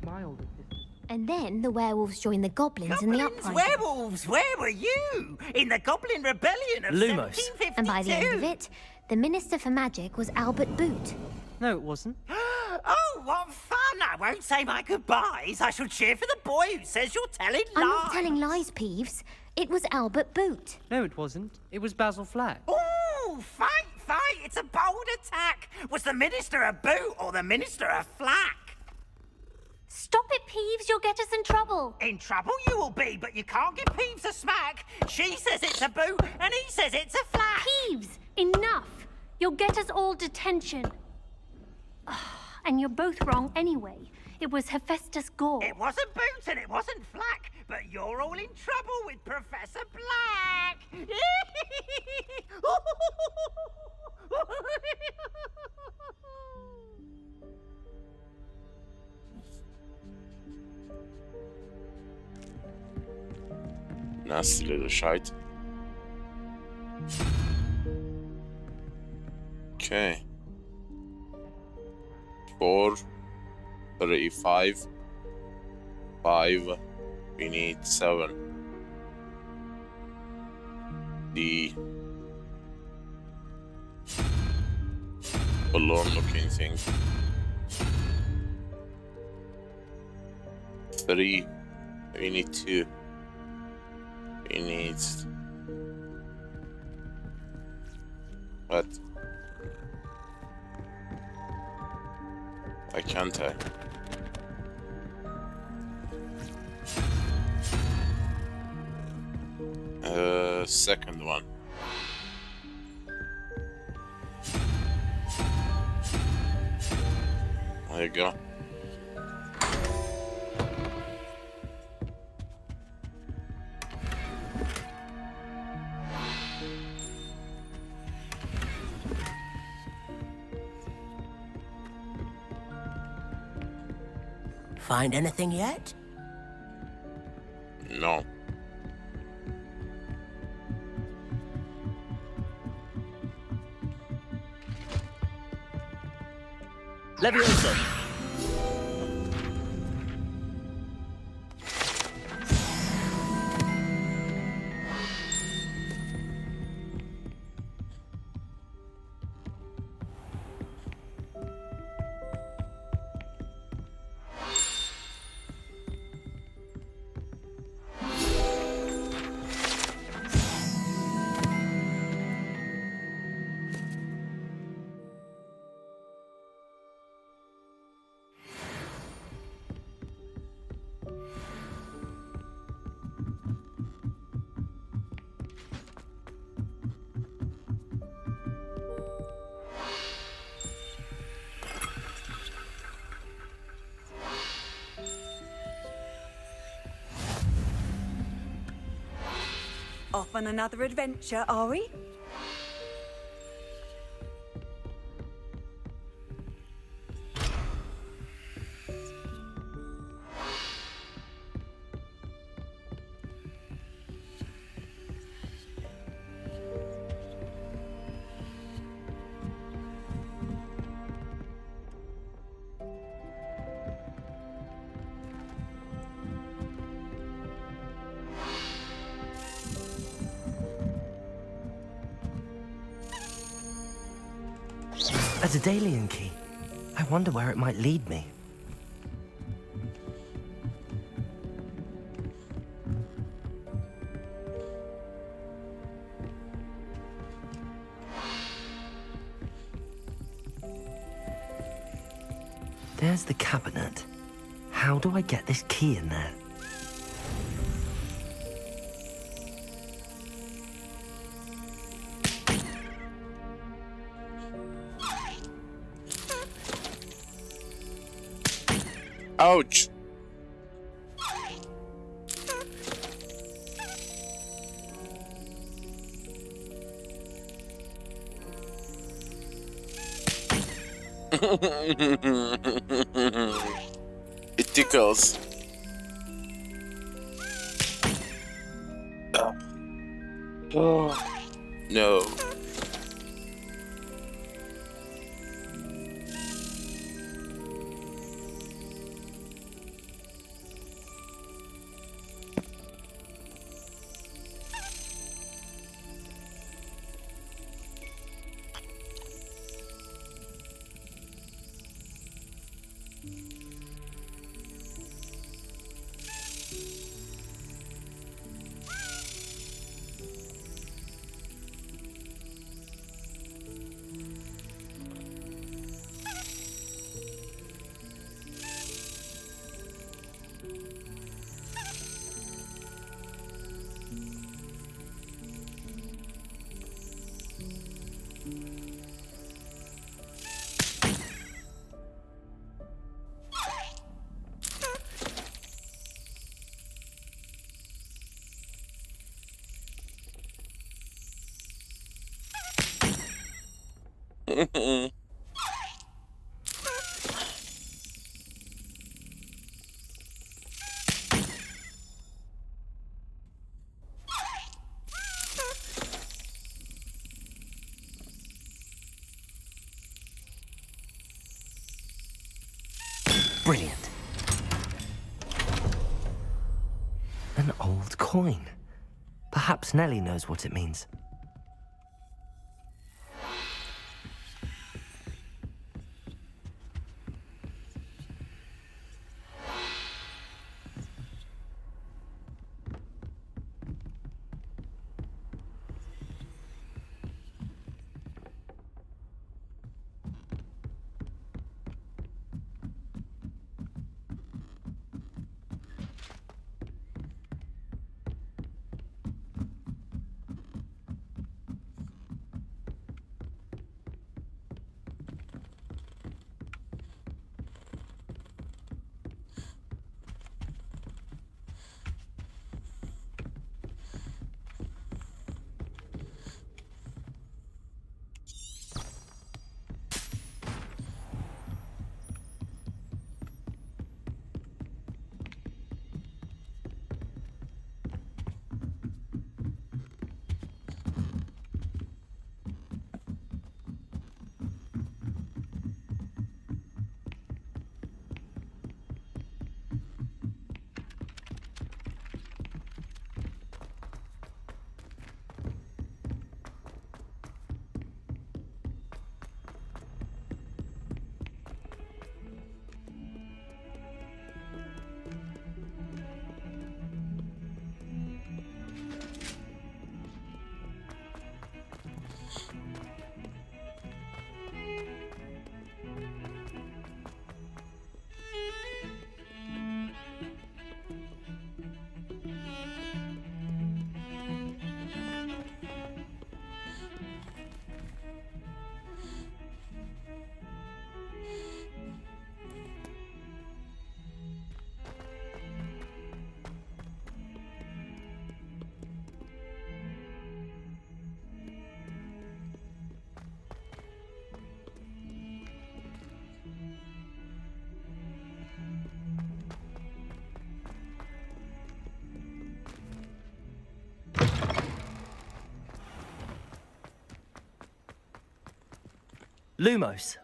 [SPEAKER 8] My older sister.
[SPEAKER 18] And then the werewolves joined the goblins in the
[SPEAKER 7] Goblins,
[SPEAKER 18] uprising.
[SPEAKER 7] werewolves, where were you? In the Goblin Rebellion of
[SPEAKER 16] Lumos.
[SPEAKER 7] 1752.
[SPEAKER 18] And by the end of it, the Minister for Magic was Albert Boot.
[SPEAKER 16] No, it wasn't.
[SPEAKER 7] Oh, what fun! I won't say my goodbyes. I shall cheer for the boy who says you're telling lies.
[SPEAKER 18] I'm not telling lies, Peeves. It was Albert Boot.
[SPEAKER 16] No, it wasn't. It was Basil Flack.
[SPEAKER 7] Ooh, fight! It's a bold attack. Was the Minister a boot or the Minister a flack?
[SPEAKER 18] Stop it, Peeves. You'll get us in trouble.
[SPEAKER 7] In trouble you will be, but you can't give Peeves a smack. She says it's a boot and he says it's a flack.
[SPEAKER 22] Peeves, enough. You'll get us all detention. And you're both wrong anyway. It was Hephaestus Gore.
[SPEAKER 7] It wasn't boot and it wasn't flack, but you're all in trouble with Professor Black.
[SPEAKER 1] Nasty little shite. Okay. 4, 35, 5. We need 7. The balloon-looking thing. 3. We need 2. We need... What? Why can't I? Second one. There you go.
[SPEAKER 23] Find anything yet?
[SPEAKER 1] No.
[SPEAKER 16] Leviosa.
[SPEAKER 24] Off on another adventure, are we?
[SPEAKER 5] A Daedalian key. I wonder where it might lead me. There's the cabinet. How do I get this key in there?
[SPEAKER 1] Ouch! It tickles. Oh. No.
[SPEAKER 5] Brilliant. An old coin. Perhaps Nellie knows what it means. Lumos.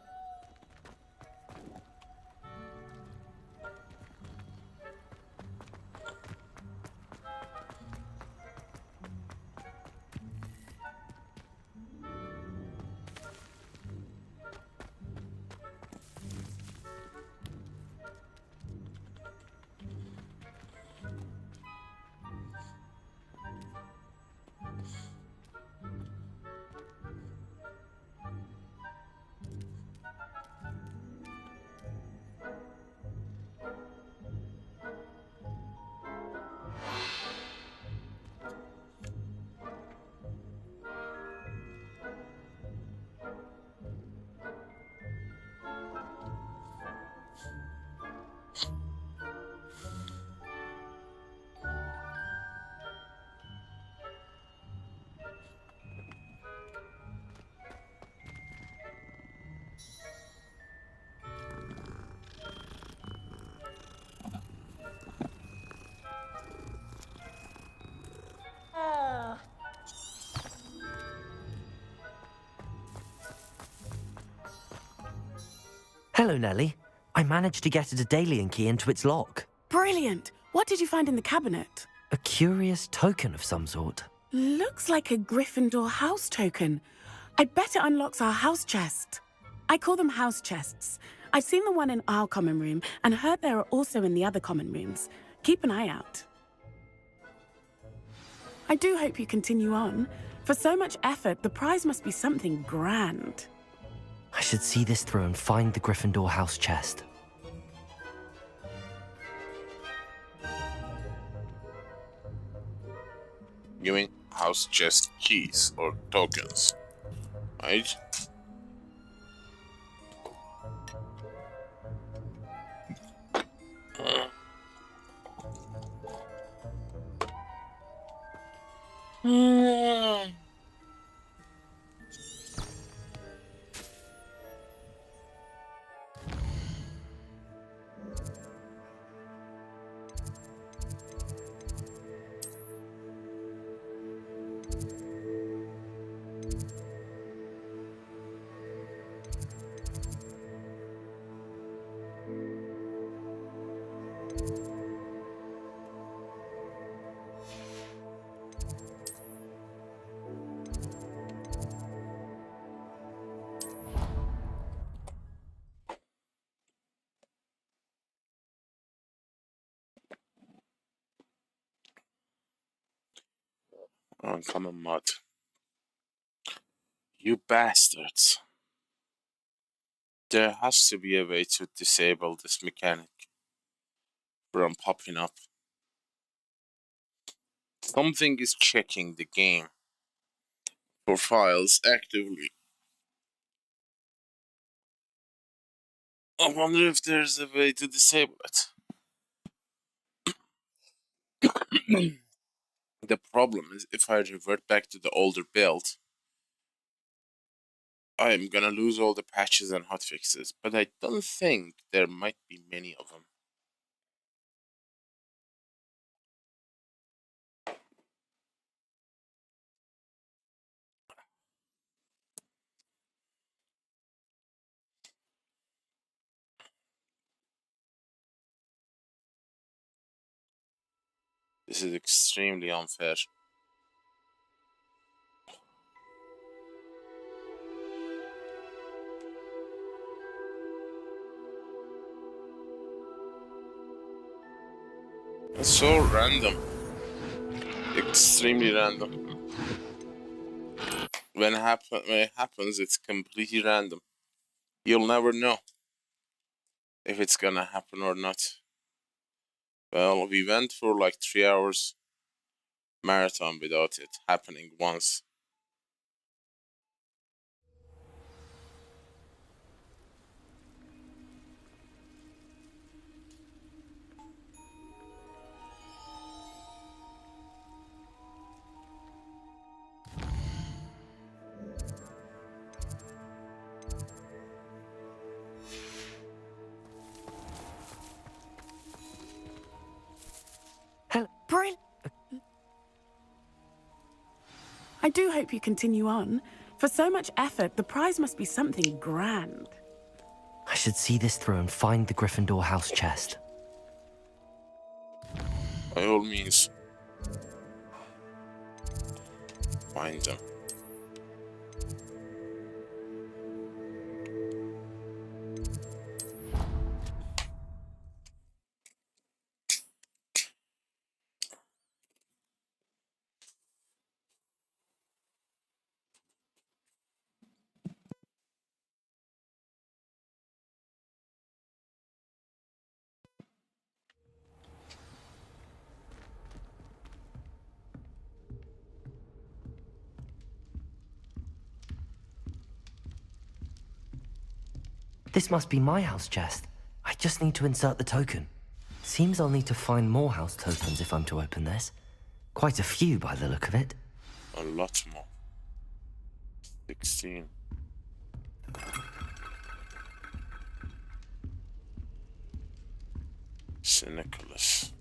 [SPEAKER 5] Hello, Nellie. I managed to get a Daedalian key into its lock.
[SPEAKER 3] Brilliant! What did you find in the cabinet?
[SPEAKER 5] A curious token of some sort.
[SPEAKER 3] Looks like a Gryffindor house token. I bet it unlocks our house chest. I call them house chests. I've seen the one in our common room and heard there are also in the other common rooms. Keep an eye out. I do hope you continue on. For so much effort, the prize must be something grand.
[SPEAKER 5] I should see this through and find the Gryffindor house chest.
[SPEAKER 1] Giving house chest keys or tokens, right? Uncommon mod. You bastards. There has to be a way to disable this mechanic from popping up. Something is checking the game for files actively. I wonder if there's a way to disable it. The problem is if I revert back to the older build, I am gonna lose all the patches and hotfixes, but I don't think there might be many of them. This is extremely unfair. It's so random. Extremely random. When it happens, it's completely random. You'll never know if it's gonna happen or not. Well, we went for like 3 hours marathon without it happening once.
[SPEAKER 3] Brilliant! I do hope you continue on. For so much effort, the prize must be something grand.
[SPEAKER 5] I should see this through and find the Gryffindor house chest.
[SPEAKER 1] By all means, find them.
[SPEAKER 5] This must be my house chest. I just need to insert the token. Seems I'll need to find more house tokens if I'm to open this. Quite a few by the look of it.
[SPEAKER 1] A lot more. 16. St. Nicholas.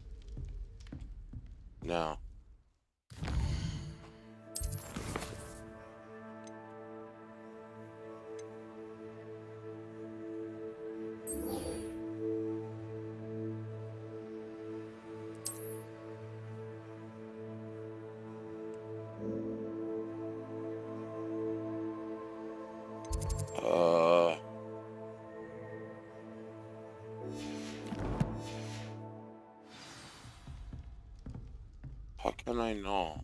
[SPEAKER 1] Now. How can I know?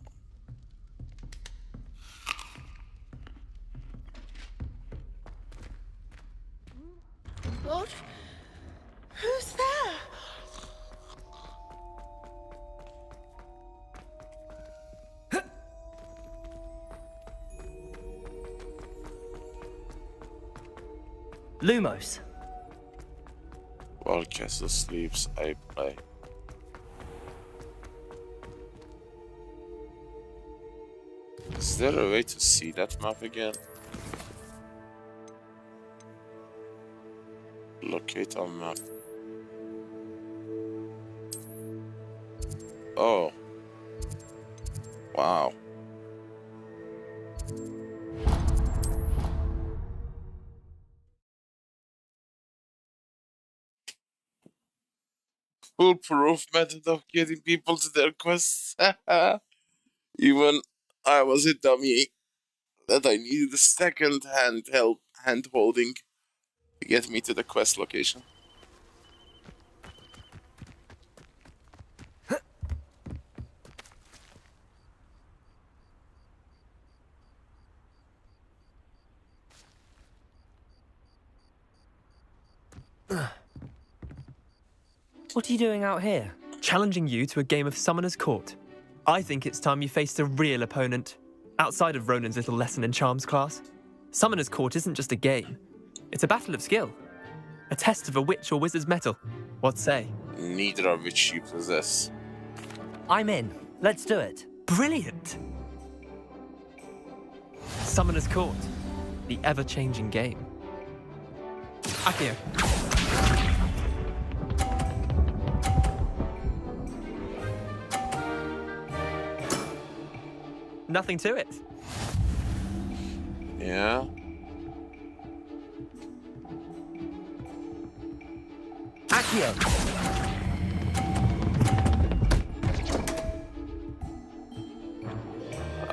[SPEAKER 23] What? Who's there?
[SPEAKER 5] Lumos.
[SPEAKER 1] While Castle sleeps, I play. Is there a way to see that map again? Locate on map. Oh. Wow. Foolproof method of getting people to their quests. Even I was a dummy that I needed a second hand holding to get me to the quest location.
[SPEAKER 5] What are you doing out here?
[SPEAKER 8] Challenging you to a game of Summoner's Court. I think it's time you faced a real opponent, outside of Ronan's little lesson in charms class. Summoner's Court isn't just a game. It's a battle of skill. A test of a witch or wizard's mettle. What say?
[SPEAKER 1] Neither of which you possess.
[SPEAKER 5] I'm in. Let's do it.
[SPEAKER 8] Brilliant! Summoner's Court. The ever-changing game. Akio. Nothing to it.
[SPEAKER 1] Yeah.
[SPEAKER 5] Akio.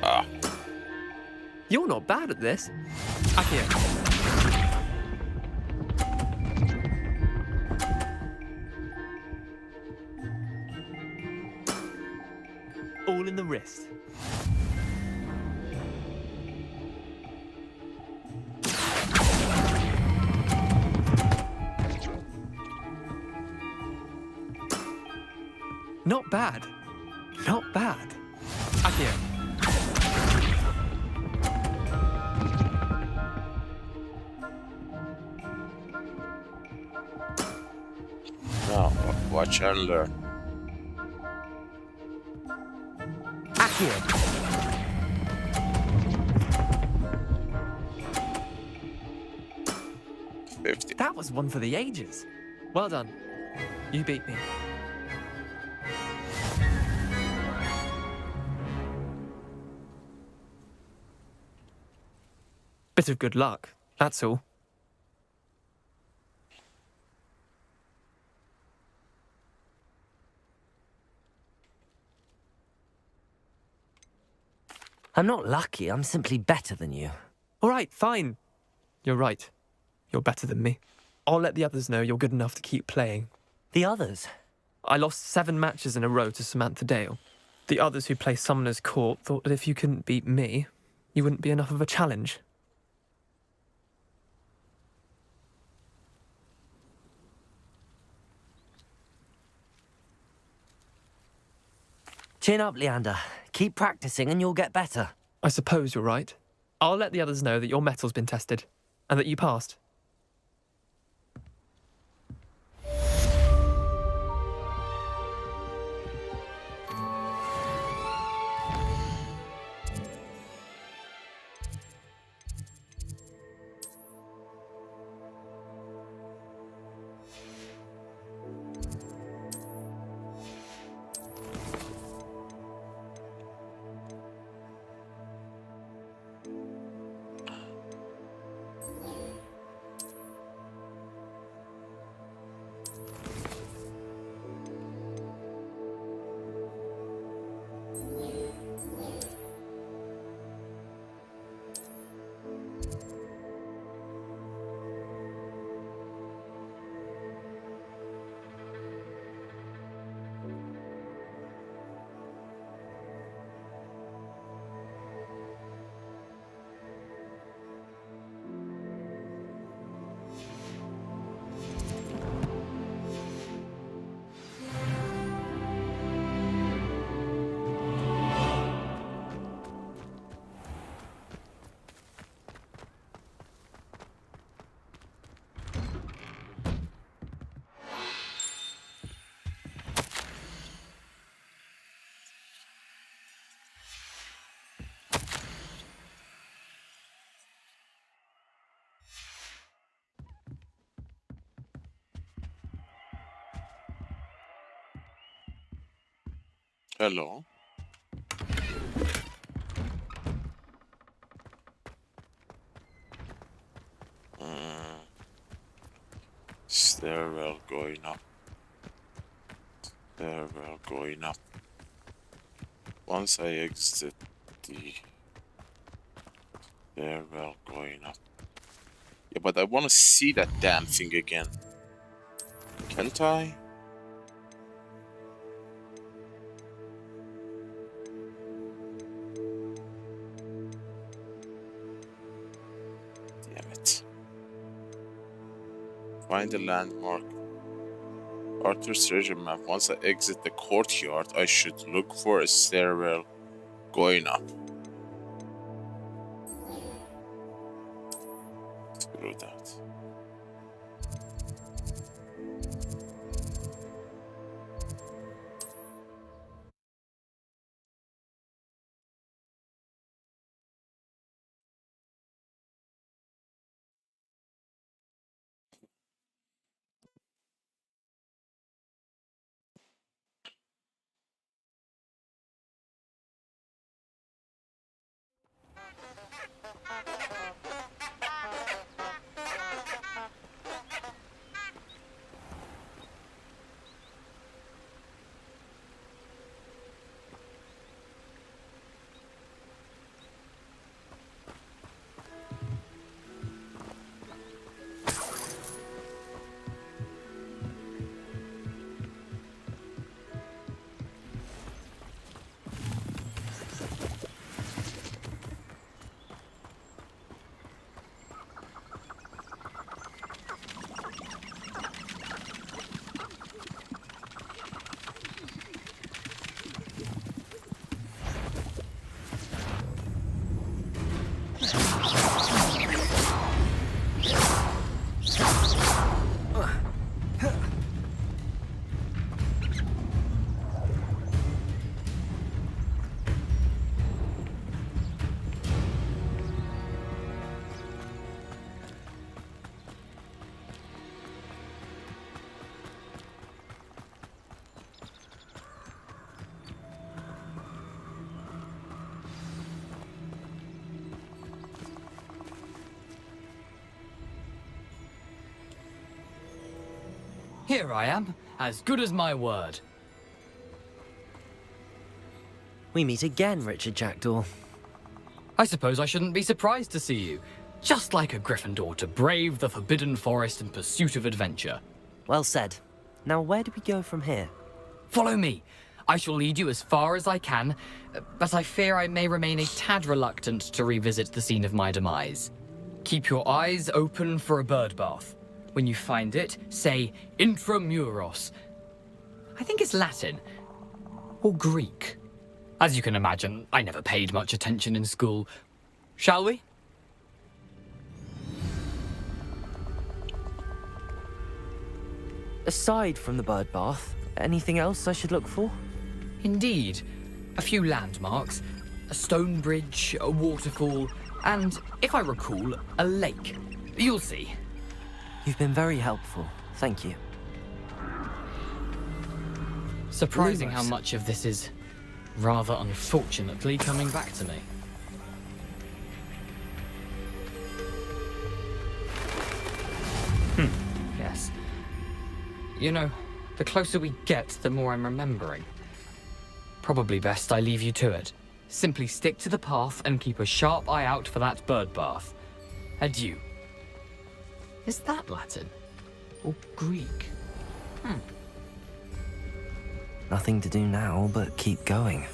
[SPEAKER 1] Ah.
[SPEAKER 8] You're not bad at this. Akio. All in the wrist. Not bad. Not bad. Akio.
[SPEAKER 1] Now, watch and learn.
[SPEAKER 5] Akio.
[SPEAKER 8] That was one for the ages. Well done. You beat me. Bit of good luck, that's all.
[SPEAKER 5] I'm not lucky, I'm simply better than you.
[SPEAKER 8] All right, fine. You're right. You're better than me. I'll let the others know you're good enough to keep playing.
[SPEAKER 5] The others?
[SPEAKER 8] I lost 7 matches in a row to Samantha Dale. The others who play Summoner's Court thought that if you couldn't beat me, you wouldn't be enough of a challenge.
[SPEAKER 5] Chin up, Leander. Keep practicing and you'll get better.
[SPEAKER 8] I suppose you're right. I'll let the others know that your metal's been tested, and that you passed.
[SPEAKER 1] Hello. Stairwell going up. Stairwell going up. Once I exit the stairwell going up. Yeah, but I want to see that damn thing again. Can't I? Damn it. Find the landmark. Arthur's treasure map. Once I exit the courtyard, I should look for a stairwell going up. Screw that.
[SPEAKER 9] Here I am, as good as my word.
[SPEAKER 5] We meet again, Richard Jackdaw.
[SPEAKER 9] I suppose I shouldn't be surprised to see you. Just like a Gryffindor to brave the Forbidden Forest in pursuit of adventure.
[SPEAKER 5] Well said. Now where do we go from here?
[SPEAKER 9] Follow me. I shall lead you as far as I can, but I fear I may remain a tad reluctant to revisit the scene of my demise. Keep your eyes open for a bird bath. When you find it, say intramuros. I think it's Latin. Or Greek. As you can imagine, I never paid much attention in school. Shall we?
[SPEAKER 5] Aside from the bird bath, anything else I should look for?
[SPEAKER 9] Indeed. A few landmarks, a stone bridge, a waterfall, and, if I recall, a lake. You'll see.
[SPEAKER 5] You've been very helpful. Thank you.
[SPEAKER 9] Surprising how much of this is, rather unfortunately, coming back to me. Yes. You know, the closer we get, the more I'm remembering. Probably best I leave you to it. Simply stick to the path and keep a sharp eye out for that bird bath. Adieu. Is that Latin? Or Greek?
[SPEAKER 5] Nothing to do now but keep going.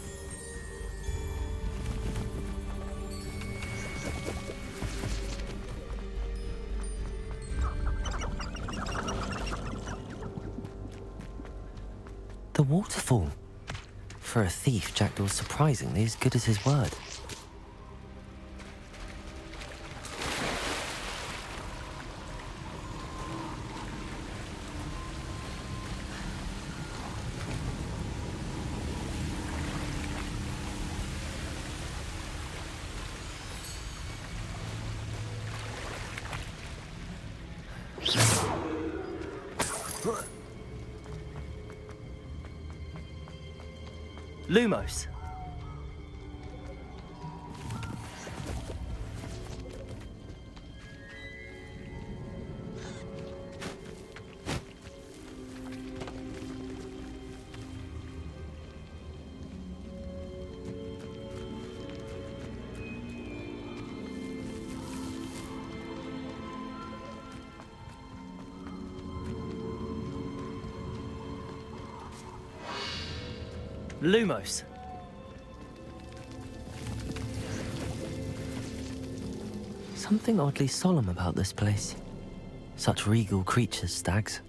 [SPEAKER 5] The waterfall. For a thief, Jackdaw's surprisingly as good as his word. Lumos. Lumos. Something oddly solemn about this place. Such regal creatures, stags.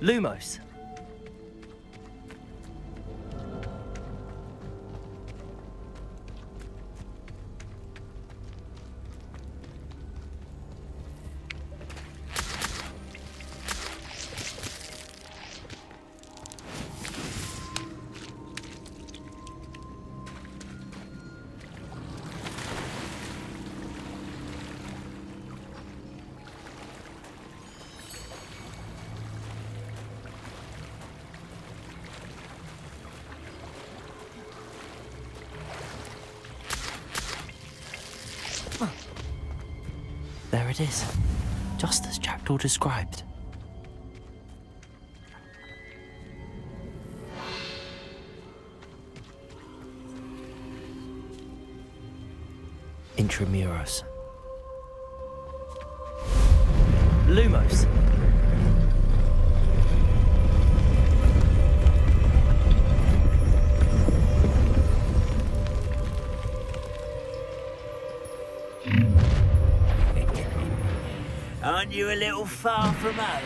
[SPEAKER 5] Lumos. There it is, just as Jackdaw described. Intramuros. Lumos.
[SPEAKER 12] Aren't you a little far from home?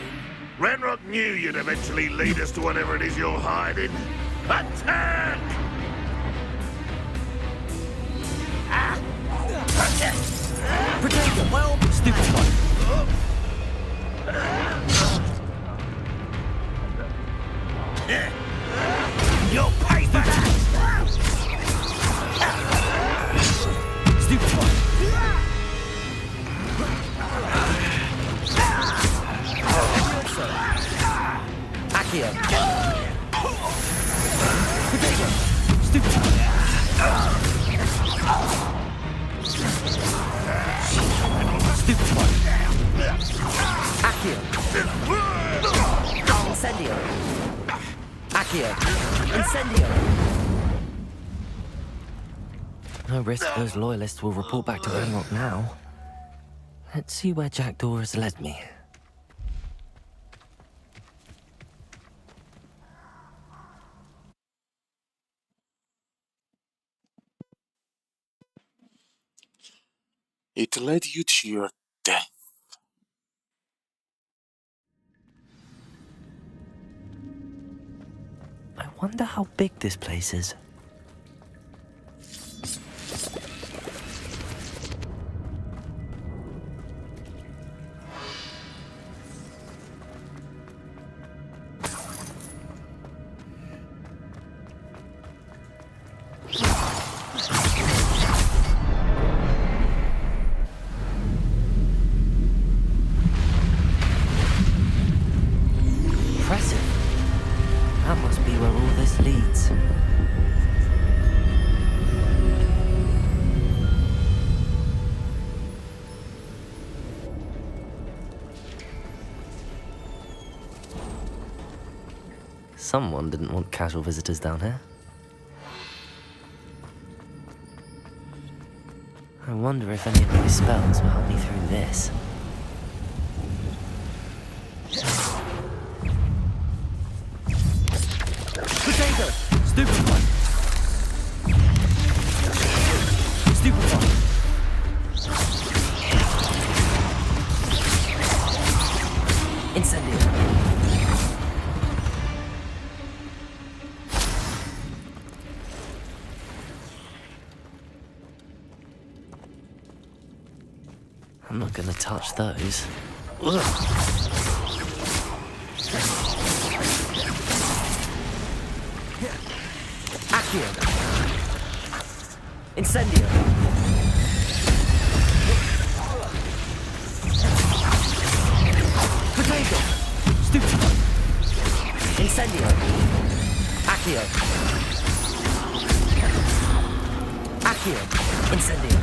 [SPEAKER 4] Renrock knew you'd eventually lead us to whatever it is you're hiding. Attack!
[SPEAKER 12] Protect them, well, stupid one. You'll pay for that! Stupid one.
[SPEAKER 5] Accio.
[SPEAKER 12] Potato. Stupid. Stupid one.
[SPEAKER 5] Accio. Incendio. Accio. Incendio. No risk those loyalists will report back to Renrock now. Let's see where Jackdaw has led me.
[SPEAKER 1] It led you to your death.
[SPEAKER 5] I wonder how big this place is. Impressive. That must be where all this leads. Someone didn't want casual visitors down here. I wonder if any of these spells will help me through this.
[SPEAKER 12] Potato. Stupid one. Stupid one.
[SPEAKER 5] Incendio. I'm not gonna touch those. Ugh. Accio. Incendio. Potato! Stupefy! Incendio! Accio! Accio! Incendio!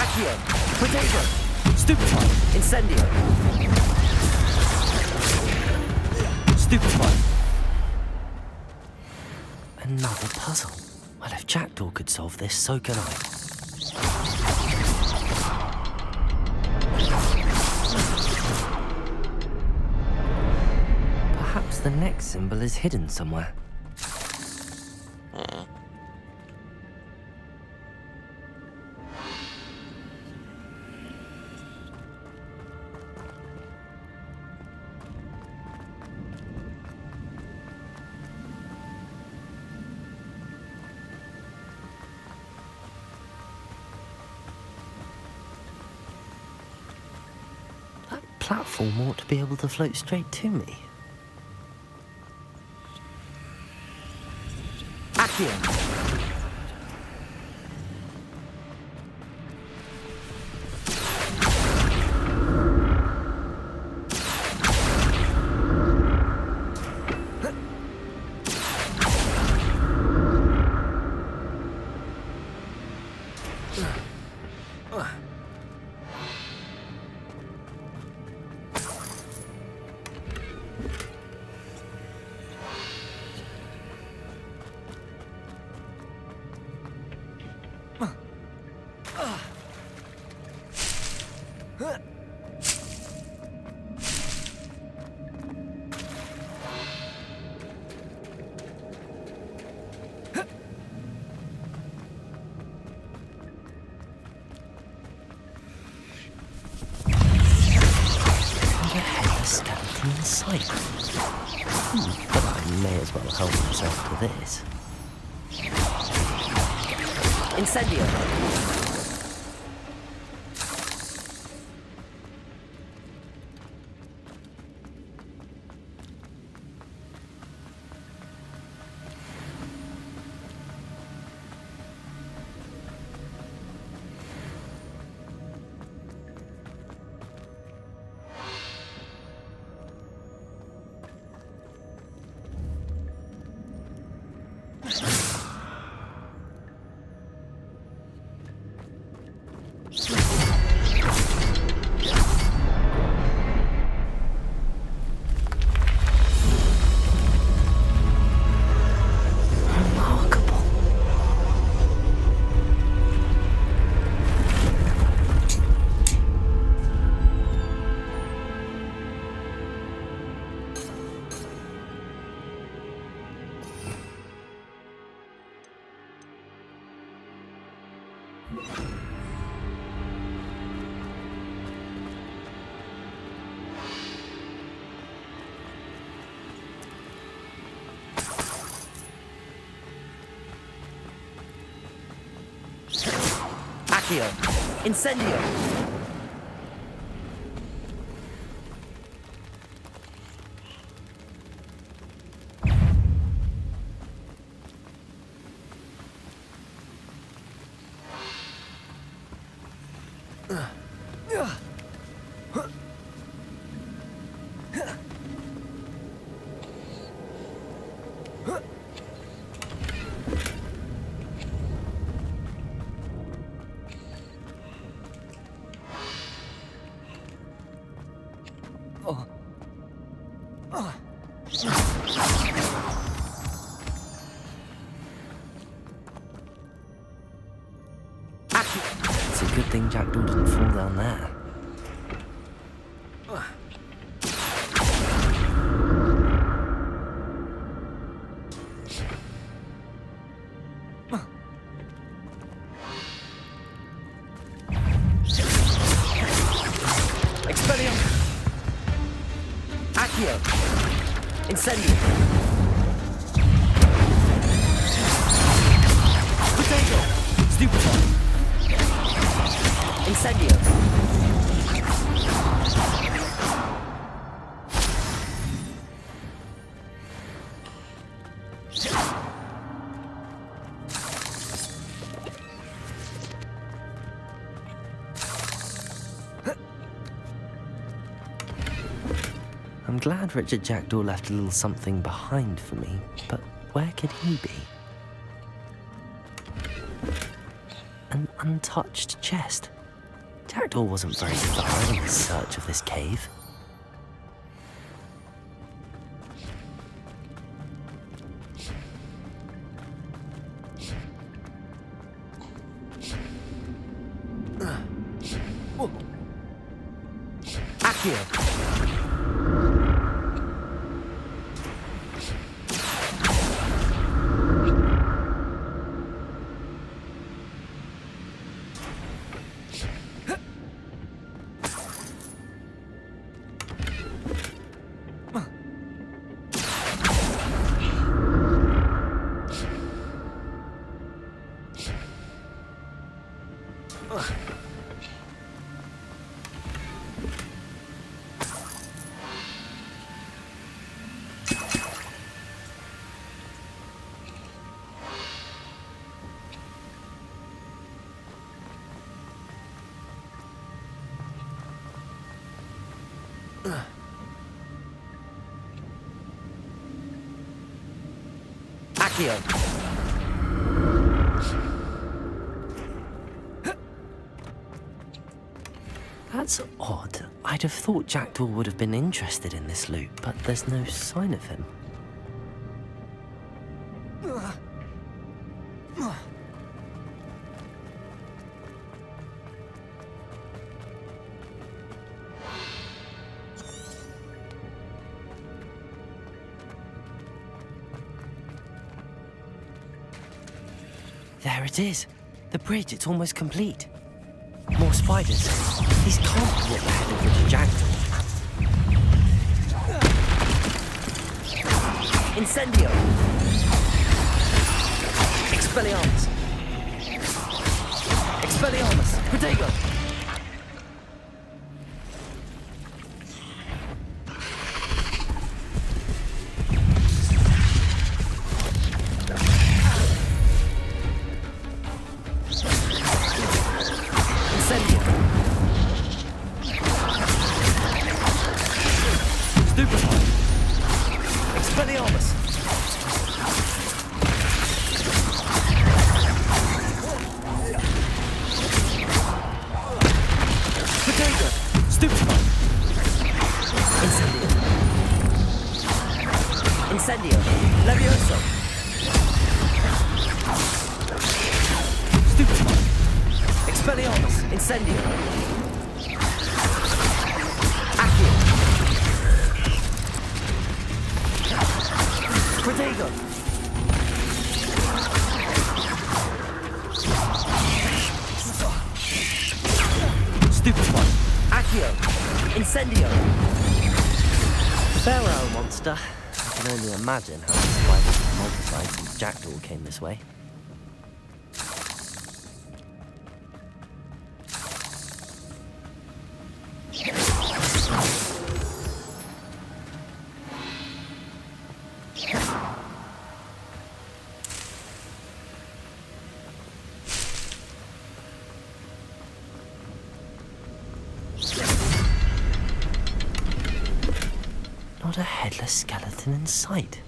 [SPEAKER 5] Accio! Potato! Stupefy! Incendio! Stupefy! Another puzzle. Well, if Jackdaw could solve this, so can I. Perhaps the next symbol is hidden somewhere. Platform ought to be able to float straight to me. Accio! But I may as well help myself to this. Incendio! Accio! Incendio! thing Jackdaw didn't fall down there.
[SPEAKER 16] Expellium! Accio! Incendio! Potato! Stupefy! Incendio!
[SPEAKER 5] I'm glad Richard Jackdaw left a little something behind for me, but where could he be? An untouched chest. Jackdaw wasn't very thorough in his search of this cave.
[SPEAKER 16] Accio! Accio!
[SPEAKER 5] That's odd. I'd have thought Jackdaw would have been interested in this loot, but there's no sign of him. There it is. The bridge, it's almost complete. More spiders. These can't be at the head of Richard Jackdaw.
[SPEAKER 16] Incendio! Expelliarmus! Expelliarmus! Protego! Incendio! Levioso! Stupefy! Expelliarmus! Incendio! Accio! Protego! Stupefy! Accio! Incendio!
[SPEAKER 5] Farewell, monster. I can only imagine how the spiders multiplied since Jackdaw came this way. Not a headless skeleton in sight.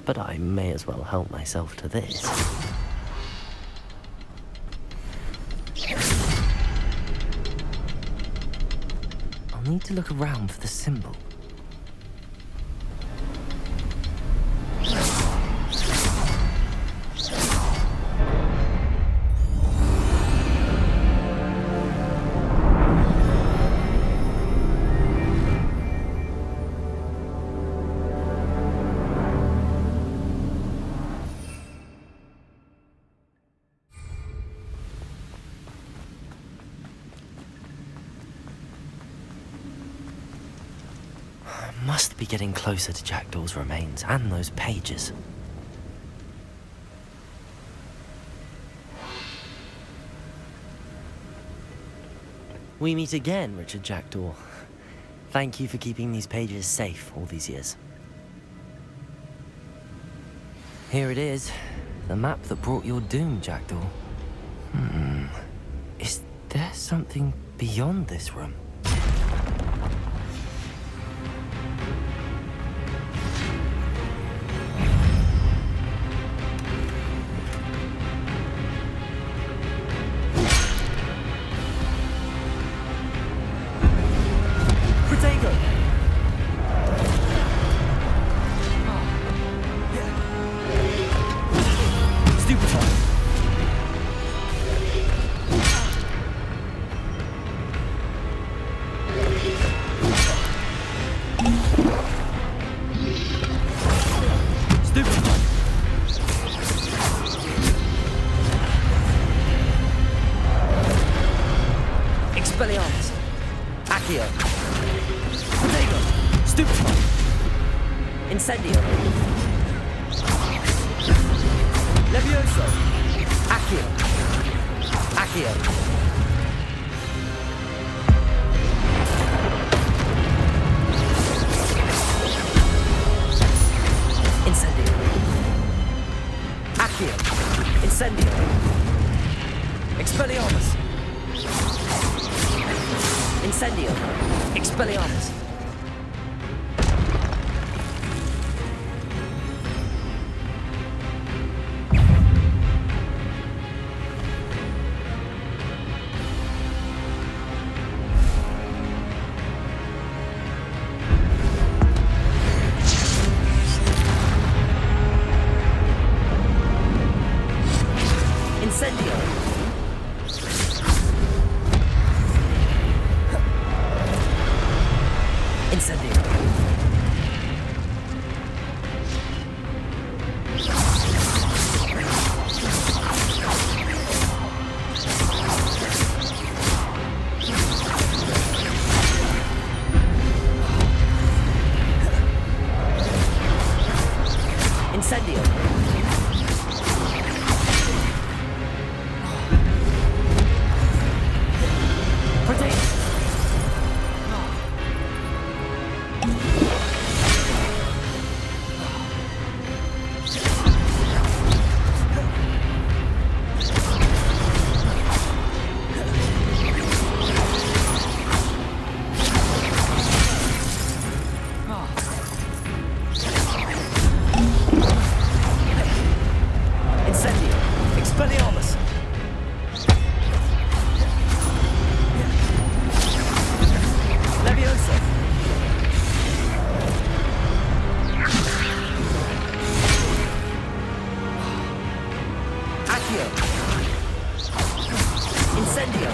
[SPEAKER 5] But I may as well help myself to this. I'll need to look around for the symbol. Must be getting closer to Jackdaw's remains and those pages. We meet again, Richard Jackdaw. Thank you for keeping these pages safe all these years. Here it is, the map that brought your doom, Jackdaw. Is there something beyond this room? Expelliarmus! Accio! Protego! Stupefy! Incendio! Levioso! Accio! Accio! Incendio! Accio! Incendio! Expelliarmus! Incendio! Expelliarmus! Incendio! Incendio! Incendio! Protect! Incendio! Expelliarmus! Levioso! Accio! Incendio!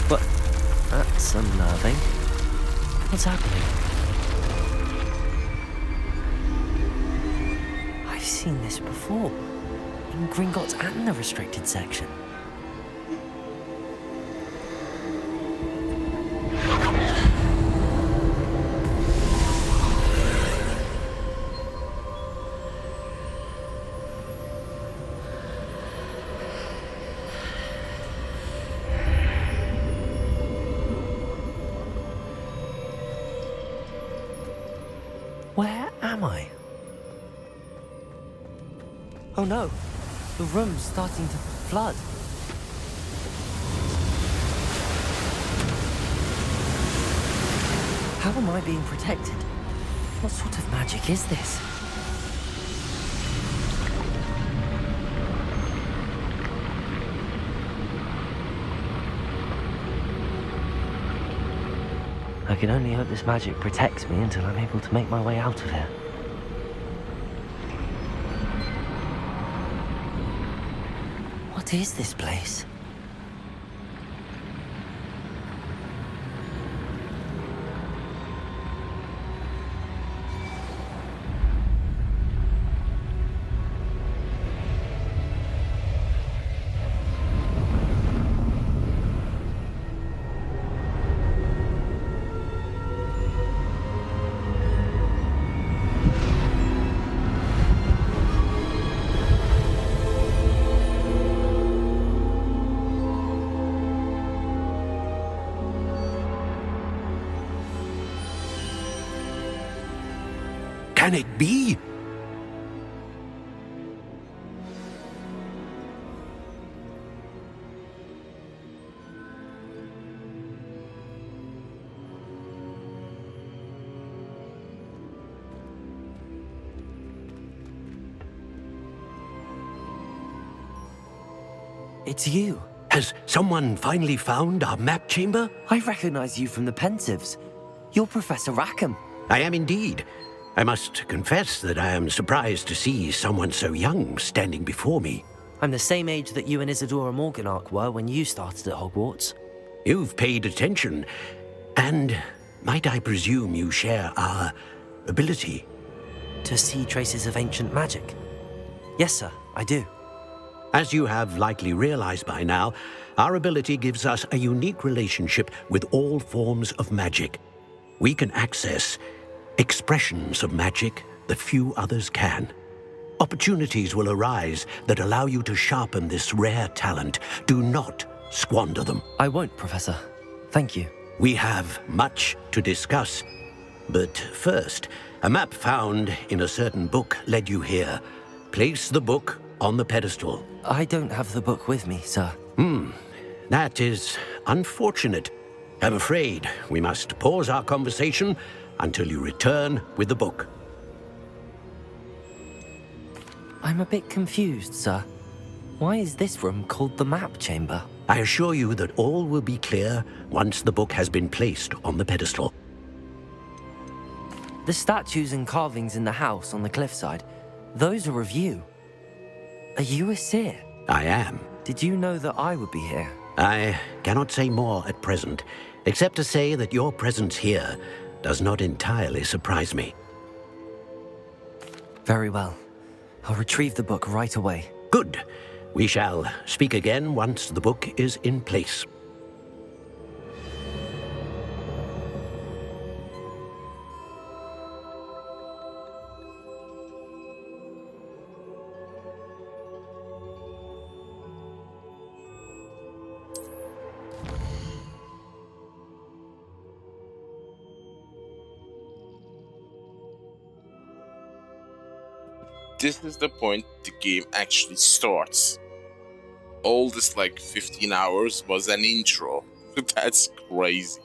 [SPEAKER 5] What? That's unnerving. What's happening? I've seen this before. In Gringotts and the restricted section. Where am I? Oh no, the room's starting to flood. How am I being protected? What sort of magic is this? can only hope this magic protects me until I'm able to make my way out of here. What is this place?
[SPEAKER 2] Can it be?
[SPEAKER 5] It's you.
[SPEAKER 2] Has someone finally found our map chamber?
[SPEAKER 5] I recognize you from the Pensives. You're Professor Rackham.
[SPEAKER 2] I am indeed. I must confess that I am surprised to see someone so young standing before me.
[SPEAKER 5] I'm the same age that you and Isadora Morganach were when you started at Hogwarts.
[SPEAKER 2] You've paid attention, and might I presume you share our ability?
[SPEAKER 5] To see traces of ancient magic? Yes, sir, I do.
[SPEAKER 2] As you have likely realized by now, our ability gives us a unique relationship with all forms of magic. We can access expressions of magic that few others can. Opportunities will arise that allow you to sharpen this rare talent. Do not squander them.
[SPEAKER 5] I won't, Professor. Thank you.
[SPEAKER 2] We have much to discuss. But first, a map found in a certain book led you here. Place the book on the pedestal.
[SPEAKER 5] I don't have the book with me, sir.
[SPEAKER 2] That is unfortunate. I'm afraid we must pause our conversation until you return with the book.
[SPEAKER 5] I'm a bit confused, sir. Why is this room called the map chamber?
[SPEAKER 2] I assure you that all will be clear once the book has been placed on the pedestal.
[SPEAKER 5] The statues and carvings in the house on the cliffside, those are of you. Are you a seer?
[SPEAKER 2] I am.
[SPEAKER 5] Did you know that I would be here?
[SPEAKER 2] I cannot say more at present, except to say that your presence here does not entirely surprise me.
[SPEAKER 5] Very well. I'll retrieve the book right away.
[SPEAKER 2] Good. We shall speak again once the book is in place.
[SPEAKER 1] This is the point the game actually starts. All this like 15 hours was an intro. That's crazy.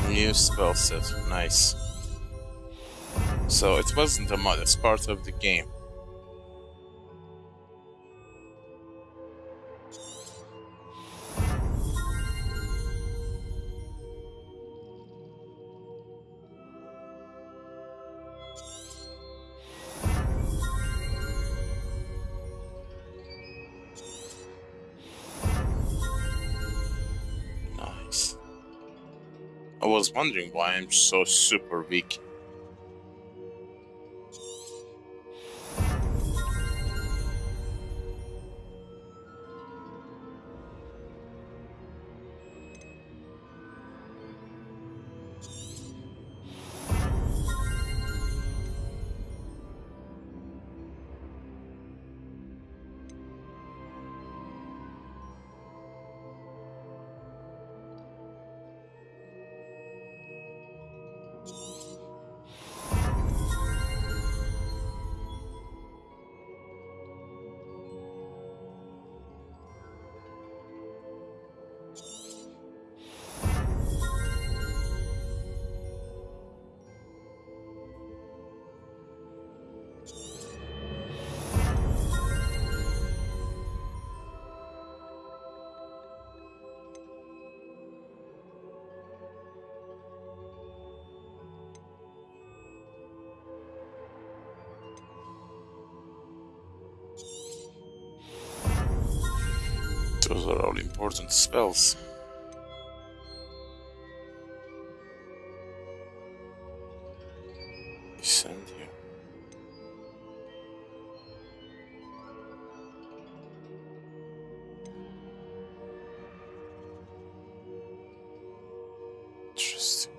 [SPEAKER 1] New spell set, nice. So it wasn't a mod, it's part of the game. I was wondering why I'm so super weak. Those are all important spells. Send here. Interesting.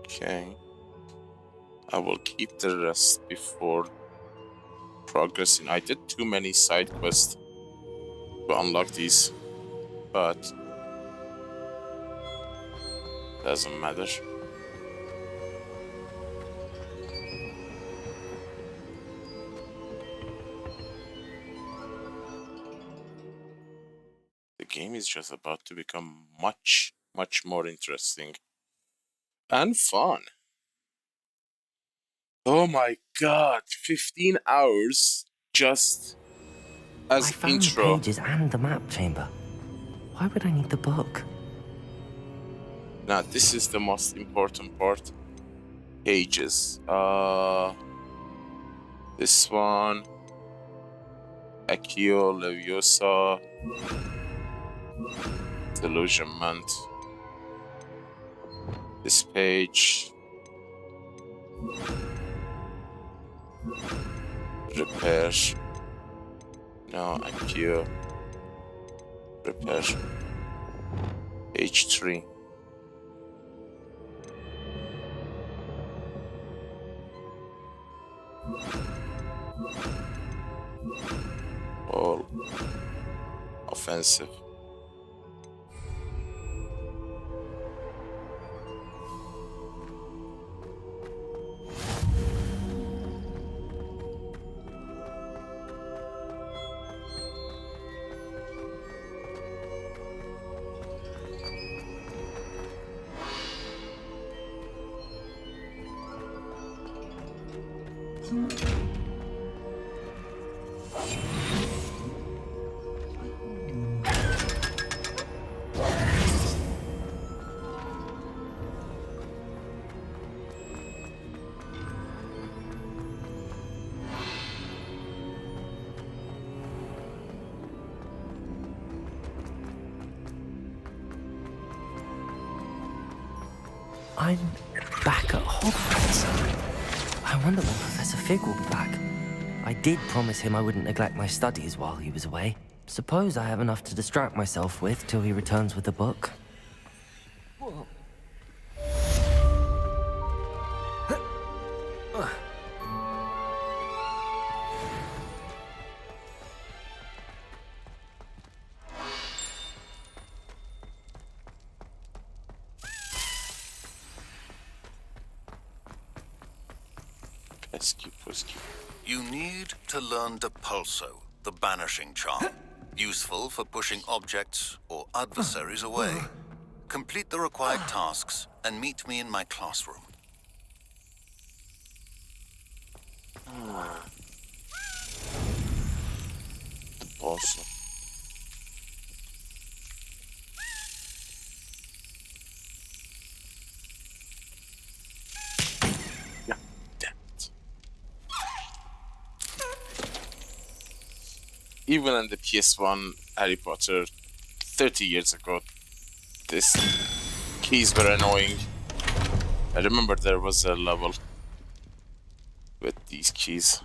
[SPEAKER 1] Okay. I will keep the rest before progressing. I did too many side quests to unlock these, but doesn't matter. The game is just about to become much more interesting and fun. Oh my god, 15 hours just as
[SPEAKER 5] I found
[SPEAKER 1] intro.
[SPEAKER 5] the pages and the map chamber. Why would I need the book?
[SPEAKER 1] Now this is the most important part. Pages. This one. Accio, Leviosa. Delusionment. This page. Repair. No, Accio. Repair. Page 3. All offensive.
[SPEAKER 5] I'm back at Hogwarts. I wonder when Professor Fig will be back. I did promise him I wouldn't neglect my studies while he was away. Suppose I have enough to distract myself with till he returns with the book.
[SPEAKER 13] You need to learn Depulso, the banishing charm. Useful for pushing objects or adversaries away. Complete the required tasks and meet me in my classroom.
[SPEAKER 1] Awesome. Even in the PS1 Harry Potter 30 years ago, these keys were annoying. I remember there was a level with these keys.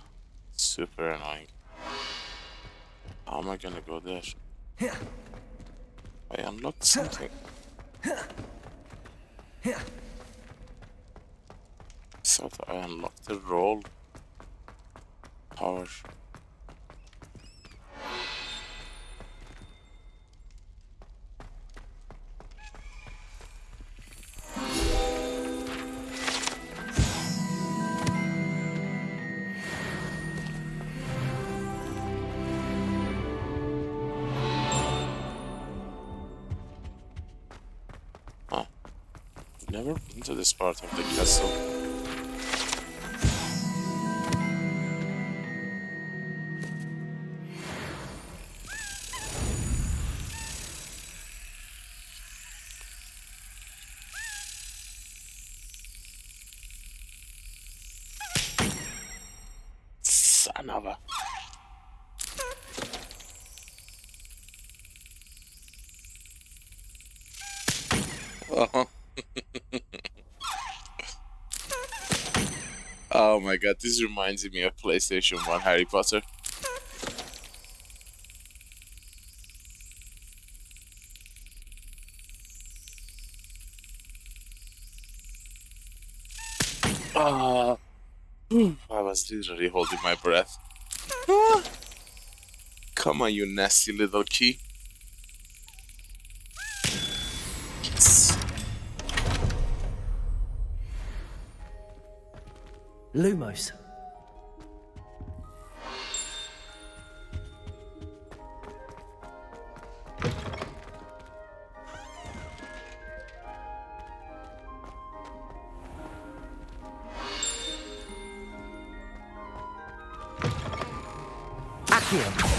[SPEAKER 1] Super annoying. How am I gonna go there? I unlocked something. thought I unlocked the roll power. Never been to this part of the castle. Son of a... Oh. Oh my god, this reminds me of PlayStation 1 Harry Potter. I was literally holding my breath. Come on, you nasty little key. Yes.
[SPEAKER 5] Lumos. Accio.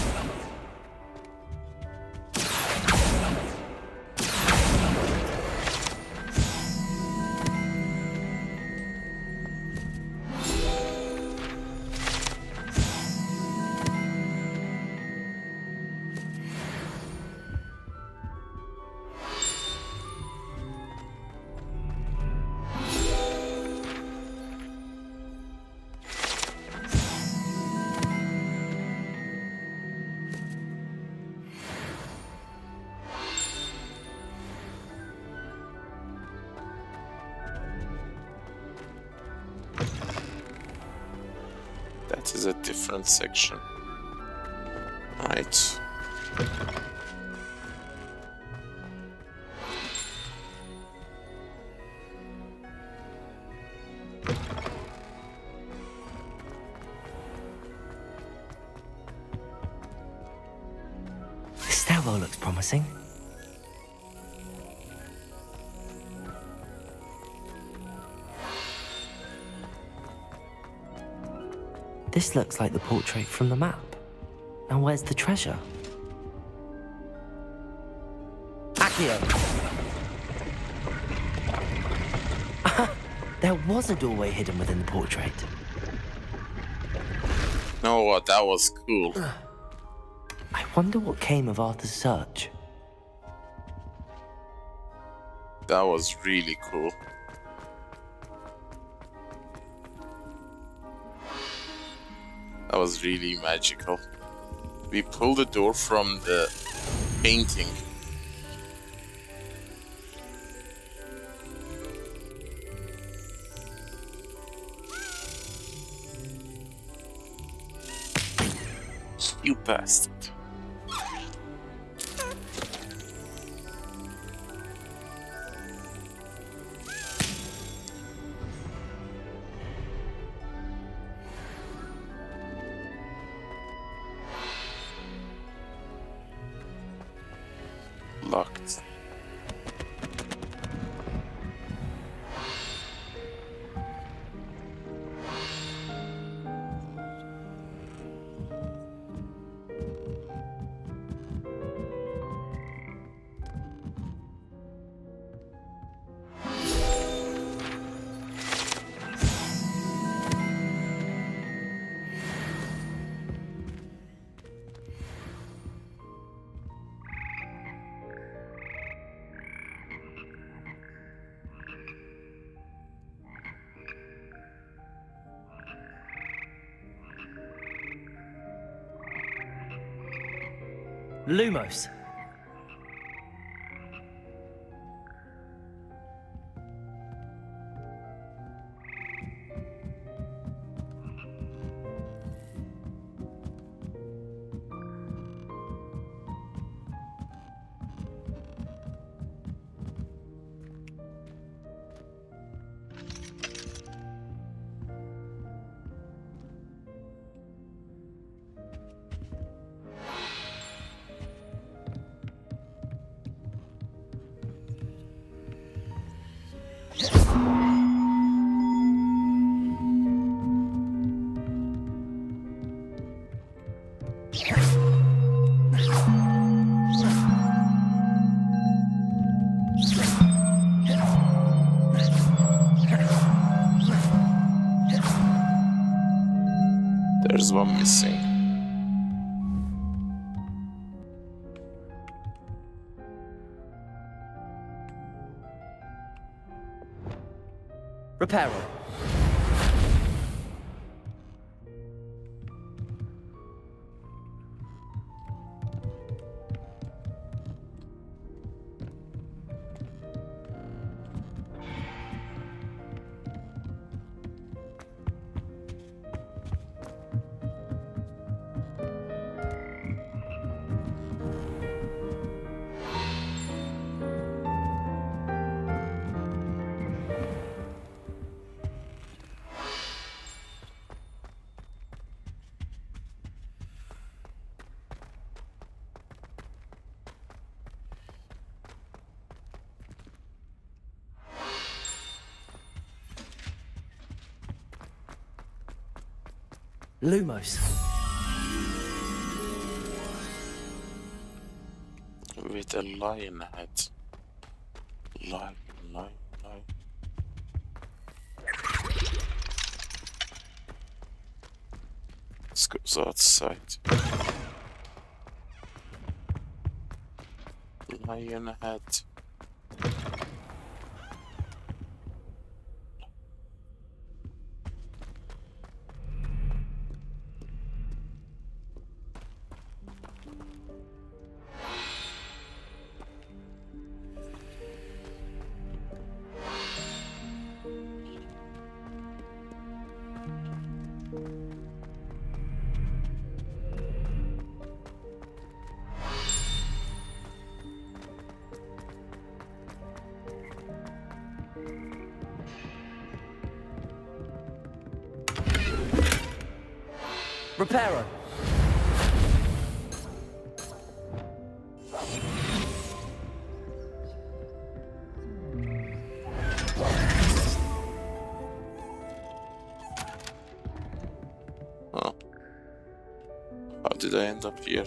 [SPEAKER 1] That is a different section. Right.
[SPEAKER 5] The stairwell looks promising. This looks like the portrait from the map. Now where's the treasure? Accio! There was a doorway hidden within the portrait.
[SPEAKER 1] No, what? That was cool.
[SPEAKER 5] I wonder what came of Arthur's search.
[SPEAKER 1] That was really cool. That was really magical. We pulled the door from the painting. You bastard. Locked.
[SPEAKER 5] Lumos.
[SPEAKER 1] is what I'm missing.
[SPEAKER 16] Reparo. Lumos.
[SPEAKER 1] With a lion head. Lion. Let's go outside. Lion head.
[SPEAKER 16] Reparo.
[SPEAKER 1] Oh. How did I end up here?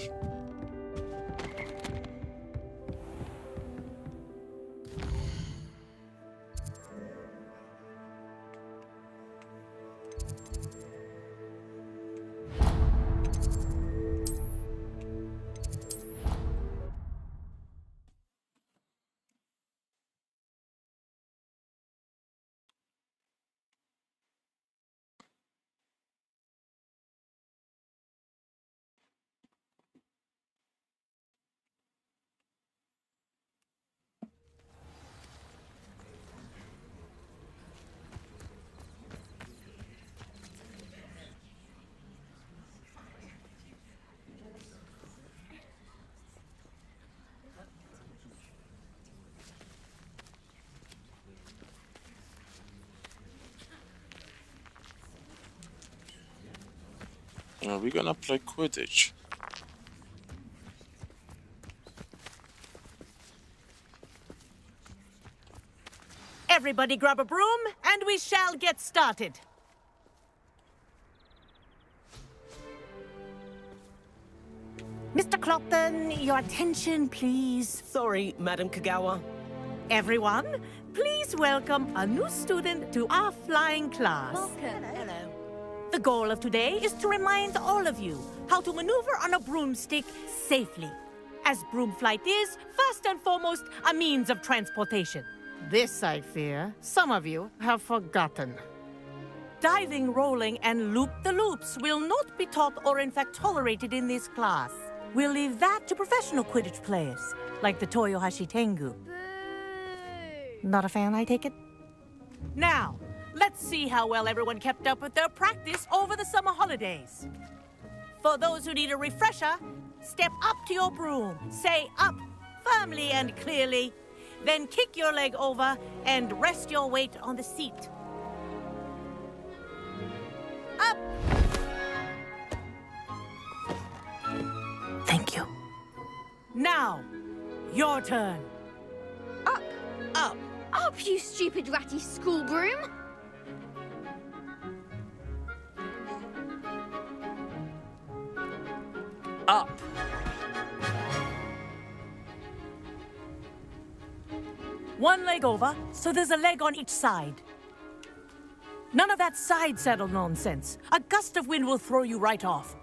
[SPEAKER 1] Are we gonna play Quidditch?
[SPEAKER 15] Everybody grab a broom, and we shall get started. Mr. Clopton, your attention, please.
[SPEAKER 16] Sorry, Madam Kagawa.
[SPEAKER 15] Everyone, please welcome a new student to our flying class.
[SPEAKER 22] Welcome.
[SPEAKER 15] Hello. The goal of today is to remind all of you how to maneuver on a broomstick safely, as broom flight is, first and foremost, a means of transportation.
[SPEAKER 17] This, I fear, some of you have forgotten.
[SPEAKER 15] Diving, rolling, and loop-the-loops will not be taught or in fact tolerated in this class. We'll leave that to professional Quidditch players, like the Toyohashi Tengu. Not a fan, I take it? Now, let's see how well everyone kept up with their practice over the summer holidays. For those who need a refresher, step up to your broom, say up firmly and clearly, then kick your leg over and rest your weight on the seat. Up! Thank you. Now, your turn.
[SPEAKER 20] Up!
[SPEAKER 15] Up!
[SPEAKER 20] Up, you stupid ratty school broom!
[SPEAKER 16] Up!
[SPEAKER 15] One leg over, so there's a leg on each side. None of that side saddle nonsense. A gust of wind will throw you right off.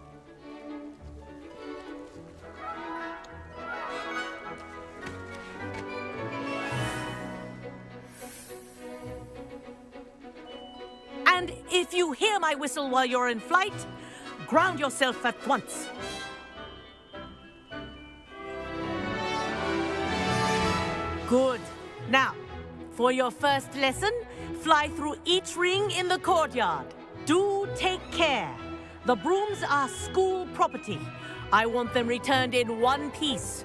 [SPEAKER 15] And if you hear my whistle while you're in flight, ground yourself at once. Good. Now, for your first lesson, fly through each ring in the courtyard. Do take care. The brooms are school property. I want them returned in one piece.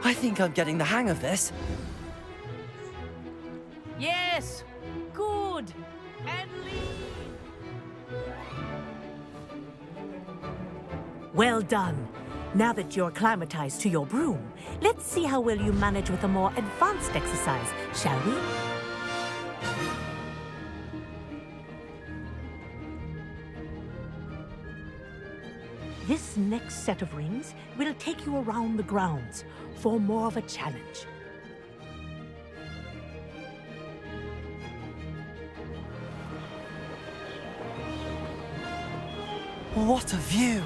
[SPEAKER 5] I think I'm getting the hang of this.
[SPEAKER 15] Yes. Good. And leave. Well done. Now that you're acclimatized to your broom, let's see how well you manage with a more advanced exercise, shall we? This next set of rings will take you around the grounds for more of a challenge.
[SPEAKER 5] What a view!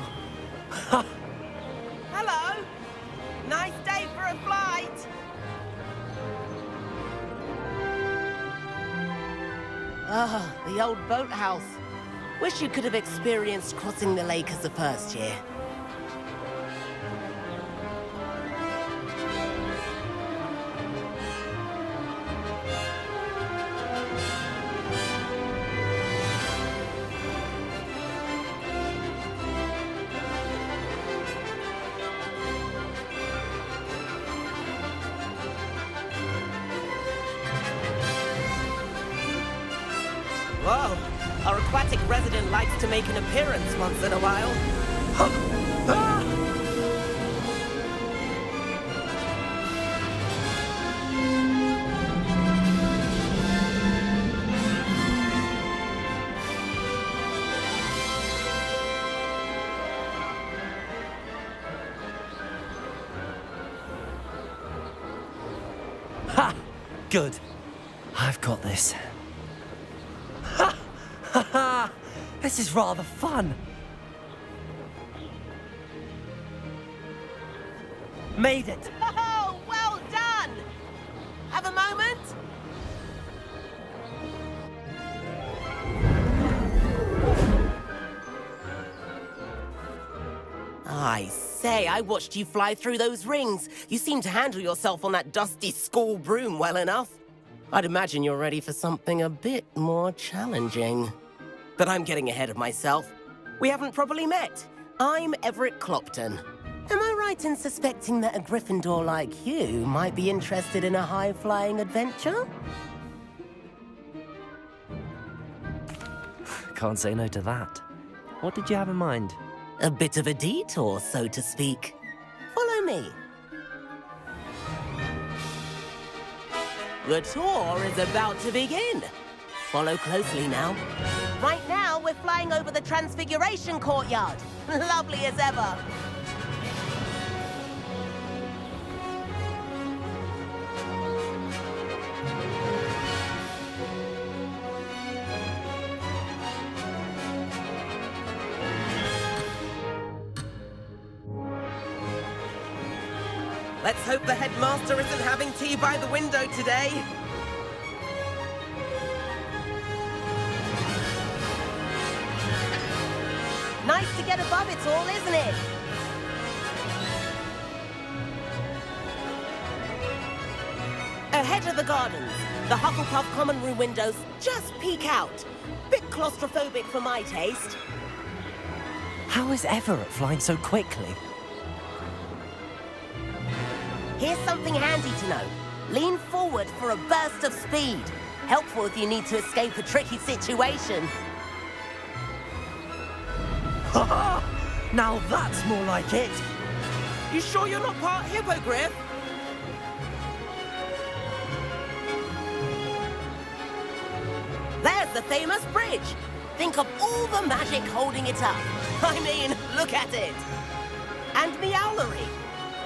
[SPEAKER 19] Hello! Nice day for a flight!
[SPEAKER 6] Ah, the old boathouse. Wish you could have experienced crossing the lake as a first year. Whoa! Our aquatic resident likes to make an appearance once in a while.
[SPEAKER 5] Ha! Good. I've got this. Ha! Ha ha! This is rather fun. Made it.
[SPEAKER 6] Oh, well done! Have a moment? I say, I watched you fly through those rings. You seem to handle yourself on that dusty school broom well enough. I'd imagine you're ready for something a bit more challenging. But I'm getting ahead of myself. We haven't properly met. I'm Everett Clopton. Am I right in suspecting that a Gryffindor like you might be interested in a high-flying adventure?
[SPEAKER 5] Can't say no to that. What did you have in mind?
[SPEAKER 6] A bit of a detour, so to speak. Follow me. The tour is about to begin. Follow closely now. Right now, we're flying over the Transfiguration Courtyard. Lovely as ever. Let's hope the headmaster isn't having tea by the window today. Nice to get above it all, isn't it? Ahead of the gardens, the Hufflepuff common room windows just peek out. Bit claustrophobic for my taste.
[SPEAKER 5] How is Everett flying so quickly?
[SPEAKER 6] Here's something handy to know. Lean forward for a burst of speed. Helpful if you need to escape a tricky situation.
[SPEAKER 5] Now that's more like it.
[SPEAKER 6] You sure you're not part hippogriff? There's the famous bridge. Think of all the magic holding it up. I mean, look at it. And Meowlery.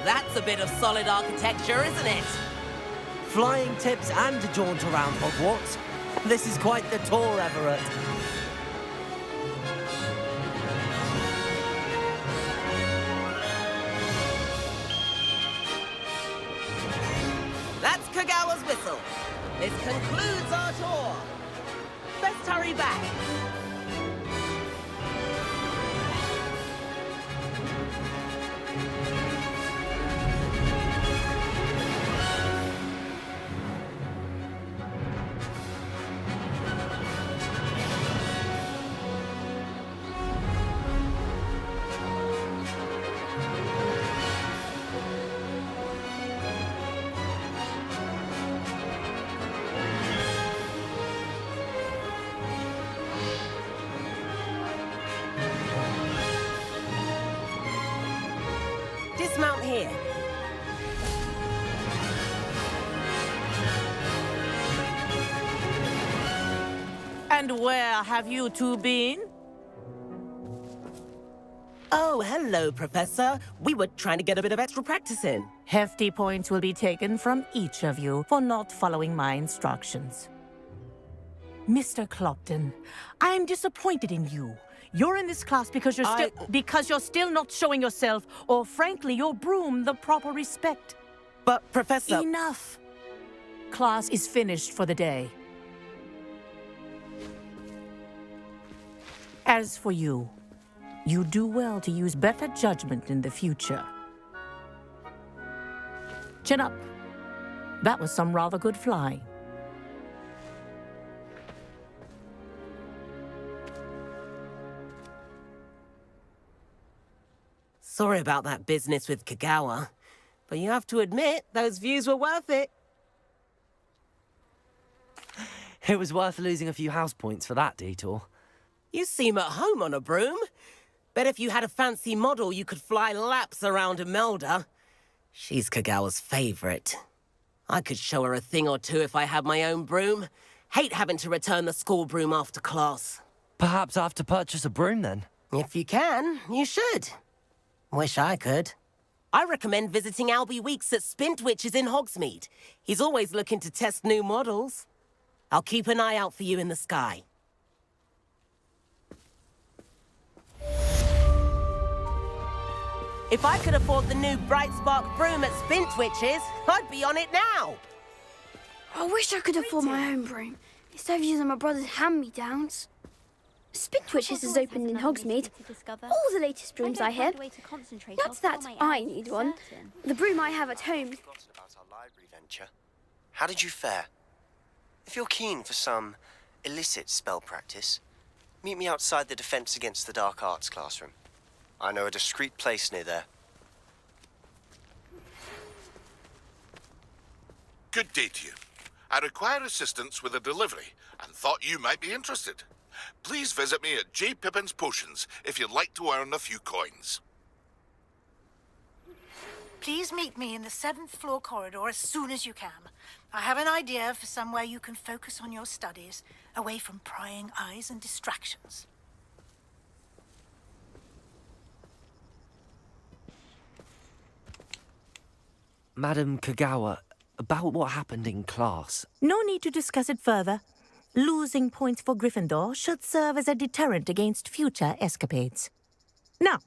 [SPEAKER 6] That's a bit of solid architecture, isn't it?
[SPEAKER 5] Flying tips and a jaunt around Hogwarts. This is quite the tour, Everett.
[SPEAKER 6] That's Kagawa's whistle. This concludes our tour. Best hurry back. Dismount here.
[SPEAKER 15] And where have you two been?
[SPEAKER 6] Oh, hello, Professor. We were trying to get a bit of extra practice in.
[SPEAKER 15] Hefty points will be taken from each of you for not following my instructions. Mr. Clopton, I'm disappointed in you. You're in this class because you're still not showing yourself, or frankly, your broom the proper respect.
[SPEAKER 6] But, Professor...
[SPEAKER 15] Enough. Class is finished for the day. As for you, you do well to use better judgment in the future. Chin up. That was some rather good flying.
[SPEAKER 6] Sorry about that business with Kagawa, but you have to admit, those views were worth it.
[SPEAKER 5] It was worth losing a few house points for that detour.
[SPEAKER 6] You seem at home on a broom. Bet if you had a fancy model, you could fly laps around Imelda. She's Kagawa's favorite. I could show her a thing or two if I had my own broom. Hate having to return the school broom after class.
[SPEAKER 5] Perhaps I have to purchase a broom then?
[SPEAKER 6] If you can, you should. Wish I could. I recommend visiting Albie Weeks at Spintwitches in Hogsmeade. He's always looking to test new models. I'll keep an eye out for you in the sky. If I could afford the new Bright Spark broom at Spintwitches, I'd be on it now.
[SPEAKER 20] I wish I could afford my own broom, instead of using my brother's hand-me-downs. Spintwitches is opened in Hogsmeade. All the latest brooms, I hear. Not that I need one. The broom I have at home.
[SPEAKER 10] About our library venture. How did you fare? If you're keen for some illicit spell practice, meet me outside the Defense Against the Dark Arts classroom. I know a discreet place near there.
[SPEAKER 4] Good day to you. I require assistance with a delivery and thought you might be interested. Please visit me at J. Pippin's Potions if you'd like to earn a few coins.
[SPEAKER 11] Please meet me in the 7th floor corridor as soon as you can. I have an idea for somewhere you can focus on your studies, away from prying eyes and distractions.
[SPEAKER 5] Madam Kagawa, about what happened in class.
[SPEAKER 15] No need to discuss it further. Losing points for Gryffindor should serve as a deterrent against future escapades. Now,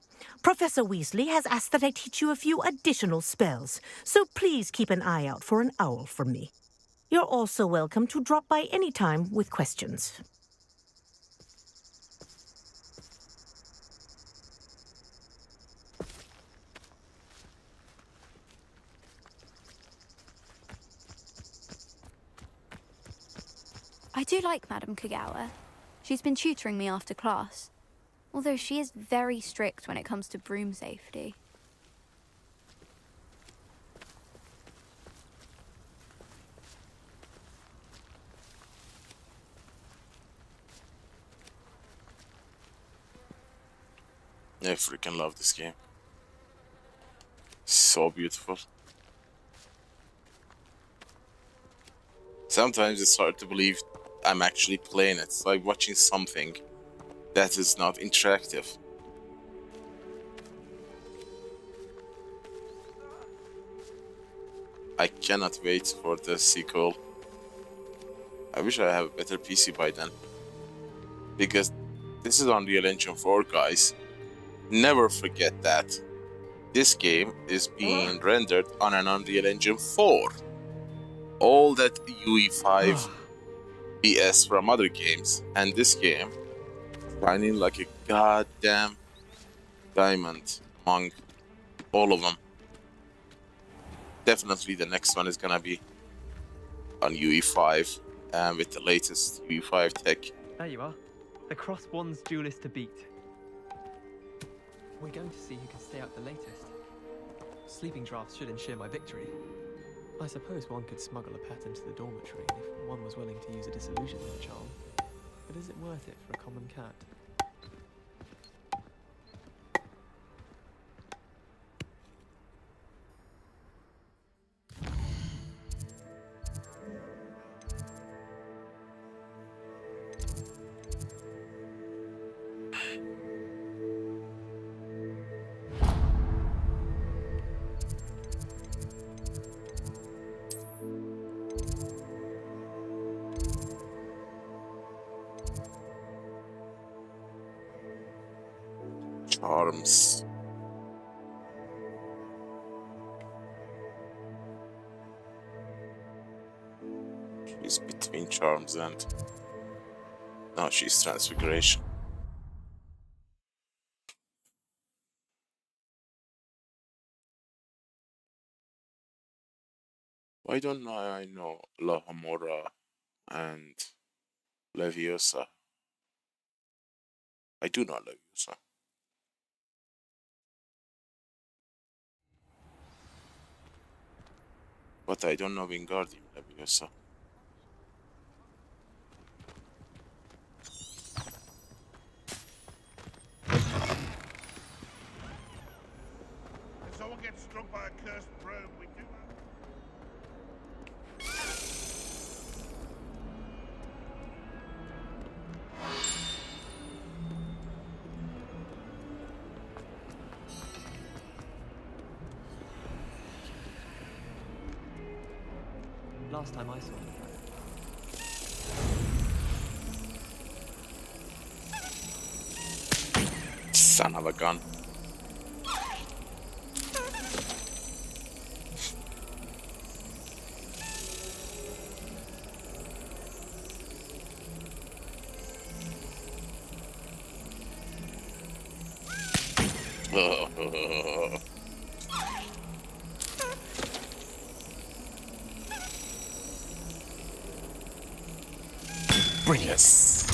[SPEAKER 15] Professor Weasley has asked that I teach you a few additional spells, so please keep an eye out for an owl from me. You're also welcome to drop by any time with questions.
[SPEAKER 14] I do like Madam Kagawa. She's been tutoring me after class, although she is very strict when it comes to broom safety.
[SPEAKER 1] I freaking love this game. So beautiful. Sometimes it's hard to believe I'm actually playing it. It's like watching something that is not interactive. I cannot wait for the sequel. I wish I have a better PC by then. Because this is Unreal Engine 4, guys. Never forget that. This game is being rendered on an Unreal Engine 4. All that UE5 BS from other games, and this game shining like a goddamn diamond among all of them. Definitely the next one is gonna be on UE5 and with the latest UE5 tech.
[SPEAKER 8] There you are. The Cross One's duelist to beat. We're going to see who can stay up the latest. Sleeping drafts should ensure my victory. I suppose one could smuggle a pet into the dormitory if one was willing to use a disillusionment charm. But is it worth it for a common cat?
[SPEAKER 1] Charms. She's between charms and... No, she's transfiguration. Why don't I know La Hamora and Leviosa? I do know Leviosa. But I don't know Wingardium Leviosa.
[SPEAKER 4] If someone gets struck by a cursed broom, we do
[SPEAKER 8] Last time I saw him.
[SPEAKER 1] Son of a gun. Brilliant.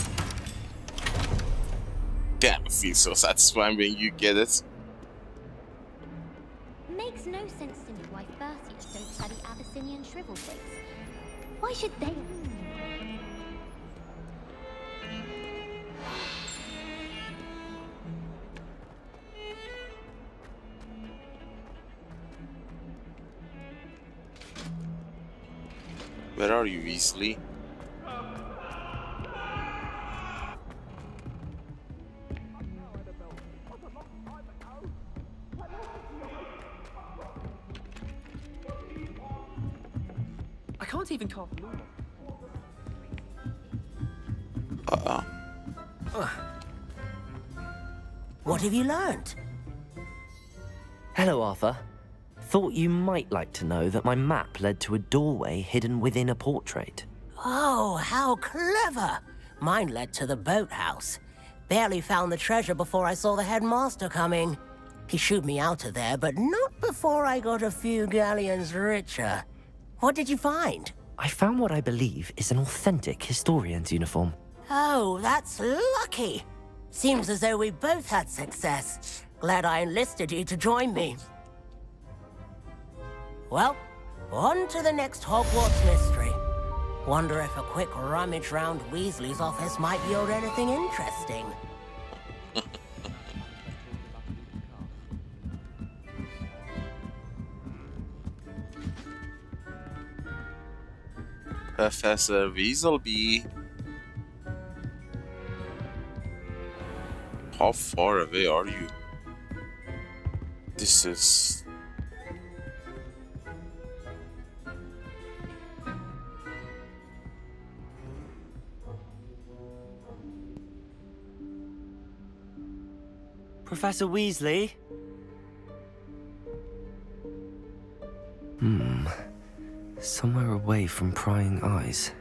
[SPEAKER 1] Damn, it feels so satisfying when you get it.
[SPEAKER 22] Makes no sense to me why Perseus don't study Abyssinian shrivel figs. Why should they?
[SPEAKER 1] Where are you, Weasley?
[SPEAKER 8] I can't even carve a moon.
[SPEAKER 6] What have you learned?
[SPEAKER 5] Hello, Arthur. Thought you might like to know that my map led to a doorway hidden within a portrait.
[SPEAKER 6] Oh, how clever! Mine led to the boathouse. Barely found the treasure before I saw the headmaster coming. He shooed me out of there, but not before I got a few galleons richer. What did you find?
[SPEAKER 5] I found what I believe is an authentic historian's uniform.
[SPEAKER 6] Oh, that's lucky. Seems as though we both had success. Glad I enlisted you to join me. Well, on to the next Hogwarts mystery. Wonder if a quick rummage round Weasley's office might yield anything interesting.
[SPEAKER 1] Professor Weaselby. How far away are you? This is...
[SPEAKER 5] Professor Weasley? Somewhere away from prying eyes.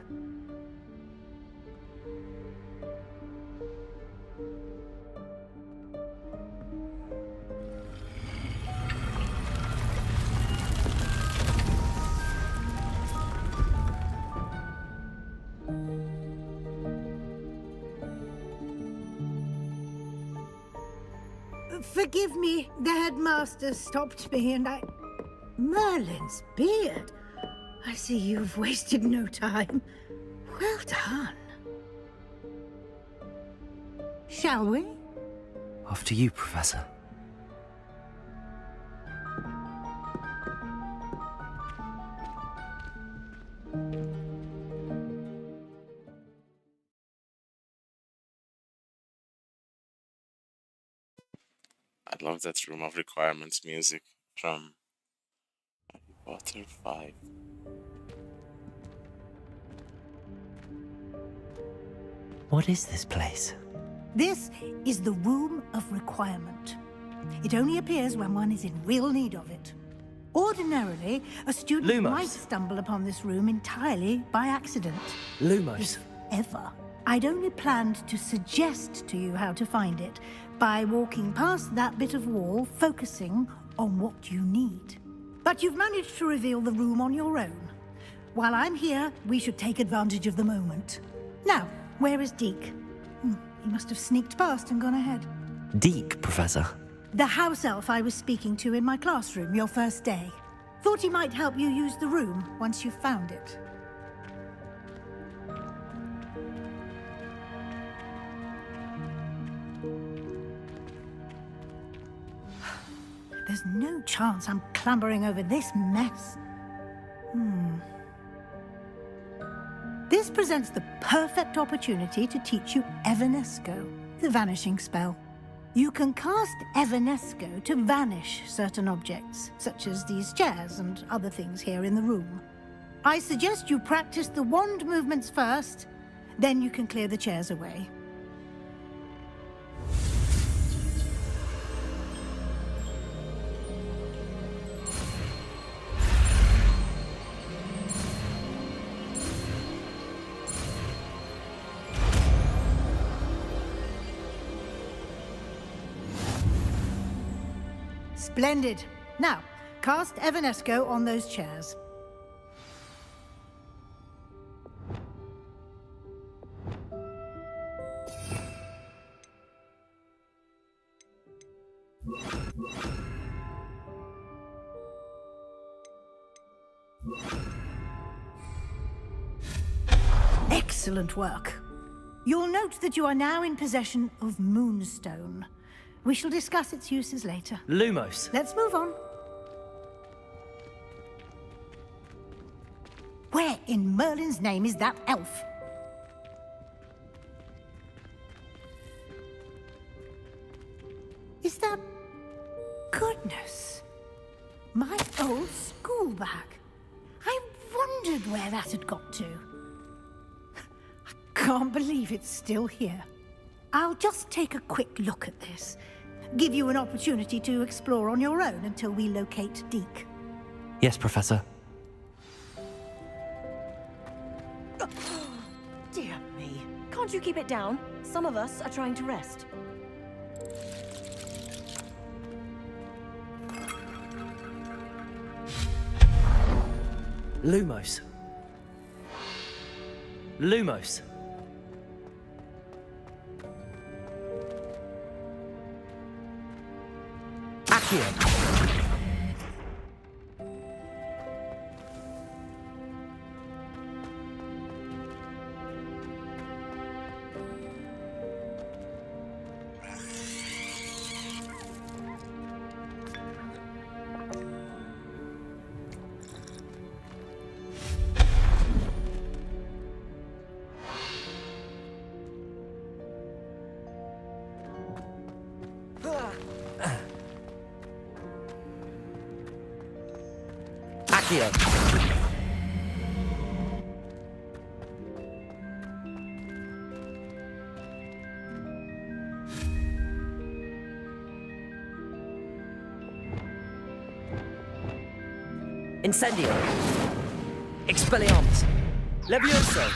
[SPEAKER 11] Forgive me, the headmaster stopped me and I... Merlin's beard. I see you've wasted no time. Well done. Shall we?
[SPEAKER 5] After you, Professor.
[SPEAKER 1] I love that Room of Requirements music from Harry Potter 5.
[SPEAKER 5] What is this place?
[SPEAKER 11] This is the Room of Requirement. It only appears when one is in real need of it. Ordinarily, a student
[SPEAKER 5] Lumos.
[SPEAKER 11] might stumble upon this room entirely by accident.
[SPEAKER 5] Lumos.
[SPEAKER 11] Ever. I'd only planned to suggest to you how to find it by walking past that bit of wall, focusing on what you need. But you've managed to reveal the room on your own. While I'm here, we should take advantage of the moment. Now, where is Deke? He must have sneaked past and gone ahead.
[SPEAKER 5] Deke, Professor.
[SPEAKER 11] The house elf I was speaking to in my classroom your first day. Thought he might help you use the room once you've found it. There's no chance I'm clambering over this mess. This presents the perfect opportunity to teach you Evanesco, the vanishing spell. You can cast Evanesco to vanish certain objects, such as these chairs and other things here in the room. I suggest you practice the wand movements first, then you can clear the chairs away. Splendid. Now, cast Evanesco on those chairs. Excellent work. You'll note that you are now in possession of Moonstone. We shall discuss its uses later.
[SPEAKER 5] Lumos.
[SPEAKER 11] Let's move on. Where in Merlin's name is that elf? Is that... Goodness. My old school bag. I wondered where that had got to. I can't believe it's still here. I'll just take a quick look at this. Give you an opportunity to explore on your own until we locate Deke.
[SPEAKER 5] Yes, Professor.
[SPEAKER 7] Dear me. Can't you keep it down? Some of us are trying to rest.
[SPEAKER 5] Lumos. Lumos. Accio.
[SPEAKER 16] Incendio. Expelliarmus. Levioso.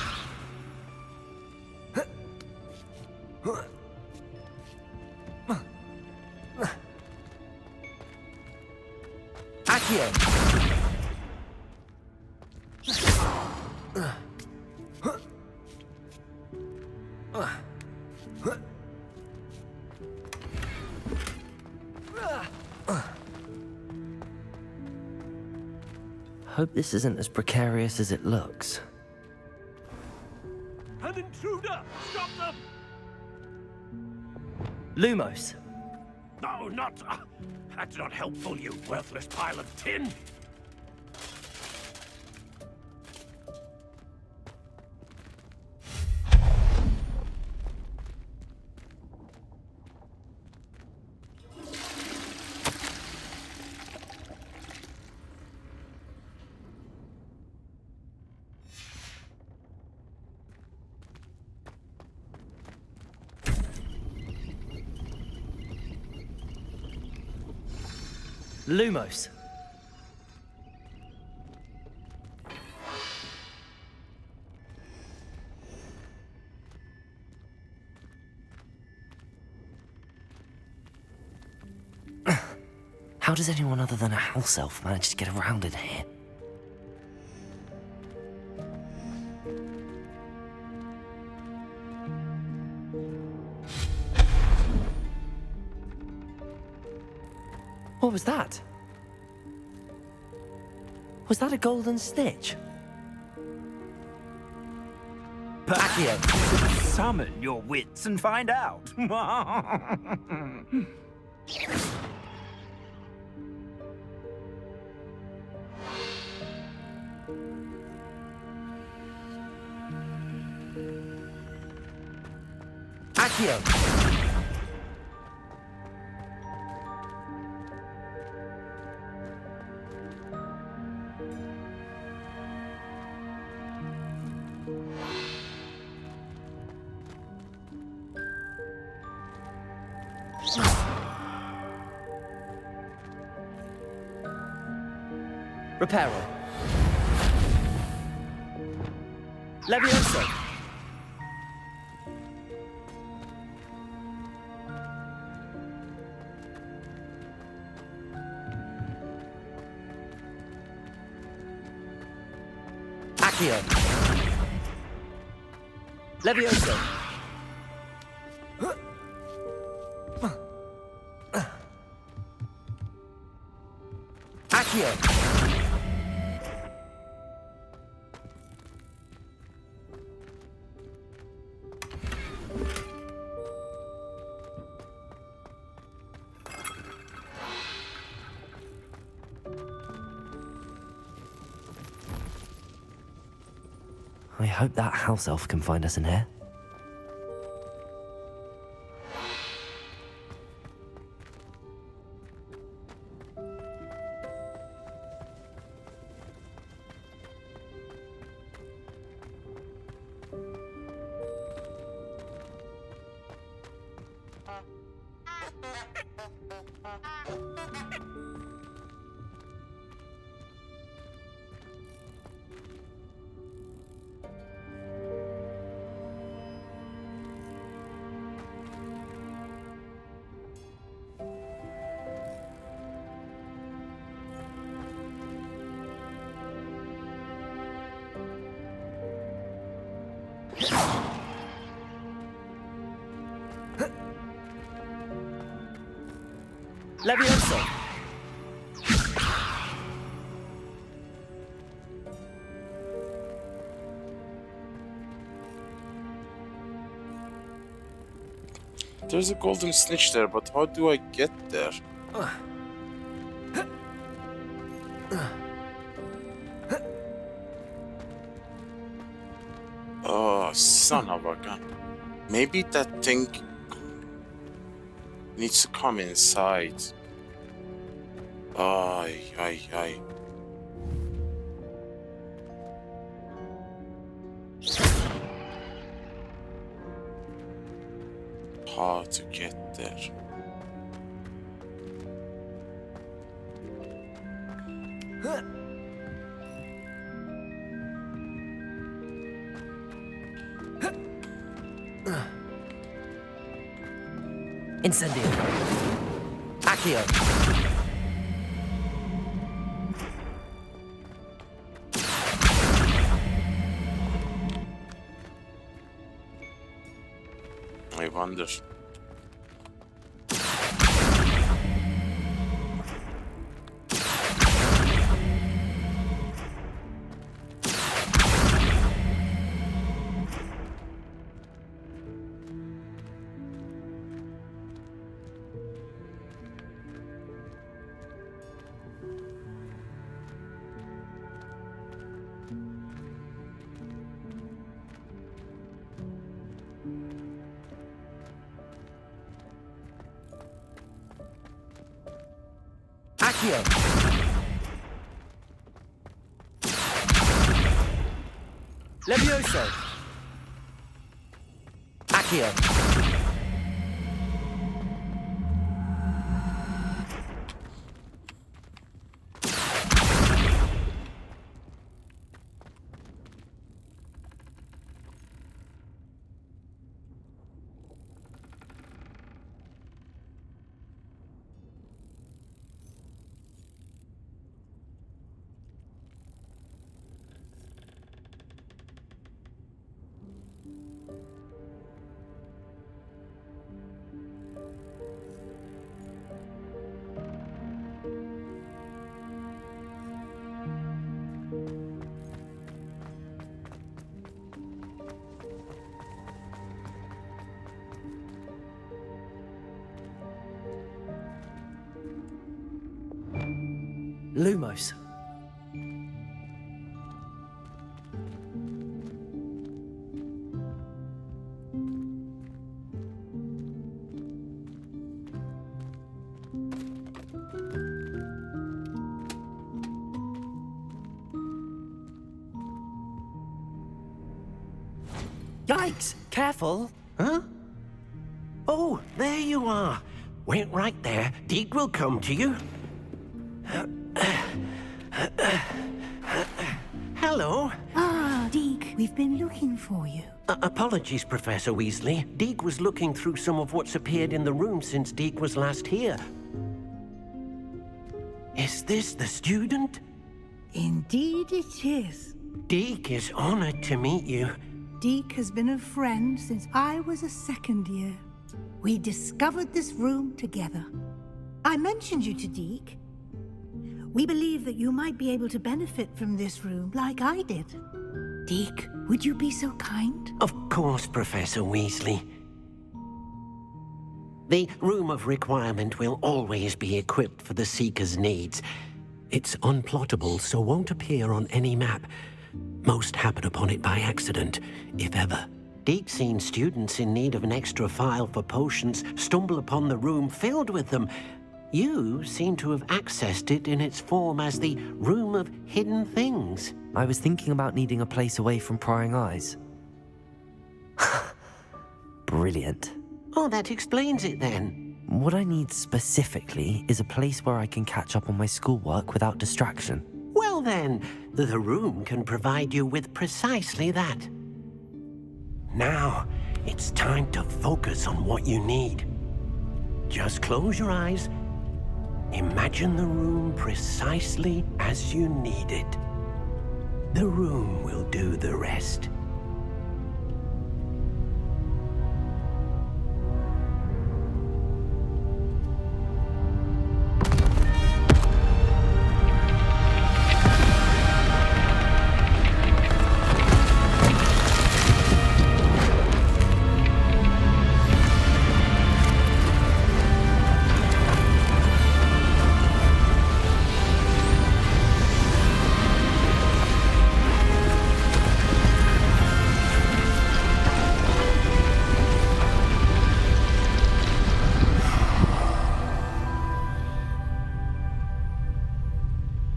[SPEAKER 16] Accio.
[SPEAKER 5] Hope this isn't as precarious as it looks.
[SPEAKER 12] An intruder! Stop them!
[SPEAKER 16] Lumos.
[SPEAKER 12] No, not... that's not helpful, you worthless pile of tin!
[SPEAKER 16] Lumos.
[SPEAKER 5] How does anyone other than a house elf manage to get around in here? What was that? Was that a golden snitch?
[SPEAKER 12] Accio, summon your wits and find out.
[SPEAKER 16] Accio. Reparo. Levioso. Accio. Levioso. Accio.
[SPEAKER 5] I hope that house elf can find us in here.
[SPEAKER 16] Levioso.
[SPEAKER 1] There's a golden snitch there, but how do I get there? Oh, son of a gun. Maybe that thing needs to come inside. Ay. How to get there?
[SPEAKER 6] Incendio. Accio.
[SPEAKER 1] I wonder.
[SPEAKER 6] Accio. Levioso. Accio. Lumos.
[SPEAKER 2] Yikes! Careful! Huh? Oh, there you are. Wait right there. Deke will come to you. Hello.
[SPEAKER 11] Ah, Deke, we've been looking for you.
[SPEAKER 2] Apologies, Professor Weasley. Deke was looking through some of what's appeared in the room since Deke was last here. Is this the student?
[SPEAKER 11] Indeed it is.
[SPEAKER 2] Deke is honored to meet you.
[SPEAKER 11] Deke has been a friend since I was a second year. We discovered this room together. I mentioned you to Deke. We believe that you might be able to benefit from this room like I did. Deke, would you be so kind?
[SPEAKER 2] Of course, Professor Weasley. The Room of Requirement will always be equipped for the Seeker's needs. It's unplottable, so won't appear on any map. Most happen upon it by accident, if ever. Deke's seen students in need of an extra file for potions stumble upon the room filled with them. You seem to have accessed it in its form as the Room of Hidden Things.
[SPEAKER 5] I was thinking about needing a place away from prying eyes. Brilliant.
[SPEAKER 2] Oh, that explains it then.
[SPEAKER 5] What I need specifically is a place where I can catch up on my schoolwork without distraction.
[SPEAKER 2] Well then, the room can provide you with precisely that. Now, it's time to focus on what you need. Just close your eyes. Imagine the room precisely as you need it. The room will do the rest.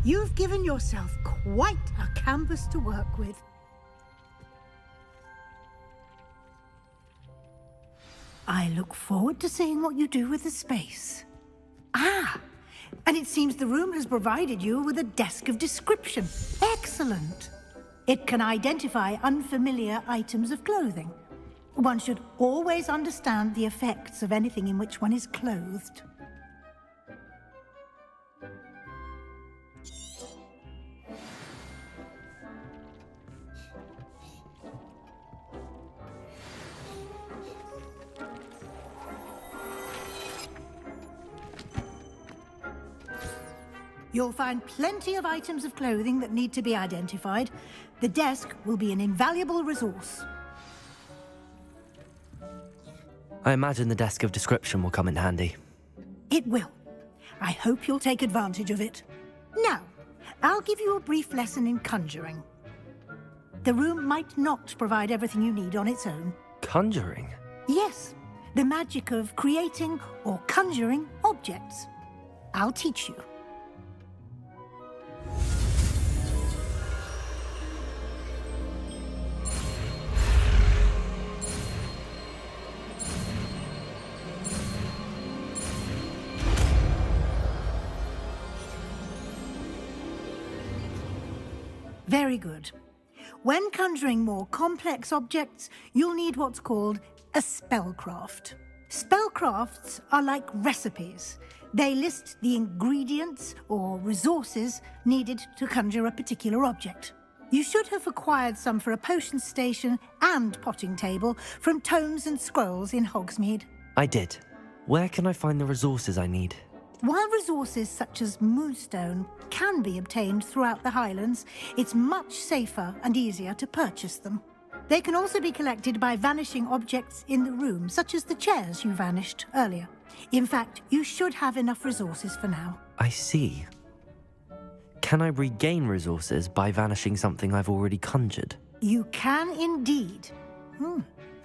[SPEAKER 11] You've given yourself quite a canvas to work with. I look forward to seeing what you do with the space. Ah, and it seems the room has provided you with a desk of description. Excellent. It can identify unfamiliar items of clothing. One should always understand the effects of anything in which one is clothed. You'll find plenty of items of clothing that need to be identified. The desk will be an invaluable resource.
[SPEAKER 5] I imagine the desk of description will come in handy.
[SPEAKER 11] It will. I hope you'll take advantage of it. Now, I'll give you a brief lesson in conjuring. The room might not provide everything you need on its own.
[SPEAKER 5] Conjuring?
[SPEAKER 11] Yes, the magic of creating or conjuring objects. I'll teach you. Very good. When conjuring more complex objects, you'll need what's called a spellcraft. Spellcrafts are like recipes. They list the ingredients or resources needed to conjure a particular object. You should have acquired some for a potion station and potting table from tomes and scrolls in Hogsmeade.
[SPEAKER 5] I did. Where can I find the resources I need?
[SPEAKER 11] While resources such as moonstone can be obtained throughout the Highlands, it's much safer and easier to purchase them. They can also be collected by vanishing objects in the room, such as the chairs you vanished earlier. In fact, you should have enough resources for now.
[SPEAKER 5] I see. Can I regain resources by vanishing something I've already conjured?
[SPEAKER 11] You can indeed.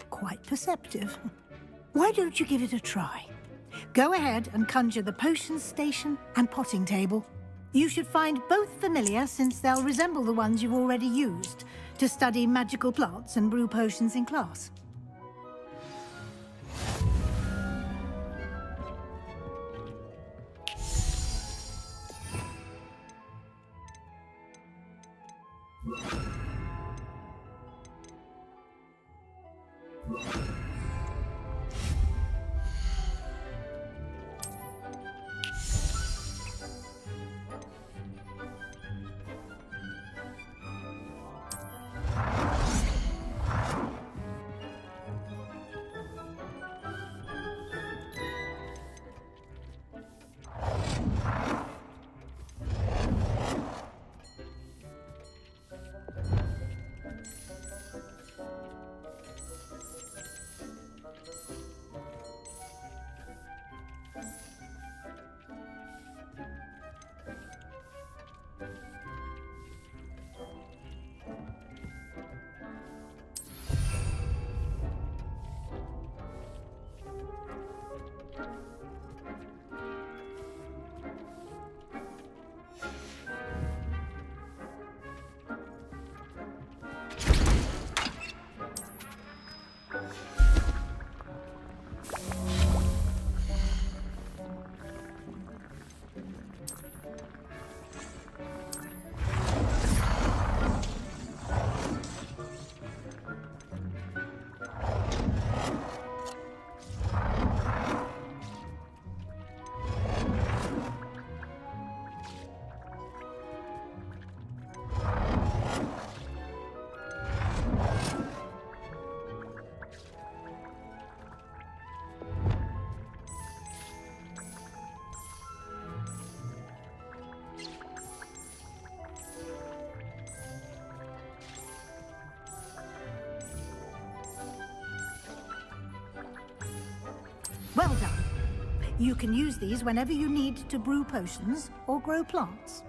[SPEAKER 11] Quite perceptive. Why don't you give it a try? Go ahead and conjure the potion station and potting table. You should find both familiar, since they'll resemble the ones you've already used to study magical plants and brew potions in class. Well done. You can use these whenever you need to brew potions or grow plants.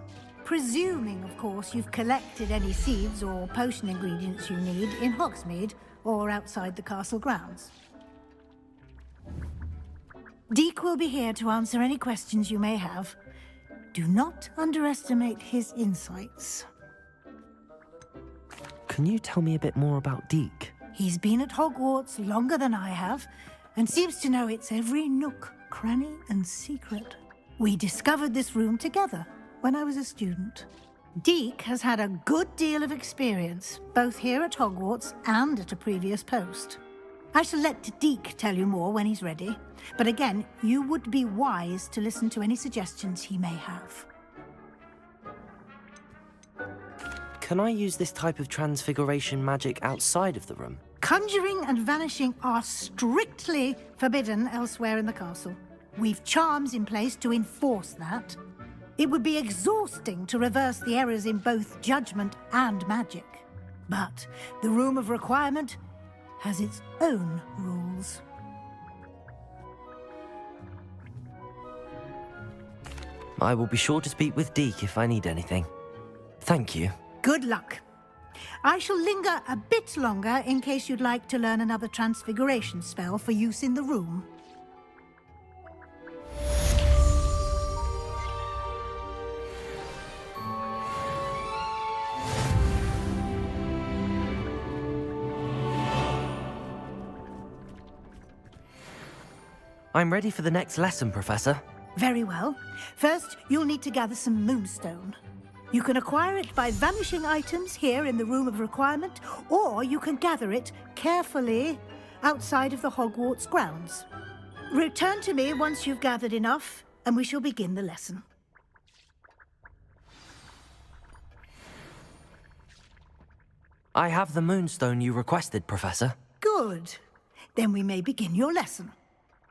[SPEAKER 11] Presuming, of course, you've collected any seeds or potion ingredients you need in Hogsmeade or outside the castle grounds. Deek will be here to answer any questions you may have. Do not underestimate his insights.
[SPEAKER 5] Can you tell me a bit more about Deek?
[SPEAKER 11] He's been at Hogwarts longer than I have, and seems to know its every nook, cranny, and secret. We discovered this room together when I was a student. Deek has had a good deal of experience, both here at Hogwarts and at a previous post. I shall let Deke tell you more when he's ready. But again, you would be wise to listen to any suggestions he may have.
[SPEAKER 5] Can I use this type of transfiguration magic outside of the room?
[SPEAKER 11] Conjuring and vanishing are strictly forbidden elsewhere in the castle. We've charms in place to enforce that. It would be exhausting to reverse the errors in both judgment and magic. But the Room of Requirement has its own rules.
[SPEAKER 5] I will be sure to speak with Deke if I need anything. Thank you.
[SPEAKER 11] Good luck. I shall linger a bit longer in case you'd like to learn another transfiguration spell for use in the room.
[SPEAKER 5] I'm ready for the next lesson, Professor.
[SPEAKER 11] Very well. First, you'll need to gather some moonstone. You can acquire it by vanishing items here in the Room of Requirement, or you can gather it carefully outside of the Hogwarts grounds. Return to me once you've gathered enough, and we shall begin the lesson.
[SPEAKER 5] I have the moonstone you requested, Professor.
[SPEAKER 11] Good. Then we may begin your lesson.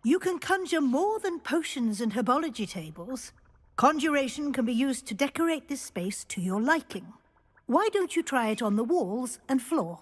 [SPEAKER 11] You can conjure more than potions and herbology tables. Conjuration can be used to decorate this space to your liking. Why don't you try it on the walls and floor?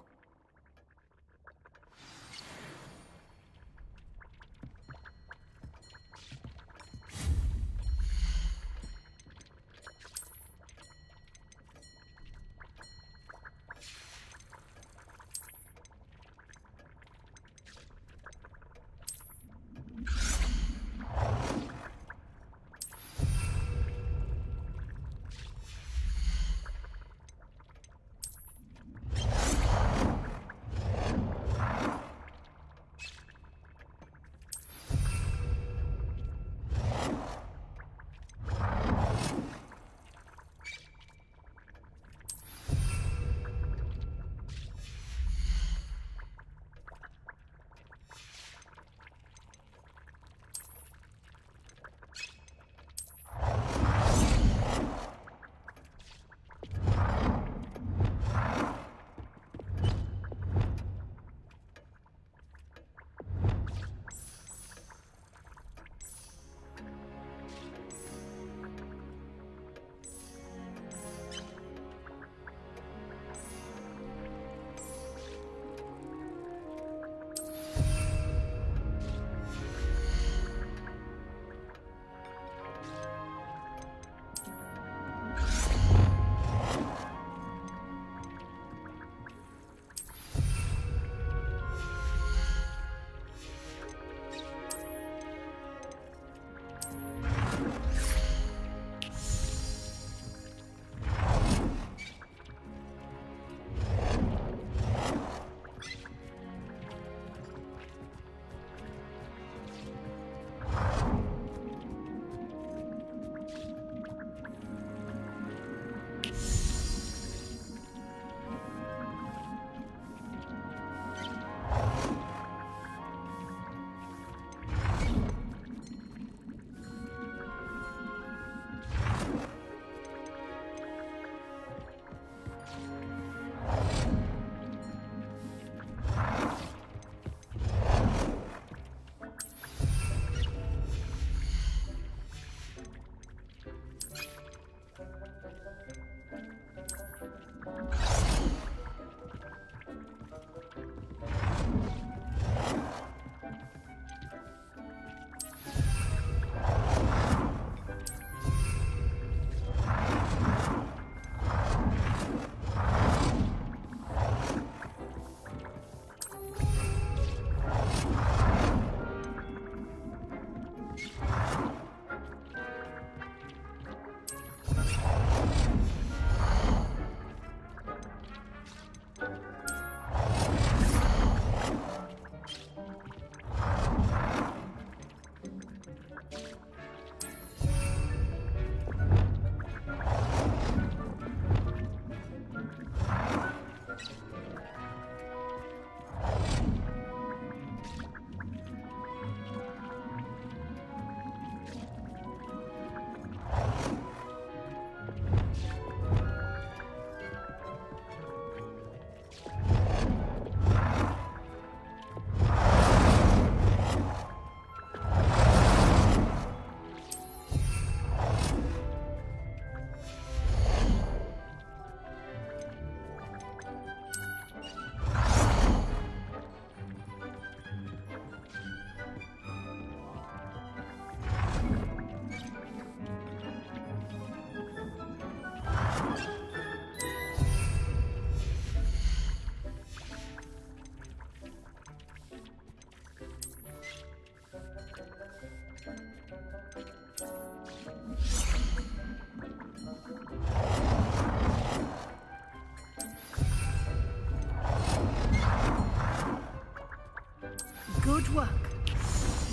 [SPEAKER 11] Good work.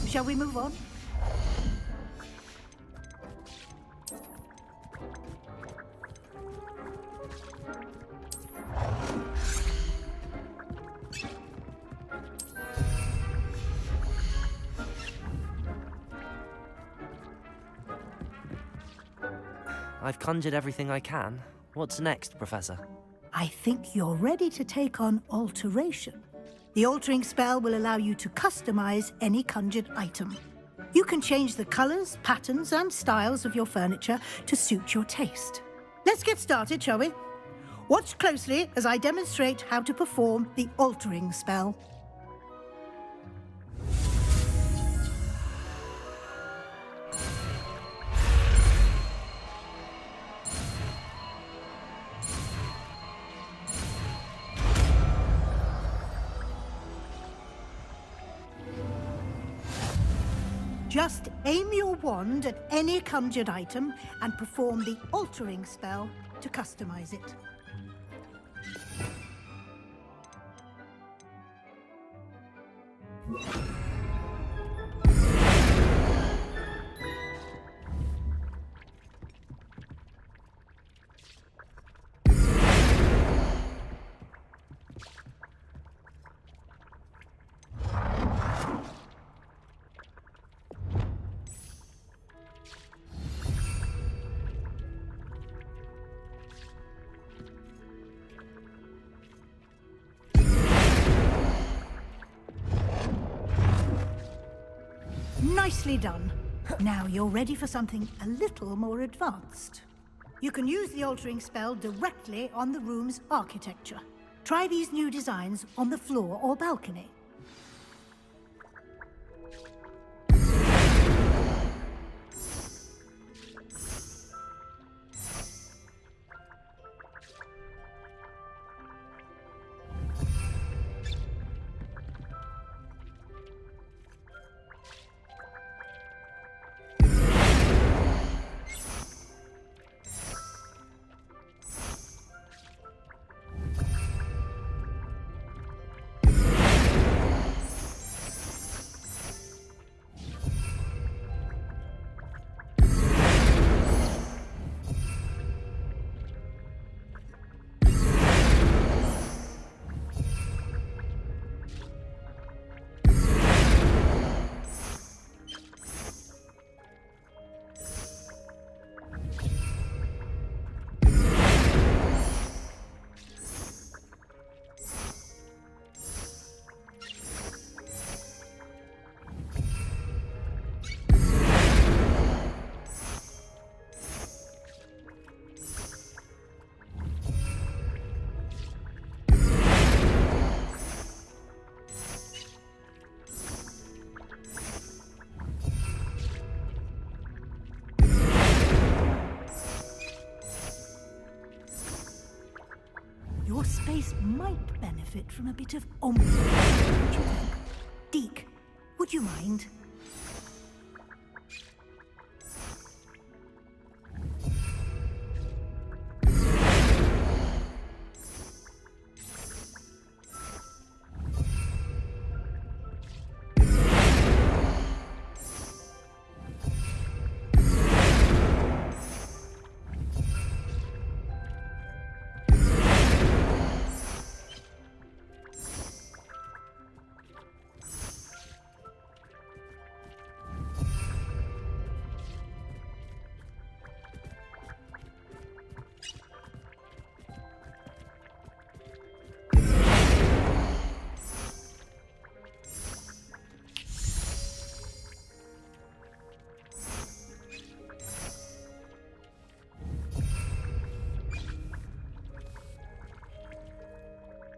[SPEAKER 11] Shall we move on?
[SPEAKER 5] I've conjured everything I can. What's next, Professor?
[SPEAKER 11] I think you're ready to take on alteration. The altering spell will allow you to customize any conjured item. You can change the colors, patterns, and styles of your furniture to suit your taste. Let's get started, shall we? Watch closely as I demonstrate how to perform the altering spell. Just aim your wand at any conjured item and perform the altering spell to customize it. Nicely done. Now you're ready for something a little more advanced. You can use the altering spell directly on the room's architecture. Try these new designs on the floor or balcony. Your space might benefit from a bit of ambiance, don't you think? Deke, would you mind?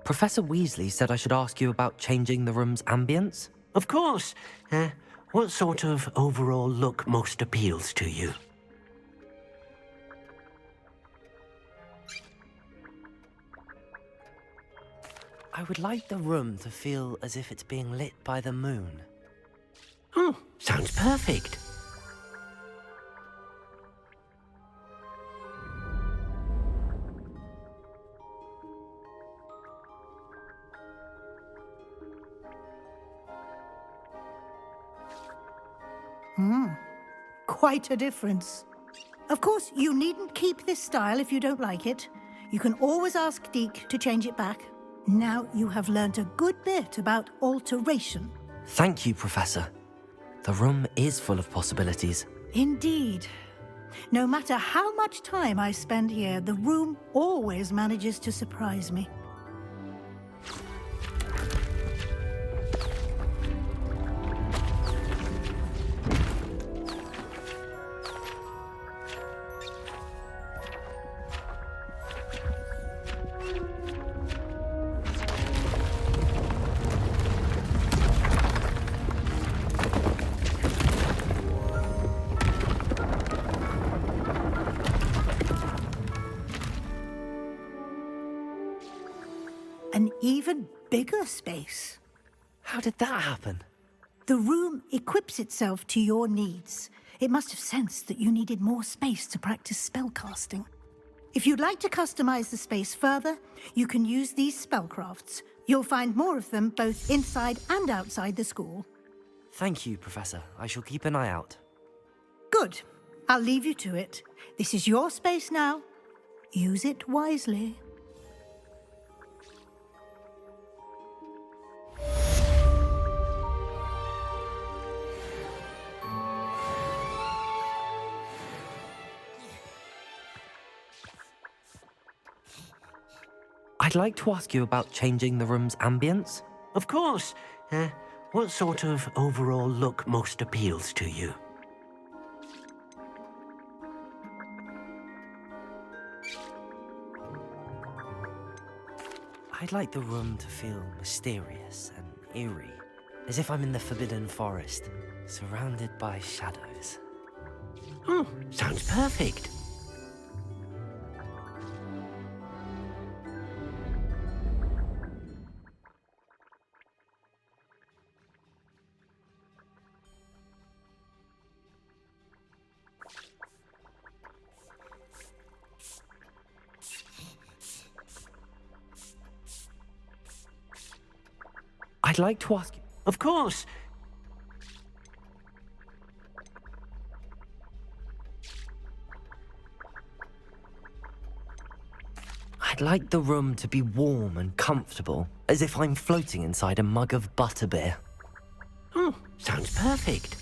[SPEAKER 5] Professor Weasley said I should ask you about changing the room's ambience?
[SPEAKER 2] Of course. What sort of overall look most appeals to you?
[SPEAKER 5] I would like the room to feel as if it's being lit by the moon.
[SPEAKER 2] Oh, sounds perfect.
[SPEAKER 11] Quite a difference. Of course, you needn't keep this style if you don't like it. You can always ask Deke to change it back. Now you have learnt a good bit about alteration.
[SPEAKER 5] Thank you, Professor. The room is full of possibilities.
[SPEAKER 11] Indeed. No matter how much time I spend here, the room always manages to surprise me. An even bigger space.
[SPEAKER 5] How did that happen?
[SPEAKER 11] The room equips itself to your needs. It must have sensed that you needed more space to practice spellcasting. If you'd like to customize the space further, you can use these spellcrafts. You'll find more of them both inside and outside the school.
[SPEAKER 5] Thank you, Professor. I shall keep an eye out.
[SPEAKER 11] Good. I'll leave you to it. This is your space now. Use it wisely.
[SPEAKER 5] I'd like to ask you about changing the room's ambience.
[SPEAKER 2] Of course. What sort of overall look most appeals to you?
[SPEAKER 5] I'd like the room to feel mysterious and eerie, as if I'm in the Forbidden Forest, surrounded by shadows.
[SPEAKER 2] Oh, sounds perfect.
[SPEAKER 5] I'd like to ask you...
[SPEAKER 2] Of course.
[SPEAKER 5] I'd like the room to be warm and comfortable, as if I'm floating inside a mug of butterbeer.
[SPEAKER 2] Oh, sounds perfect.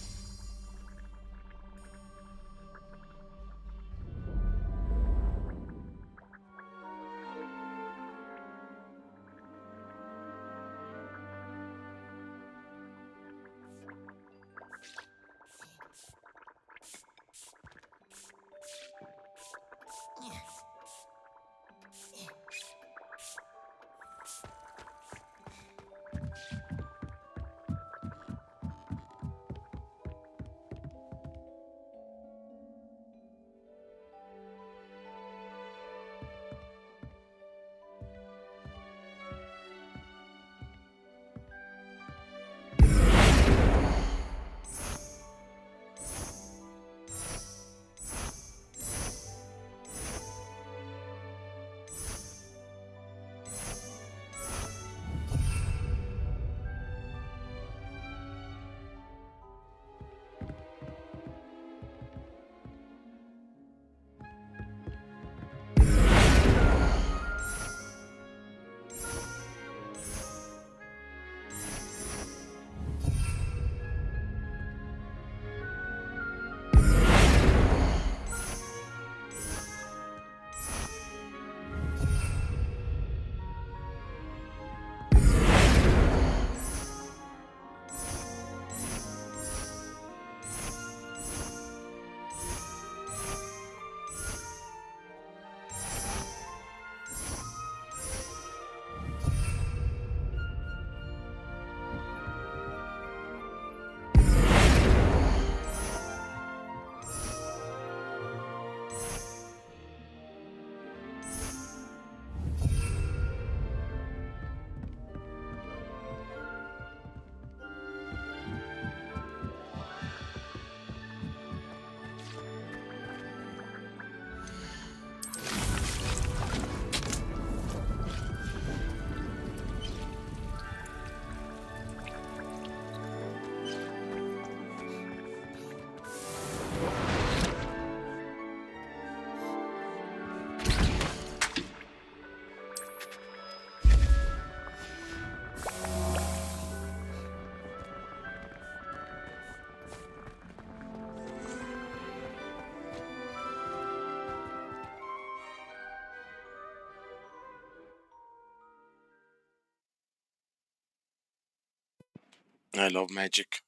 [SPEAKER 1] I love magic.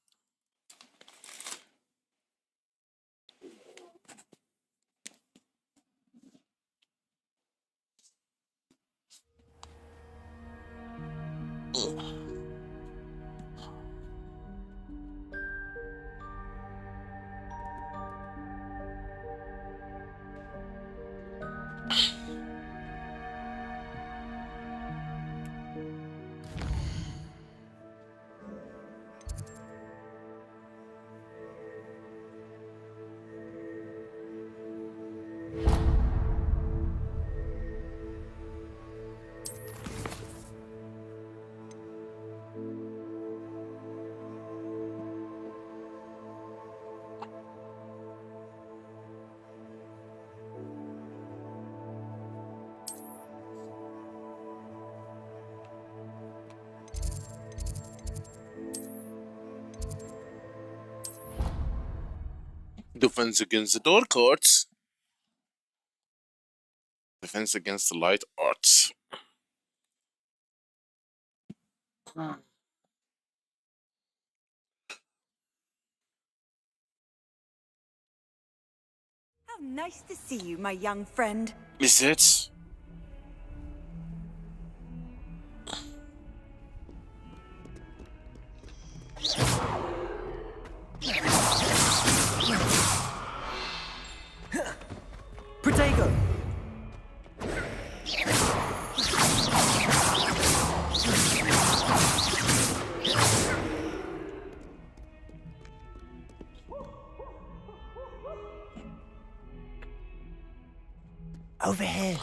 [SPEAKER 1] Defense against the dark arts. Defense against the light arts.
[SPEAKER 3] How nice to see you, my young friend.
[SPEAKER 1] Is it?
[SPEAKER 16] Protego!
[SPEAKER 6] Over here.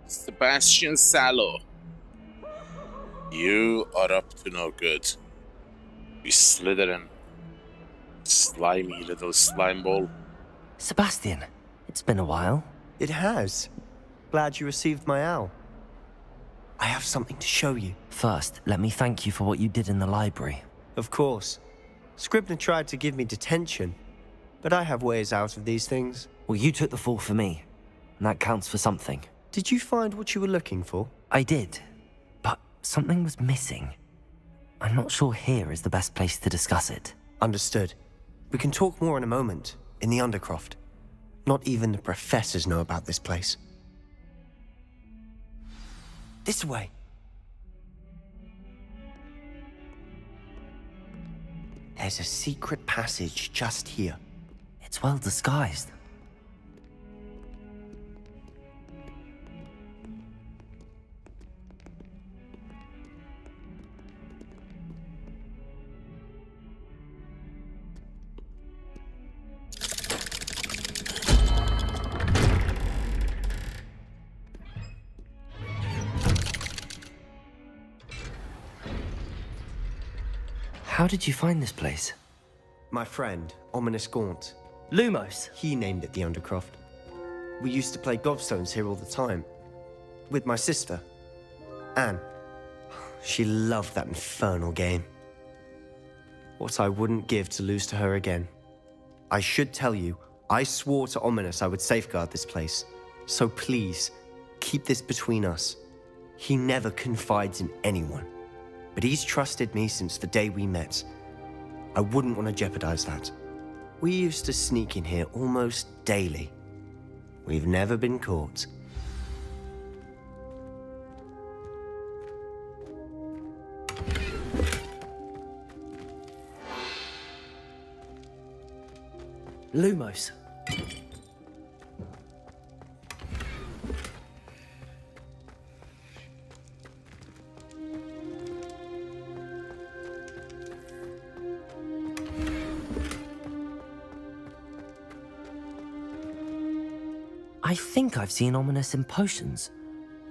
[SPEAKER 1] Sebastian Sallow. You are up to no good. You Slytherin. Slimy little slime ball.
[SPEAKER 5] Sebastian, it's been a while.
[SPEAKER 10] It has. Glad you received my owl. I have something to show you.
[SPEAKER 5] First, let me thank you for what you did in the library.
[SPEAKER 10] Of course. Scribner tried to give me detention, but I have ways out of these things.
[SPEAKER 5] Well, you took the fall for me, and that counts for something.
[SPEAKER 10] Did you find what you were looking for?
[SPEAKER 5] I did, but something was missing. I'm not sure here is the best place to discuss it.
[SPEAKER 10] Understood. We can talk more in a moment, in the Undercroft. Not even the professors know about this place. This way. There's a secret passage just here.
[SPEAKER 5] It's well disguised. How did you find this place?
[SPEAKER 10] My friend, Ominous Gaunt.
[SPEAKER 5] Lumos.
[SPEAKER 10] He named it the Undercroft. We used to play gobstones here all the time. With my sister, Anne. She loved that infernal game. What I wouldn't give to lose to her again. I should tell you, I swore to Ominous I would safeguard this place. So please, keep this between us. He never confides in anyone. But he's trusted me since the day we met. I wouldn't want to jeopardize that. We used to sneak in here almost daily. We've never been caught.
[SPEAKER 16] Lumos.
[SPEAKER 5] I think I've seen Ominous in potions.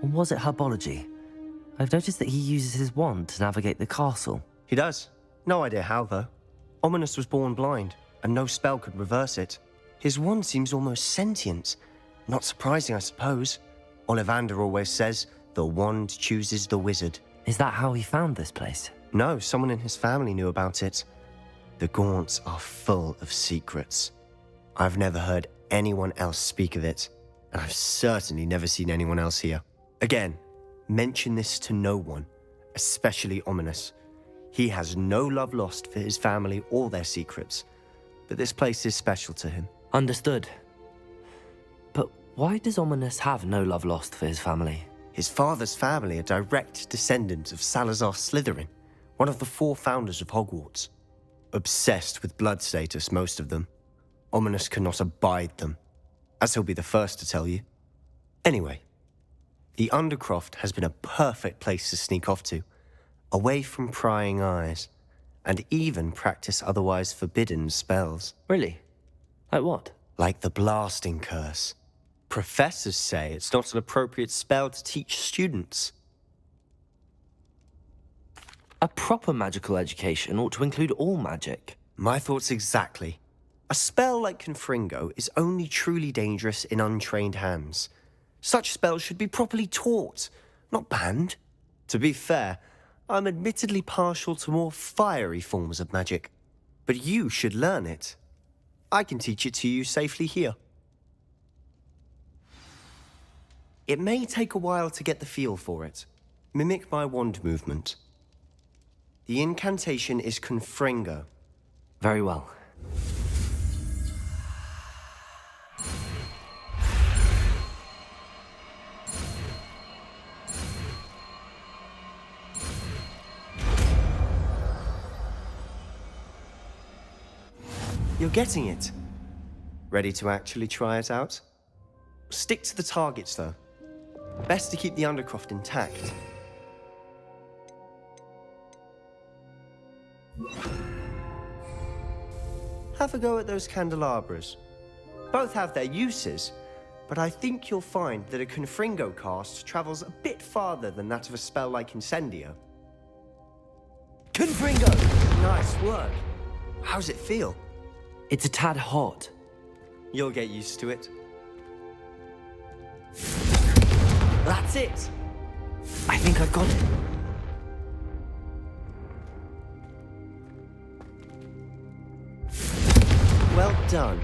[SPEAKER 5] Or was it herbology? I've noticed that he uses his wand to navigate the castle.
[SPEAKER 10] He does. No idea how, though. Ominous was born blind, and no spell could reverse it. His wand seems almost sentient. Not surprising, I suppose. Ollivander always says, the wand chooses the wizard.
[SPEAKER 5] Is that how he found this place?
[SPEAKER 10] No, someone in his family knew about it. The Gaunts are full of secrets. I've never heard anyone else speak of it, and I've certainly never seen anyone else here. Again, mention this to no one. especially Ominous. He has no love lost for his family or their secrets, but this place is special to him.
[SPEAKER 5] Understood. But why does Ominous have no love lost for his family?
[SPEAKER 10] His father's family are direct descendants of Salazar Slytherin, one of the 4 founders of Hogwarts. Obsessed with blood status, most of them. Ominous cannot abide them, as he'll be the first to tell you. Anyway, the Undercroft has been a perfect place to sneak off to, away from prying eyes, and even practice otherwise forbidden spells.
[SPEAKER 5] Really? Like what?
[SPEAKER 10] Like the blasting curse. Professors say it's not an appropriate spell to teach students.
[SPEAKER 5] A proper magical education ought to include all magic.
[SPEAKER 10] My thoughts exactly. A spell like Confringo is only truly dangerous in untrained hands. Such spells should be properly taught, not banned. To be fair, I'm admittedly partial to more fiery forms of magic. But you should learn it. I can teach it to you safely here. It may take a while to get the feel for it. Mimic my wand movement. The incantation is Confringo.
[SPEAKER 5] Very well.
[SPEAKER 10] You're getting it. Ready to actually try it out? Stick to the targets, though. Best to keep the Undercroft intact. Have a go at those candelabras. Both have their uses, but I think you'll find that a Confringo cast travels a bit farther than that of a spell like Incendio. Confringo! Nice work. How's it feel?
[SPEAKER 5] It's a tad hot.
[SPEAKER 10] You'll get used to it. That's it!
[SPEAKER 5] I think I've got it.
[SPEAKER 10] Well done.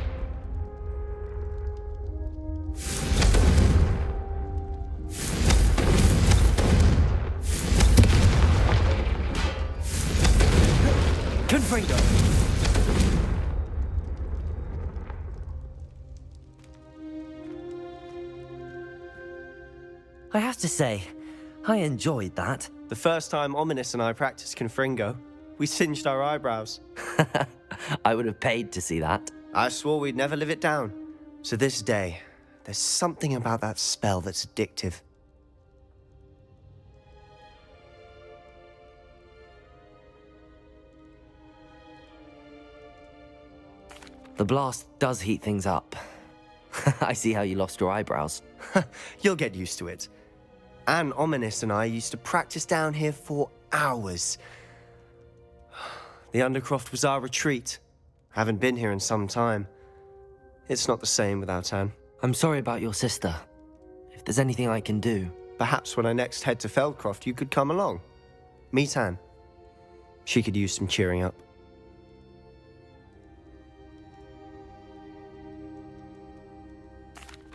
[SPEAKER 10] Confringo!
[SPEAKER 5] I have to say, I enjoyed that.
[SPEAKER 10] The first time Ominous and I practiced Confringo, we singed our eyebrows.
[SPEAKER 5] I would have paid to see that.
[SPEAKER 10] I swore we'd never live it down. To this day, there's something about that spell that's addictive.
[SPEAKER 5] The blast does heat things up. I see how you lost your eyebrows.
[SPEAKER 10] You'll get used to it. Anne, Ominous and I used to practice down here for hours. The Undercroft was our retreat. Haven't been here in some time. It's not the same without Anne.
[SPEAKER 5] I'm sorry about your sister. If there's anything I can do...
[SPEAKER 10] Perhaps when I next head to Feldcroft, you could come along. Meet Anne. She could use some cheering up.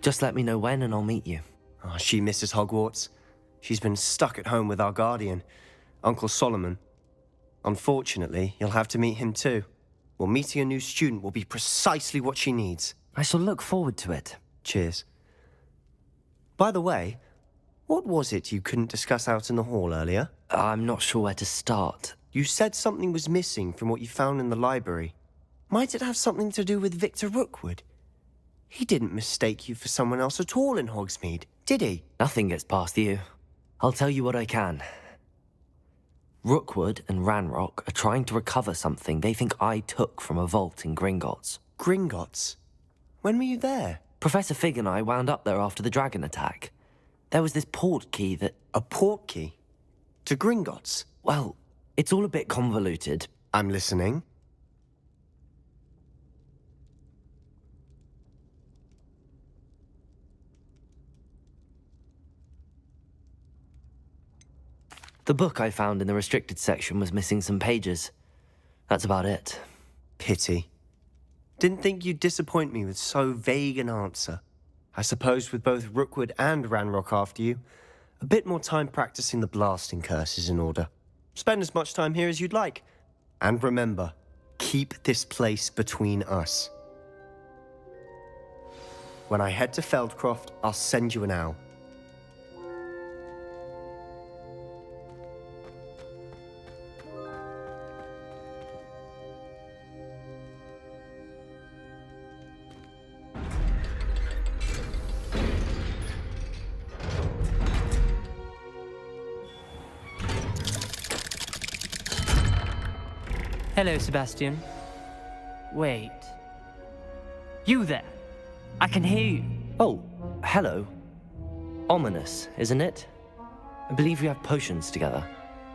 [SPEAKER 5] Just let me know when and I'll meet you.
[SPEAKER 10] Oh, she misses Hogwarts. She's been stuck at home with our guardian, Uncle Solomon. Unfortunately, you'll have to meet him too. Well, meeting a new student will be precisely what she needs.
[SPEAKER 5] I shall look forward to it.
[SPEAKER 10] Cheers. By the way, what was it you couldn't discuss out in the hall earlier?
[SPEAKER 5] I'm not sure where to start.
[SPEAKER 10] You said something was missing from what you found in the library. Might it have something to do with Victor Rookwood? He didn't mistake you for someone else at all in Hogsmeade, did he?
[SPEAKER 5] Nothing gets past you. I'll tell you what I can. Rookwood and Ranrock are trying to recover something they think I took from a vault in Gringotts.
[SPEAKER 10] Gringotts? When were you there?
[SPEAKER 5] Professor Fig and I wound up there after the dragon attack. There was this port key that...
[SPEAKER 10] A port key? To Gringotts?
[SPEAKER 5] Well, it's all a bit convoluted.
[SPEAKER 10] I'm listening.
[SPEAKER 5] The book I found in the restricted section was missing some pages. That's about it.
[SPEAKER 10] Pity. Didn't think you'd disappoint me with so vague an answer. I suppose with both Rookwood and Ranrock after you, A bit more time practicing the blasting curse is in order. Spend as much time here as you'd like. And remember, keep this place between us. When I head to Feldcroft, I'll send you an owl.
[SPEAKER 5] Hello, Sebastian. Wait. You there? I can hear you.
[SPEAKER 6] Oh, hello. Ominous, isn't it? I believe we have potions together.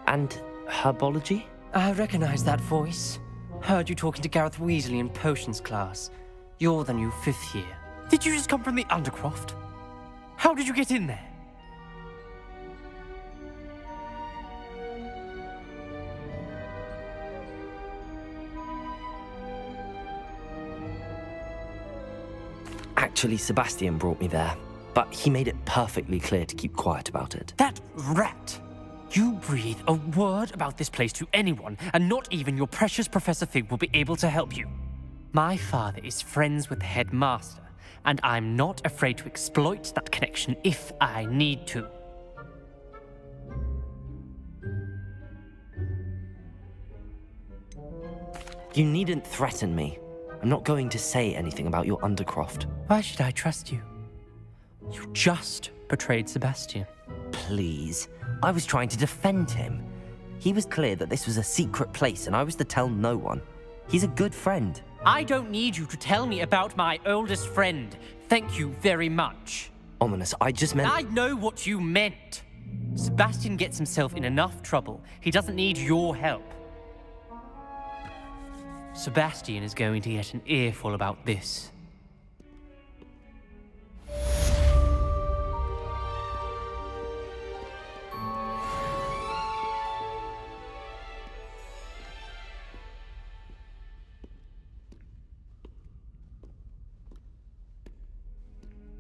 [SPEAKER 6] And herbology?
[SPEAKER 16] I recognize that voice. Heard you talking to Gareth Weasley in potions class. You're the new 5th year. Did you just come from the Undercroft? How did you get in there?
[SPEAKER 6] Actually, Sebastian brought me there, but he made it perfectly clear to keep quiet about it.
[SPEAKER 16] That rat! You breathe a word about this place to anyone, and not even your precious Professor Fig will be able to help you. My father is friends with the headmaster, and I'm not afraid to exploit that connection if I need to.
[SPEAKER 6] You needn't threaten me. I'm not going to say anything about your Undercroft.
[SPEAKER 16] Why should I trust you? You just betrayed Sebastian.
[SPEAKER 6] Please. I was trying to defend him. He was clear that this was a secret place and I was to tell no one. He's a good friend.
[SPEAKER 16] I don't need you to tell me about my oldest friend. Thank you very much.
[SPEAKER 6] Ominous, I just meant...
[SPEAKER 16] I know what you meant. Sebastian gets himself in enough trouble. He doesn't need your help. Sebastian is going to get an earful about this.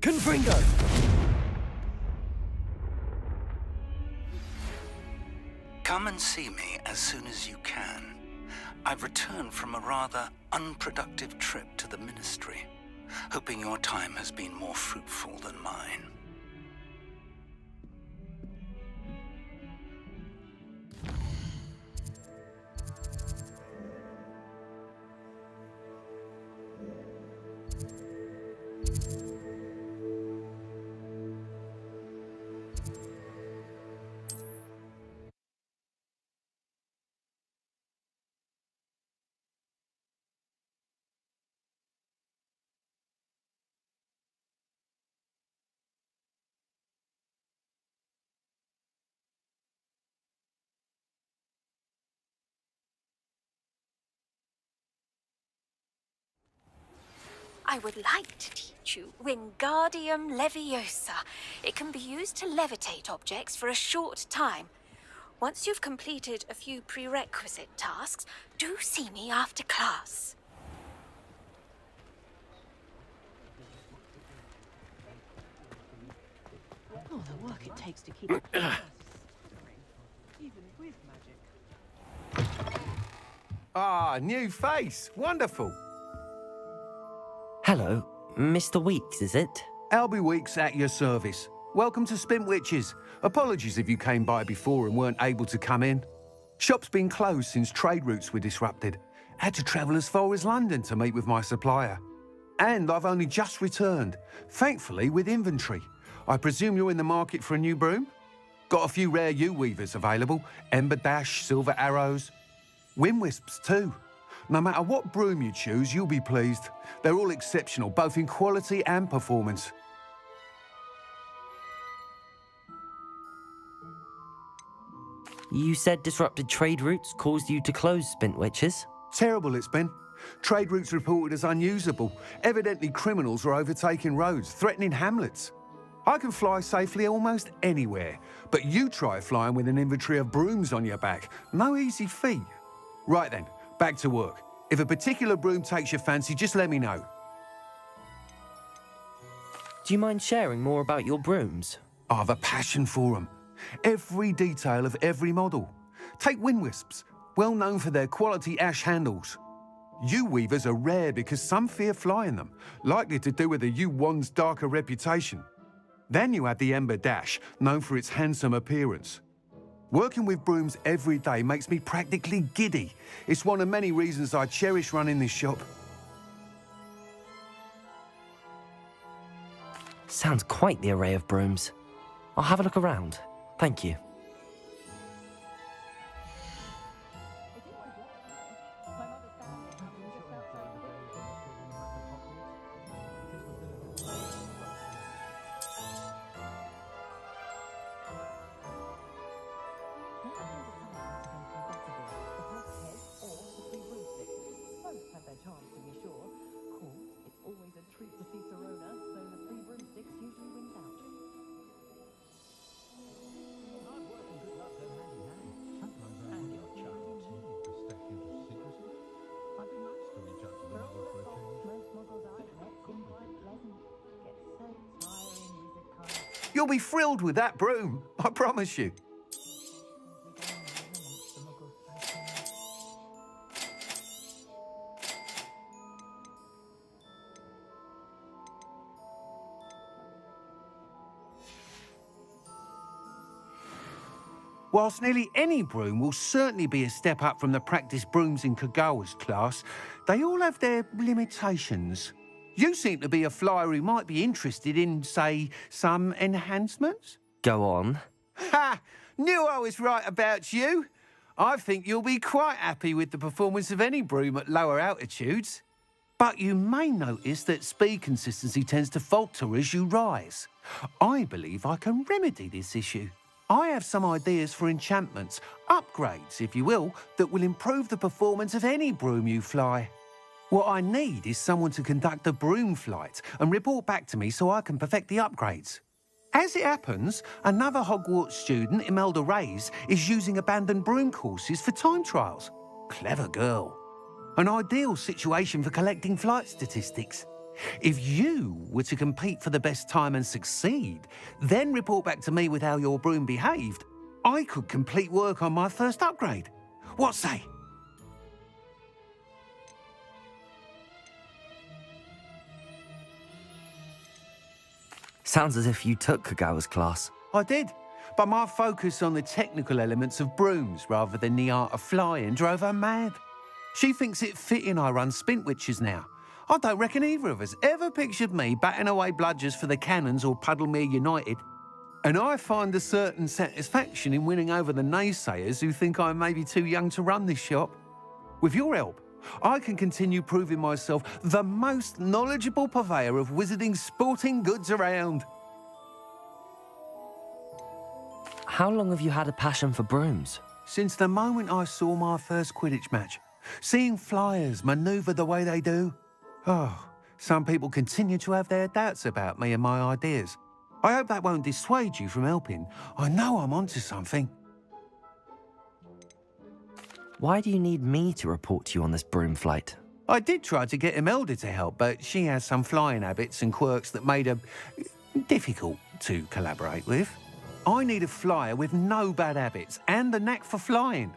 [SPEAKER 12] Confringo!
[SPEAKER 13] Come and see me as soon as you can. I've returned from a rather unproductive trip to the Ministry, hoping your time has been more fruitful than mine.
[SPEAKER 18] I would like to teach you Wingardium Leviosa. It can be used to levitate objects for a short time. Once you've completed a few prerequisite tasks, do see me after class.
[SPEAKER 7] Oh, the work it takes to keep it even with magic.
[SPEAKER 21] Ah, new face. Wonderful.
[SPEAKER 6] Hello, Mr. Weeks, is it?
[SPEAKER 21] Albie Weeks at your service. Welcome to Spintwitches. Apologies if you came by before and weren't able to come in. Shop's been closed since trade routes were disrupted. Had to travel as far as London to meet with my supplier. And I've only just returned, thankfully with inventory. I presume you're in the market for a new broom? Got a few rare U-weavers available. Ember Dash, Silver Arrows. Wind Wisps too. No matter what broom you choose, you'll be pleased. They're all exceptional, both in quality and performance.
[SPEAKER 6] You said disrupted trade routes caused you to close Spintwitches?
[SPEAKER 21] Terrible it's been. Trade routes reported as unusable. Evidently criminals are overtaking roads, threatening hamlets. I can fly safely almost anywhere, but you try flying with an inventory of brooms on your back. No easy feat. Right then, back to work. If a particular broom takes your fancy, just let me know.
[SPEAKER 6] Do you mind sharing more about your brooms?
[SPEAKER 21] I have a passion for them. Every detail of every model. Take wind wisps, well known for their quality ash handles. Yew weavers are rare because some fear flying them, likely to do with the yew wand's darker reputation. Then you have the ember dash, known for its handsome appearance. Working with brooms every day makes me practically giddy. It's one of many reasons I cherish running this shop.
[SPEAKER 5] Sounds quite the array of brooms. I'll have a look around. Thank you.
[SPEAKER 21] You'll be thrilled with that broom, I promise you. Whilst nearly any broom will certainly be a step up from the practice brooms in Kagawa's class, they all have their limitations. You seem to be a flyer who might be interested in, say, some enhancements?
[SPEAKER 5] Go on.
[SPEAKER 21] Ha! Knew I was right about you. I think you'll be quite happy with the performance of any broom at lower altitudes. But you may notice that speed consistency tends to falter as you rise. I believe I can remedy this issue. I have some ideas for enchantments, upgrades, if you will, that will improve the performance of any broom you fly. What I need is someone to conduct a broom flight and report back to me so I can perfect the upgrades. As it happens, another Hogwarts student, Imelda Reyes, is using abandoned broom courses for time trials. Clever girl. An ideal situation for collecting flight statistics. If you were to compete for the best time and succeed, then report back to me with how your broom behaved, I could complete work on my first upgrade. What say?
[SPEAKER 5] Sounds as if you took Kagawa's class.
[SPEAKER 21] I did, but my focus on the technical elements of brooms rather than the art of flying drove her mad. She thinks it fitting I run Spintwitches now. I don't reckon either of us ever pictured me batting away bludgers for the Cannons or Puddlemere United. And I find a certain satisfaction in winning over the naysayers who think I may be too young to run this shop. With your help, I can continue proving myself the most knowledgeable purveyor of wizarding sporting goods around.
[SPEAKER 5] How long have you had a passion for brooms?
[SPEAKER 21] Since the moment I saw my first Quidditch match. Seeing flyers manoeuvre the way they do. Oh, some people continue to have their doubts about me and my ideas. I hope that won't dissuade you from helping. I know I'm onto something.
[SPEAKER 5] Why do you need me to report to you on this broom flight?
[SPEAKER 21] I did try to get Imelda to help, but she has some flying habits and quirks that made her difficult to collaborate with. I need a flyer with no bad habits and a knack for flying.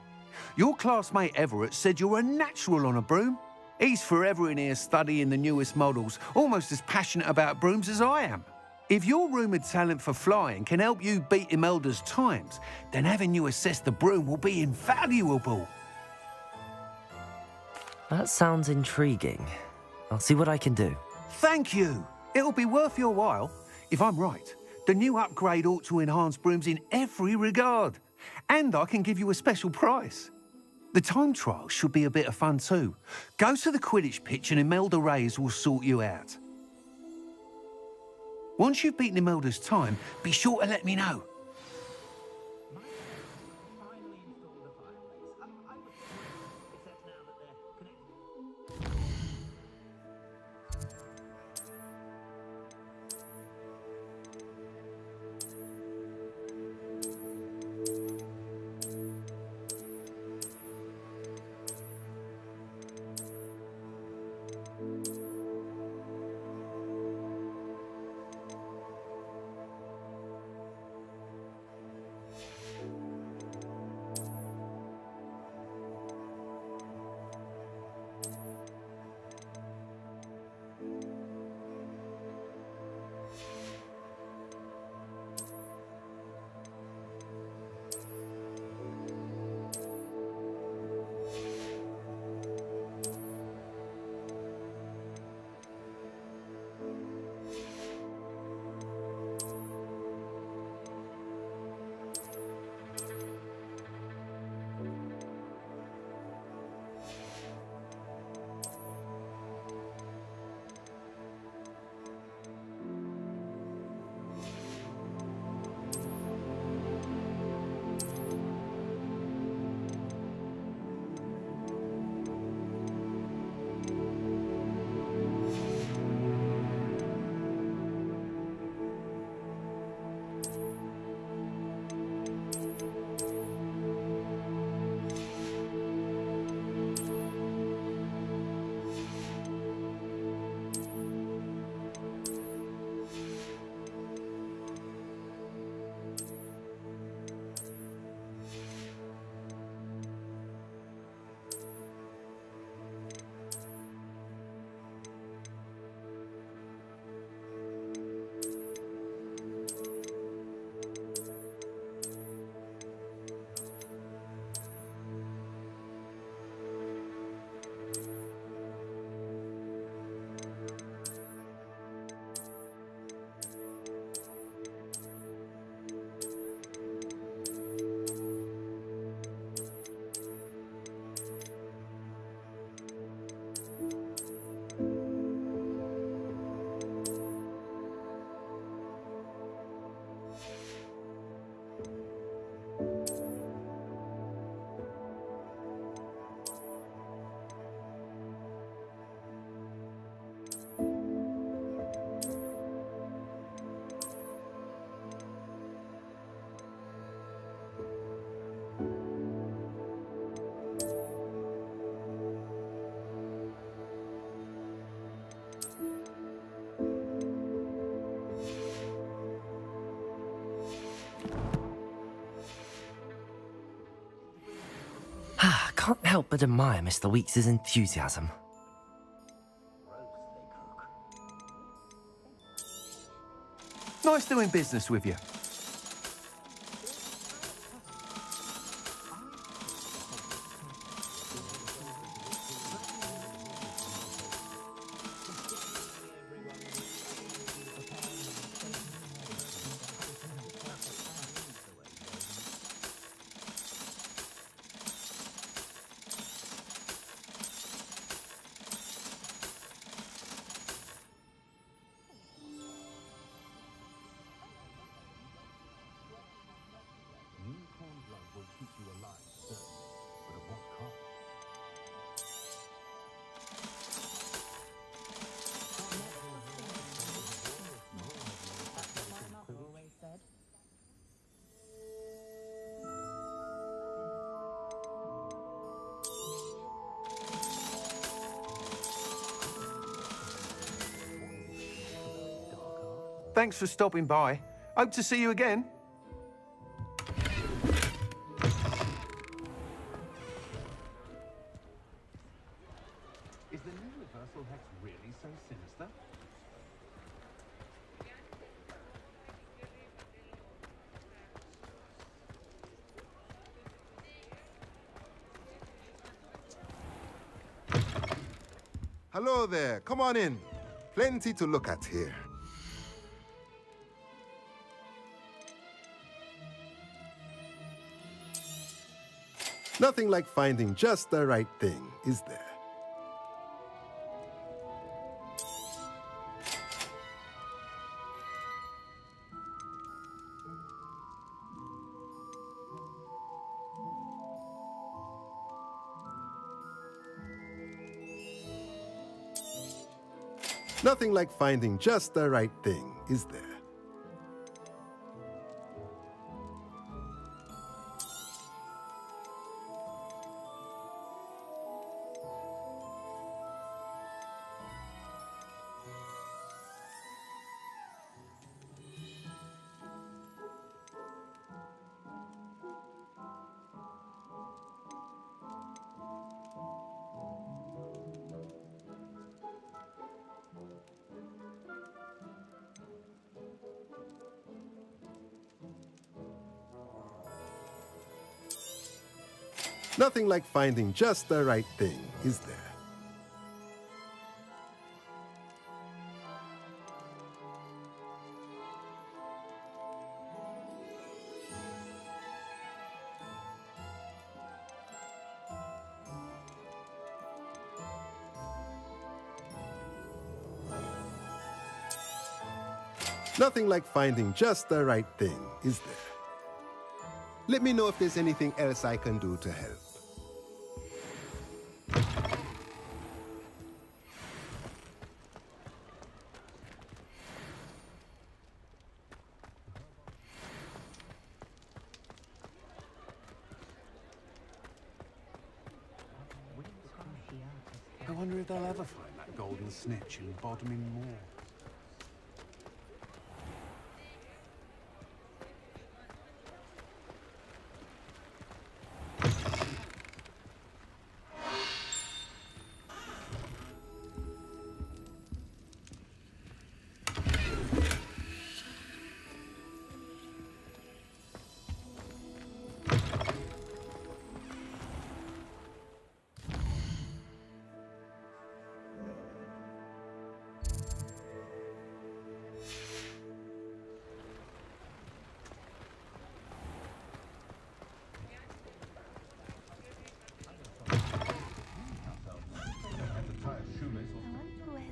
[SPEAKER 21] Your classmate Everett said you're a natural on a broom. He's forever in here studying the newest models, almost as passionate about brooms as I am. If your rumoured talent for flying can help you beat Imelda's times, then having you assess the broom will be invaluable.
[SPEAKER 5] That sounds intriguing. I'll see what I can do.
[SPEAKER 21] Thank you. It'll be worth your while. If I'm right, the new upgrade ought to enhance brooms in every regard. And I can give you a special price. The time trial should be a bit of fun too. Go to the Quidditch pitch and Imelda Reyes will sort you out. Once you've beaten Imelda's time, be sure to let me know.
[SPEAKER 5] can't help but admire Mr. Weeks' enthusiasm.
[SPEAKER 21] Nice doing business with you. Thanks for stopping by. Hope to see you again. Is the universal hex really so sinister?
[SPEAKER 9] Hello there. Come on in. Plenty to look at here. Nothing like finding just the right thing, is there? Nothing like finding just the right thing, is there? Nothing like finding just the right thing, is there? Nothing like finding just the right thing, is there? Let me know if there's anything else I can do to help.
[SPEAKER 21] I wonder if they'll ever find that golden snitch in Bodmin Moor.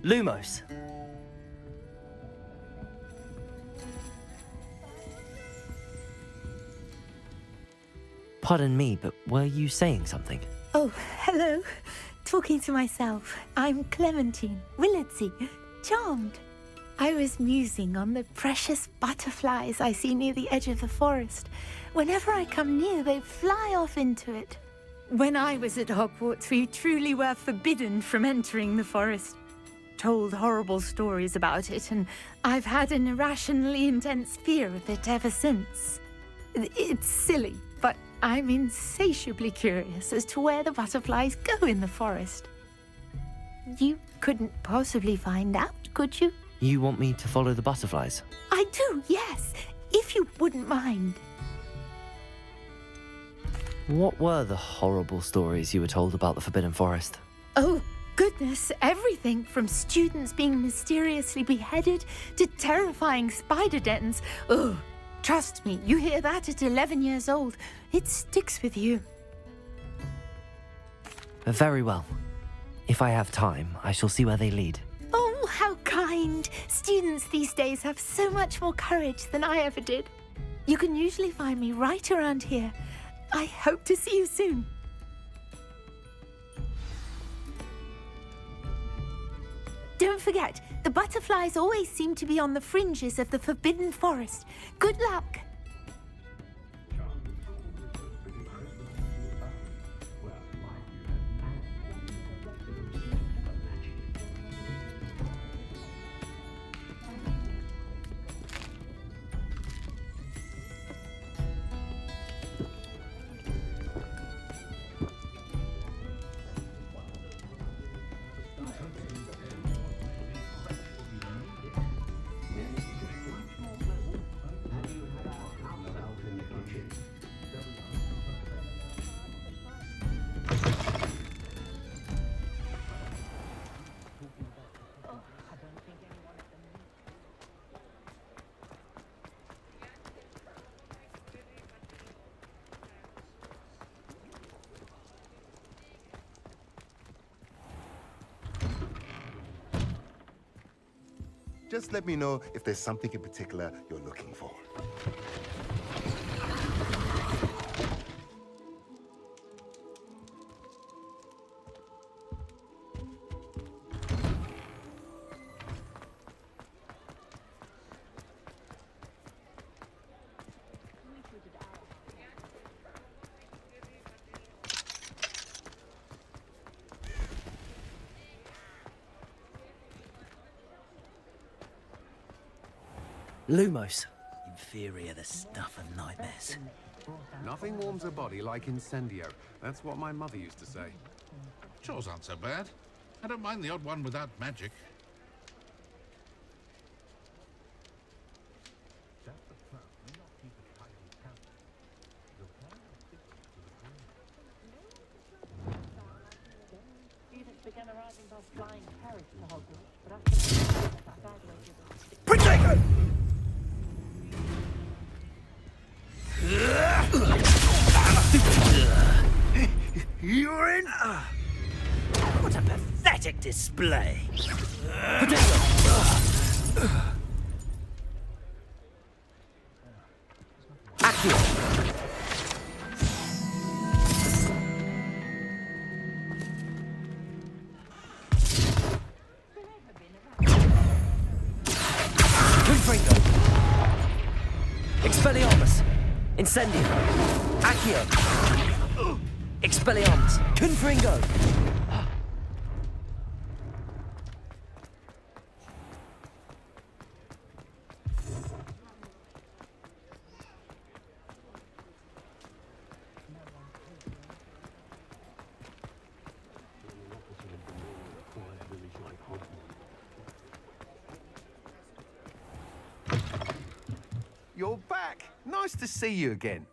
[SPEAKER 5] Lumos. Pardon me, but were you saying something?
[SPEAKER 17] Oh, hello. Talking to myself. I'm Clementine Willardsey. Charmed. I was musing on the precious butterflies I see near the edge of the forest. Whenever I come near, they fly off into it. When I was at Hogwarts, we truly were forbidden from entering the forest. Told horrible stories about it, and I've had an irrationally intense fear of it ever since. It's silly, but I'm insatiably curious as to where the butterflies go in the forest. You couldn't possibly find out, could you?
[SPEAKER 5] You want me to follow the butterflies?
[SPEAKER 17] I do, yes, if you wouldn't mind.
[SPEAKER 5] What were the horrible stories you were told about the Forbidden Forest?
[SPEAKER 17] Oh, goodness, everything from students being mysteriously beheaded to terrifying spider dens. Oh, trust me, you hear that at 11 years old, it sticks with you.
[SPEAKER 5] Very well. If I have time, I shall see where they lead.
[SPEAKER 17] Oh, how kind. Students these days have so much more courage than I ever did. You can usually find me right around here. I hope to see you soon. Don't forget, the butterflies always seem to be on the fringes of the Forbidden Forest. Good luck.
[SPEAKER 9] Just let me know if there's something in particular you're looking for.
[SPEAKER 5] Lumos.
[SPEAKER 19] Inferior, the stuff of nightmares.
[SPEAKER 21] Nothing warms a body like incendio. That's what my mother used to say.
[SPEAKER 4] Chores aren't so bad. I don't mind the odd one without magic.
[SPEAKER 7] Students began arriving by flying carriage to Hogwarts, but after
[SPEAKER 12] Protego! You're in? What a pathetic display.
[SPEAKER 5] Expelliarmus! Incendio! Accio! Expelliarmus! Confringo!
[SPEAKER 21] You're back. Nice to see you again.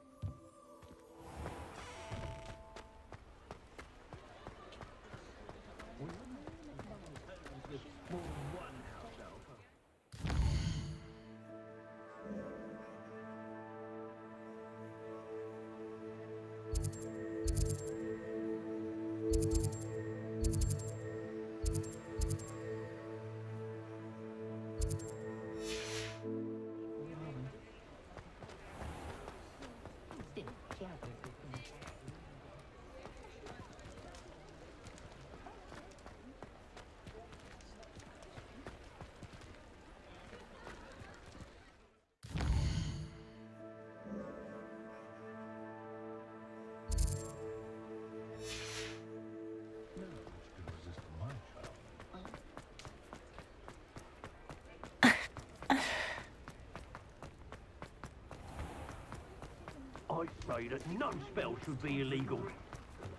[SPEAKER 15] say that no spell should be illegal.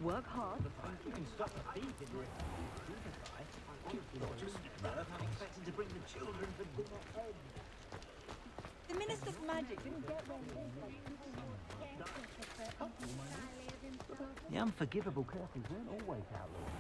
[SPEAKER 7] Work hard. The Minister's magic didn't get one.
[SPEAKER 19] The unforgivable curses weren't always outlawed.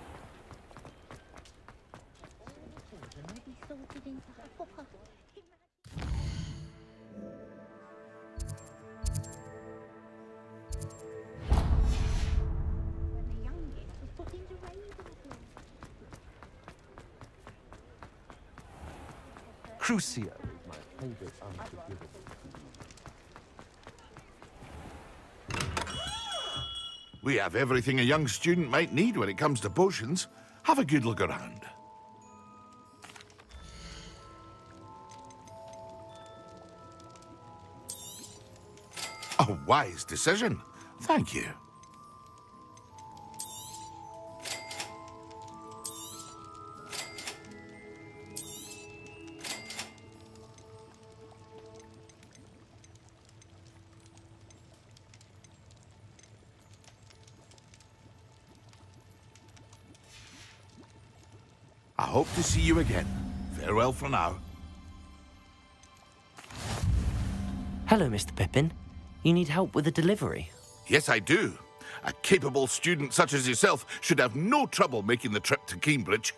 [SPEAKER 21] Crucio is my favorite unforgivable.
[SPEAKER 4] We have everything a young student might need when it comes to potions. Have a good look around. A wise decision. Thank you. I hope to see you again. Farewell for now.
[SPEAKER 5] Hello, Mr. Pippin. You need help with a delivery?
[SPEAKER 4] Yes, I do. A capable student such as yourself should have no trouble making the trip to Cambridge.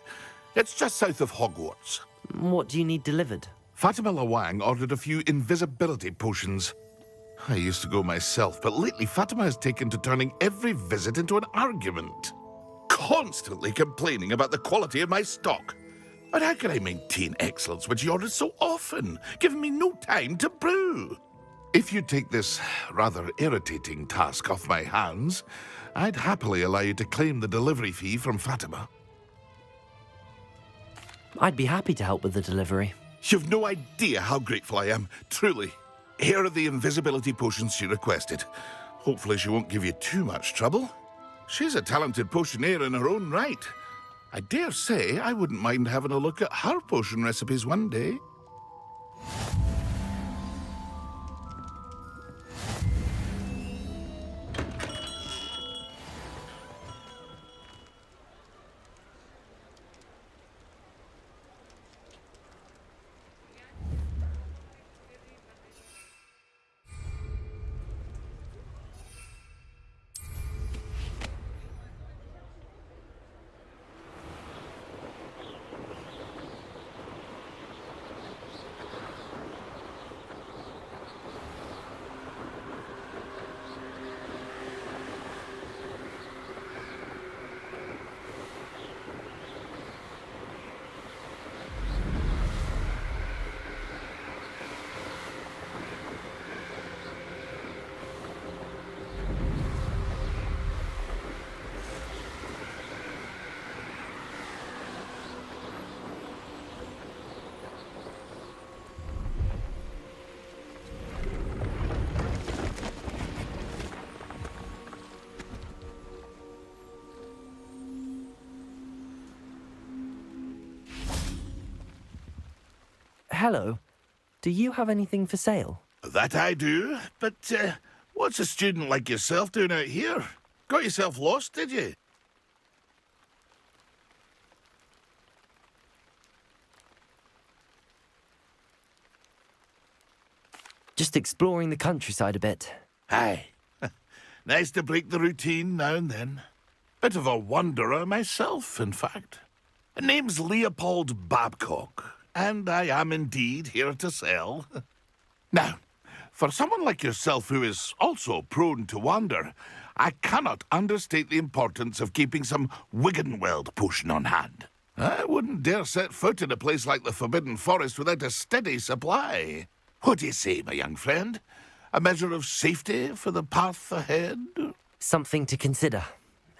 [SPEAKER 4] It's just south of Hogwarts.
[SPEAKER 5] What do you need delivered?
[SPEAKER 4] Fatima Lawang ordered a few invisibility potions. I used to go myself, but lately Fatima has taken to turning every visit into an argument. Constantly complaining about the quality of my stock. But how can I maintain excellence when she orders so often, giving me no time to brew? If you take this rather irritating task off my hands, I'd happily allow you to claim the delivery fee from Fatima.
[SPEAKER 5] I'd be happy to help with the delivery.
[SPEAKER 4] You've no idea how grateful I am, truly. Here are the invisibility potions she requested. Hopefully she won't give you too much trouble. She's a talented potioneer in her own right. I dare say I wouldn't mind having a look at her potion recipes one day.
[SPEAKER 5] Hello. Do you have anything for sale?
[SPEAKER 4] That I do, but what's a student like yourself doing out here? Got yourself lost, did you?
[SPEAKER 5] Just exploring the countryside a bit.
[SPEAKER 4] Aye. Nice to break the routine now and then. Bit of a wanderer myself, in fact. Name's Leopold Babcock, and I am indeed here to sell. Now, for someone like yourself who is also prone to wander, I cannot understate the importance of keeping some Wiggenweld potion on hand. I wouldn't dare set foot in a place like the Forbidden Forest without a steady supply. What do you say, my young friend? A measure of safety for the path ahead?
[SPEAKER 5] Something to consider.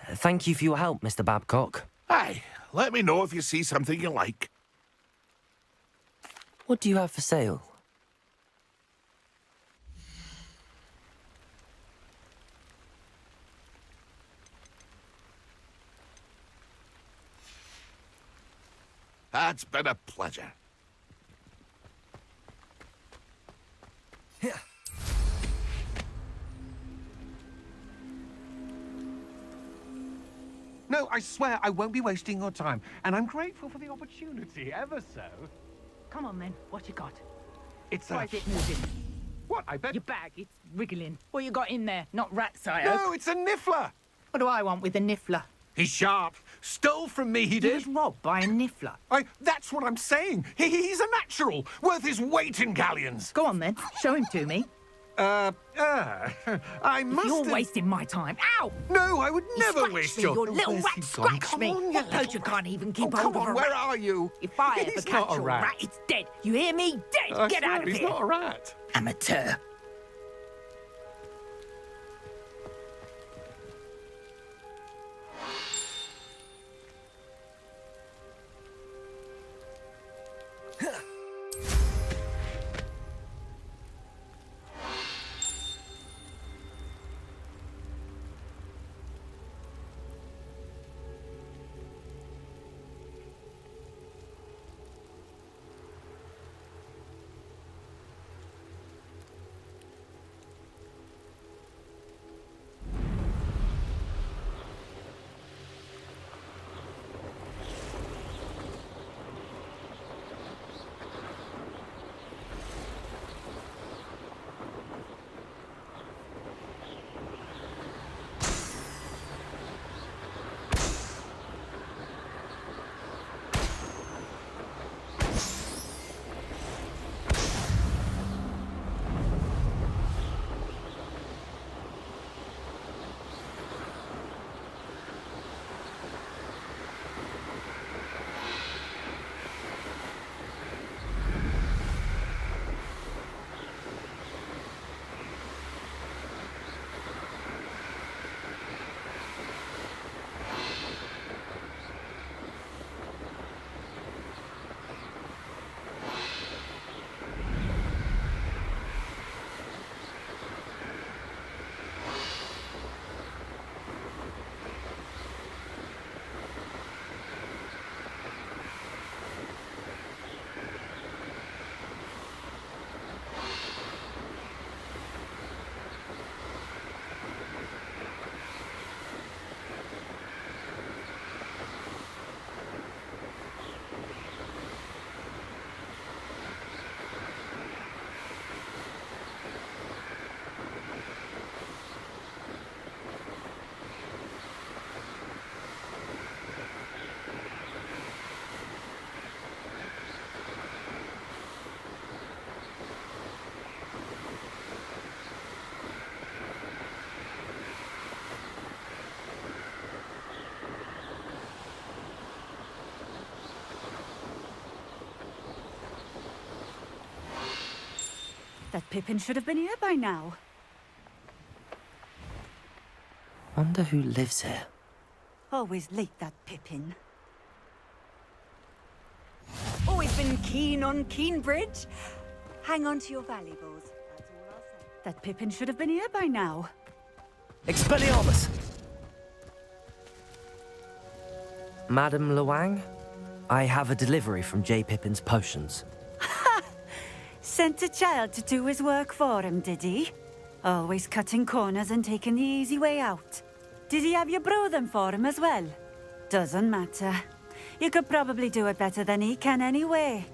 [SPEAKER 5] Thank you for your help, Mr. Babcock.
[SPEAKER 4] Aye, let me know if you see something you like.
[SPEAKER 5] What do you have for sale?
[SPEAKER 4] That's been a pleasure.
[SPEAKER 21] No, I swear I won't be wasting your time. And I'm grateful for the opportunity, ever so.
[SPEAKER 7] Come on then, what you got?
[SPEAKER 21] It's
[SPEAKER 7] Why is it moving?
[SPEAKER 21] What, I bet?
[SPEAKER 7] Your bag, it's wriggling. What you got in there? Not rats, I
[SPEAKER 21] No,
[SPEAKER 7] hope.
[SPEAKER 21] it's a niffler.
[SPEAKER 7] What do I want with a niffler?
[SPEAKER 21] He's sharp. Stole from me, he
[SPEAKER 7] You
[SPEAKER 21] did.
[SPEAKER 7] was robbed by a niffler.
[SPEAKER 21] That's what I'm saying. He's a natural, worth his weight in galleons.
[SPEAKER 7] Go on then, show him to me.
[SPEAKER 21] I must.
[SPEAKER 7] You're
[SPEAKER 21] have-
[SPEAKER 7] wasting my time. Ow!
[SPEAKER 21] No, I would
[SPEAKER 7] You
[SPEAKER 21] never
[SPEAKER 7] scratched
[SPEAKER 21] waste
[SPEAKER 7] me,
[SPEAKER 21] your.
[SPEAKER 7] your little
[SPEAKER 21] Where's
[SPEAKER 7] rat
[SPEAKER 21] he gone?
[SPEAKER 7] scratched
[SPEAKER 21] Come
[SPEAKER 7] me.
[SPEAKER 21] on, you
[SPEAKER 7] What
[SPEAKER 21] little
[SPEAKER 7] you can't even keep
[SPEAKER 21] Oh,
[SPEAKER 7] hold
[SPEAKER 21] come
[SPEAKER 7] of
[SPEAKER 21] on,
[SPEAKER 7] a
[SPEAKER 21] where
[SPEAKER 7] rat.
[SPEAKER 21] are you?
[SPEAKER 7] If I
[SPEAKER 21] He's
[SPEAKER 7] ever
[SPEAKER 21] not
[SPEAKER 7] catch
[SPEAKER 21] a
[SPEAKER 7] your
[SPEAKER 21] rat.
[SPEAKER 7] rat, it's dead. You hear me? Dead.
[SPEAKER 21] I
[SPEAKER 7] Get
[SPEAKER 21] swear
[SPEAKER 7] out of
[SPEAKER 21] he's
[SPEAKER 7] here.
[SPEAKER 21] not a rat.
[SPEAKER 7] Amateur.
[SPEAKER 3] That Pippin should have been here by now.
[SPEAKER 5] Wonder who lives here.
[SPEAKER 3] Always late, that Pippin. Always been keen on Keenbridge. Hang on to your valuables. That's all I'll say. That Pippin should have been here by now.
[SPEAKER 6] Expelliarmus!
[SPEAKER 5] Madam Luang, I have a delivery from J. Pippin's potions.
[SPEAKER 3] Sent a child to do his work for him, did he? Always cutting corners and taking the easy way out. Did he have you brew them for him as well? Doesn't matter. You could probably do it better than he can anyway.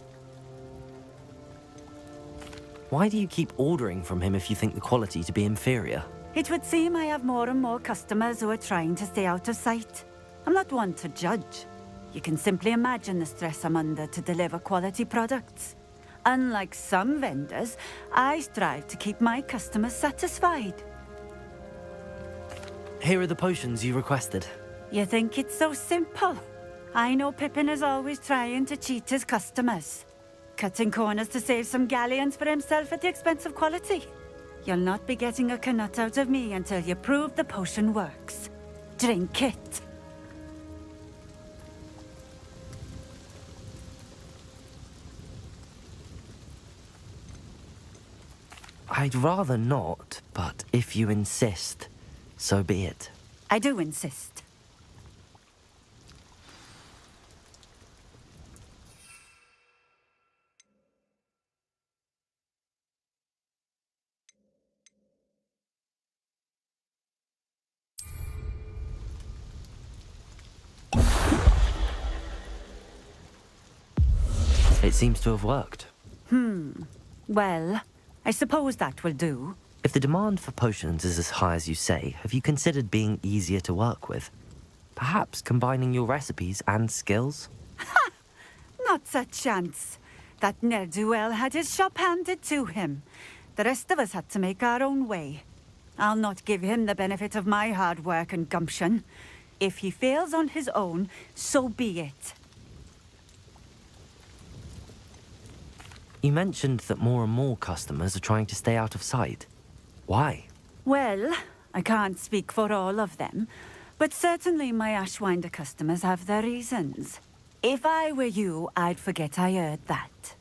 [SPEAKER 5] Why do you keep ordering from him if you think the quality to be inferior?
[SPEAKER 3] It would seem I have more and more customers who are trying to stay out of sight. I'm not one to judge. You can simply imagine the stress I'm under to deliver quality products. Unlike some vendors, I strive to keep my customers satisfied.
[SPEAKER 5] Here are the potions you requested.
[SPEAKER 3] You think it's so simple? I know Pippin is always trying to cheat his customers. Cutting corners to save some galleons for himself at the expense of quality. You'll not be getting a canut out of me until you prove the potion works. Drink it.
[SPEAKER 5] I'd rather not, but if you insist, so be it.
[SPEAKER 3] I do insist.
[SPEAKER 5] It seems to have worked.
[SPEAKER 3] Well, I suppose that will do.
[SPEAKER 5] If the demand for potions is as high as you say, have you considered being easier to work with? Perhaps combining your recipes and skills?
[SPEAKER 3] Not a chance. That ne'er-do-well had his shop handed to him. The rest of us had to make our own way. I'll not give him the benefit of my hard work and gumption. If he fails on his own, so be it.
[SPEAKER 5] You mentioned that more and more customers are trying to stay out of sight. Why?
[SPEAKER 3] Well, I can't speak for all of them, but certainly my Ashwinder customers have their reasons. If I were you, I'd forget I heard that.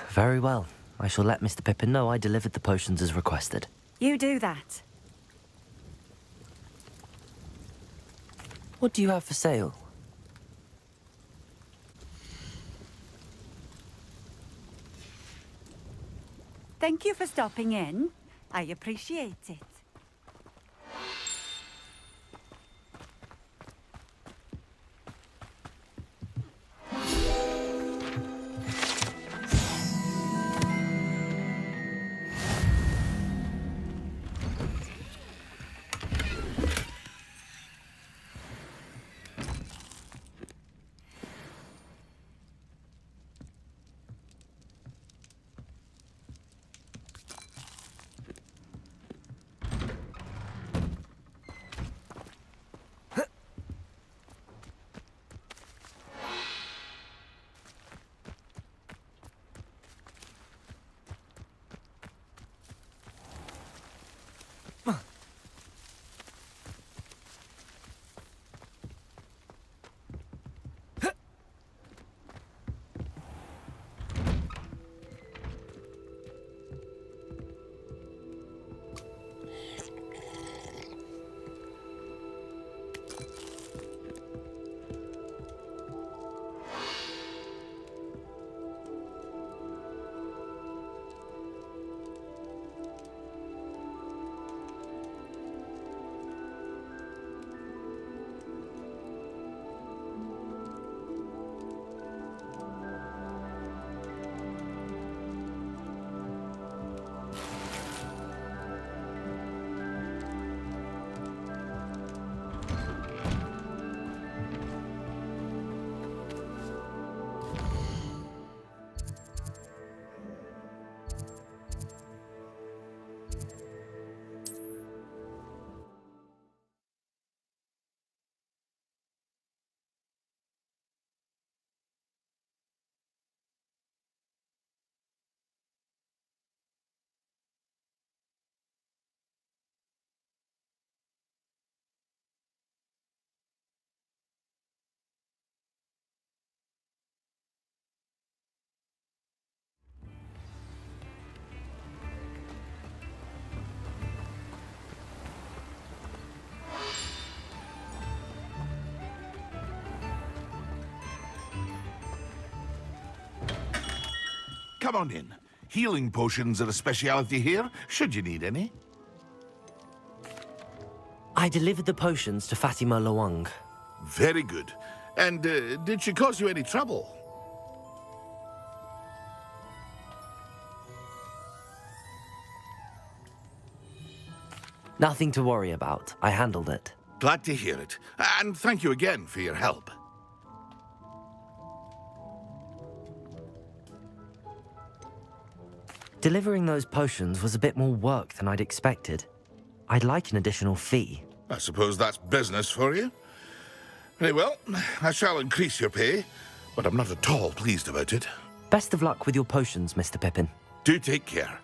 [SPEAKER 5] Very well. I shall let Mr. Pippin know I delivered the potions as requested.
[SPEAKER 3] You do that.
[SPEAKER 5] What do you have for sale?
[SPEAKER 3] Thank you for stopping in. I appreciate it.
[SPEAKER 4] Come on in. Healing potions are a speciality here, should you need any.
[SPEAKER 5] I delivered the potions to Fatima Lawang.
[SPEAKER 4] Very good. And did she cause you any trouble?
[SPEAKER 5] Nothing to worry about. I handled it.
[SPEAKER 4] Glad to hear it. And thank you again for your help.
[SPEAKER 5] Delivering those potions was a bit more work than I'd expected. I'd like an additional fee.
[SPEAKER 4] I suppose that's business for you. Very well, I shall increase your pay, but I'm not at all pleased about it.
[SPEAKER 5] Best of luck with your potions, Mr. Pippin.
[SPEAKER 4] Do take care.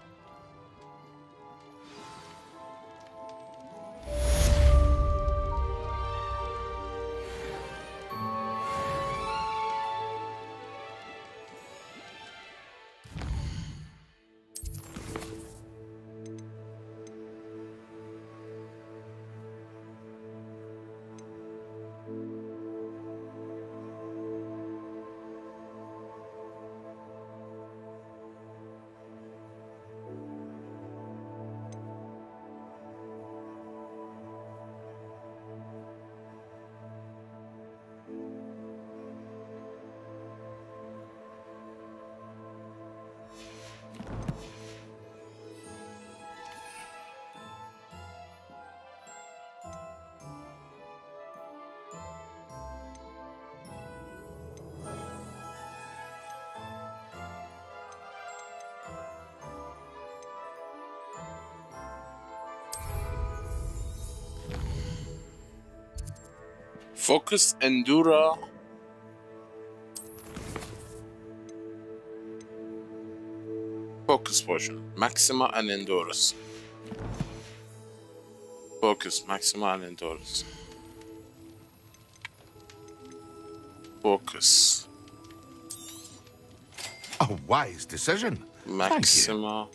[SPEAKER 1] Focus, Endura. Focus potion. Maxima and Endurance. Focus, Maxima and Endurance. Focus.
[SPEAKER 4] A wise decision.
[SPEAKER 1] Maxima.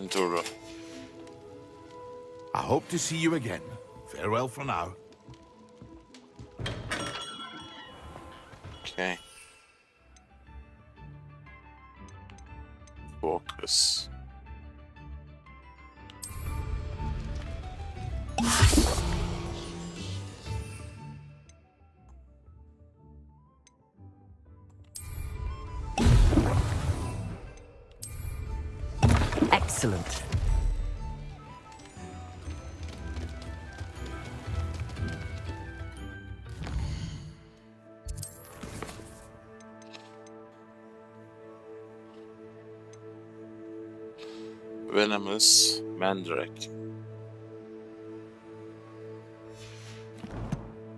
[SPEAKER 1] Enduro.
[SPEAKER 4] I hope to see you again. Farewell for now.
[SPEAKER 1] Okay. Focus.
[SPEAKER 5] Excellent.
[SPEAKER 1] Venomous Mandrake.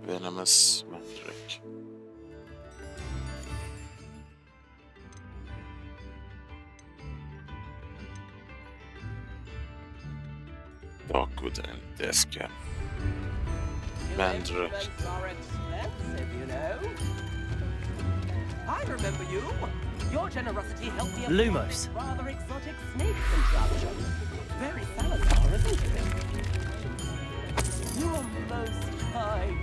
[SPEAKER 1] Venomous Mandrake. Dogwood and Deska. Mandrake.
[SPEAKER 14] Are expensive, you know. I remember you. Your generosity helped me
[SPEAKER 5] Lumos.
[SPEAKER 14] rather exotic snake contraption. Very Salazar, isn't it? You are most kind.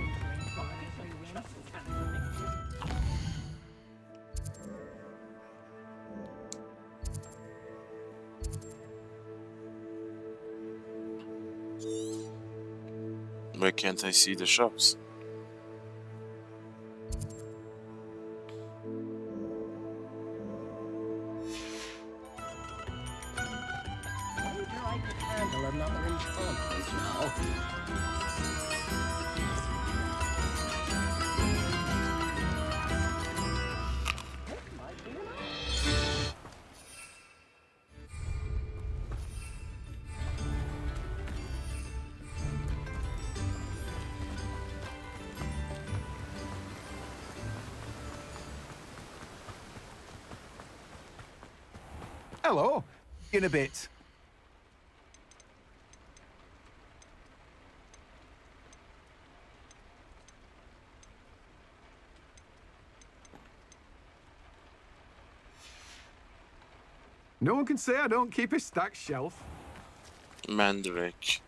[SPEAKER 1] Why can't I see the shops?
[SPEAKER 14] Wonder I could handle another enchantment now.
[SPEAKER 21] Hello. In a bit. No one can say I don't keep a stacked shelf.
[SPEAKER 1] Mandrake.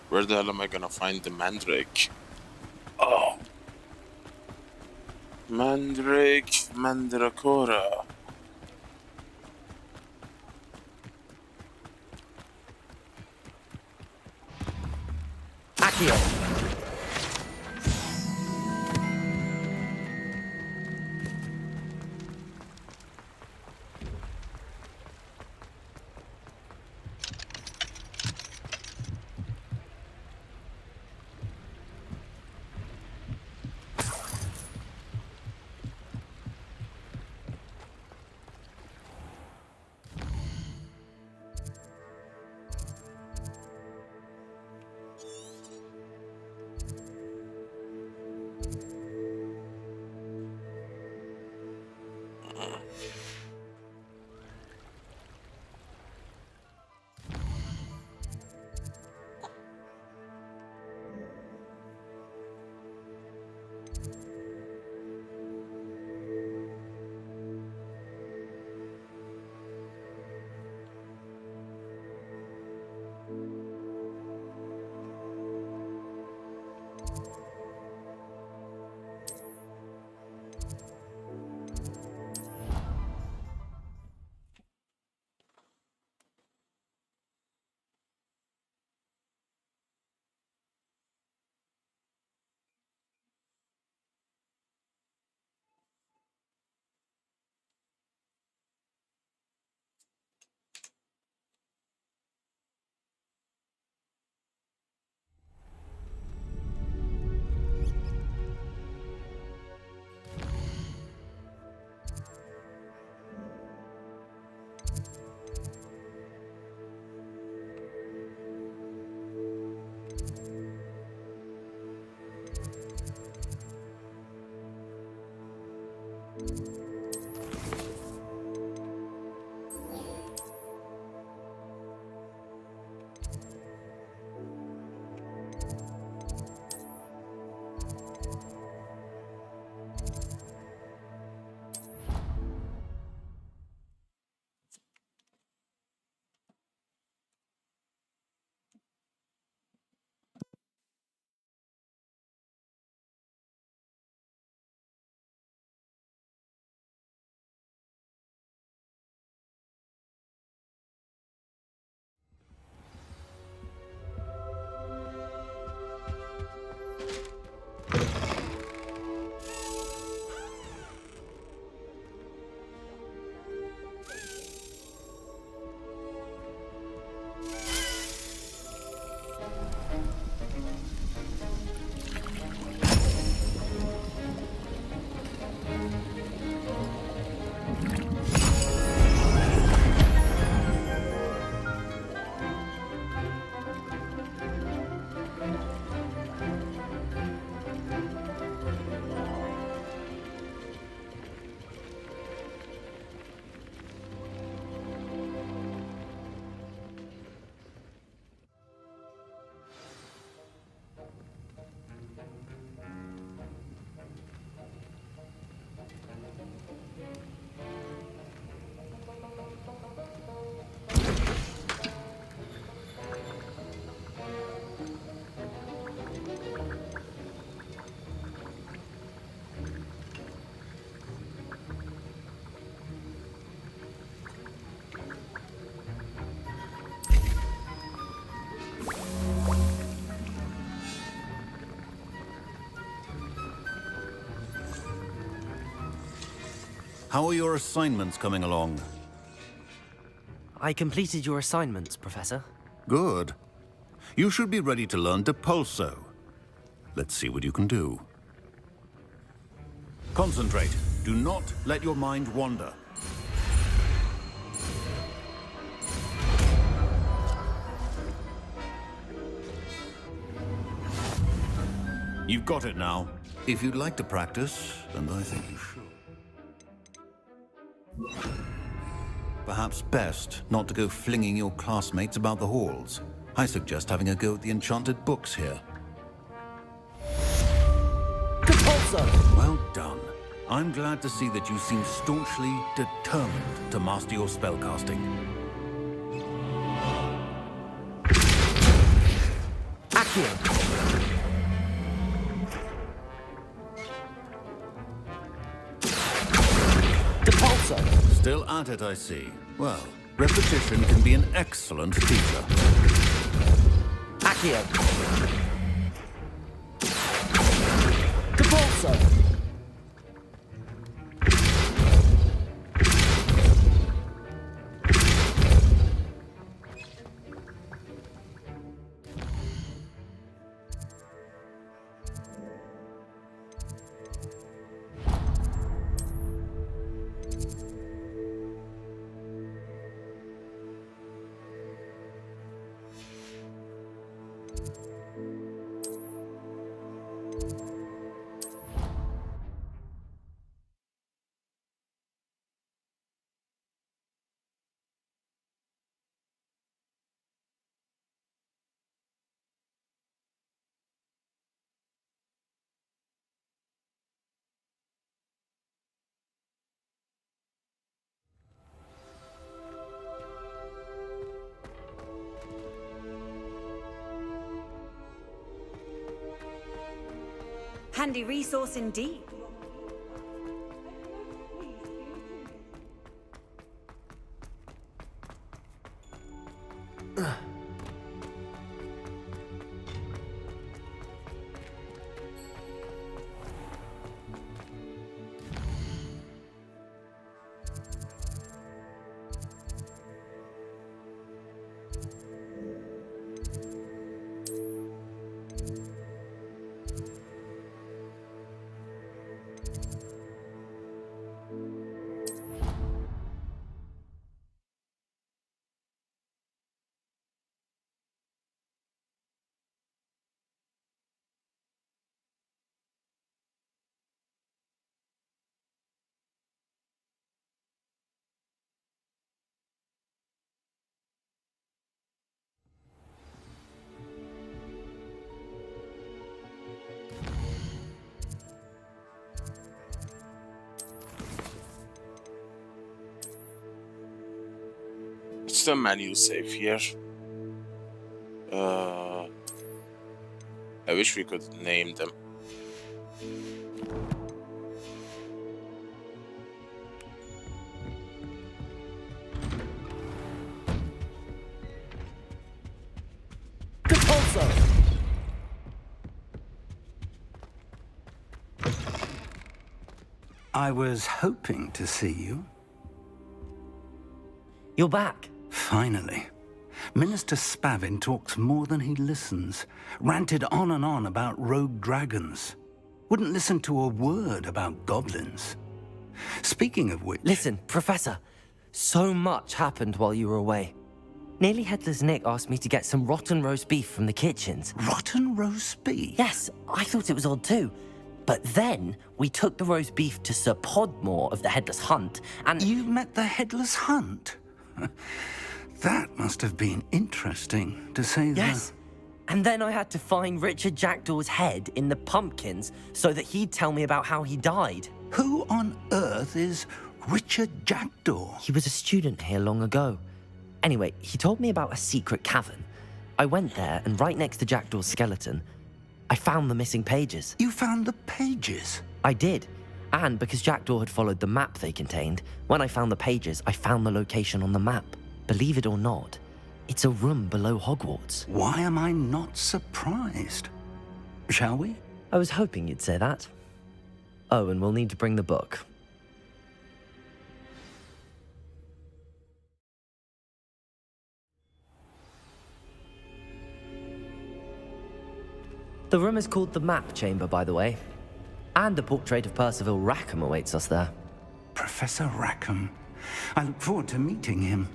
[SPEAKER 1] Where the hell am I gonna find the Mandrake? Oh. Mandrake, Mandracora.
[SPEAKER 5] Accio.
[SPEAKER 13] How are your assignments coming along?
[SPEAKER 5] I completed your assignments, Professor.
[SPEAKER 13] Good. You should be ready to learn Depulso. Let's see what you can do. Concentrate. Do not let your mind wander. You've got it now. If you'd like to practice, and I think you should. Perhaps best not to go flinging your classmates about the halls. I suggest having a go at the enchanted books here.
[SPEAKER 5] Depulso!
[SPEAKER 13] Well done. I'm glad to see that you seem staunchly determined to master your spellcasting.
[SPEAKER 5] Accio! Depulso!
[SPEAKER 13] Still at it, I see. Well, repetition can be an excellent teacher.
[SPEAKER 5] Accio! Depulso!
[SPEAKER 20] Handy resource indeed.
[SPEAKER 1] It's the manual save here. I wish we could name them.
[SPEAKER 5] Depulso!
[SPEAKER 22] I was hoping to see you.
[SPEAKER 5] You're back.
[SPEAKER 22] Finally. Minister Spavin talks more than he listens. Ranted on and on about rogue dragons. Wouldn't listen to a word about goblins. Speaking of which...
[SPEAKER 5] Listen, Professor. So much happened while you were away. Nearly Headless Nick asked me to get some rotten roast beef from the kitchens.
[SPEAKER 22] Rotten roast beef?
[SPEAKER 5] Yes, I thought it was odd too. But then we took the roast beef to Sir Podmore of the Headless Hunt, and...
[SPEAKER 22] You met the Headless Hunt? That must have been interesting, to say the...
[SPEAKER 5] Yes. And then I had to find Richard Jackdaw's head in the pumpkins so that he'd tell me about how he died.
[SPEAKER 22] Who on earth is Richard Jackdaw?
[SPEAKER 5] He was a student here long ago. Anyway, he told me about a secret cavern. I went there, and right next to Jackdaw's skeleton, I found the missing pages.
[SPEAKER 22] You found the pages?
[SPEAKER 5] I did. And because Jackdaw had followed the map they contained, when I found the pages, I found the location on the map. Believe it or not, it's a room below Hogwarts.
[SPEAKER 22] Why am I not surprised? Shall we?
[SPEAKER 5] I was hoping you'd say that. Oh, and we'll need to bring the book. The room is called the Map Chamber, by the way. And a portrait of Percival Rackham awaits us there.
[SPEAKER 22] Professor Rackham. I look forward to meeting him.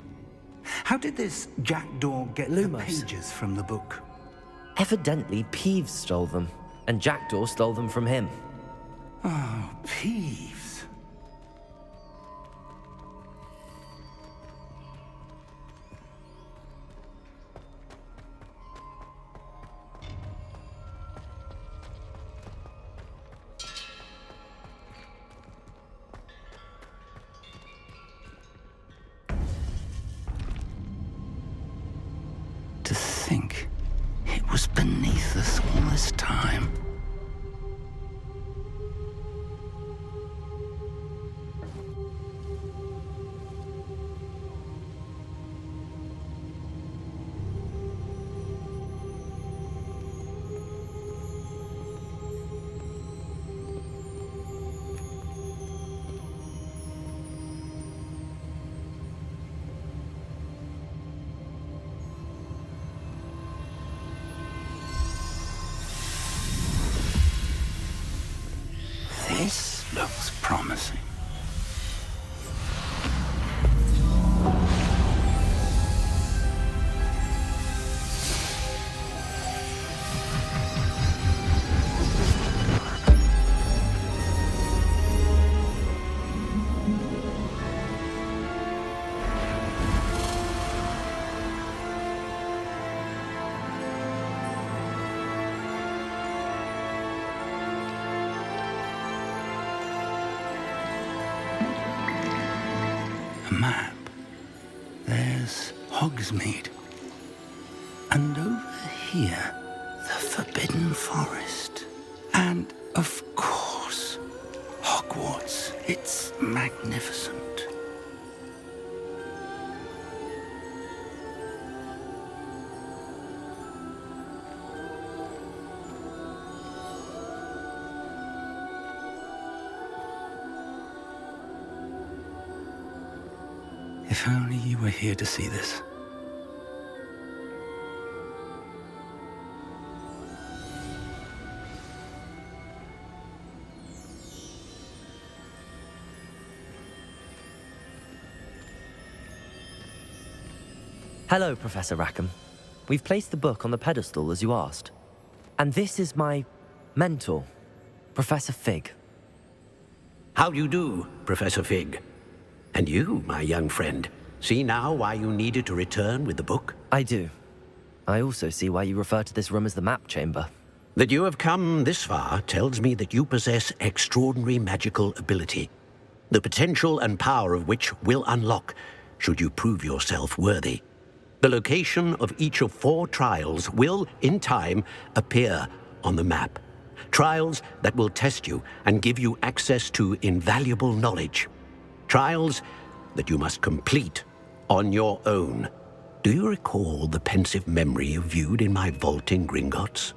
[SPEAKER 22] How did this jackdaw get the pages from the book?
[SPEAKER 5] Evidently, Peeves stole them, and Jackdaw stole them from him.
[SPEAKER 22] Oh, Peeves. To think it was beneath us all this time. This looks promising. A map. There's Hogsmeade. And over here, the Forbidden Forest. And, of course, Hogwarts. It's magnificent. If only you were here to see this.
[SPEAKER 5] Hello, Professor Rackham. We've placed the book on the pedestal as you asked. And this is my mentor, Professor Fig.
[SPEAKER 2] How do you do, Professor Fig? And you, my young friend, see now why you needed to return with the book?
[SPEAKER 5] I do. I also see why you refer to this room as the Map Chamber.
[SPEAKER 2] That you have come this far tells me that you possess extraordinary magical ability, the potential and power of which will unlock should you prove yourself worthy. The location of each of 4 trials will, in time, appear on the map. Trials that will test you and give you access to invaluable knowledge. Trials that you must complete on your own. Do you recall the pensive memory you viewed in my vault in Gringotts?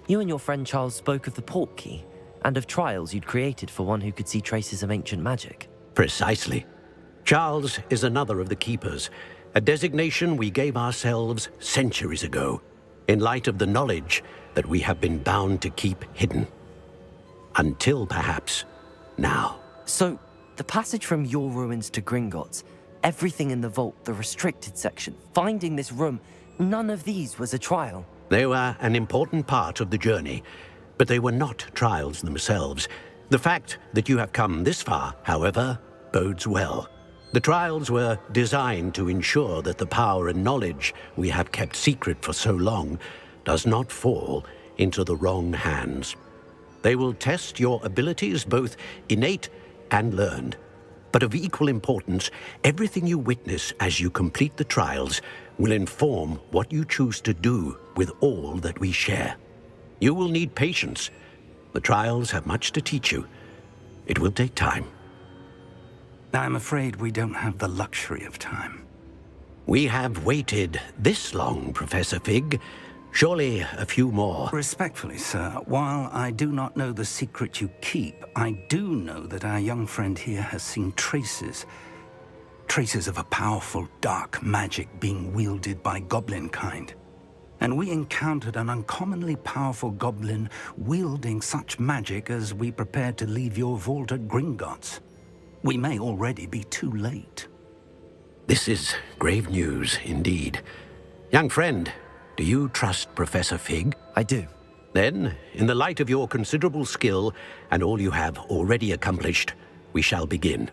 [SPEAKER 5] You and your friend Charles spoke of the Portkey and of trials you'd created for one who could see traces of ancient magic.
[SPEAKER 2] Precisely. Charles is another of the Keepers, a designation we gave ourselves centuries ago, in light of the knowledge that we have been bound to keep hidden. Until, perhaps, now.
[SPEAKER 5] So, the passage from your ruins to Gringotts, everything in the vault, the restricted section, finding this room, none of these was a trial.
[SPEAKER 2] They were an important part of the journey, but they were not trials themselves. The fact that you have come this far, however, bodes well. The trials were designed to ensure that the power and knowledge we have kept secret for so long does not fall into the wrong hands. They will test your abilities, both innate and learned. But of equal importance, everything you witness as you complete the trials will inform what you choose to do with all that we share. You will need patience. The trials have much to teach you. It will take time.
[SPEAKER 22] I'm afraid we don't have the luxury of time.
[SPEAKER 2] We have waited this long, Professor Fig. Surely a few more.
[SPEAKER 22] Respectfully, sir, while I do not know the secret you keep, I do know that our young friend here has seen traces traces of a powerful dark magic being wielded by goblin kind. And we encountered an uncommonly powerful goblin wielding such magic as we prepared to leave your vault at Gringotts. We may already be too late.
[SPEAKER 2] This is grave news indeed. Young friend, do you trust Professor Fig?
[SPEAKER 5] I do.
[SPEAKER 2] Then, in the light of your considerable skill and all you have already accomplished, we shall begin.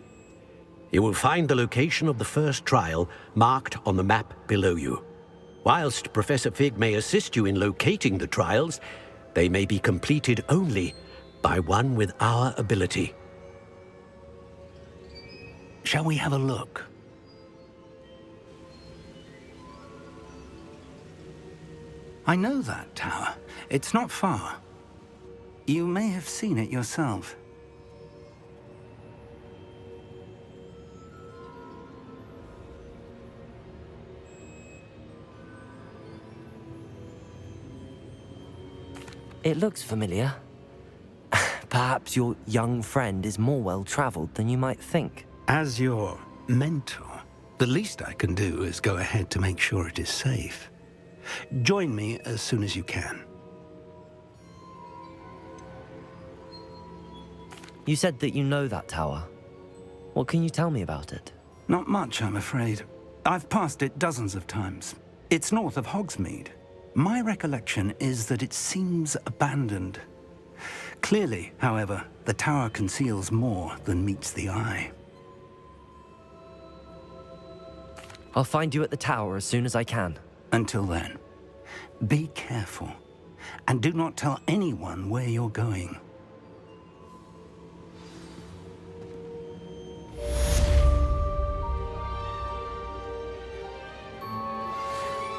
[SPEAKER 2] You will find the location of the first trial marked on the map below you. Whilst Professor Fig may assist you in locating the trials, they may be completed only by one with our ability.
[SPEAKER 22] Shall we have a look? I know that tower. It's not far. You may have seen it yourself.
[SPEAKER 5] It looks familiar. Perhaps your young friend is more well-traveled than you might think.
[SPEAKER 22] As your mentor, the least I can do is go ahead to make sure it is safe. Join me as soon as you can.
[SPEAKER 5] You said that you know that tower. What can you tell me about it?
[SPEAKER 22] Not much, I'm afraid. I've passed it dozens of times. It's north of Hogsmeade. My recollection is that it seems abandoned. Clearly, however, the tower conceals more than meets the eye.
[SPEAKER 5] I'll find you at the tower as soon as I can.
[SPEAKER 22] Until then, be careful, and do not tell anyone where you're going.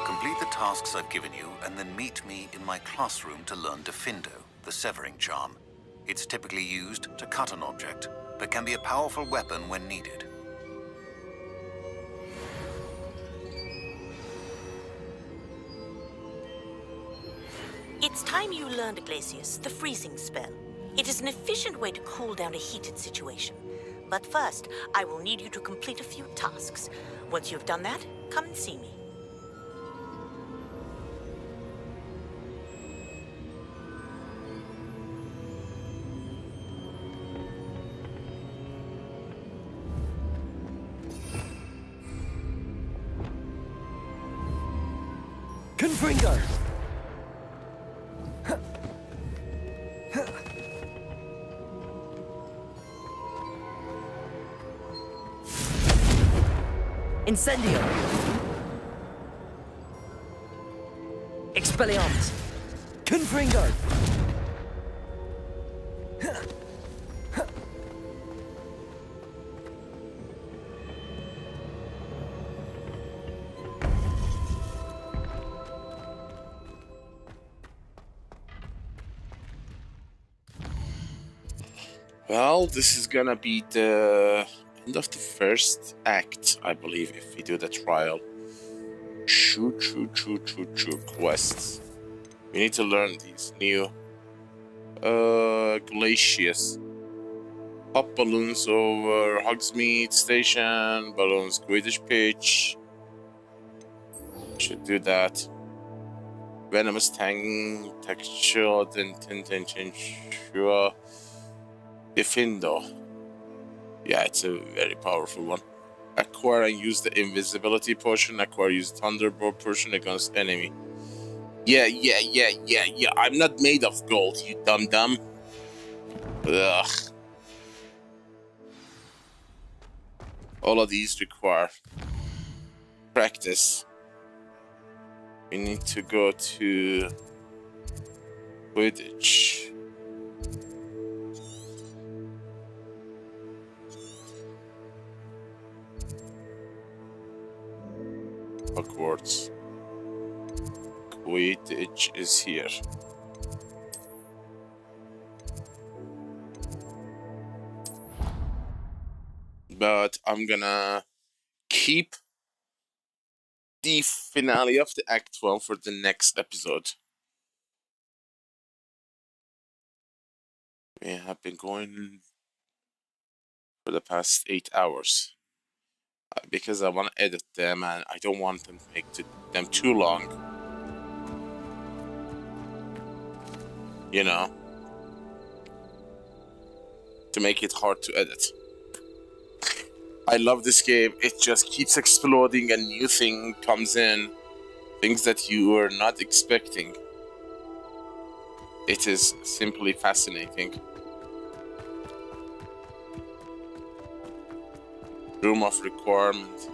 [SPEAKER 13] Complete the tasks I've given you, and then meet me in my classroom to learn Defindo, the severing charm. It's typically used to cut an object, but can be a powerful weapon when needed.
[SPEAKER 8] It's time you learned, Glacius, the freezing spell. It is an efficient way to cool down a heated situation. But first, I will need you to complete a few tasks. Once you've done that, come and see me.
[SPEAKER 5] Confringo! Incendio! Expelliarmus! Confringo!
[SPEAKER 1] Well, this is gonna be the end of the first act, I believe, if we do the trial. Choo quests. We need to learn these new Glacius. Pop balloons over Hogsmeade Station, balloons Quidditch pitch. Should do that. Venomous Tang, texture, sure. Defindo. Yeah, it's a very powerful one. Acquire and use the invisibility potion. Acquire, use thunderbolt potion against enemy. Yeah. I'm not made of gold, you dum-dum. Ugh. All of these require practice. We need to go to Quidditch. Hogwarts. Quidditch is here. But I'm gonna keep the finale of the Act 12 for the next episode. We have been going for the past 8 hours. because I want to edit them and I don't want them to make them too long. You know, to make it hard to edit. I love this game. It just keeps exploding, a new thing comes in, things that you were not expecting. It is simply fascinating. Room of requirement.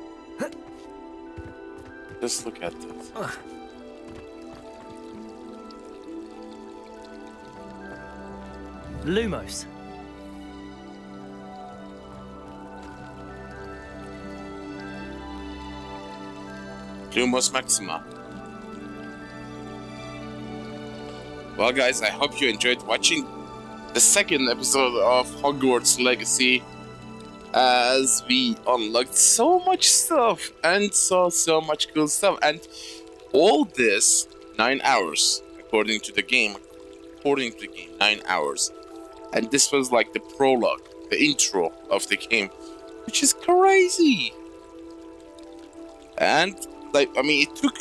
[SPEAKER 1] Just look at this.
[SPEAKER 5] Lumos.
[SPEAKER 1] Lumos Maxima. Well, guys, I hope you enjoyed watching the second episode of Hogwarts Legacy, as we unlocked so much stuff and saw so much cool stuff, and all this 9 hours according to the game. 9 hours, and this was like the prologue, the intro of the game, which is crazy. And like, I mean, it took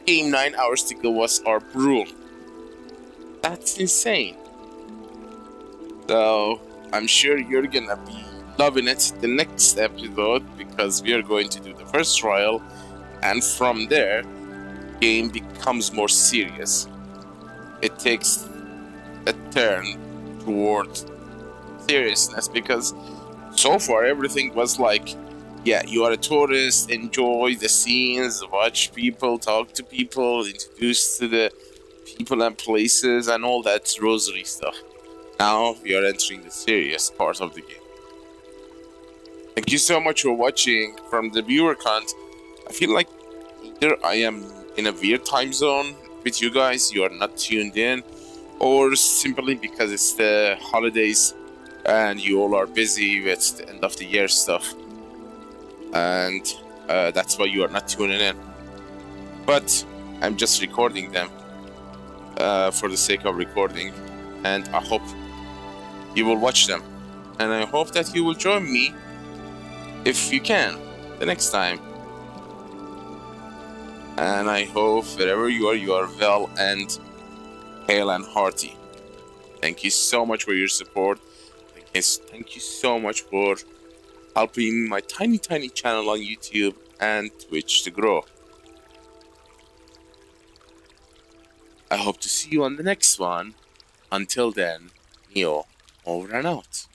[SPEAKER 1] game 9 hours to give us our broom. That's insane. So I'm sure you're gonna be loving it the next episode, because we are going to do the first trial, and from there game becomes more serious. It takes a turn toward seriousness, because so far everything was like, yeah, you are a tourist, enjoy the scenes, watch people, talk to people, introduce to the people and places and all that rosary stuff. Now we are entering the serious part of the game. Thank you so much for watching. From the viewer count, I feel like either I am in a weird time zone with you guys, you are not tuned in, or simply because it's the holidays and you all are busy with the end of the year stuff, and that's why you are not tuning in. But I'm just recording them for the sake of recording, and I hope you will watch them, and I hope that you will join me if you can the next time. And I hope wherever you are well and hale and hearty. Thank you so much for your support. Thank you so much for helping my tiny channel on YouTube and Twitch to grow. I hope to see you on the next one. Until then, Neo, over and out.